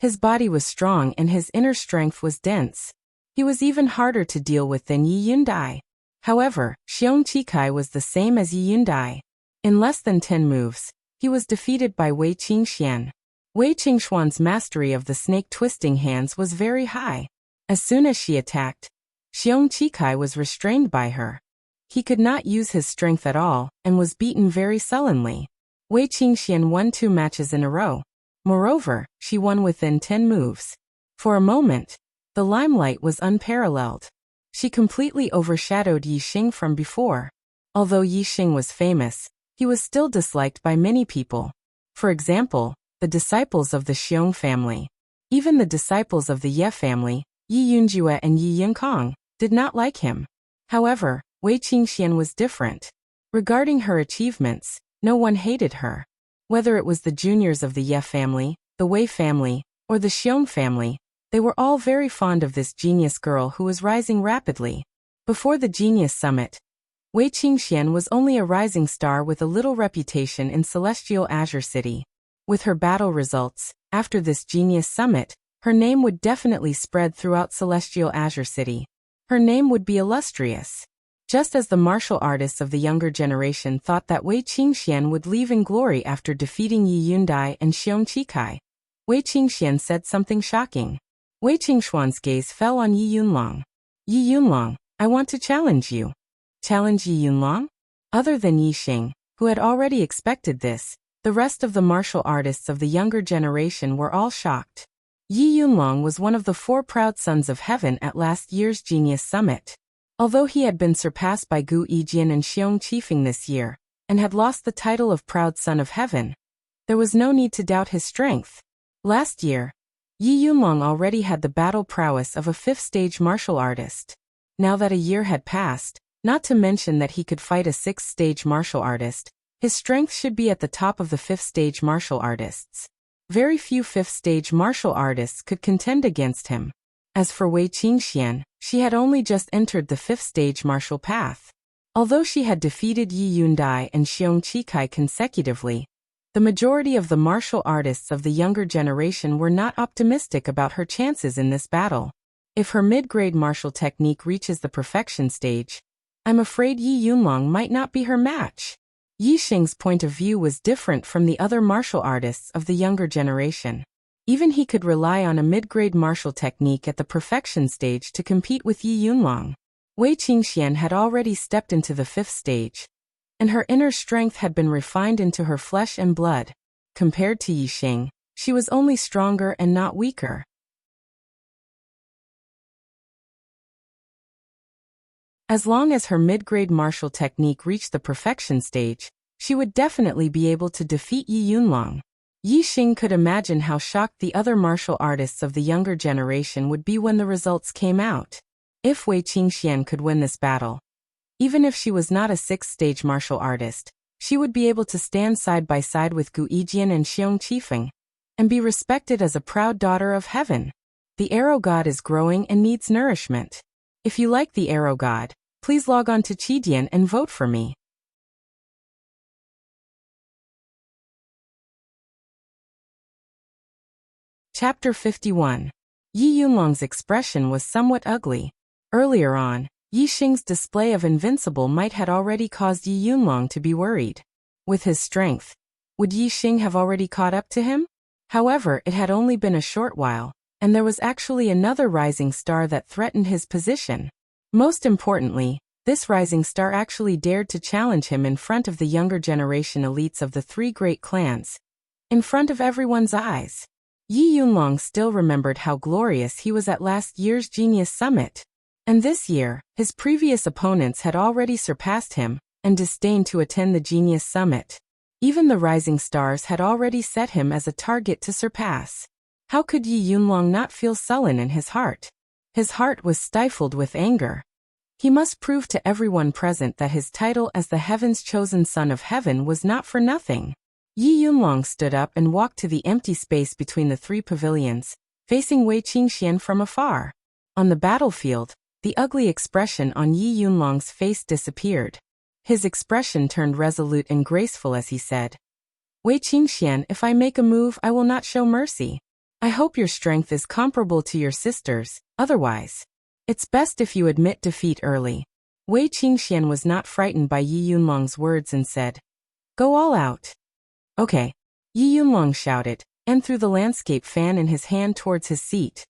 His body was strong and his inner strength was dense. He was even harder to deal with than Yi Yundai. However, Xiong Qikai was the same as Yi Yundai. In less than 10 moves, he was defeated by Wei Qingxian. Wei Qingshuan's mastery of the snake-twisting hands was very high. As soon as she attacked, Xiong Qikai was restrained by her. He could not use his strength at all, and was beaten very sullenly. Wei Qingxian won 2 matches in a row. Moreover, she won within 10 moves. For a moment, the limelight was unparalleled. She completely overshadowed Yi Xing from before. Although Yi Xing was famous, he was still disliked by many people. For example, the disciples of the Xiong family. Even the disciples of the Ye family, Yi Yunjue and Yi Yinkong, did not like him. However, Wei Qingxian was different. Regarding her achievements, no one hated her. Whether it was the juniors of the Ye family, the Wei family, or the Xiong family, they were all very fond of this genius girl who was rising rapidly. Before the Genius Summit, Wei Qingxian was only a rising star with a little reputation in Celestial Azure City. With her battle results, after this Genius Summit, her name would definitely spread throughout Celestial Azure City. Her name would be illustrious. Just as the martial artists of the younger generation thought that Wei Qingxian would leave in glory after defeating Yi Yundai and Xiong Qikai, Wei Qingxian said something shocking. Wei Qingshuan's gaze fell on Yi Yunlong. Yi Yunlong, I want to challenge you. Challenge Yi Yunlong? Other than Yi Xing, who had already expected this, the rest of the martial artists of the younger generation were all shocked. Yi Yunlong was one of the 4 proud sons of heaven at last year's Genius Summit. Although he had been surpassed by Gu Yijian and Xiong Qifeng this year, and had lost the title of Proud Son of Heaven, there was no need to doubt his strength. Last year, Yi Yunlong already had the battle prowess of a 5th-stage martial artist. Now that a year had passed, not to mention that he could fight a 6th-stage martial artist, his strength should be at the top of the 5th-stage martial artists. Very few 5th-stage martial artists could contend against him. As for Wei Qingxian, she had only just entered the 5th-stage martial path. Although she had defeated Yi Yundai and Xiong Qikai consecutively, the majority of the martial artists of the younger generation were not optimistic about her chances in this battle. If her mid-grade martial technique reaches the perfection stage, I'm afraid Yi Yunlong might not be her match. Yi Xing's point of view was different from the other martial artists of the younger generation. Even he could rely on a mid-grade martial technique at the perfection stage to compete with Yi Yunlong. Wei Qingxian had already stepped into the 5th stage, and her inner strength had been refined into her flesh and blood. Compared to Yi Xing, she was only stronger and not weaker. As long as her mid-grade martial technique reached the perfection stage, she would definitely be able to defeat Yi Yunlong. Yi Xing could imagine how shocked the other martial artists of the younger generation would be when the results came out. If Wei Qingxian could win this battle, even if she was not a sixth-stage martial artist, she would be able to stand side by side with Gu Yijian and Xiong Qifeng, and be respected as a proud daughter of heaven. The arrow god is growing and needs nourishment. If you like the arrow god, please log on to Qidian and vote for me. Chapter 51. Yi Yunlong's expression was somewhat ugly. Earlier on, Yi Xing's display of invincible might had already caused Yi Yunlong to be worried. With his strength, would Yi Xing have already caught up to him? However, it had only been a short while, and there was actually another rising star that threatened his position. Most importantly, this rising star actually dared to challenge him in front of the younger generation elites of the three great clans, in front of everyone's eyes. Yi Yunlong still remembered how glorious he was at last year's Genius Summit. And this year, his previous opponents had already surpassed him, and disdained to attend the Genius Summit. Even the rising stars had already set him as a target to surpass. How could Yi Yunlong not feel sullen in his heart? His heart was stifled with anger. He must prove to everyone present that his title as the heaven's chosen son of heaven was not for nothing. Yi Yunlong stood up and walked to the empty space between the three pavilions, facing Wei Qingxian from afar. On the battlefield, the ugly expression on Yi Yunlong's face disappeared. His expression turned resolute and graceful as he said, "Wei Qingxian, if I make a move, I will not show mercy. I hope your strength is comparable to your sister's, otherwise, it's best if you admit defeat early." Wei Qingxian was not frightened by Yi Yunlong's words and said, "Go all out." "Okay," Yi Yunlong shouted, and threw the landscape fan in his hand towards his seat.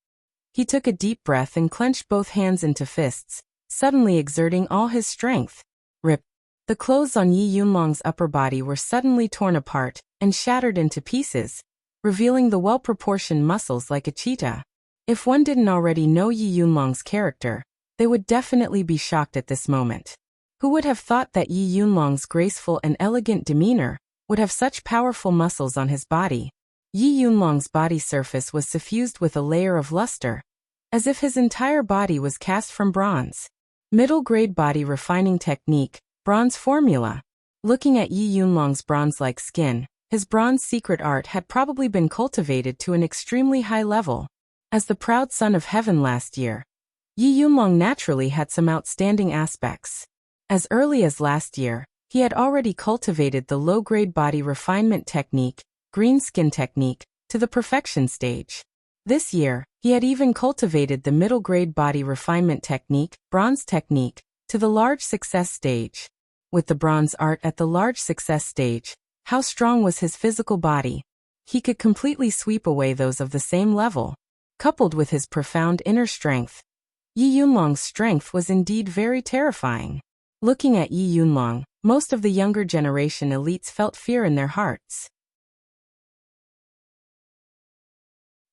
He took a deep breath and clenched both hands into fists, suddenly exerting all his strength. Rip. The clothes on Yi Yunlong's upper body were suddenly torn apart and shattered into pieces, revealing the well-proportioned muscles like a cheetah. If one didn't already know Yi Yunlong's character, they would definitely be shocked at this moment. Who would have thought that Yi Yunlong's graceful and elegant demeanor would have such powerful muscles on his body? Yi Yunlong's body surface was suffused with a layer of luster, as if his entire body was cast from bronze. Middle-grade body refining technique, bronze formula. Looking at Yi Yunlong's bronze-like skin, his bronze secret art had probably been cultivated to an extremely high level. As the proud son of heaven last year, Yi Yunlong naturally had some outstanding aspects. As early as last year, he had already cultivated the low-grade body refinement technique, green skin technique, to the perfection stage. This year, he had even cultivated the middle-grade body refinement technique, bronze technique, to the large success stage. With the bronze art at the large success stage, how strong was his physical body? He could completely sweep away those of the same level. Coupled with his profound inner strength, Yi Yunlong's strength was indeed very terrifying. Looking at Yi Yunlong, most of the younger generation elites felt fear in their hearts.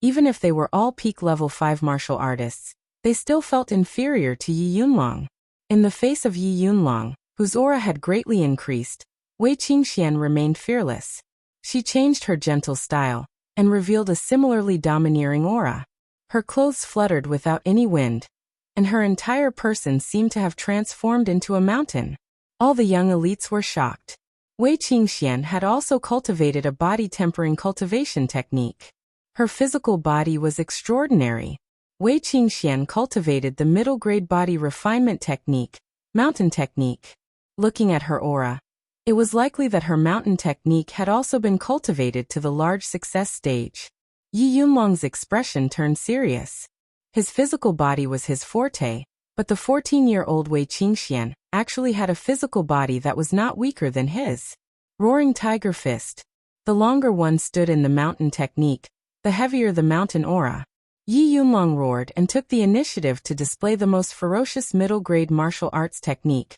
Even if they were all peak level 5 martial artists, they still felt inferior to Yi Yunlong. In the face of Yi Yunlong, whose aura had greatly increased, Wei Qingxian remained fearless. She changed her gentle style, and revealed a similarly domineering aura. Her clothes fluttered without any wind, and her entire person seemed to have transformed into a mountain. All the young elites were shocked. Wei Qingxian had also cultivated a body-tempering cultivation technique. Her physical body was extraordinary. Wei Qingxian cultivated the middle-grade body refinement technique, mountain technique. Looking at her aura, it was likely that her mountain technique had also been cultivated to the large success stage. Yi Yunlong's expression turned serious. His physical body was his forte, but the 14-year-old Wei Qingxian actually had a physical body that was not weaker than his. Roaring Tiger Fist. The longer one stood in the mountain technique, the heavier the mountain aura. Yi Yunlong roared and took the initiative to display the most ferocious middle-grade martial arts technique.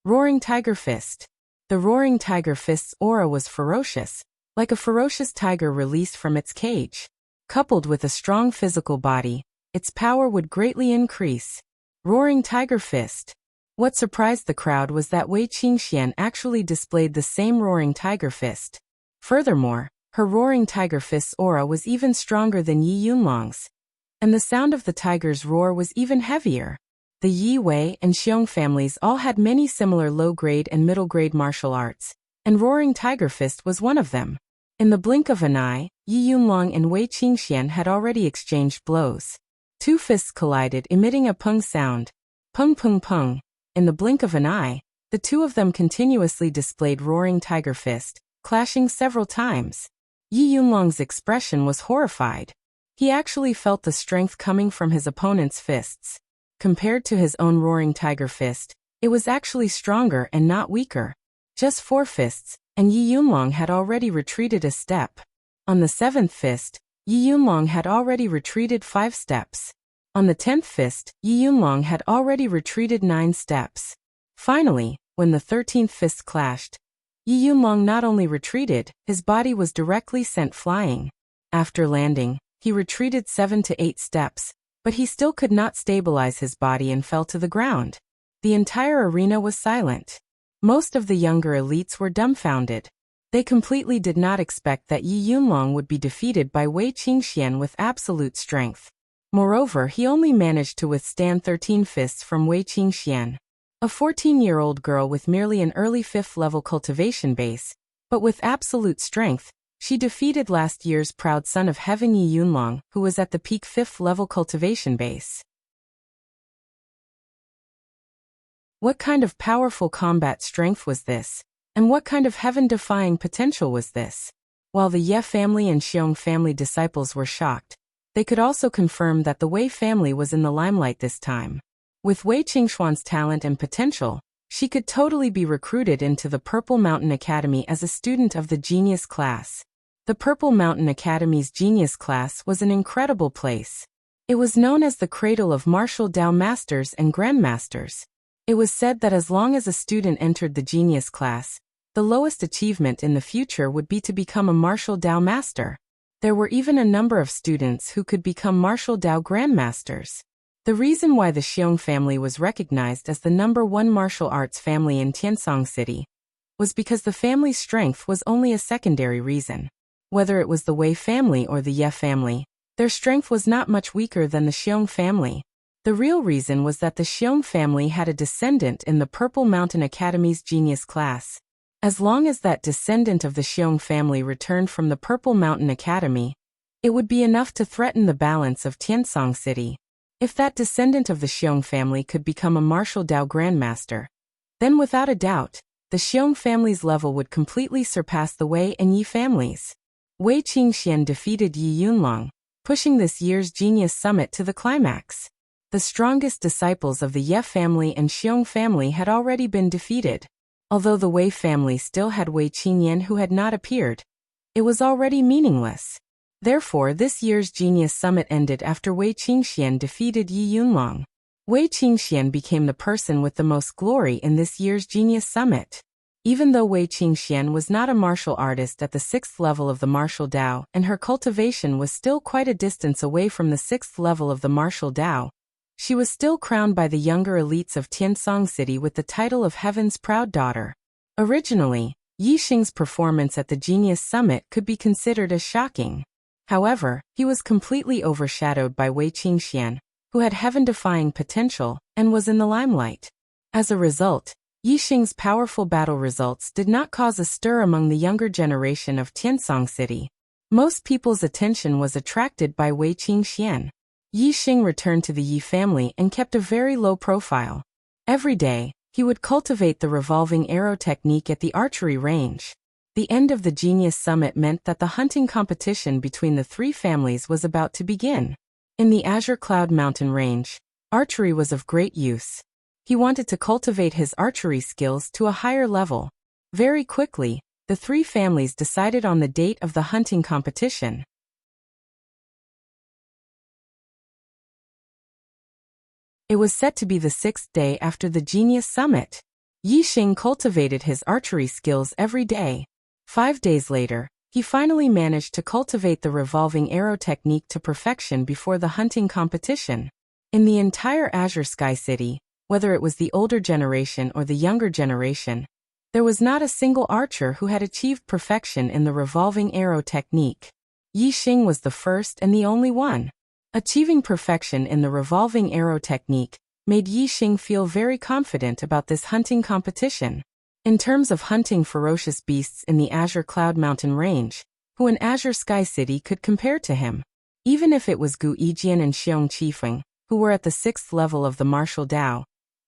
Roaring Tiger Fist. The Roaring Tiger Fist's aura was ferocious, like a ferocious tiger released from its cage. Coupled with a strong physical body, its power would greatly increase. Roaring Tiger Fist. What surprised the crowd was that Wei Qingxian actually displayed the same roaring tiger fist. Furthermore, her roaring tiger fist's aura was even stronger than Yi Yunlong's, and the sound of the tiger's roar was even heavier. The Yi Wei and Xiong families all had many similar low-grade and middle-grade martial arts, and roaring tiger fist was one of them. In the blink of an eye, Yi Yunlong and Wei Qingxian had already exchanged blows. Two fists collided, emitting a pung sound. Pung pung pung. In the blink of an eye, the two of them continuously displayed roaring tiger fist, clashing several times. Yi Yunlong's expression was horrified. He actually felt the strength coming from his opponent's fists. Compared to his own roaring tiger fist, it was actually stronger and not weaker. Just 4 fists, and Yi Yunlong had already retreated a step. On the 7th fist, Yi Yunlong had already retreated 5 steps. On the 10th fist, Yi Yunlong had already retreated 9 steps. Finally, when the 13th fist clashed, Yi Yunlong not only retreated, his body was directly sent flying. After landing, he retreated 7 to 8 steps, but he still could not stabilize his body and fell to the ground. The entire arena was silent. Most of the younger elites were dumbfounded. They completely did not expect that Yi Yunlong would be defeated by Wei Qingxian with absolute strength. Moreover, he only managed to withstand 13 fists from Wei Qingxian, a 14-year-old girl with merely an early 5th-level cultivation base, but with absolute strength. She defeated last year's proud son of heaven Yi Yunlong, who was at the peak 5th-level cultivation base. What kind of powerful combat strength was this? And what kind of heaven-defying potential was this? While the Ye family and Xiong family disciples were shocked, they could also confirm that the Wei family was in the limelight this time. With Wei Qingxuan's talent and potential, she could totally be recruited into the Purple Mountain Academy as a student of the Genius class. The Purple Mountain Academy's Genius class was an incredible place. It was known as the cradle of martial Dao masters and grandmasters. It was said that as long as a student entered the Genius class, the lowest achievement in the future would be to become a martial Dao master. There were even a number of students who could become martial Dao grandmasters. The reason why the Xiong family was recognized as the #1 martial arts family in Tiansong City was because the family's strength was only a secondary reason. Whether it was the Wei family or the Ye family, their strength was not much weaker than the Xiong family. The real reason was that the Xiong family had a descendant in the Purple Mountain Academy's Genius class. As long as that descendant of the Xiong family returned from the Purple Mountain Academy, it would be enough to threaten the balance of Tiansong City. If that descendant of the Xiong family could become a martial Dao grandmaster, then without a doubt, the Xiong family's level would completely surpass the Wei and Yi families. Wei Qingxian defeated Yi Yunlong, pushing this year's Genius Summit to the climax. The strongest disciples of the Ye family and Xiong family had already been defeated. Although the Wei family still had Wei Qingyan who had not appeared, it was already meaningless. Therefore, this year's Genius Summit ended after Wei Qingxian defeated Yi Yunlong. Wei Qingxian became the person with the most glory in this year's Genius Summit. Even though Wei Qingxian was not a martial artist at the 6th level of the martial Dao, and her cultivation was still quite a distance away from the 6th level of the martial Dao, she was still crowned by the younger elites of Tiansong City with the title of Heaven's Proud Daughter. Originally, Yi Xing's performance at the Genius Summit could be considered as shocking. However, he was completely overshadowed by Wei Qingxian, who had heaven-defying potential and was in the limelight. As a result, Yi Xing's powerful battle results did not cause a stir among the younger generation of Tiansong City. Most people's attention was attracted by Wei Qingxian. Yi Xing returned to the Yi family and kept a very low profile. Every day, he would cultivate the revolving arrow technique at the archery range. The end of the Genius Summit meant that the hunting competition between the 3 families was about to begin. In the Azure Cloud Mountain range, archery was of great use. He wanted to cultivate his archery skills to a higher level. Very quickly, the 3 families decided on the date of the hunting competition. It was set to be the 6th day after the Genius Summit. Yi Xing cultivated his archery skills every day. 5 days later, he finally managed to cultivate the revolving arrow technique to perfection before the hunting competition. In the entire Azure Sky City, Whether it was the older generation or the younger generation, there was not a single archer who had achieved perfection in the revolving arrow technique. Yi Xing was the first and the only one. Achieving perfection in the revolving arrow technique made Yi Xing feel very confident about this hunting competition. In terms of hunting ferocious beasts in the Azure Cloud Mountain Range, who in Azure Sky City could compare to him? Even if it was Gu Yijian and Xiong Qifeng, who were at the 6th level of the martial Dao,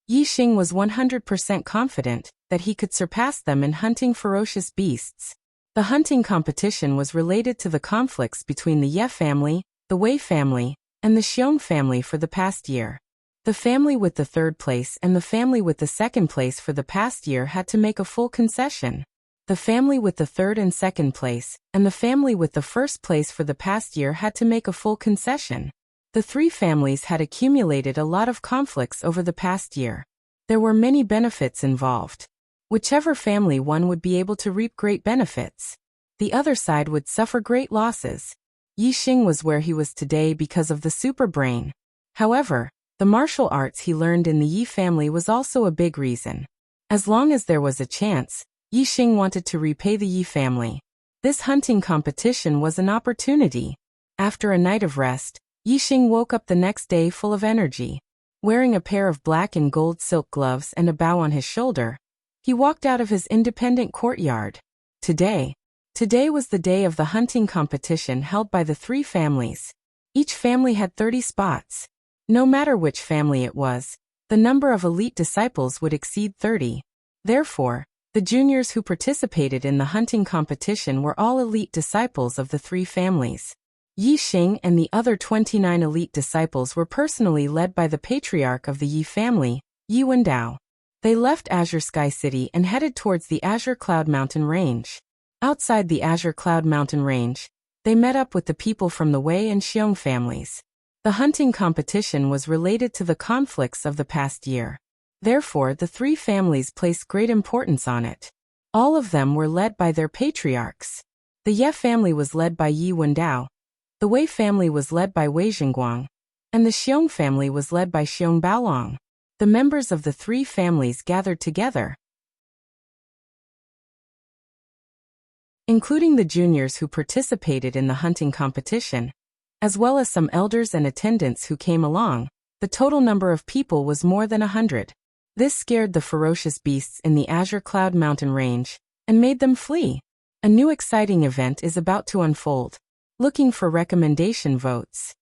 Yi Xing was 100% confident that he could surpass them in hunting ferocious beasts. The hunting competition was related to the conflicts between the Ye family, the Wei family, and the Xiong family for the past year. The family with the 3rd place and the family with the 2nd place for the past year had to make a full concession. The family with the 3rd and 2nd place and the family with the 1st place for the past year had to make a full concession. The 3 families had accumulated a lot of conflicts over the past year. There were many benefits involved. Whichever family won would be able to reap great benefits. The other side would suffer great losses. Yi Xing was where he was today because of the super brain. However, the martial arts he learned in the Yi family was also a big reason. As long as there was a chance, Yi Xing wanted to repay the Yi family. This hunting competition was an opportunity. After a night of rest, Yi Xing woke up the next day full of energy. Wearing a pair of black and gold silk gloves and a bow on his shoulder, he walked out of his independent courtyard. Today was the day of the hunting competition held by the 3 families. Each family had 30 spots. No matter which family it was, the number of elite disciples would exceed 30. Therefore, the juniors who participated in the hunting competition were all elite disciples of the 3 families. Yi Xing and the other 29 elite disciples were personally led by the patriarch of the Yi family, Yi Wendao. They left Azure Sky City and headed towards the Azure Cloud Mountain Range. Outside the Azure Cloud Mountain Range, they met up with the people from the Wei and Xiong families. The hunting competition was related to the conflicts of the past year. Therefore, the 3 families placed great importance on it. All of them were led by their patriarchs. The Ye family was led by Yi Wendao, the Wei family was led by Wei Jingguang, and the Xiong family was led by Xiong Baolong. The members of the 3 families gathered together, including the juniors who participated in the hunting competition, as well as some elders and attendants who came along. The total number of people was more than 100. This scared the ferocious beasts in the Azure Cloud Mountain Range and made them flee. A new exciting event is about to unfold. Looking for recommendation votes.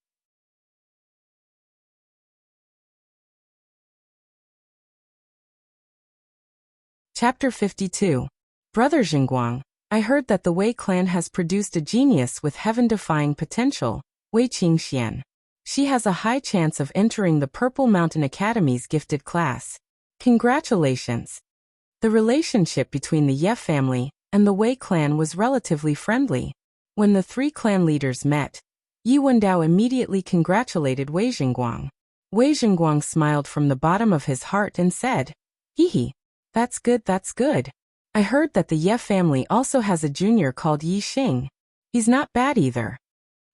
Chapter 52. Brother Jingguang, I heard that the Wei clan has produced a genius with heaven-defying potential, Wei Qingxian. She has a high chance of entering the Purple Mountain Academy's gifted class. Congratulations. The relationship between the Ye family and the Wei clan was relatively friendly. When the 3 clan leaders met, Yi Wendao immediately congratulated Wei Jingguang. Wei Jingguang smiled from the bottom of his heart and said, "Hee, that's good, that's good. I heard that the Ye family also has a junior called Yi Xing. He's not bad either."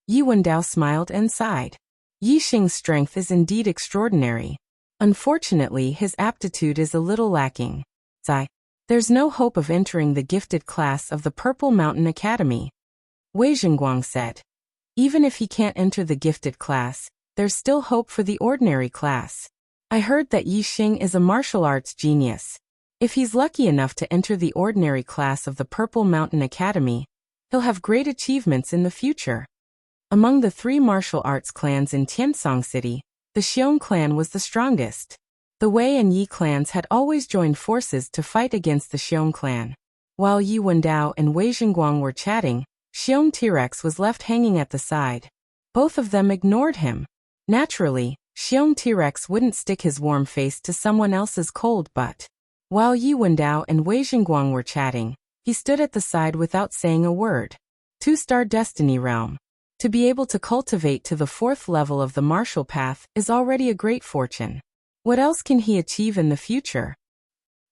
Yi Wendao smiled and sighed. Yi Xing's strength is indeed extraordinary. Unfortunately, his aptitude is a little lacking. There's no hope of entering the gifted class of the Purple Mountain Academy. Wei Jingguang said. Even if he can't enter the gifted class, there's still hope for the ordinary class. I heard that Yi Xing is a martial arts genius. If he's lucky enough to enter the ordinary class of the Purple Mountain Academy, he'll have great achievements in the future. Among the 3 martial arts clans in Tiansong City, the Xiong clan was the strongest. The Wei and Yi clans had always joined forces to fight against the Xiong clan. While Yi Wendao and Wei Jingguang were chatting, Xiong T-Rex was left hanging at the side. Both of them ignored him. Naturally, Xiong T-Rex wouldn't stick his warm face to someone else's cold butt. While Yi Wendao and Wei Jingguang were chatting, he stood at the side without saying a word. 2-star Destiny Realm. To be able to cultivate to the 4th level of the martial path is already a great fortune. What else can he achieve in the future?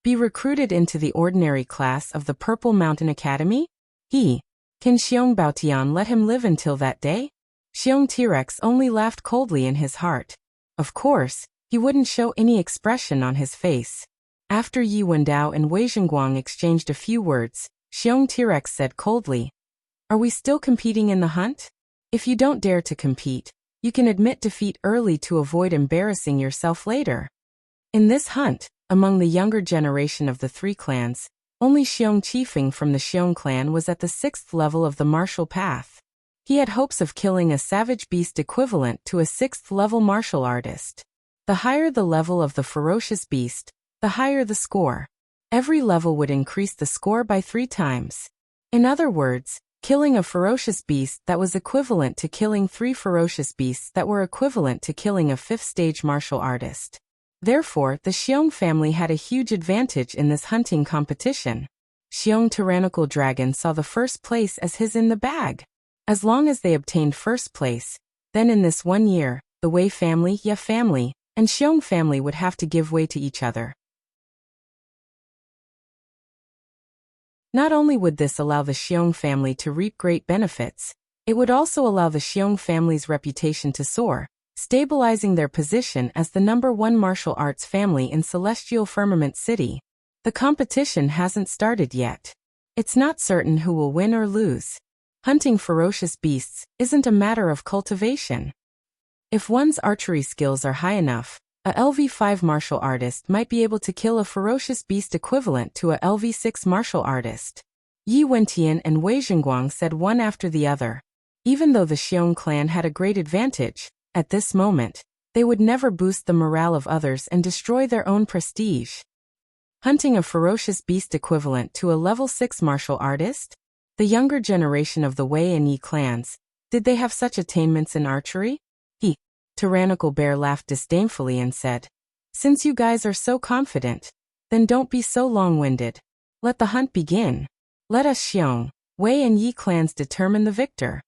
Be recruited into the ordinary class of the Purple Mountain Academy? Can Xiong Baotian let him live until that day? Xiong T-Rex only laughed coldly in his heart. Of course, He wouldn't show any expression on his face. After Yi Wendao and Wei Zhenguang exchanged a few words, Xiong T-Rex said coldly, "Are we still competing in the hunt? If you don't dare to compete, you can admit defeat early to avoid embarrassing yourself later." In this hunt, among the younger generation of the three clans, only Xiong Qifeng from the Xiong clan was at the 6th level of the martial path. He had hopes of killing a savage beast equivalent to a 6th level martial artist. The higher the level of the ferocious beast, the higher the score. Every level would increase the score by 3 times. In other words, killing a ferocious beast that was equivalent to killing 3 ferocious beasts that were equivalent to killing a 5th-stage martial artist. Therefore, the Xiong family had a huge advantage in this hunting competition. Xiong Tyrannical Dragon saw the first place as his in the bag. As long as they obtained first place, then in this 1 year, the Wei family, Ye family, and Xiong family would have to give way to each other. Not only would this allow the Xiong family to reap great benefits, it would also allow the Xiong family's reputation to soar, stabilizing their position as the #1 martial arts family in Celestial Firmament City. The competition hasn't started yet. It's not certain who will win or lose. Hunting ferocious beasts isn't a matter of cultivation. If one's archery skills are high enough, a LV5 martial artist might be able to kill a ferocious beast equivalent to a LV6 martial artist. Yi Wentian and Wei Zhenguang said one after the other. Even though the Xiong clan had a great advantage, at this moment, they would never boost the morale of others and destroy their own prestige. Hunting a ferocious beast equivalent to a level 6 martial artist? The younger generation of the Wei and Yi clans, did they have such attainments in archery? Tyrannical Bear laughed disdainfully and said, "Since you guys are so confident, then don't be so long-winded. Let the hunt begin. Let us Xiong, Wei and Yi clans determine the victor."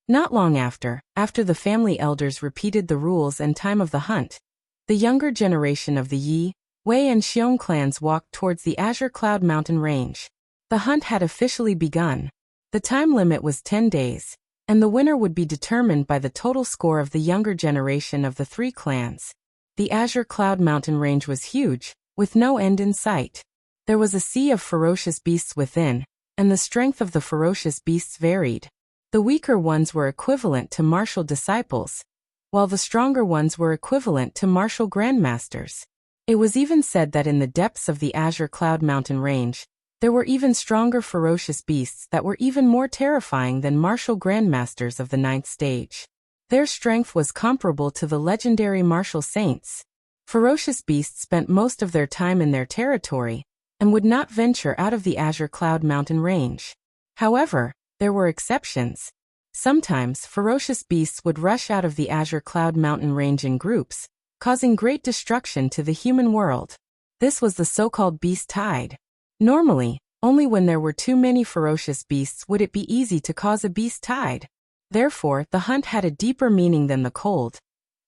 Not long after the family elders repeated the rules and time of the hunt, the younger generation of the Yi, Wei and Xiong clans walked towards the Azure Cloud Mountain range. The hunt had officially begun. The time limit was 10 days. And the winner would be determined by the total score of the younger generation of the 3 clans. The Azure Cloud Mountain range was huge, with no end in sight. There was a sea of ferocious beasts within, and the strength of the ferocious beasts varied. The weaker ones were equivalent to martial disciples, while the stronger ones were equivalent to martial grandmasters. It was even said that in the depths of the Azure Cloud Mountain range, there were even stronger ferocious beasts that were even more terrifying than martial grandmasters of the 9th stage. Their strength was comparable to the legendary martial saints. Ferocious beasts spent most of their time in their territory, and would not venture out of the Azure Cloud Mountain range. However, there were exceptions. Sometimes, ferocious beasts would rush out of the Azure Cloud Mountain range in groups, causing great destruction to the human world. This was the so-called beast tide. Normally, only when there were too many ferocious beasts would it be easy to cause a beast tide. Therefore, the hunt had a deeper meaning than the cold,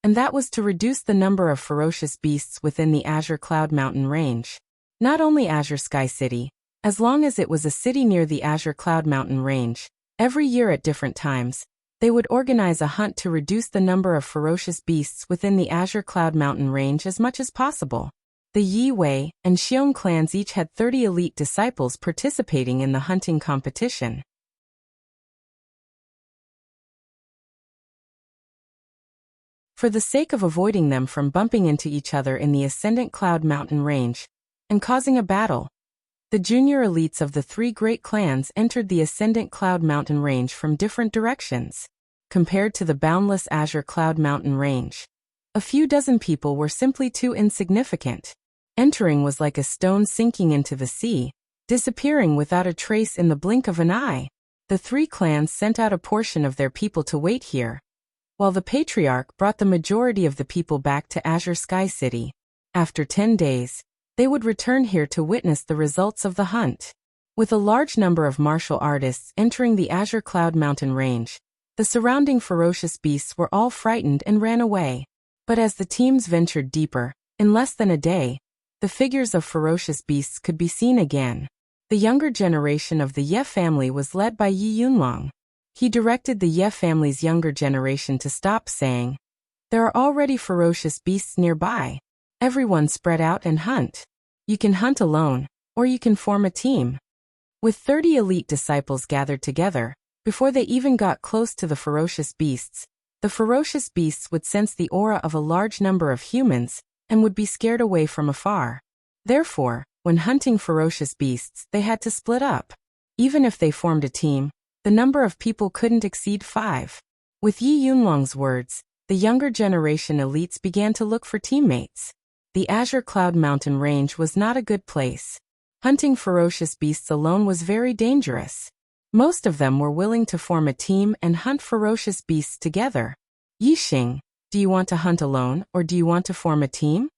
and that was to reduce the number of ferocious beasts within the Azure Cloud Mountain range. Not only Azure Sky City, as long as it was a city near the Azure Cloud Mountain range, every year at different times, they would organize a hunt to reduce the number of ferocious beasts within the Azure Cloud Mountain range as much as possible. The Yi, Wei, and Xiong clans each had 30 elite disciples participating in the hunting competition. For the sake of avoiding them from bumping into each other in the Ascendant Cloud Mountain range, and causing a battle, the junior elites of the 3 great clans entered the Ascendant Cloud Mountain range from different directions. Compared to the boundless Azure Cloud Mountain range, a few dozen people were simply too insignificant. Entering was like a stone sinking into the sea, disappearing without a trace in the blink of an eye. The 3 clans sent out a portion of their people to wait here, while the Patriarch brought the majority of the people back to Azure Sky City. After 10 days, they would return here to witness the results of the hunt. With a large number of martial artists entering the Azure Cloud Mountain range, the surrounding ferocious beasts were all frightened and ran away. But as the teams ventured deeper, in less than a day, the figures of ferocious beasts could be seen again. The younger generation of the Ye family was led by Yi Yunlong. He directed the Ye family's younger generation to stop saying, There are already ferocious beasts nearby. Everyone spread out and hunt. You can hunt alone, or you can form a team. With 30 elite disciples gathered together, before they even got close to the ferocious beasts, the ferocious beasts would sense the aura of a large number of humans and would be scared away from afar. Therefore, when hunting ferocious beasts, they had to split up. Even if they formed a team, the number of people couldn't exceed 5. With Yi Yunlong's words, the younger generation elites began to look for teammates. The Azure Cloud Mountain Range was not a good place. Hunting ferocious beasts alone was very dangerous. Most of them were willing to form a team and hunt ferocious beasts together. Yixing, do you want to hunt alone or do you want to form a team?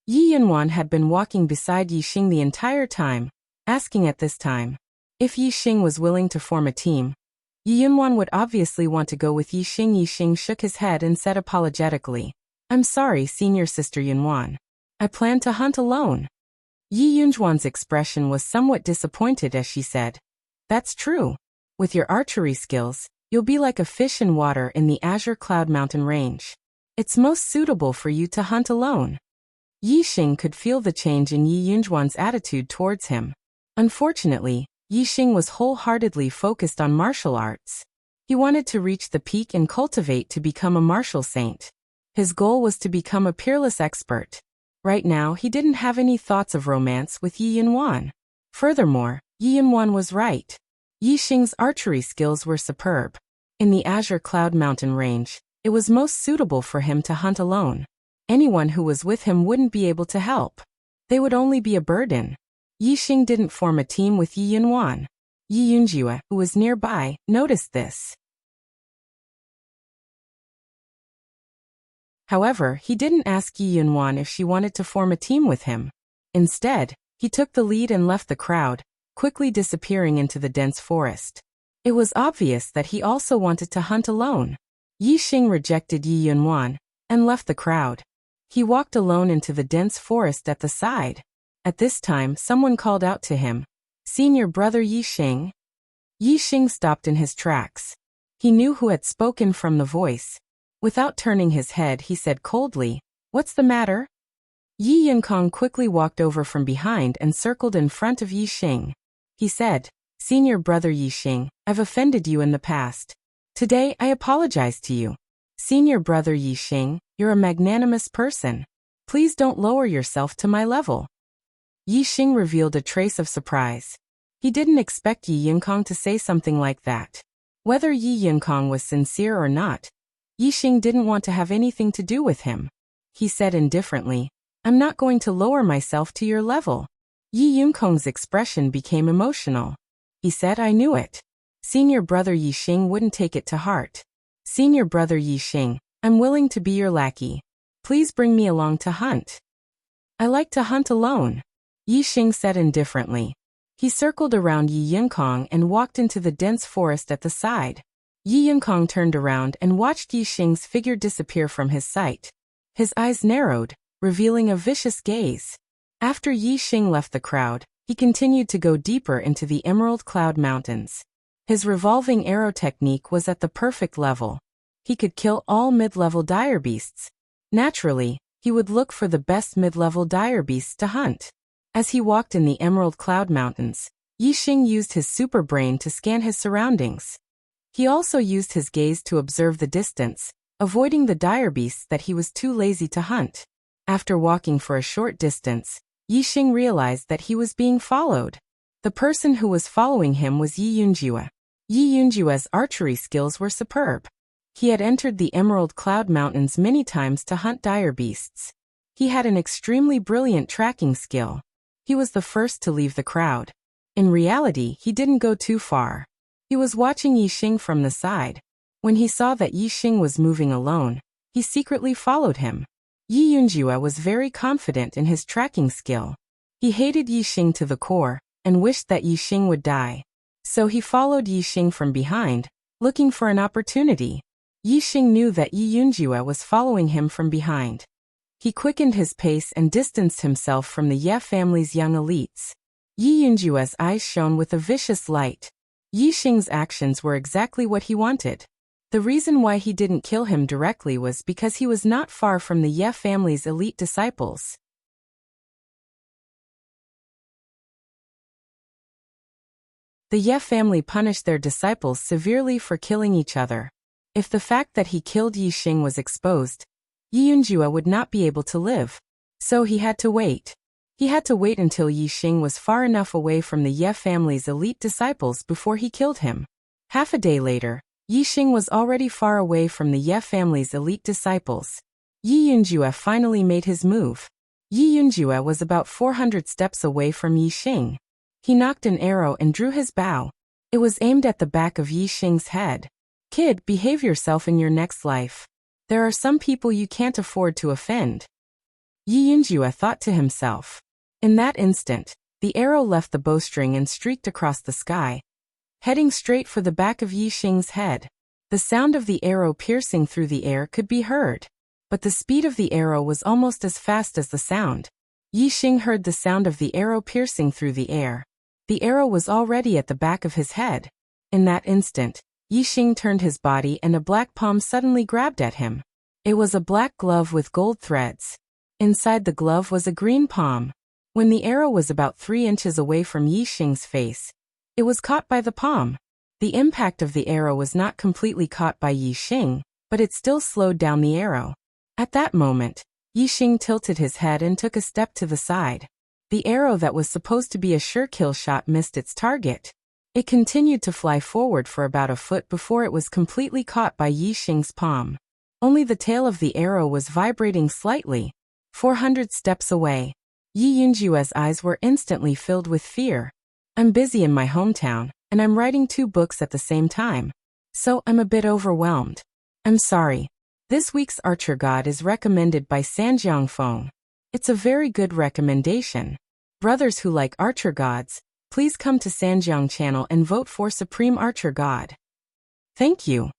Yi Yunwan had been walking beside Yixing the entire time, asking at this time. If Yixing was willing to form a team, Yi Yunwan would obviously want to go with Yixing. Yixing shook his head and said apologetically, I'm sorry, senior sister Yunwan. I plan to hunt alone. Yi Yunjuan's expression was somewhat disappointed as she said, That's true. With your archery skills, you'll be like a fish in water in the Azure Cloud Mountain Range. It's most suitable for you to hunt alone. Yixing could feel the change in Yi Yunjuan's attitude towards him. Unfortunately, Yixing was wholeheartedly focused on martial arts. He wanted to reach the peak and cultivate to become a martial saint. His goal was to become a peerless expert. Right now, he didn't have any thoughts of romance with Yi Yunwan. Furthermore, Yi Yunwan was right. Yixing's archery skills were superb. In the Azure Cloud Mountain Range, it was most suitable for him to hunt alone. Anyone who was with him wouldn't be able to help. They would only be a burden. Yixing didn't form a team with Yi Yunwan. Yi Yunjue, who was nearby, noticed this. However, he didn't ask Yi Yunwan if she wanted to form a team with him. Instead, he took the lead and left the crowd, quickly disappearing into the dense forest. It was obvious that he also wanted to hunt alone. Yixing rejected Yi Yunwan and left the crowd. He walked alone into the dense forest at the side. At this time, someone called out to him, Senior brother Yixing. Yixing stopped in his tracks. He knew who had spoken from the voice. Without turning his head, he said coldly, What's the matter? Yi Yunkong quickly walked over from behind and circled in front of Yixing. He said, Senior brother Yixing, I've offended you in the past. Today, I apologize to you. Senior brother Yixing, you're a magnanimous person. Please don't lower yourself to my level. Yixing revealed a trace of surprise. He didn't expect Yi Yunkong to say something like that. Whether Yi Yunkong was sincere or not, Yixing didn't want to have anything to do with him. He said indifferently, I'm not going to lower myself to your level. Yi Yunkong's expression became emotional. He said, I knew it. Senior brother Yixing wouldn't take it to heart. Senior brother Yixing, I'm willing to be your lackey. Please bring me along to hunt. I like to hunt alone. Yixing said indifferently. He circled around Yi Yunkong and walked into the dense forest at the side. Yi Yunkong turned around and watched Yixing's figure disappear from his sight. His eyes narrowed, revealing a vicious gaze. After Yixing left the crowd, he continued to go deeper into the Emerald Cloud Mountains. His revolving arrow technique was at the perfect level. He could kill all mid-level dire beasts. Naturally, he would look for the best mid-level dire beasts to hunt. As he walked in the Emerald Cloud Mountains, Yixing used his super brain to scan his surroundings. He also used his gaze to observe the distance, avoiding the dire beasts that he was too lazy to hunt. After walking for a short distance, Yixing realized that he was being followed. The person who was following him was Yi Yunjue. Yi Yunjue's archery skills were superb. He had entered the Emerald Cloud Mountains many times to hunt dire beasts. He had an extremely brilliant tracking skill. He was the first to leave the crowd. In reality, he didn't go too far. He was watching Yixing from the side. When he saw that Yixing was moving alone, he secretly followed him. Yi Yunjue was very confident in his tracking skill. He hated Yixing to the core and wished that Yixing would die. So he followed Yixing from behind, looking for an opportunity. Yixing knew that Yi Yunjue was following him from behind. He quickened his pace and distanced himself from the Ye family's young elites. Yi Yunjue's eyes shone with a vicious light. Yixing's actions were exactly what he wanted. The reason why he didn't kill him directly was because he was not far from the Ye family's elite disciples. The Ye family punished their disciples severely for killing each other. If the fact that he killed Yi Xing was exposed, Yi Yunjue would not be able to live. So he had to wait. He had to wait until Yi Xing was far enough away from the Ye family's elite disciples before he killed him. Half a day later, Yi Xing was already far away from the Ye family's elite disciples. Yi Yunjue finally made his move. Yi Yunjue was about 400 steps away from Yi Xing. He knocked an arrow and drew his bow. It was aimed at the back of Yi Xing's head. Kid, behave yourself in your next life. There are some people you can't afford to offend. Yi Yunjue thought to himself. In that instant, the arrow left the bowstring and streaked across the sky, heading straight for the back of Yi Xing's head. The sound of the arrow piercing through the air could be heard, but the speed of the arrow was almost as fast as the sound. Yi Xing heard the sound of the arrow piercing through the air. The arrow was already at the back of his head. In that instant, Yi Xing turned his body and a black palm suddenly grabbed at him. It was a black glove with gold threads. Inside the glove was a green palm. When the arrow was about 3 inches away from Yi Xing's face, it was caught by the palm. The impact of the arrow was not completely caught by Yi Xing, but it still slowed down the arrow. At that moment, Yi Xing tilted his head and took a step to the side. The arrow that was supposed to be a sure kill shot missed its target. It continued to fly forward for about a foot before it was completely caught by Yi Xing's palm. Only the tail of the arrow was vibrating slightly. 400 steps away. Yi Yunjue's eyes were instantly filled with fear. I'm busy in my hometown, and I'm writing 2 books at the same time. So I'm a bit overwhelmed. I'm sorry. This week's Archer God is recommended by Sanjiang Feng. It's a very good recommendation. Brothers who like Archer Gods, please come to Sanjiang channel and vote for Supreme Archer God. Thank you.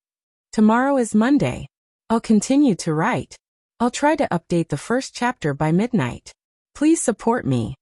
Tomorrow is Monday. I'll continue to write. I'll try to update the first chapter by midnight. Please support me.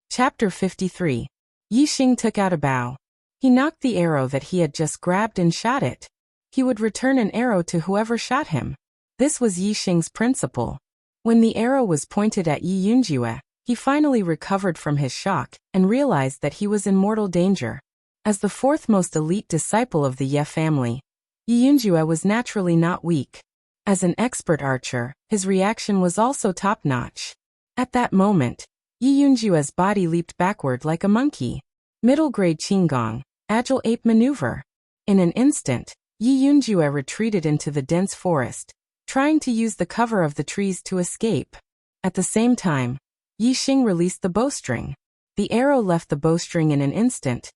Chapter 53. Yi Xing took out a bow. He knocked the arrow that he had just grabbed and shot it. He would return an arrow to whoever shot him. This was Yi Xing's principle. When the arrow was pointed at Yi Yunjue, he finally recovered from his shock and realized that he was in mortal danger. As the 4th most elite disciple of the Ye family, Yi Yunjue was naturally not weak. As an expert archer, his reaction was also top-notch. At that moment, Yi Yunjue's body leaped backward like a monkey. Middle-grade Qinggong, agile ape maneuver. In an instant, Yi Yunjue retreated into the dense forest, trying to use the cover of the trees to escape. At the same time, Yi Xing released the bowstring. The arrow left the bowstring in an instant,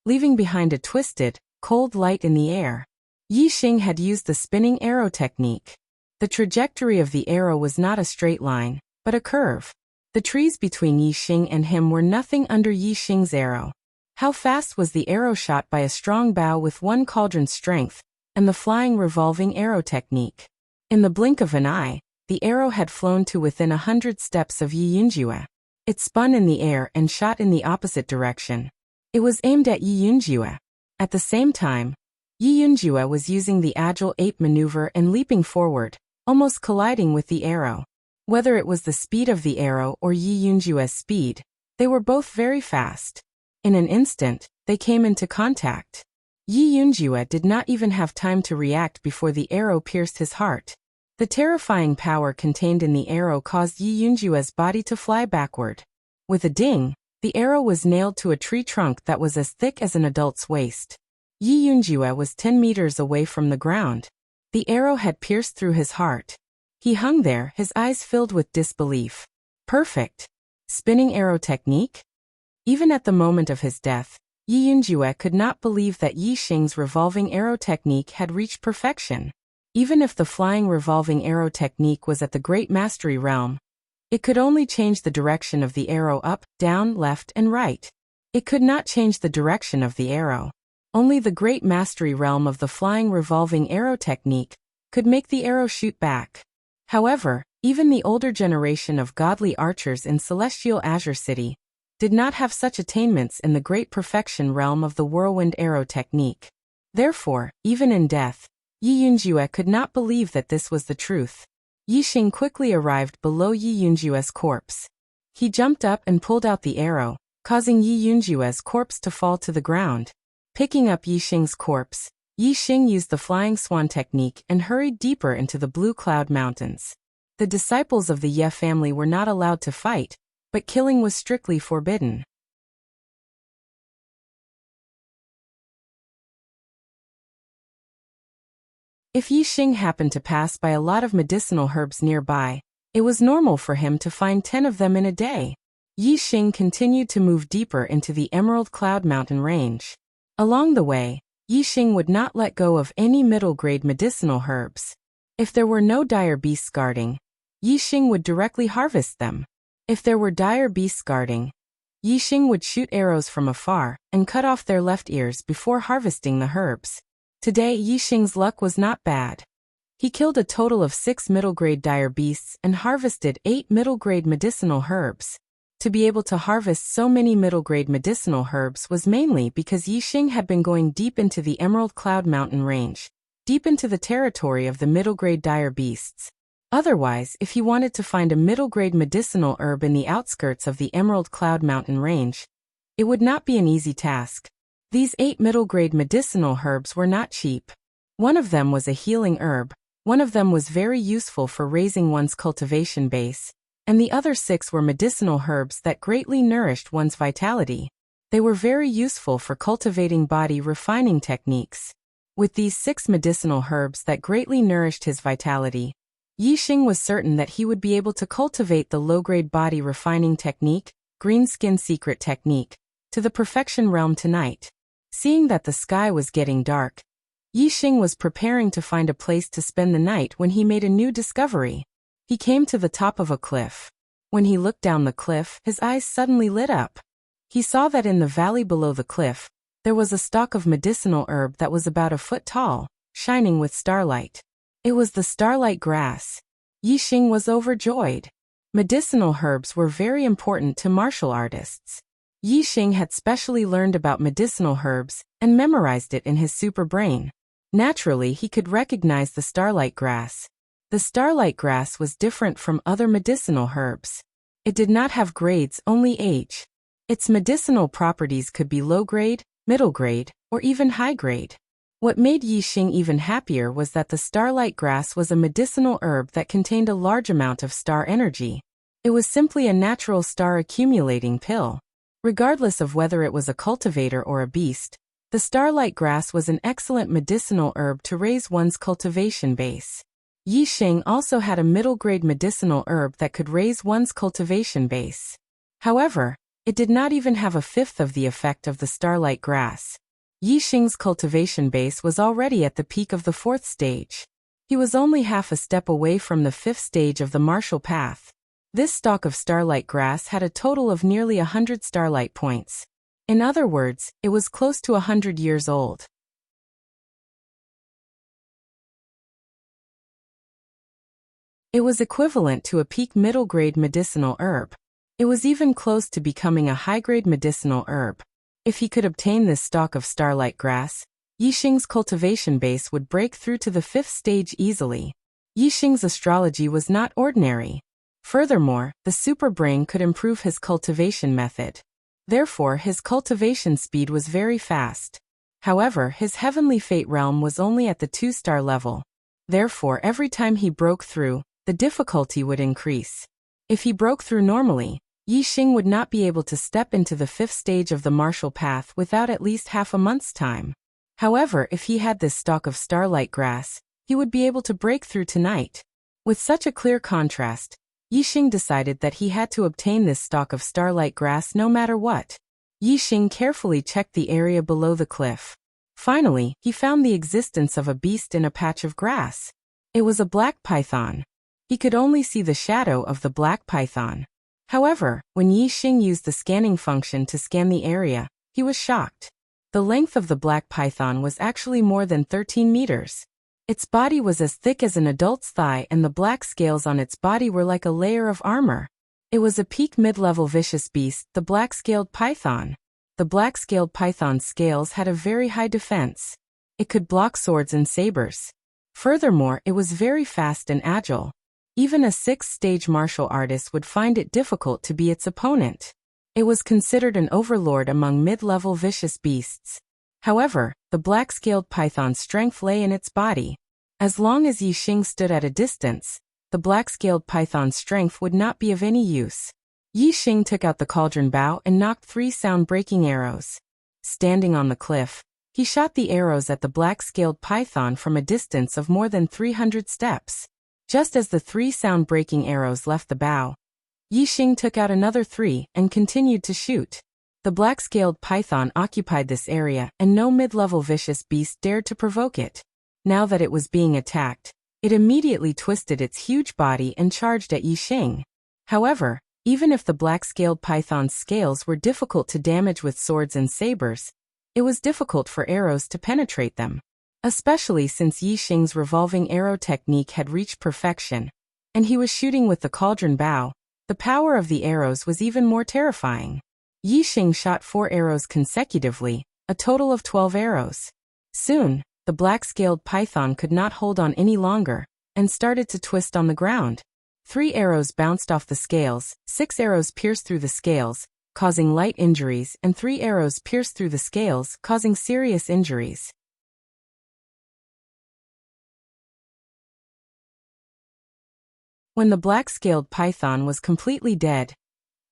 leaving behind a twisted, cold light in the air. Yi Xing had used the spinning arrow technique. The trajectory of the arrow was not a straight line, but a curve. The trees between Yi Xing and him were nothing under Yi Xing's arrow. How fast was the arrow shot by a strong bow with 1 cauldron's strength, and the flying revolving arrow technique? In the blink of an eye, the arrow had flown to within 100 steps of Yi Yunjue. It spun in the air and shot in the opposite direction. It was aimed at Yi Yunjue. At the same time, Yi Yunjue was using the agile ape maneuver and leaping forward, almost colliding with the arrow. Whether it was the speed of the arrow or Yi Yunjue's speed, they were both very fast. In an instant, they came into contact. Yi Yunjue did not even have time to react before the arrow pierced his heart. The terrifying power contained in the arrow caused Yi Yunjue's body to fly backward. With a ding, the arrow was nailed to a tree trunk that was as thick as an adult's waist. Yi Yunjue was 10 meters away from the ground. The arrow had pierced through his heart. He hung there, his eyes filled with disbelief. Perfect. Spinning arrow technique? Even at the moment of his death, Yi Yunjue could not believe that Yi Xing's revolving arrow technique had reached perfection. Even if the flying revolving arrow technique was at the great mastery realm, it could only change the direction of the arrow up, down, left, and right. It could not change the direction of the arrow. Only the great mastery realm of the flying revolving arrow technique could make the arrow shoot back. However, even the older generation of godly archers in Celestial Azure City did not have such attainments in the great perfection realm of the whirlwind arrow technique. Therefore, even in death, Yi Yunjue could not believe that this was the truth. Yi Xing quickly arrived below Yi Yunjue's corpse. He jumped up and pulled out the arrow, causing Yi Yunjue's corpse to fall to the ground. Picking up Yi Xing's corpse, Yi Xing used the flying swan technique and hurried deeper into the Blue Cloud Mountains. The disciples of the Ye family were not allowed to fight, but killing was strictly forbidden. If Yi Xing happened to pass by a lot of medicinal herbs nearby, it was normal for him to find 10 of them in a day. Yi Xing continued to move deeper into the Emerald Cloud Mountain range. Along the way, Yi Xing would not let go of any middle-grade medicinal herbs. If there were no dire beasts guarding, Yi Xing would directly harvest them. If there were dire beasts guarding, Yi Xing would shoot arrows from afar and cut off their left ears before harvesting the herbs. Today Yi Xing's luck was not bad. He killed a total of 6 middle-grade dire beasts and harvested 8 middle-grade medicinal herbs. To be able to harvest so many middle-grade medicinal herbs was mainly because Yi Xing had been going deep into the Emerald Cloud Mountain range, deep into the territory of the middle-grade dire beasts. Otherwise, if he wanted to find a middle-grade medicinal herb in the outskirts of the Emerald Cloud Mountain range, it would not be an easy task. These 8 middle-grade medicinal herbs were not cheap. One of them was a healing herb, one of them was very useful for raising one's cultivation base, and the other 6 were medicinal herbs that greatly nourished one's vitality. They were very useful for cultivating body refining techniques. With these 6 medicinal herbs that greatly nourished his vitality, Yi Xing was certain that he would be able to cultivate the low-grade body refining technique, green skin secret technique, to the perfection realm tonight. Seeing that the sky was getting dark, Yi Xing was preparing to find a place to spend the night when he made a new discovery. He came to the top of a cliff. When he looked down the cliff, his eyes suddenly lit up. He saw that in the valley below the cliff, there was a stalk of medicinal herb that was about a foot tall, shining with starlight. It was the starlight grass. Yi Xing was overjoyed. Medicinal herbs were very important to martial artists. Yi Xing had specially learned about medicinal herbs and memorized it in his super brain. Naturally, he could recognize the starlight grass. The starlight grass was different from other medicinal herbs. It did not have grades, only age. Its medicinal properties could be low grade, middle grade, or even high grade. What made Yi Xing even happier was that the starlight grass was a medicinal herb that contained a large amount of star energy. It was simply a natural star accumulating pill. Regardless of whether it was a cultivator or a beast, the starlight grass was an excellent medicinal herb to raise one's cultivation base. Yi Xing also had a middle-grade medicinal herb that could raise one's cultivation base. However, it did not even have a fifth of the effect of the starlight grass. Yi Xing's cultivation base was already at the peak of the 4th stage. He was only half a step away from the 5th stage of the martial path. This stalk of starlight grass had a total of nearly 100 starlight points. In other words, it was close to 100 years old. It was equivalent to a peak middle-grade medicinal herb. It was even close to becoming a high-grade medicinal herb. If he could obtain this stalk of starlight grass, Yi Xing's cultivation base would break through to the 5th stage easily. Yi Xing's astrology was not ordinary. Furthermore, the super brain could improve his cultivation method. Therefore, his cultivation speed was very fast. However, his heavenly fate realm was only at the 2-star level. Therefore, every time he broke through, the difficulty would increase. If he broke through normally, Yi Xing would not be able to step into the 5th stage of the martial path without at least half a month's time. However, if he had this stalk of starlight grass, he would be able to break through tonight. With such a clear contrast, Yi Xing decided that he had to obtain this stalk of starlight grass no matter what. Yi Xing carefully checked the area below the cliff. Finally, he found the existence of a beast in a patch of grass. It was a black python. He could only see the shadow of the black python. However, when Yi Xing used the scanning function to scan the area, he was shocked. The length of the black python was actually more than 13 meters. Its body was as thick as an adult's thigh and the black scales on its body were like a layer of armor. It was a peak mid-level vicious beast, the black-scaled python. The black-scaled python's scales had a very high defense. It could block swords and sabers. Furthermore, it was very fast and agile. Even a sixth-stage martial artist would find it difficult to be its opponent. It was considered an overlord among mid-level vicious beasts. However, the black-scaled python's strength lay in its body. As long as Yixing stood at a distance, the black-scaled python's strength would not be of any use. Yixing took out the cauldron bow and knocked 3 sound-breaking arrows. Standing on the cliff, he shot the arrows at the black-scaled python from a distance of more than 300 steps. Just as the 3 sound-breaking arrows left the bow, Yixing took out another 3 and continued to shoot. The black-scaled python occupied this area, and no mid-level vicious beast dared to provoke it. Now that it was being attacked, it immediately twisted its huge body and charged at Yixing. However, even if the black-scaled python's scales were difficult to damage with swords and sabers, it was difficult for arrows to penetrate them. Especially since Yixing's revolving arrow technique had reached perfection, and he was shooting with the cauldron bow, the power of the arrows was even more terrifying. Yixing shot 4 arrows consecutively, a total of 12 arrows. Soon, the black-scaled python could not hold on any longer, and started to twist on the ground. 3 arrows bounced off the scales, 6 arrows pierced through the scales, causing light injuries, and 3 arrows pierced through the scales, causing serious injuries. When the black-scaled python was completely dead,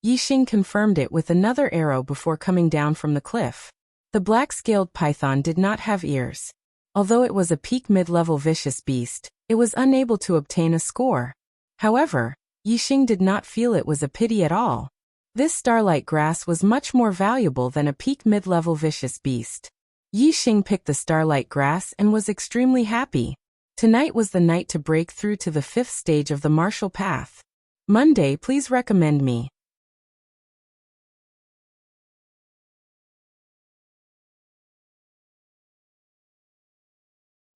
Yixing confirmed it with another arrow before coming down from the cliff. The black-scaled python did not have ears. Although it was a peak mid-level vicious beast, it was unable to obtain a score. However, Yixing did not feel it was a pity at all. This starlight grass was much more valuable than a peak mid-level vicious beast. Yixing picked the starlight grass and was extremely happy. Tonight was the night to break through to the 5th stage of the martial path. Monday, please recommend me.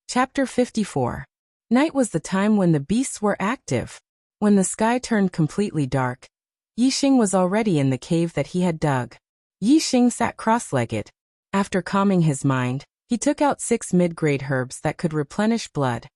Chapter 54. Night was the time when the beasts were active. When the sky turned completely dark, Yixing was already in the cave that he had dug. Yixing sat cross-legged. After calming his mind, he took out 6 mid-grade herbs that could replenish blood.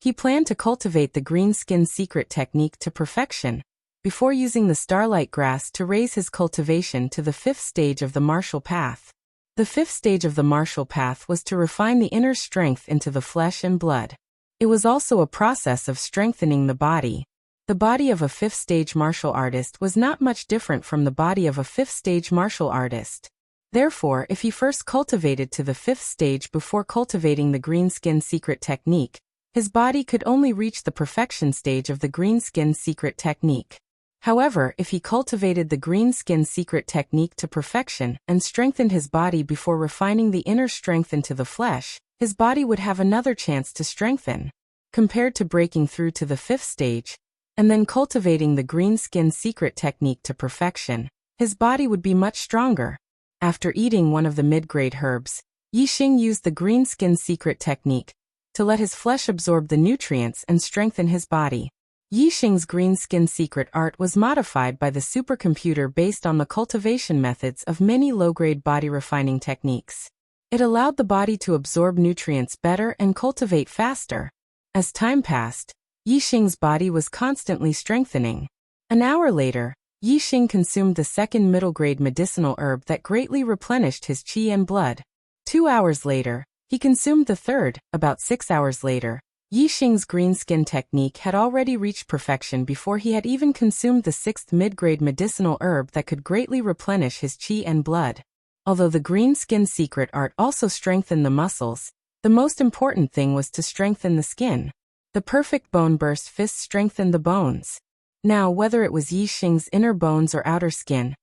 He planned to cultivate the green skin secret technique to perfection, before using the starlight grass to raise his cultivation to the 5th stage of the martial path. The 5th stage of the martial path was to refine the inner strength into the flesh and blood. It was also a process of strengthening the body. The body of a 5th stage martial artist was not much different from the body of a 5th stage martial artist. Therefore, if he first cultivated to the 5th stage before cultivating the green skin secret technique, his body could only reach the perfection stage of the green skin secret technique. However, if he cultivated the green skin secret technique to perfection and strengthened his body before refining the inner strength into the flesh, his body would have another chance to strengthen. Compared to breaking through to the 5th stage, and then cultivating the green skin secret technique to perfection, his body would be much stronger. After eating one of the mid-grade herbs, Yixing used the green skin secret technique to let his flesh absorb the nutrients and strengthen his body. Yixing's green skin secret art was modified by the supercomputer based on the cultivation methods of many low-grade body refining techniques. It allowed the body to absorb nutrients better and cultivate faster. As time passed, Yixing's body was constantly strengthening. An hour later, Yixing consumed the 2nd middle-grade medicinal herb that greatly replenished his qi and blood. 2 hours later, he consumed the 3rd. About 6 hours later, Yixing's green skin technique had already reached perfection before he had even consumed the 6th mid-grade medicinal herb that could greatly replenish his qi and blood. Although the green skin secret art also strengthened the muscles, the most important thing was to strengthen the skin. The perfect bone burst fist strengthened the bones. Now, whether it was Yixing's inner bones or outer skin,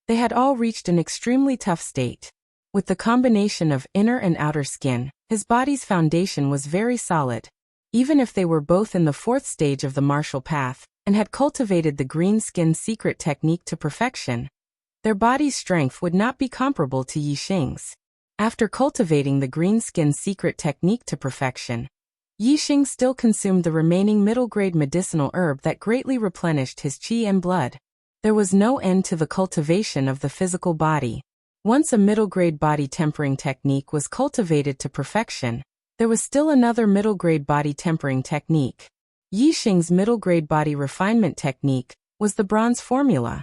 they had all reached an extremely tough state. With the combination of inner and outer skin, his body's foundation was very solid. Even if they were both in the 4th stage of the martial path, and had cultivated the green skin secret technique to perfection, their body's strength would not be comparable to Yixing's. After cultivating the green skin secret technique to perfection, Yixing still consumed the remaining middle-grade medicinal herb that greatly replenished his qi and blood. There was no end to the cultivation of the physical body. Once a middle-grade body tempering technique was cultivated to perfection, there was still another middle-grade body tempering technique. Yixing's middle-grade body refinement technique was the bronze formula.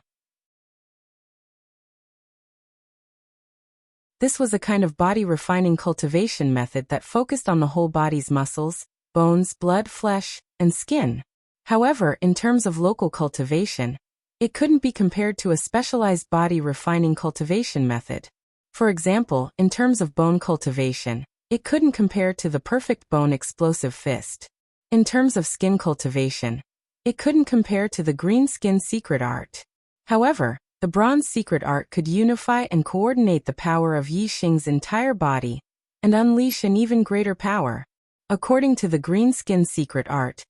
This was a kind of body refining cultivation method that focused on the whole body's muscles, bones, blood, flesh, and skin. However, in terms of local cultivation, it couldn't be compared to a specialized body refining cultivation method. For example, in terms of bone cultivation, it couldn't compare to the perfect bone explosive fist. In terms of skin cultivation, it couldn't compare to the green skin secret art. However, the bronze secret art could unify and coordinate the power of Yixing's entire body and unleash an even greater power. According to the green skin secret art,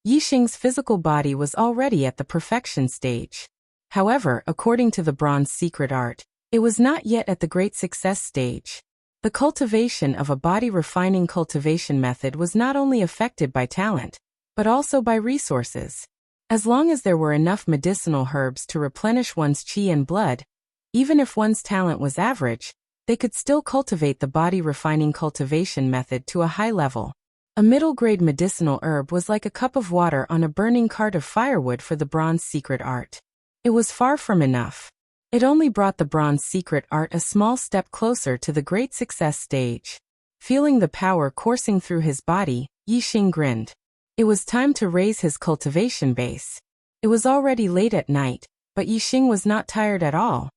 Yixing's physical body was already at the perfection stage. However, according to the bronze secret art, it was not yet at the great success stage. The cultivation of a body refining cultivation method was not only affected by talent, but also by resources. As long as there were enough medicinal herbs to replenish one's qi and blood, even if one's talent was average, they could still cultivate the body refining cultivation method to a high level. A middle-grade medicinal herb was like a cup of water on a burning cart of firewood for the bronze secret art. It was far from enough. It only brought the bronze secret art a small step closer to the great success stage. Feeling the power coursing through his body, Yixing grinned. It was time to raise his cultivation base. It was already late at night, but Yixing was not tired at all.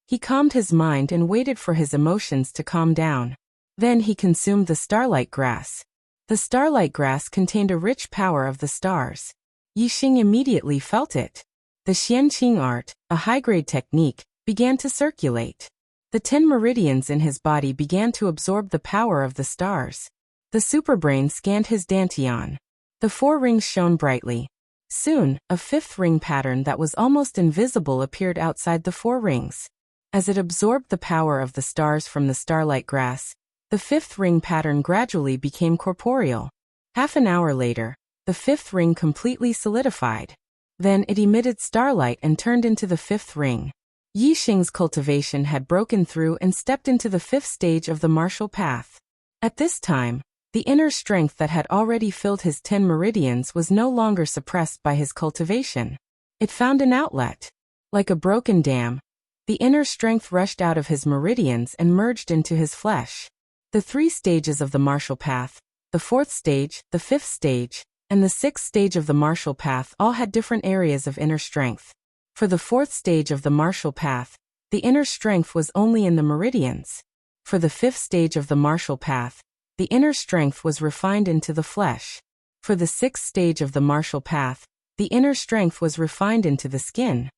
He calmed his mind and waited for his emotions to calm down. Then he consumed the starlight grass. The starlight grass contained a rich power of the stars. Yixing immediately felt it. The Xianqing art, a high-grade technique, began to circulate. The 10 meridians in his body began to absorb the power of the stars. The superbrain scanned his dantian. The 4 rings shone brightly. Soon, a 5th ring pattern that was almost invisible appeared outside the 4 rings. As it absorbed the power of the stars from the starlight grass, the 5th ring pattern gradually became corporeal. Half an hour later, the 5th ring completely solidified. Then it emitted starlight and turned into the 5th ring. Yixing's cultivation had broken through and stepped into the 5th stage of the martial path. At this time, the inner strength that had already filled his 10 meridians was no longer suppressed by his cultivation. It found an outlet. Like a broken dam, the inner strength rushed out of his meridians and merged into his flesh. The 3 stages of the martial path, the 4th stage, the 5th stage, and the 6th stage of the martial path all had different areas of inner strength. For the 4th stage of the martial path, the inner strength was only in the meridians. For the 5th stage of the martial path, the inner strength was refined into the flesh. For the 6th stage of the martial path, the inner strength was refined into the skin.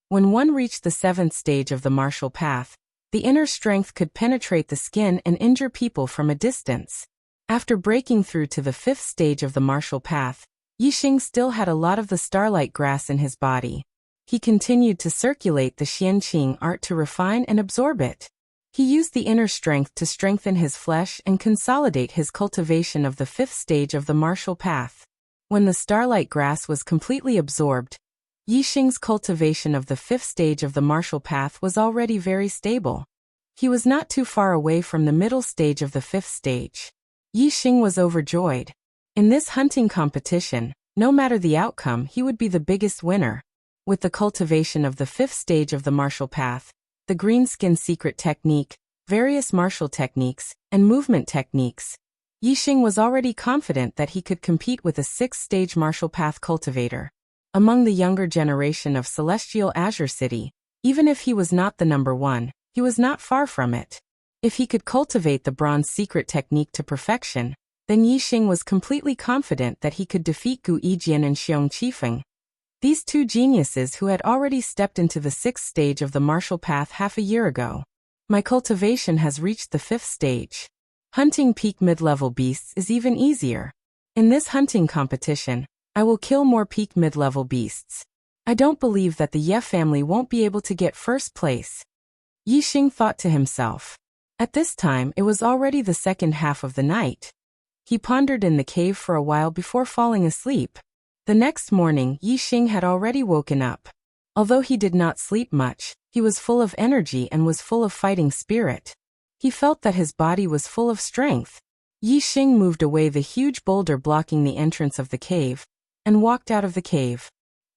When one reached the 7th stage of the martial path, the inner strength could penetrate the skin and injure people from a distance. After breaking through to the 5th stage of the martial path, Yixing still had a lot of the starlight grass in his body. He continued to circulate the Xianqing art to refine and absorb it. He used the inner strength to strengthen his flesh and consolidate his cultivation of the 5th stage of the martial path. When the starlight grass was completely absorbed, Yixing's cultivation of the 5th stage of the martial path was already very stable. He was not too far away from the middle stage of the 5th stage. Yixing was overjoyed. In this hunting competition, no matter the outcome, he would be the biggest winner. With the cultivation of the 5th stage of the martial path, the green skin secret technique, various martial techniques, and movement techniques, Yixing was already confident that he could compete with a 6th stage martial path cultivator. Among the younger generation of Celestial Azure City, even if he was not the number 1, he was not far from it. If he could cultivate the bronze secret technique to perfection, then Yixing was completely confident that he could defeat Gu Yijian and Xiong Qifeng. These 2 geniuses who had already stepped into the 6th stage of the martial path half a year ago. My cultivation has reached the 5th stage. Hunting peak mid-level beasts is even easier. In this hunting competition, I will kill more peak mid-level beasts. I don't believe that the Ye family won't be able to get first place. Yixing thought to himself. At this time it was already the second half of the night. He pondered in the cave for a while before falling asleep. The next morning, Yi Xing had already woken up. Although he did not sleep much, he was full of energy and was full of fighting spirit. He felt that his body was full of strength. Yi Xing moved away the huge boulder blocking the entrance of the cave, and walked out of the cave.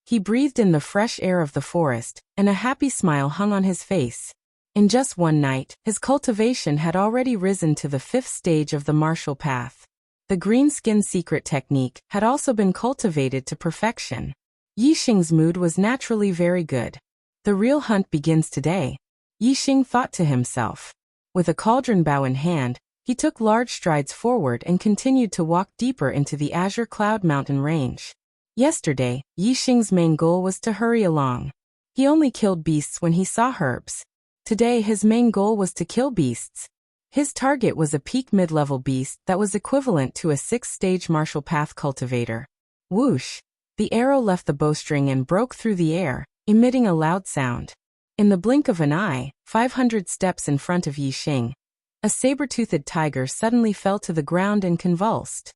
He breathed in the fresh air of the forest, and a happy smile hung on his face. In just one night, his cultivation had already risen to the 5th stage of the martial path. The green skin secret technique had also been cultivated to perfection. Yi Xing's mood was naturally very good. The real hunt begins today, Yi Xing thought to himself. With a cauldron bow in hand, he took large strides forward and continued to walk deeper into the Azure Cloud Mountain range. Yesterday, Yi Xing's main goal was to hurry along. He only killed beasts when he saw herbs. Today his main goal was to kill beasts. His target was a peak mid-level beast that was equivalent to a 6th-stage martial path cultivator. Whoosh! The arrow left the bowstring and broke through the air, emitting a loud sound. In the blink of an eye, 500 steps in front of Yi Xing, a saber-toothed tiger suddenly fell to the ground and convulsed.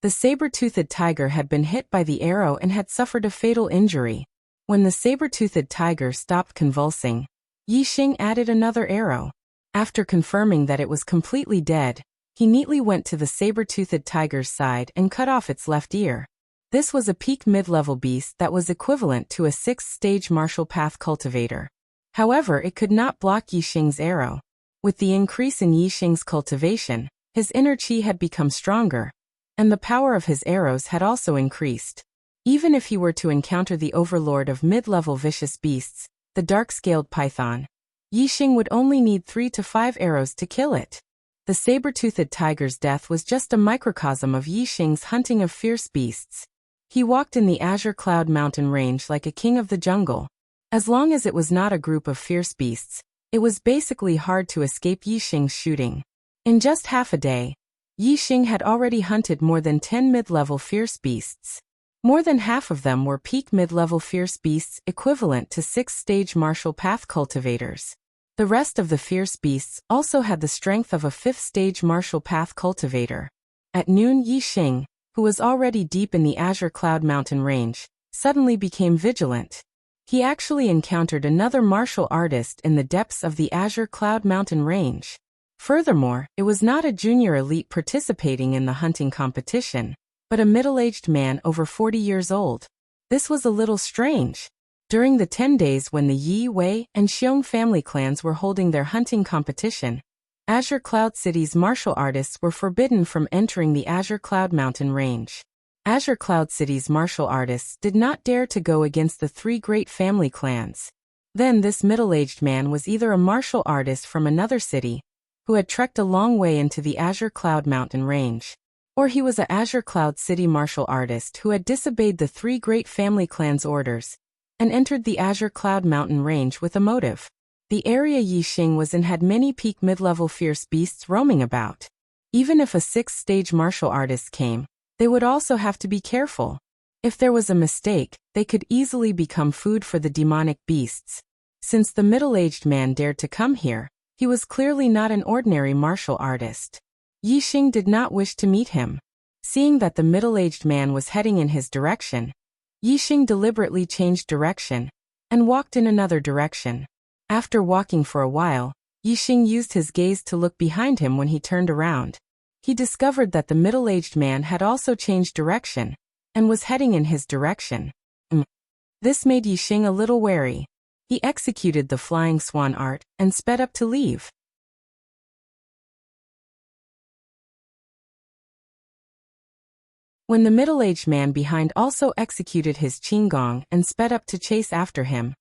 The saber-toothed tiger had been hit by the arrow and had suffered a fatal injury. When the saber-toothed tiger stopped convulsing, Yi Xing added another arrow. After confirming that it was completely dead, he neatly went to the saber-toothed tiger's side and cut off its left ear. This was a peak mid-level beast that was equivalent to a 6th-stage martial path cultivator. However, it could not block Yi Xing's arrow. With the increase in Yi Xing's cultivation, his inner qi had become stronger, and the power of his arrows had also increased. Even if he were to encounter the overlord of mid-level vicious beasts, the dark-scaled python, Yi Xing would only need 3 to 5 arrows to kill it. The saber-toothed tiger's death was just a microcosm of Yi Xing's hunting of fierce beasts. He walked in the Azure Cloud Mountain range like a king of the jungle. As long as it was not a group of fierce beasts, it was basically hard to escape Yi Xing's shooting. In just half a day, Yi Xing had already hunted more than 10 mid-level fierce beasts. More than half of them were peak mid-level fierce beasts equivalent to 6th-stage martial path cultivators. The rest of the fierce beasts also had the strength of a 5th-stage martial path cultivator. At noon, Yi Xing, who was already deep in the Azure Cloud Mountain range, suddenly became vigilant. He actually encountered another martial artist in the depths of the Azure Cloud Mountain range. Furthermore, it was not a junior elite participating in the hunting competition, but a middle-aged man over 40 years old. This was a little strange. During the 10 days when the Yi, Wei, and Xiong family clans were holding their hunting competition, Azure Cloud City's martial artists were forbidden from entering the Azure Cloud Mountain range. Azure Cloud City's martial artists did not dare to go against the 3 great family clans. Then this middle-aged man was either a martial artist from another city, who had trekked a long way into the Azure Cloud Mountain range, or he was a Azure Cloud City martial artist who had disobeyed the 3 great family clans' orders, and entered the Azure Cloud Mountain range with a motive. The area Yi Xing was in had many peak mid-level fierce beasts roaming about. Even if a 6th-stage martial artist came, they would also have to be careful. If there was a mistake, they could easily become food for the demonic beasts. Since the middle-aged man dared to come here, he was clearly not an ordinary martial artist. Yi Xing did not wish to meet him. Seeing that the middle-aged man was heading in his direction, Yi Xing deliberately changed direction and walked in another direction. After walking for a while, Yi Xing used his gaze to look behind him. When he turned around, he discovered that the middle-aged man had also changed direction and was heading in his direction. This made Yi Xing a little wary. He executed the flying swan art and sped up to leave. When the middle-aged man behind also executed his qinggong and sped up to chase after him,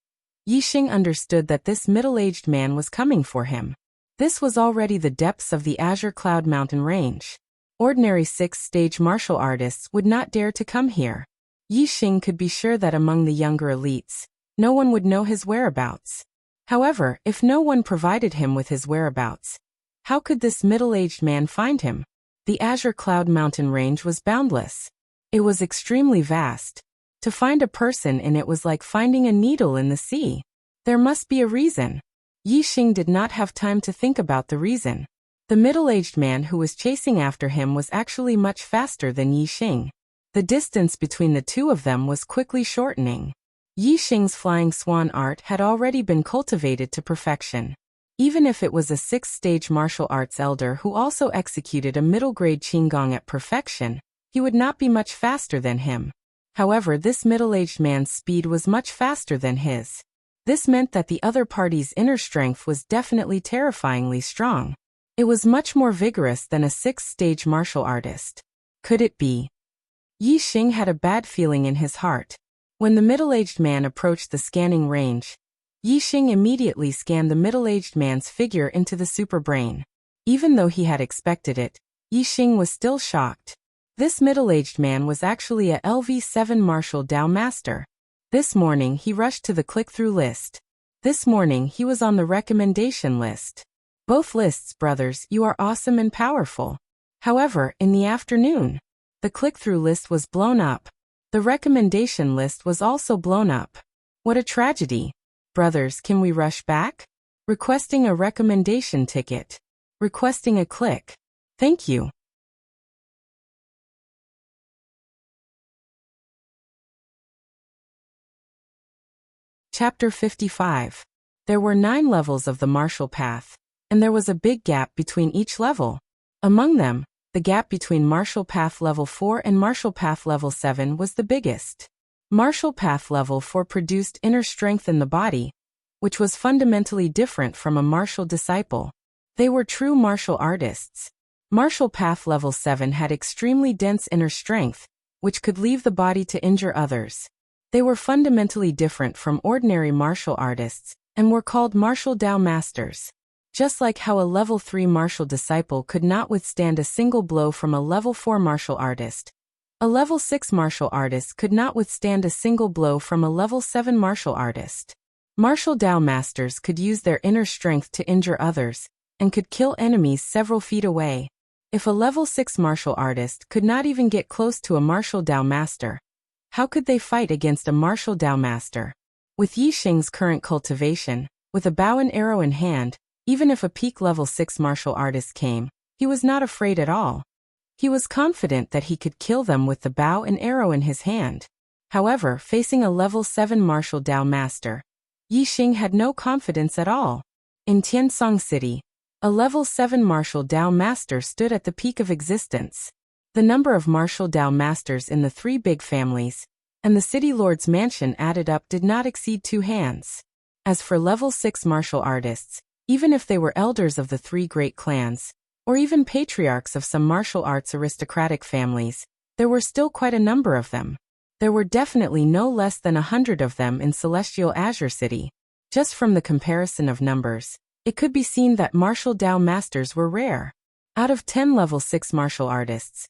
Yi Xing understood that this middle-aged man was coming for him. This was already the depths of the Azure Cloud Mountain range. Ordinary 6th-stage martial artists would not dare to come here. Yi Xing could be sure that among the younger elites, no one would know his whereabouts. However, if no one provided him with his whereabouts, how could this middle-aged man find him? The Azure Cloud Mountain range was boundless. It was extremely vast. To find a person in it was like finding a needle in the sea. There must be a reason. Yi Xing did not have time to think about the reason. The middle-aged man who was chasing after him was actually much faster than Yi Xing. The distance between the two of them was quickly shortening. Yi Xing's flying swan art had already been cultivated to perfection. Even if it was a 6th-stage martial arts elder who also executed a middle-grade qinggong at perfection, he would not be much faster than him. However, this middle-aged man's speed was much faster than his. This meant that the other party's inner strength was definitely terrifyingly strong. It was much more vigorous than a 6th-stage martial artist. Could it be? Yi Xing had a bad feeling in his heart. When the middle-aged man approached the scanning range, Yi Xing immediately scanned the middle-aged man's figure into the superbrain. Even though he had expected it, Yi Xing was still shocked. This middle-aged man was actually a LV7 martial Dao master. This morning he rushed to the click-through list. This morning he was on the recommendation list. Both lists, brothers, you are awesome and powerful. However, in the afternoon, the click-through list was blown up. The recommendation list was also blown up. What a tragedy. Brothers, can we rush back? Requesting a recommendation ticket. Requesting a click. Thank you. Chapter 55. There were 9 levels of the martial path, and there was a big gap between each level. Among them, the gap between Martial Path Level 4 and Martial Path Level 7 was the biggest. Martial Path Level 4 produced inner strength in the body, which was fundamentally different from a martial disciple. They were true martial artists. Martial Path Level 7 had extremely dense inner strength, which could leave the body to injure others. They were fundamentally different from ordinary martial artists, and were called martial Dao masters. Just like how a level 3 martial disciple could not withstand a single blow from a level 4 martial artist, a level 6 martial artist could not withstand a single blow from a level 7 martial artist. Martial Dao masters could use their inner strength to injure others, and could kill enemies several feet away. If a level 6 martial artist could not even get close to a martial Dao master, how could they fight against a martial Dao master? With Yi Xing's current cultivation, with a bow and arrow in hand, even if a peak level 6 martial artist came, he was not afraid at all. He was confident that he could kill them with the bow and arrow in his hand. However, facing a level 7 martial Dao master, Yi Xing had no confidence at all. In Tiansong City, a level 7 martial Dao master stood at the peak of existence. The number of martial Dao masters in the 3 big families, and the city lord's mansion added up did not exceed 2 hands. As for level 6 martial artists, even if they were elders of the 3 great clans, or even patriarchs of some martial arts aristocratic families, there were still quite a number of them. There were definitely no less than 100 of them in Celestial Azure City. Just from the comparison of numbers, it could be seen that martial Dao masters were rare. Out of 10 level 6 martial artists,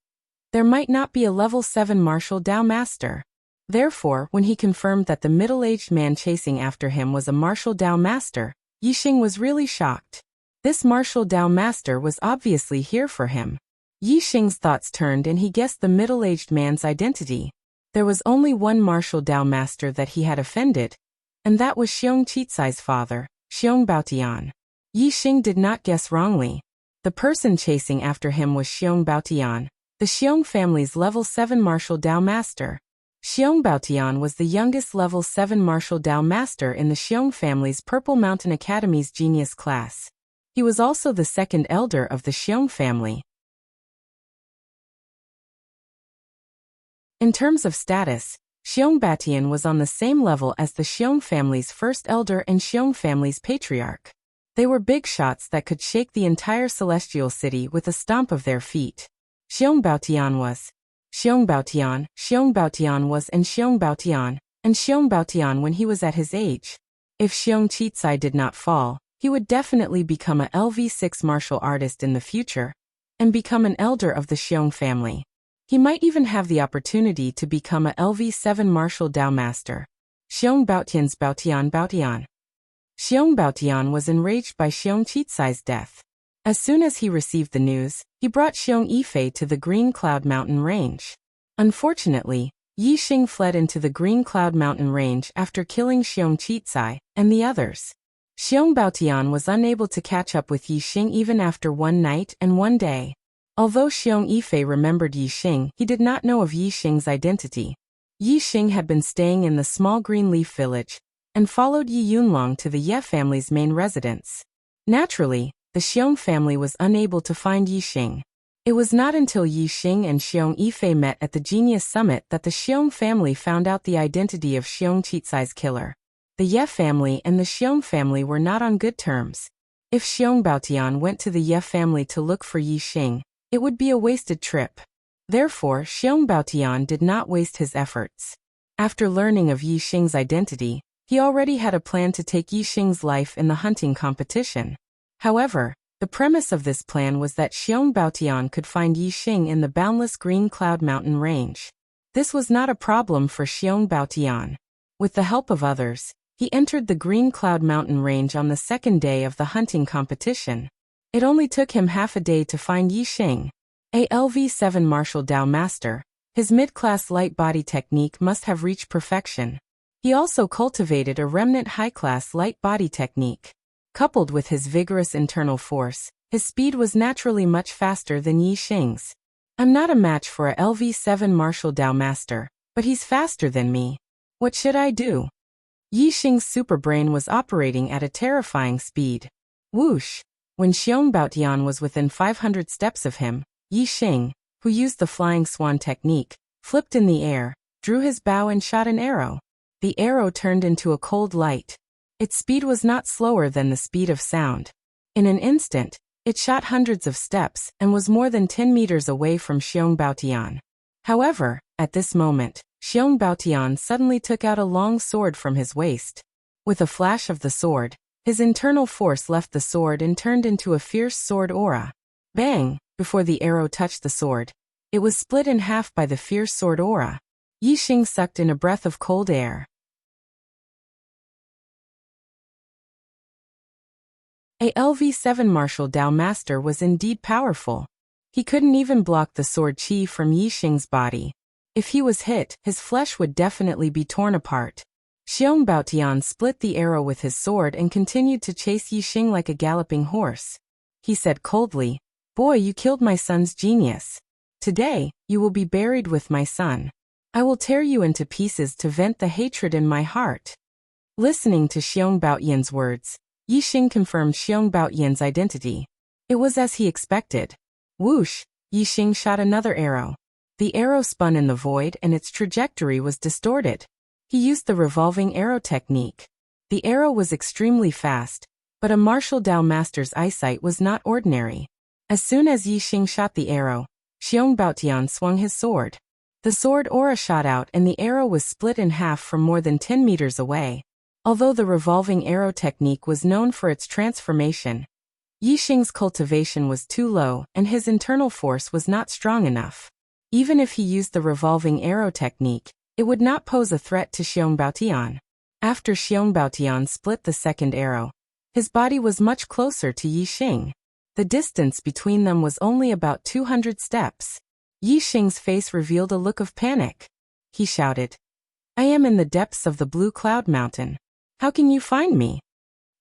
there might not be a level 7 martial Dao master. Therefore, when he confirmed that the middle-aged man chasing after him was a martial Dao master, Yi Xing was really shocked. This martial Dao master was obviously here for him. Yi Xing's thoughts turned and he guessed the middle-aged man's identity. There was only one martial Dao master that he had offended, and that was Xiong Qicai's father, Xiong Baotian. Yi Xing did not guess wrongly. The person chasing after him was Xiong Baotian, the Xiong family's level 7 martial Dao master. Xiong Baotian was the youngest level 7 martial Dao master in the Xiong family's Purple Mountain Academy's genius class. He was also the second elder of the Xiong family. In terms of status, Xiong Baotian was on the same level as the Xiong family's first elder and Xiong family's patriarch. They were big shots that could shake the entire celestial city with a stomp of their feet. Xiong Baotian was Xiong Baotian was and Xiong Baotian when he was at his age. If Xiong Qicai did not fall, he would definitely become a LV6 martial artist in the future, and become an elder of the Xiong family. He might even have the opportunity to become a LV7 martial Dao master. Xiong Baotian's Baotian. Xiong Baotian was enraged by Xiong Qicai's death. As soon as he received the news, he brought Xiong Yifei to the Green Cloud Mountain Range. Unfortunately, Yi Xing fled into the Green Cloud Mountain Range after killing Xiong Qicai and the others. Xiong Baotian was unable to catch up with Yixing even after one night and one day. Although Xiong Yifei remembered Yixing, he did not know of Yixing's identity. Yixing had been staying in the small green leaf village and followed Yi Yunlong to the Ye family's main residence. Naturally, the Xiong family was unable to find Yixing. It was not until Yixing and Xiong Yifei met at the Genius Summit that the Xiong family found out the identity of Xiong Qicai's killer. The Ye family and the Xiong family were not on good terms. If Xiong Baotian went to the Ye family to look for Yixing, it would be a wasted trip. Therefore, Xiong Baotian did not waste his efforts. After learning of Yixing's identity, he already had a plan to take Yixing's life in the hunting competition. However, the premise of this plan was that Xiong Baotian could find Yixing in the boundless Green Cloud Mountain range. This was not a problem for Xiong Baotian. With the help of others, he entered the Green Cloud Mountain range on the second day of the hunting competition. It only took him half a day to find Yixing. A LV7 martial Dao master, his mid-class light body technique must have reached perfection. He also cultivated a remnant high-class light body technique. Coupled with his vigorous internal force, his speed was naturally much faster than Yixing's. I'm not a match for a LV7 martial Dao master, but he's faster than me. What should I do? Yixing's superbrain was operating at a terrifying speed. Whoosh! When Xiong Baotian was within 500 steps of him, Yixing, who used the flying swan technique, flipped in the air, drew his bow and shot an arrow. The arrow turned into a cold light. Its speed was not slower than the speed of sound. In an instant, it shot hundreds of steps and was more than 10 meters away from Xiong Baotian. However, at this moment, Xiong Baotian suddenly took out a long sword from his waist. With a flash of the sword, his internal force left the sword and turned into a fierce sword aura. Bang! Before the arrow touched the sword, it was split in half by the fierce sword aura. Yixing sucked in a breath of cold air. A LV7 martial Dao master was indeed powerful. He couldn't even block the sword qi from Yixing's body. If he was hit, his flesh would definitely be torn apart. Xiong Baotian split the arrow with his sword and continued to chase Yixing like a galloping horse. He said coldly, "Boy, you killed my son's genius. Today, you will be buried with my son. I will tear you into pieces to vent the hatred in my heart." Listening to Xiong Baotian's words, Yixing confirmed Xiong Baotian's identity. It was as he expected. Whoosh! Yixing shot another arrow. The arrow spun in the void and its trajectory was distorted. He used the revolving arrow technique. The arrow was extremely fast, but a martial Dao master's eyesight was not ordinary. As soon as Yixing shot the arrow, Xiong Baotian swung his sword. The sword aura shot out and the arrow was split in half from more than 10 meters away. Although the revolving arrow technique was known for its transformation, Yixing's cultivation was too low and his internal force was not strong enough. Even if he used the revolving arrow technique, it would not pose a threat to Xiong Baotian. After Xiong Baotian split the second arrow, his body was much closer to Yixing. The distance between them was only about 200 steps. Yixing's face revealed a look of panic. He shouted, "I am in the depths of the Blue Cloud Mountain. How can you find me?"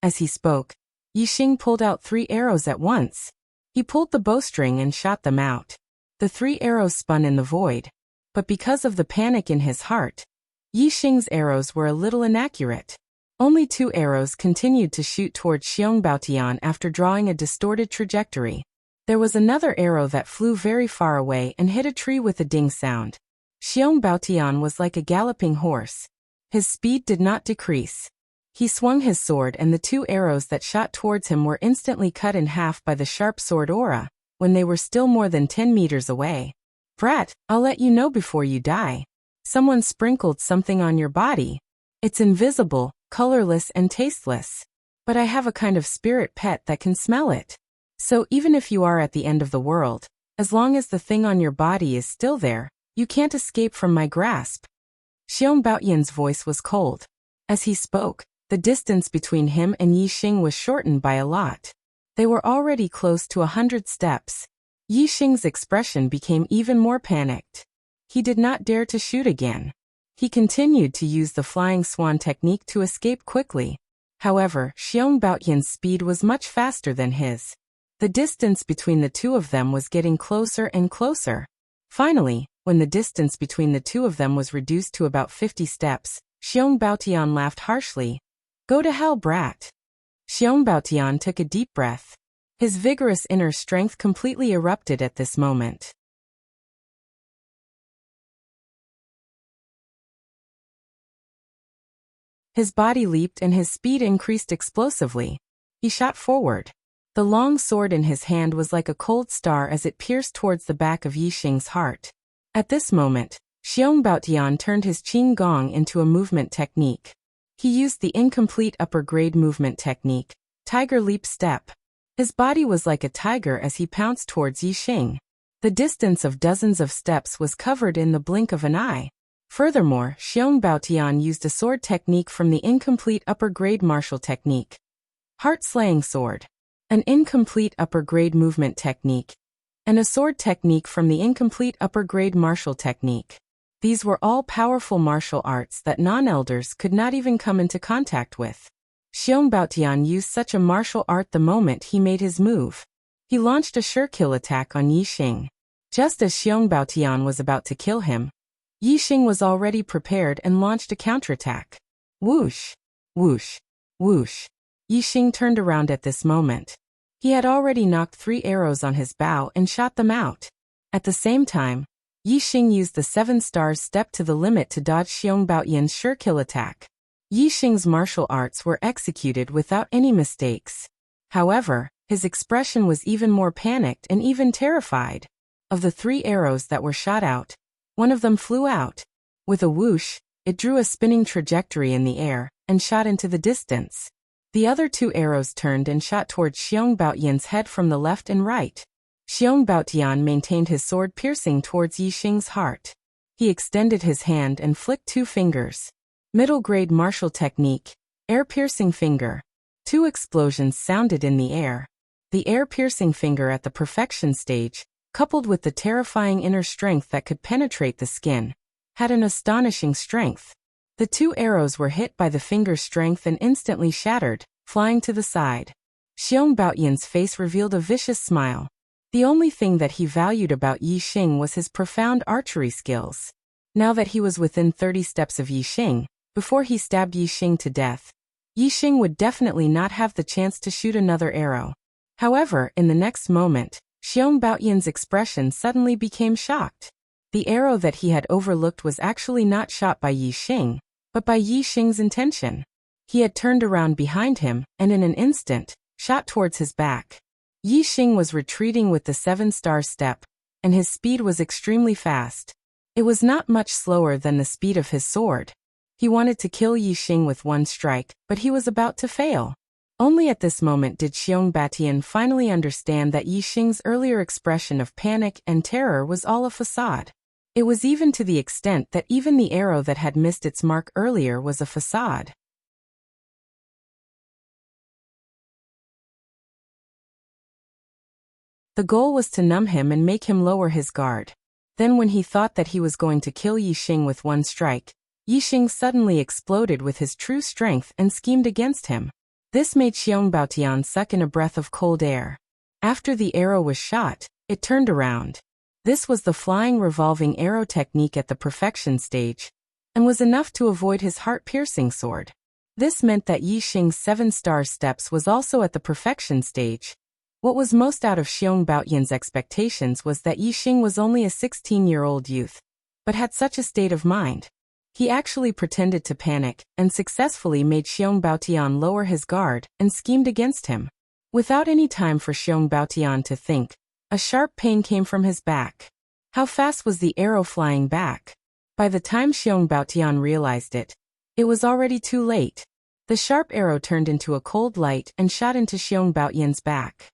As he spoke, Yixing pulled out 3 arrows at once. He pulled the bowstring and shot them out. The 3 arrows spun in the void. But because of the panic in his heart, Yixing's arrows were a little inaccurate. Only 2 arrows continued to shoot towards Xiong Baotian after drawing a distorted trajectory. There was another arrow that flew very far away and hit a tree with a ding sound. Xiong Baotian was like a galloping horse. His speed did not decrease. He swung his sword and the 2 arrows that shot towards him were instantly cut in half by the sharp sword aura, when they were still more than 10 meters away. "Brat, I'll let you know before you die. Someone sprinkled something on your body. It's invisible, colorless and tasteless. But I have a kind of spirit pet that can smell it. So even if you are at the end of the world, as long as the thing on your body is still there, you can't escape from my grasp." Xiong Baotian's voice was cold. As he spoke, the distance between him and Yixing was shortened by a lot. They were already close to 100 steps. Yixing's expression became even more panicked. He did not dare to shoot again. He continued to use the flying swan technique to escape quickly. However, Xiong Baotian's speed was much faster than his. The distance between the two of them was getting closer and closer. Finally, when the distance between the two of them was reduced to about 50 steps, Xiong Baotian laughed harshly. "Go to hell, brat." Xiong Baotian took a deep breath. His vigorous inner strength completely erupted at this moment. His body leaped and his speed increased explosively. He shot forward. The long sword in his hand was like a cold star as it pierced towards the back of Yixing's heart. At this moment, Xiong Baotian turned his Qing Gong into a movement technique. He used the incomplete upper-grade movement technique, Tiger Leap Step. His body was like a tiger as he pounced towards Yixing. The distance of dozens of steps was covered in the blink of an eye. Furthermore, Xiong Baotian used a sword technique from the incomplete upper-grade martial technique, Heart-Slaying Sword, an incomplete upper-grade movement technique, and a sword technique from the incomplete upper-grade martial technique. These were all powerful martial arts that non-elders could not even come into contact with. Xiong Baotian used such a martial art the moment he made his move. He launched a sure-kill attack on Yixing. Just as Xiong Baotian was about to kill him, Yixing was already prepared and launched a counterattack. Whoosh! Whoosh! Whoosh! Yixing turned around at this moment. He had already knocked 3 arrows on his bow and shot them out. At the same time, Yixing used the 7 stars step to the limit to dodge Xiong Baotian's sure-kill attack. Yixing's martial arts were executed without any mistakes. However, his expression was even more panicked and even terrified. Of the 3 arrows that were shot out, one of them flew out. With a whoosh, it drew a spinning trajectory in the air and shot into the distance. The other 2 arrows turned and shot towards Xiong Baotian's head from the left and right. Xiong Baotian maintained his sword piercing towards Yixing's heart. He extended his hand and flicked 2 fingers. Middle-grade martial technique, air-piercing finger. 2 explosions sounded in the air. The air-piercing finger at the perfection stage, coupled with the terrifying inner strength that could penetrate the skin, had an astonishing strength. The 2 arrows were hit by the finger's strength and instantly shattered, flying to the side. Xiong Baotian's face revealed a vicious smile. The only thing that he valued about Yixing was his profound archery skills. Now that he was within 30 steps of Yixing, before he stabbed Yixing to death, Yixing would definitely not have the chance to shoot another arrow. However, in the next moment, Xiong Baotian's expression suddenly became shocked. The arrow that he had overlooked was actually not shot by Yixing, but by Yixing's intention. He had turned around behind him, and in an instant, shot towards his back. Yixing was retreating with the 7-star step, and his speed was extremely fast. It was not much slower than the speed of his sword. He wanted to kill Yixing with 1 strike, but he was about to fail. Only at this moment did Xiong Baotian finally understand that Yixing's earlier expression of panic and terror was all a facade. It was even to the extent that even the arrow that had missed its mark earlier was a facade. The goal was to numb him and make him lower his guard. Then when he thought that he was going to kill Yixing with 1 strike, Yixing suddenly exploded with his true strength and schemed against him. This made Xiong Baotian suck in a breath of cold air. After the arrow was shot, it turned around. This was the flying revolving arrow technique at the perfection stage, and was enough to avoid his heart-piercing sword. This meant that Yixing's 7-star steps was also at the perfection stage. What was most out of Xiong Baotian's expectations was that Yixing was only a 16-year-old youth, but had such a state of mind. He actually pretended to panic, and successfully made Xiong Baotian lower his guard, and schemed against him. Without any time for Xiong Baotian to think, a sharp pain came from his back. How fast was the arrow flying back? By the time Xiong Baotian realized it, it was already too late. The sharp arrow turned into a cold light and shot into Xiong Baotian's back.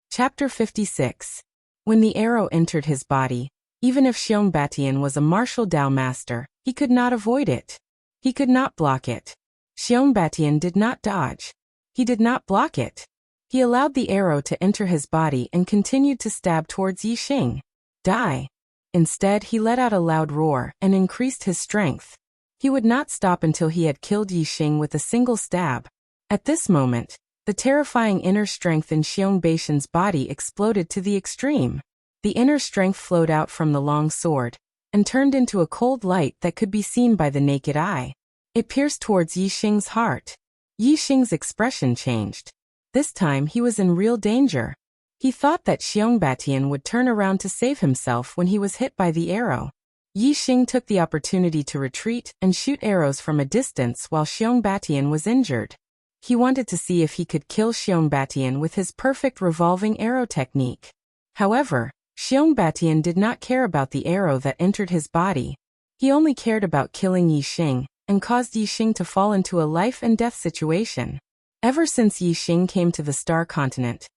Chapter 56. When the arrow entered his body, even if Xiong Baotian was a martial Dao master, he could not avoid it. He could not block it. Xiong Baotian did not dodge. He did not block it. He allowed the arrow to enter his body and continued to stab towards Yixing. Die. Instead, he let out a loud roar and increased his strength. He would not stop until he had killed Yi Xing with a single stab. At this moment, the terrifying inner strength in Xiong Baishan's body exploded to the extreme. The inner strength flowed out from the long sword and turned into a cold light that could be seen by the naked eye. It pierced towards Yi Xing's heart. Yi Xing's expression changed. This time he was in real danger. He thought that Xiong Batian would turn around to save himself when he was hit by the arrow. Yi Xing took the opportunity to retreat and shoot arrows from a distance while Xiong Batian was injured. He wanted to see if he could kill Xiong Batian with his perfect revolving arrow technique. However, Xiong Batian did not care about the arrow that entered his body. He only cared about killing Yi Xing and caused Yi Xing to fall into a life-and-death situation. Ever since Yi Xing came to the Star Continent,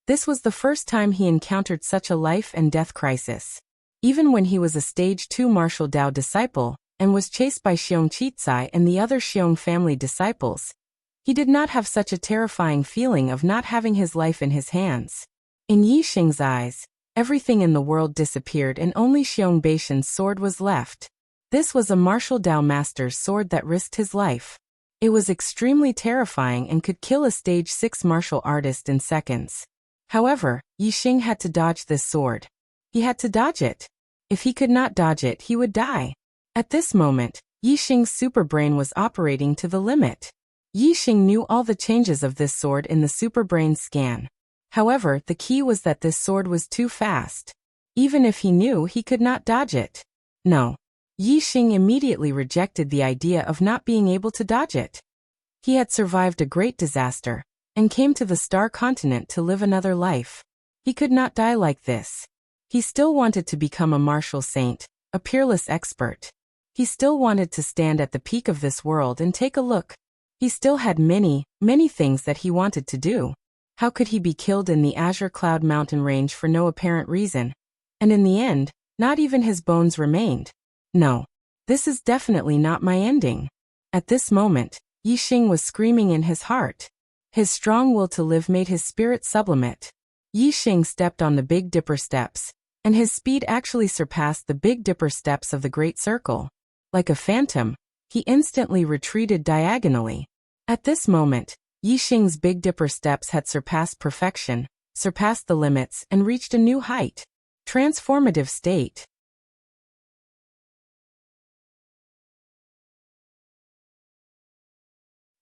this was the first time he encountered such a life-and-death crisis. Even when he was a Stage 2 martial Dao disciple and was chased by Xiong Qicai and the other Xiong family disciples, he did not have such a terrifying feeling of not having his life in his hands. In Yi Xing's eyes, everything in the world disappeared and only Xiong Baishan's sword was left. This was a martial Dao master's sword that risked his life. It was extremely terrifying and could kill a Stage 6 martial artist in seconds. However, Yi Xing had to dodge this sword. He had to dodge it. If he could not dodge it, he would die. At this moment, Yi Xing's super brain was operating to the limit. Yi Xing knew all the changes of this sword in the super brain scan. However, the key was that this sword was too fast. Even if he knew, he could not dodge it. No. Yi Xing immediately rejected the idea of not being able to dodge it. He had survived a great disaster and came to the Star Continent to live another life. He could not die like this. He still wanted to become a martial saint, a peerless expert. He still wanted to stand at the peak of this world and take a look. He still had many, many things that he wanted to do. How could he be killed in the Azure Cloud mountain range for no apparent reason? And in the end, not even his bones remained. No. This is definitely not my ending. At this moment, Yi Xing was screaming in his heart. His strong will to live made his spirit sublimate. Yi Xing stepped on the Big Dipper steps, and his speed actually surpassed the Big Dipper steps of the Great Circle. Like a phantom, he instantly retreated diagonally. At this moment, Yi Xing's Big Dipper steps had surpassed perfection, surpassed the limits, and reached a new height. Transformative state.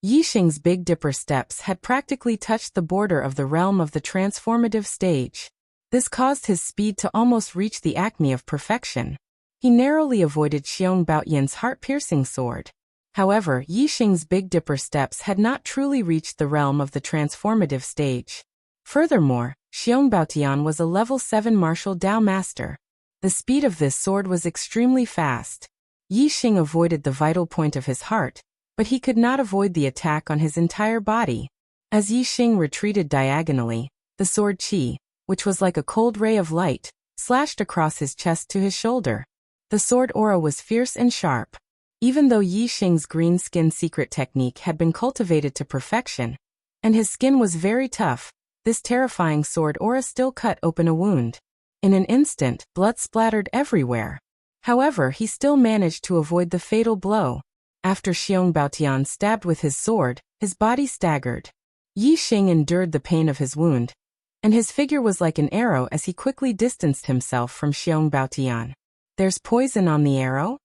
Yi Xing's Big Dipper steps had practically touched the border of the realm of the transformative stage. This caused his speed to almost reach the acme of perfection. He narrowly avoided Xiong Baoyan's heart-piercing sword. However, Yi Xing's Big Dipper steps had not truly reached the realm of the transformative stage. Furthermore, Xiong Baotian was a level 7 martial Dao master. The speed of this sword was extremely fast. Yi Xing avoided the vital point of his heart, but he could not avoid the attack on his entire body. As Yi Xing retreated diagonally, the sword Qi, which was like a cold ray of light, slashed across his chest to his shoulder. The sword aura was fierce and sharp. Even though Yi Xing's green skin secret technique had been cultivated to perfection, and his skin was very tough, this terrifying sword aura still cut open a wound. In an instant, blood splattered everywhere. However, he still managed to avoid the fatal blow. After Xiong Baotian stabbed with his sword, his body staggered. Yi Xing endured the pain of his wound, and his figure was like an arrow as he quickly distanced himself from Xiong Baotian. There's poison on the arrow?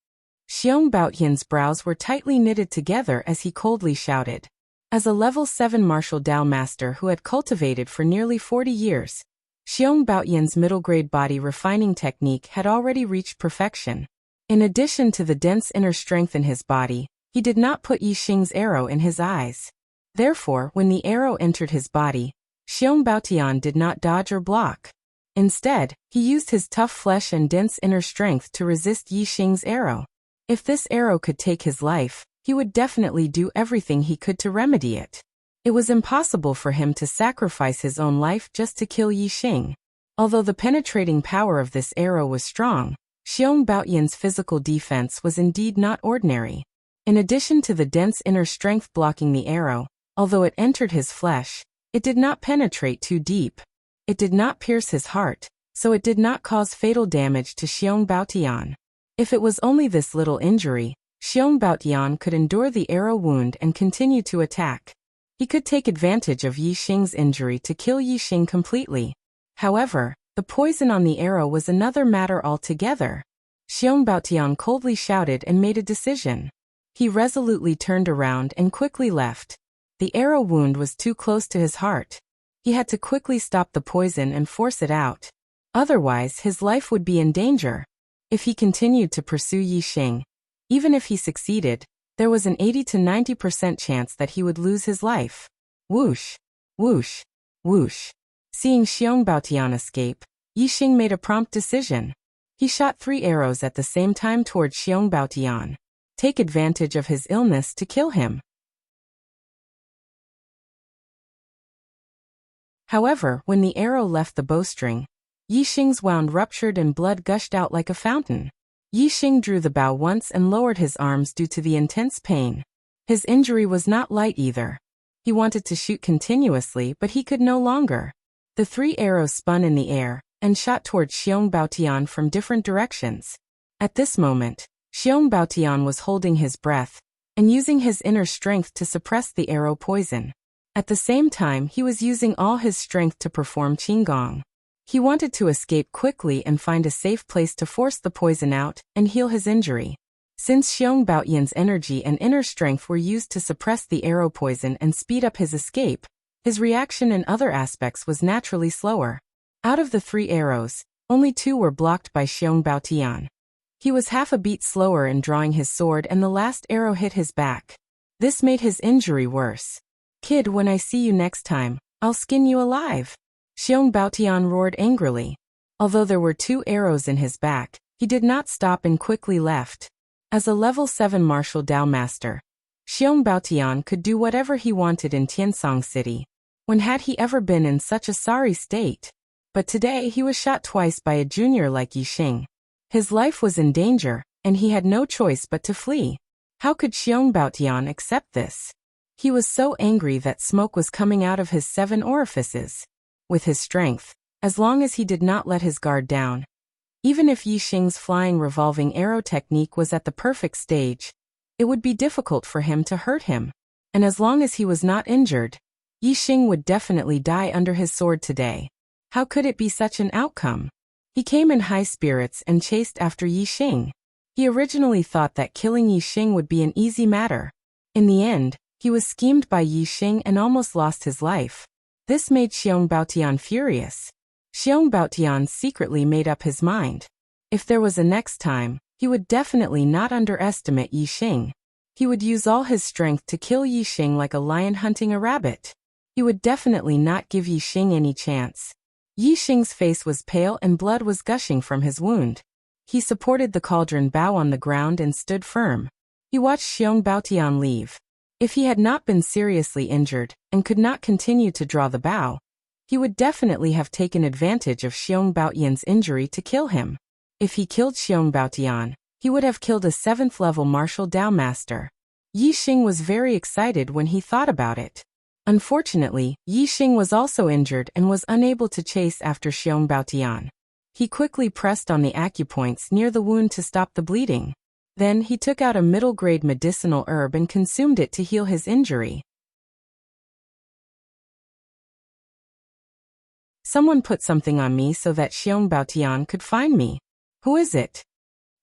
Xiong Baotian's brows were tightly knitted together as he coldly shouted. As a level 7 martial Dao master who had cultivated for nearly 40 years, Xiong Baotian's middle-grade body refining technique had already reached perfection. In addition to the dense inner strength in his body, he did not put Yi Xing's arrow in his eyes. Therefore, when the arrow entered his body, Xiong Baotian did not dodge or block. Instead, he used his tough flesh and dense inner strength to resist Yi Xing's arrow. If this arrow could take his life, he would definitely do everything he could to remedy it. It was impossible for him to sacrifice his own life just to kill Yi Xing. Although the penetrating power of this arrow was strong, Xiong Baotian's physical defense was indeed not ordinary. In addition to the dense inner strength blocking the arrow, although it entered his flesh, it did not penetrate too deep. It did not pierce his heart, so it did not cause fatal damage to Xiong Baotian. If it was only this little injury, Xiong Baotian could endure the arrow wound and continue to attack. He could take advantage of Yi Xing's injury to kill Yi Xing completely. However, the poison on the arrow was another matter altogether. Xiong Baotian coldly shouted and made a decision. He resolutely turned around and quickly left. The arrow wound was too close to his heart. He had to quickly stop the poison and force it out. Otherwise, his life would be in danger. If he continued to pursue Yi Xing, even if he succeeded, there was an 80 to 90% chance that he would lose his life. Whoosh! Whoosh! Whoosh! Seeing Xiong Baotian escape, Yi Xing made a prompt decision. He shot 3 arrows at the same time toward Xiong Baotian. Take advantage of his illness to kill him. However, when the arrow left the bowstring, Yi Xing's wound ruptured and blood gushed out like a fountain. Yi Xing drew the bow once and lowered his arms due to the intense pain. His injury was not light either. He wanted to shoot continuously, but he could no longer. The 3 arrows spun in the air and shot towards Xiong Baotian from different directions. At this moment, Xiong Baotian was holding his breath and using his inner strength to suppress the arrow poison. At the same time, he was using all his strength to perform Qinggong. He wanted to escape quickly and find a safe place to force the poison out and heal his injury. Since Xiong Baotian's energy and inner strength were used to suppress the arrow poison and speed up his escape, his reaction in other aspects was naturally slower. Out of the 3 arrows, only 2 were blocked by Xiong Baotian. He was half a beat slower in drawing his sword and the last arrow hit his back. This made his injury worse. "Kid, when I see you next time, I'll skin you alive," Xiong Baotian roared angrily. Although there were 2 arrows in his back, he did not stop and quickly left. As a level 7 martial Dao master, Xiong Baotian could do whatever he wanted in Tiansong City. When had he ever been in such a sorry state? But today he was shot twice by a junior like Yi Xing. His life was in danger, and he had no choice but to flee. How could Xiong Baotian accept this? He was so angry that smoke was coming out of his 7 orifices. With his strength, as long as he did not let his guard down, even if Yi Xing's flying revolving arrow technique was at the perfect stage, it would be difficult for him to hurt him. And as long as he was not injured, Yi Xing would definitely die under his sword today. How could it be such an outcome? He came in high spirits and chased after Yi Xing. He originally thought that killing Yi Xing would be an easy matter. In the end, he was schemed by Yi Xing and almost lost his life. This made Xiong Baotian furious. Xiong Baotian secretly made up his mind. If there was a next time, he would definitely not underestimate Yi Xing. He would use all his strength to kill Yi Xing like a lion hunting a rabbit. He would definitely not give Yi Xing any chance. Yi Xing's face was pale and blood was gushing from his wound. He supported the cauldron bow on the ground and stood firm. He watched Xiong Baotian leave. If he had not been seriously injured and could not continue to draw the bow, he would definitely have taken advantage of Xiong Baotian's injury to kill him. If he killed Xiong Baotian, he would have killed a 7th level martial Dao master. Yi Xing was very excited when he thought about it. Unfortunately, Yi Xing was also injured and was unable to chase after Xiong Baotian. He quickly pressed on the acupoints near the wound to stop the bleeding. Then he took out a middle-grade medicinal herb and consumed it to heal his injury. Someone put something on me so that Xiong Baotian could find me. Who is it?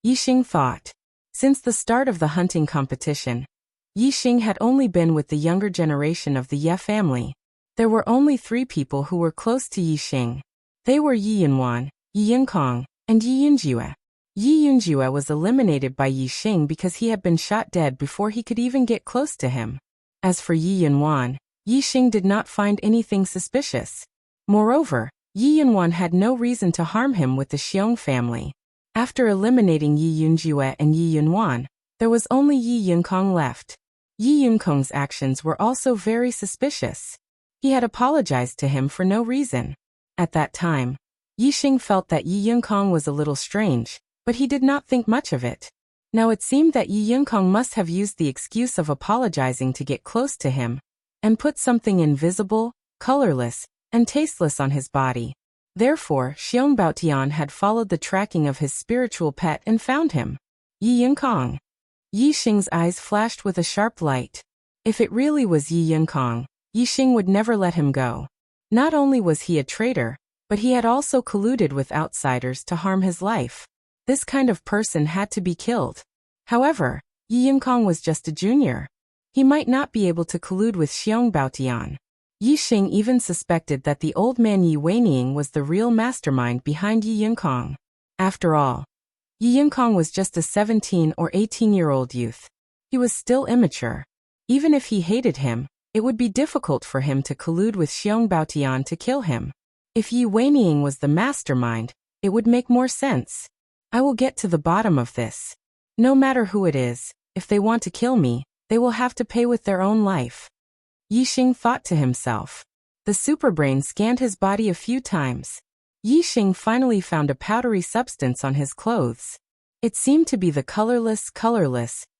Yi Xing thought. Since the start of the hunting competition, Yi Xing had only been with the younger generation of the Ye family. There were only 3 people who were close to Yi Xing. They were Yi Yunwan, Yi Yinkong, and Yi Yunjue. Yi Yunjue was eliminated by Yi Xing because he had been shot dead before he could even get close to him. As for Yi Yunwan, Yi Xing did not find anything suspicious. Moreover, Yi Yunwan had no reason to harm him with the Xiong family. After eliminating Yi Yunjue and Yi Yunwan, there was only Yi Yinkong left. Yi Yinkong's actions were also very suspicious. He had apologized to him for no reason. At that time, Yi Xing felt that Yi Yinkong was a little strange, but he did not think much of it. Now it seemed that Yi Yinkong must have used the excuse of apologizing to get close to him, and put something invisible, colorless, and tasteless on his body. Therefore, Xiong Baotian had followed the tracking of his spiritual pet and found him. Yi Yinkong. Yi Xing's eyes flashed with a sharp light. If it really was Yi Yinkong, Yi Xing would never let him go. Not only was he a traitor, but he had also colluded with outsiders to harm his life. This kind of person had to be killed. However, Yi Yinkong was just a junior. He might not be able to collude with Xiong Baotian. Yi Xing even suspected that the old man Yi Weining was the real mastermind behind Yi Yinkong. After all, Yi Yinkong was just a 17 or 18-year-old youth. He was still immature. Even if he hated him, it would be difficult for him to collude with Xiong Baotian to kill him. If Yi Weining was the mastermind, it would make more sense. I will get to the bottom of this. No matter who it is, if they want to kill me, they will have to pay with their own life. Yi Xing thought to himself. The superbrain scanned his body a few times. Yi Xing finally found a powdery substance on his clothes. It seemed to be the colorless,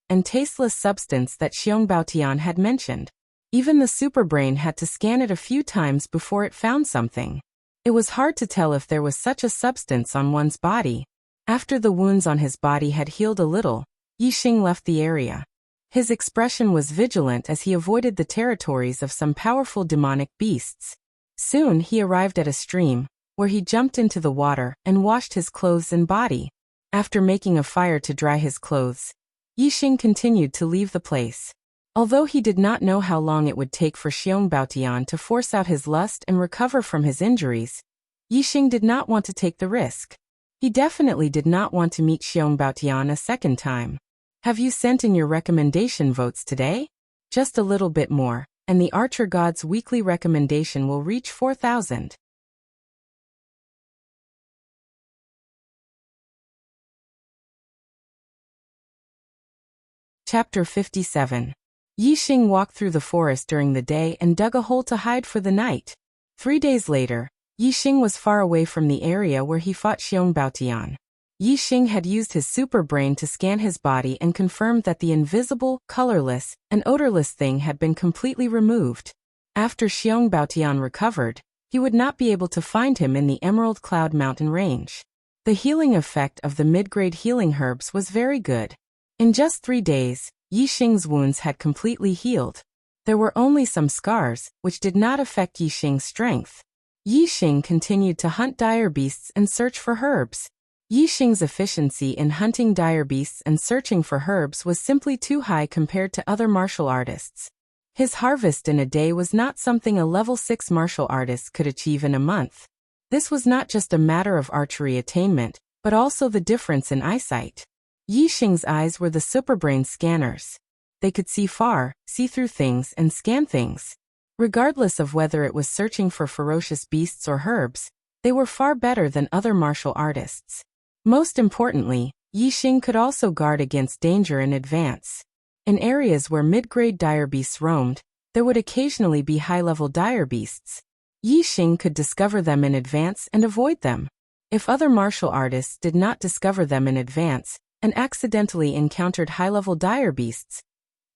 and tasteless substance that Xiong Baotian had mentioned. Even the superbrain had to scan it a few times before it found something. It was hard to tell if there was such a substance on one's body. After the wounds on his body had healed a little, Yi Xing left the area. His expression was vigilant as he avoided the territories of some powerful demonic beasts. Soon he arrived at a stream, where he jumped into the water and washed his clothes and body. After making a fire to dry his clothes, Yi Xing continued to leave the place. Although he did not know how long it would take for Xiong Baotian to force out his lust and recover from his injuries, Yi Xing did not want to take the risk. He definitely did not want to meet Xiong Baotian a second time. Have you sent in your recommendation votes today? Just a little bit more, and the Archer God's weekly recommendation will reach 4,000. Chapter 57. Yi Xing walked through the forest during the day and dug a hole to hide for the night. 3 days later, Yi Xing was far away from the area where he fought Xiong Baotian. Yi Xing had used his super brain to scan his body and confirmed that the invisible, colorless, and odorless thing had been completely removed. After Xiong Baotian recovered, he would not be able to find him in the Emerald Cloud Mountain range. The healing effect of the mid-grade healing herbs was very good. In just 3 days, Yi Xing's wounds had completely healed. There were only some scars, which did not affect Yi Xing's strength. Yi Xing continued to hunt dire beasts and search for herbs. Yi Xing's efficiency in hunting dire beasts and searching for herbs was simply too high compared to other martial artists. His harvest in a day was not something a level 6 martial artist could achieve in a month. This was not just a matter of archery attainment, but also the difference in eyesight. Yi Xing's eyes were the superbrain scanners. They could see far, see through things, and scan things. Regardless of whether it was searching for ferocious beasts or herbs, they were far better than other martial artists. Most importantly, Yi Xing could also guard against danger in advance. In areas where mid-grade dire beasts roamed, there would occasionally be high-level dire beasts. Yi Xing could discover them in advance and avoid them. If other martial artists did not discover them in advance, and accidentally encountered high-level dire beasts,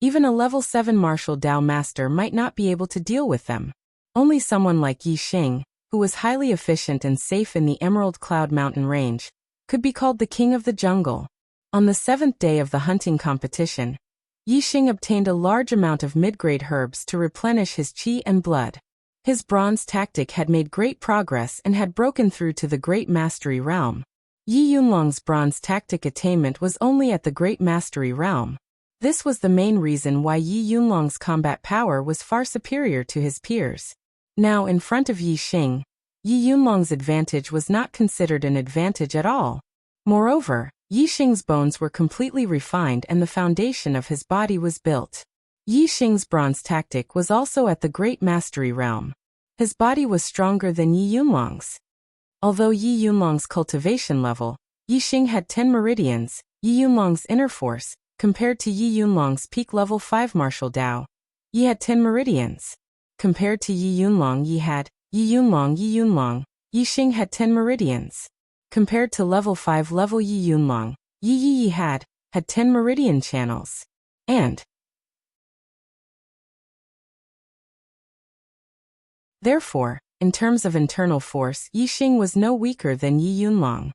even a level 7 martial Dao master might not be able to deal with them. Only someone like Yi Xing, who was highly efficient and safe in the Emerald Cloud Mountain range, could be called the king of the jungle. On the 7th day of the hunting competition, Yi Xing obtained a large amount of mid-grade herbs to replenish his qi and blood. His bronze tactic had made great progress and had broken through to the Great Mastery Realm. Yi Yunlong's bronze tactic attainment was only at the Great Mastery Realm. This was the main reason why Yi Yunlong's combat power was far superior to his peers. Now in front of Yi Xing, Yi Yunlong's advantage was not considered an advantage at all. Moreover, Yi Xing's bones were completely refined and the foundation of his body was built. Yi Xing's bronze tactic was also at the Great Mastery Realm. His body was stronger than Yi Yunlong's. Although Yi Yunlong's cultivation level, Yi Xing had 10 meridians, Yi Yunlong's inner force, compared to Yi Yunlong's peak level 5 martial Dao. Yi had 10 meridians. Compared to Yi Yunlong, Yi Yunlong, Yi Xing had 10 meridians. Compared to level 5 level Yi Yunlong, Yi had 10 meridian channels. And therefore, In terms of internal force, Yi Xing was no weaker than Yi Yunlong.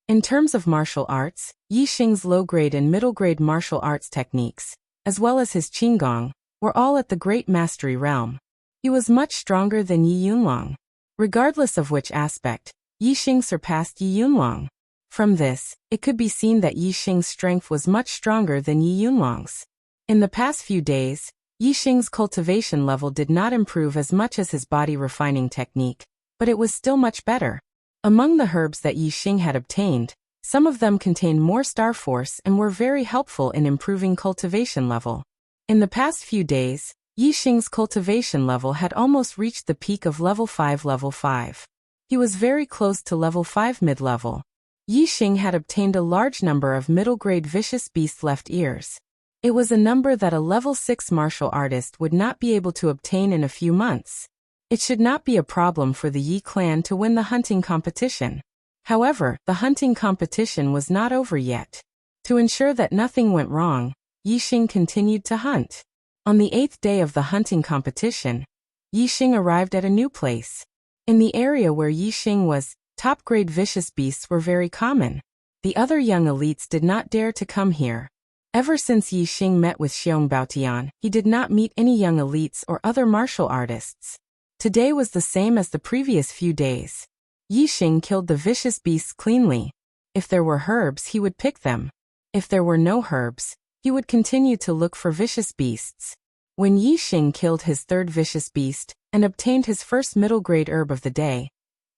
In terms of martial arts, Yi Xing's low-grade and middle-grade martial arts techniques, as well as his qinggong, were all at the great mastery realm. He was much stronger than Yi Yunlong. Regardless of which aspect, Yi Xing surpassed Yi Yunlong. From this, it could be seen that Yi Xing's strength was much stronger than Yi Yunlong's. In the past few days, Yi Xing's cultivation level did not improve as much as his body refining technique, but it was still much better. Among the herbs that Yi Xing had obtained, some of them contained more star force and were very helpful in improving cultivation level. In the past few days, Yi Xing's cultivation level had almost reached the peak of level 5. He was very close to level 5 mid-level. Yi Xing had obtained a large number of middle-grade vicious beast left ears. It was a number that a level 6 martial artist would not be able to obtain in a few months. It should not be a problem for the Yi clan to win the hunting competition. However, the hunting competition was not over yet. To ensure that nothing went wrong, Yi Xing continued to hunt. On the 8th day of the hunting competition, Yi Xing arrived at a new place. In the area where Yi Xing was, top-grade vicious beasts were very common. The other young elites did not dare to come here. Ever since Yi Xing met with Xiong Baotian, he did not meet any young elites or other martial artists. Today was the same as the previous few days. Yi Xing killed the vicious beasts cleanly. If there were herbs, he would pick them. If there were no herbs, he would continue to look for vicious beasts. When Yi Xing killed his third vicious beast and obtained his first middle-grade herb of the day,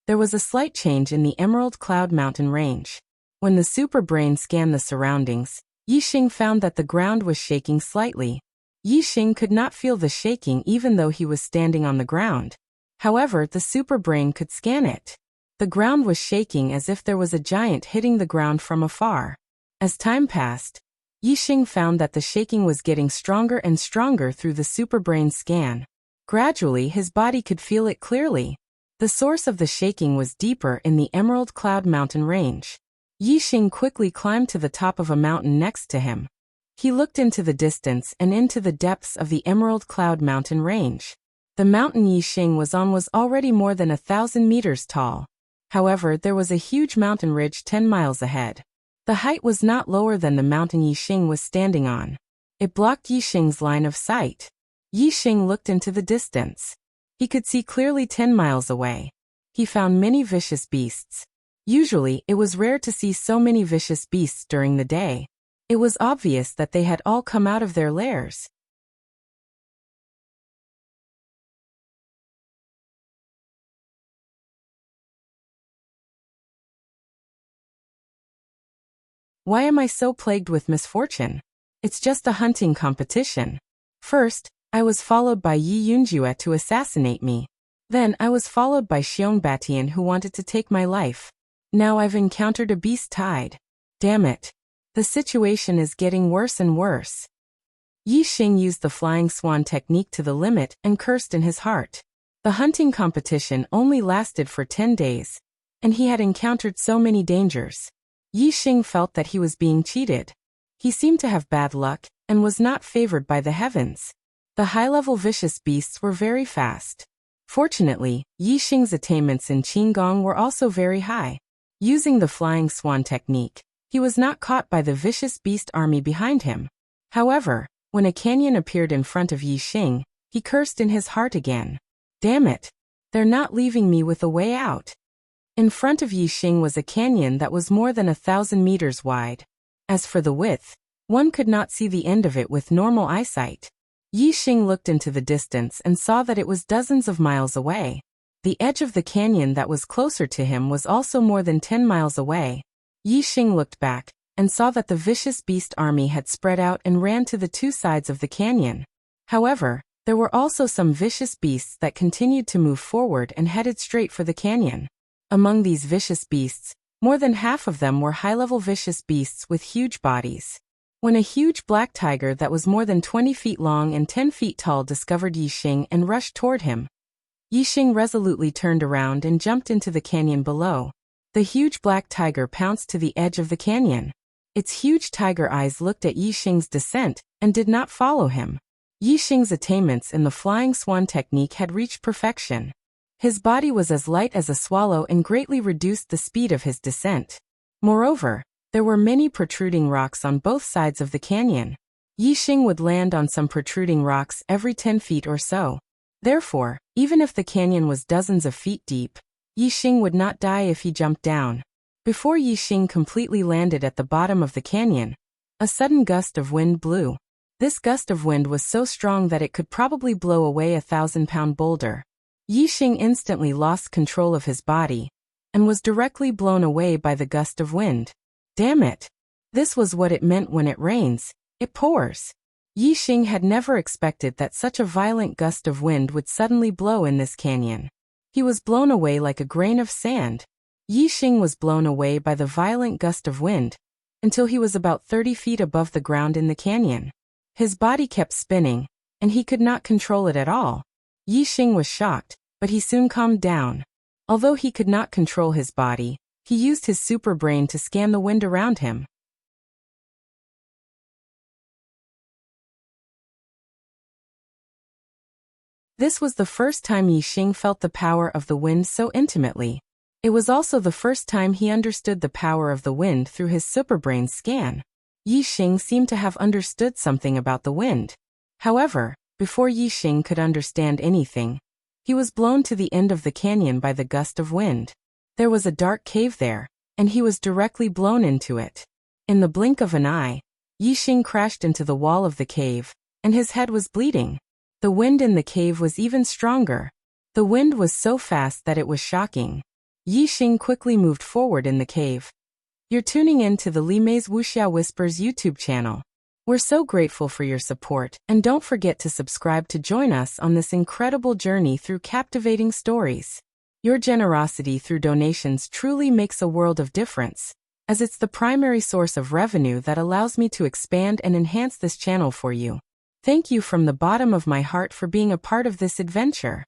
there was a slight change in the Emerald Cloud Mountain range. When the super brain scanned the surroundings, Yi Xing found that the ground was shaking slightly. Yi Xing could not feel the shaking even though he was standing on the ground. However, the super brain could scan it. The ground was shaking as if there was a giant hitting the ground from afar. As time passed, Yi Xing found that the shaking was getting stronger and stronger through the super brain scan. Gradually, his body could feel it clearly. The source of the shaking was deeper in the Emerald Cloud Mountain range. Yi Xing quickly climbed to the top of a mountain next to him. He looked into the distance and into the depths of the Emerald Cloud Mountain range. The mountain Yi Xing was on was already more than 1,000 meters tall. However, there was a huge mountain ridge 10 miles ahead. The height was not lower than the mountain Yi Xing was standing on. It blocked Yi Xing's line of sight. Yi Xing looked into the distance. He could see clearly 10 miles away. He found many vicious beasts. Usually, it was rare to see so many vicious beasts during the day. It was obvious that they had all come out of their lairs. Why am I so plagued with misfortune? It's just a hunting competition. First, I was followed by Yi Yunjue to assassinate me. Then I was followed by Xiong Batian who wanted to take my life. Now I've encountered a beast tide. Damn it. The situation is getting worse and worse. Yi Xing used the flying swan technique to the limit and cursed in his heart. The hunting competition only lasted for 10 days, and he had encountered so many dangers. Yi Xing felt that he was being cheated. He seemed to have bad luck and was not favored by the heavens. The high-level vicious beasts were very fast. Fortunately, Yi Xing's attainments in qinggong were also very high. Using the flying swan technique, he was not caught by the vicious beast army behind him. However, when a canyon appeared in front of Yi Xing, he cursed in his heart again. Damn it! They're not leaving me with a way out. In front of Yi Xing was a canyon that was more than 1,000 meters wide. As for the width, one could not see the end of it with normal eyesight. Yi Xing looked into the distance and saw that it was dozens of miles away. The edge of the canyon that was closer to him was also more than 10 miles away. Yi Xing looked back and saw that the vicious beast army had spread out and ran to the two sides of the canyon. However, there were also some vicious beasts that continued to move forward and headed straight for the canyon. Among these vicious beasts, more than half of them were high-level vicious beasts with huge bodies. When a huge black tiger that was more than 20 feet long and 10 feet tall discovered Yi Xing and rushed toward him, Yi Xing resolutely turned around and jumped into the canyon below. The huge black tiger pounced to the edge of the canyon. Its huge tiger eyes looked at Yi Xing's descent and did not follow him. Yi Xing's attainments in the flying swan technique had reached perfection. His body was as light as a swallow and greatly reduced the speed of his descent. Moreover, there were many protruding rocks on both sides of the canyon. Yi Xing would land on some protruding rocks every 10 feet or so. Therefore, even if the canyon was dozens of feet deep, Yi Xing would not die if he jumped down. Before Yi Xing completely landed at the bottom of the canyon, a sudden gust of wind blew. This gust of wind was so strong that it could probably blow away a 1,000-pound boulder. Yi Xing instantly lost control of his body and was directly blown away by the gust of wind. Damn it! This was what it meant when it rains. It pours. Yi Xing had never expected that such a violent gust of wind would suddenly blow in this canyon. He was blown away like a grain of sand. Yi Xing was blown away by the violent gust of wind until he was about 30 feet above the ground in the canyon. His body kept spinning, and he could not control it at all. Yi Xing was shocked, but he soon calmed down. Although he could not control his body, he used his super brain to scan the wind around him. This was the first time Yi Xing felt the power of the wind so intimately. It was also the first time he understood the power of the wind through his superbrain scan. Yi Xing seemed to have understood something about the wind. However, before Yi Xing could understand anything, he was blown to the end of the canyon by the gust of wind. There was a dark cave there, and he was directly blown into it. In the blink of an eye, Yi Xing crashed into the wall of the cave, and his head was bleeding. The wind in the cave was even stronger. The wind was so fast that it was shocking. Yi Xing quickly moved forward in the cave. You're tuning in to the Li Mei's Wuxia Whispers YouTube channel. We're so grateful for your support, and don't forget to subscribe to join us on this incredible journey through captivating stories. Your generosity through donations truly makes a world of difference, as it's the primary source of revenue that allows me to expand and enhance this channel for you. Thank you from the bottom of my heart for being a part of this adventure.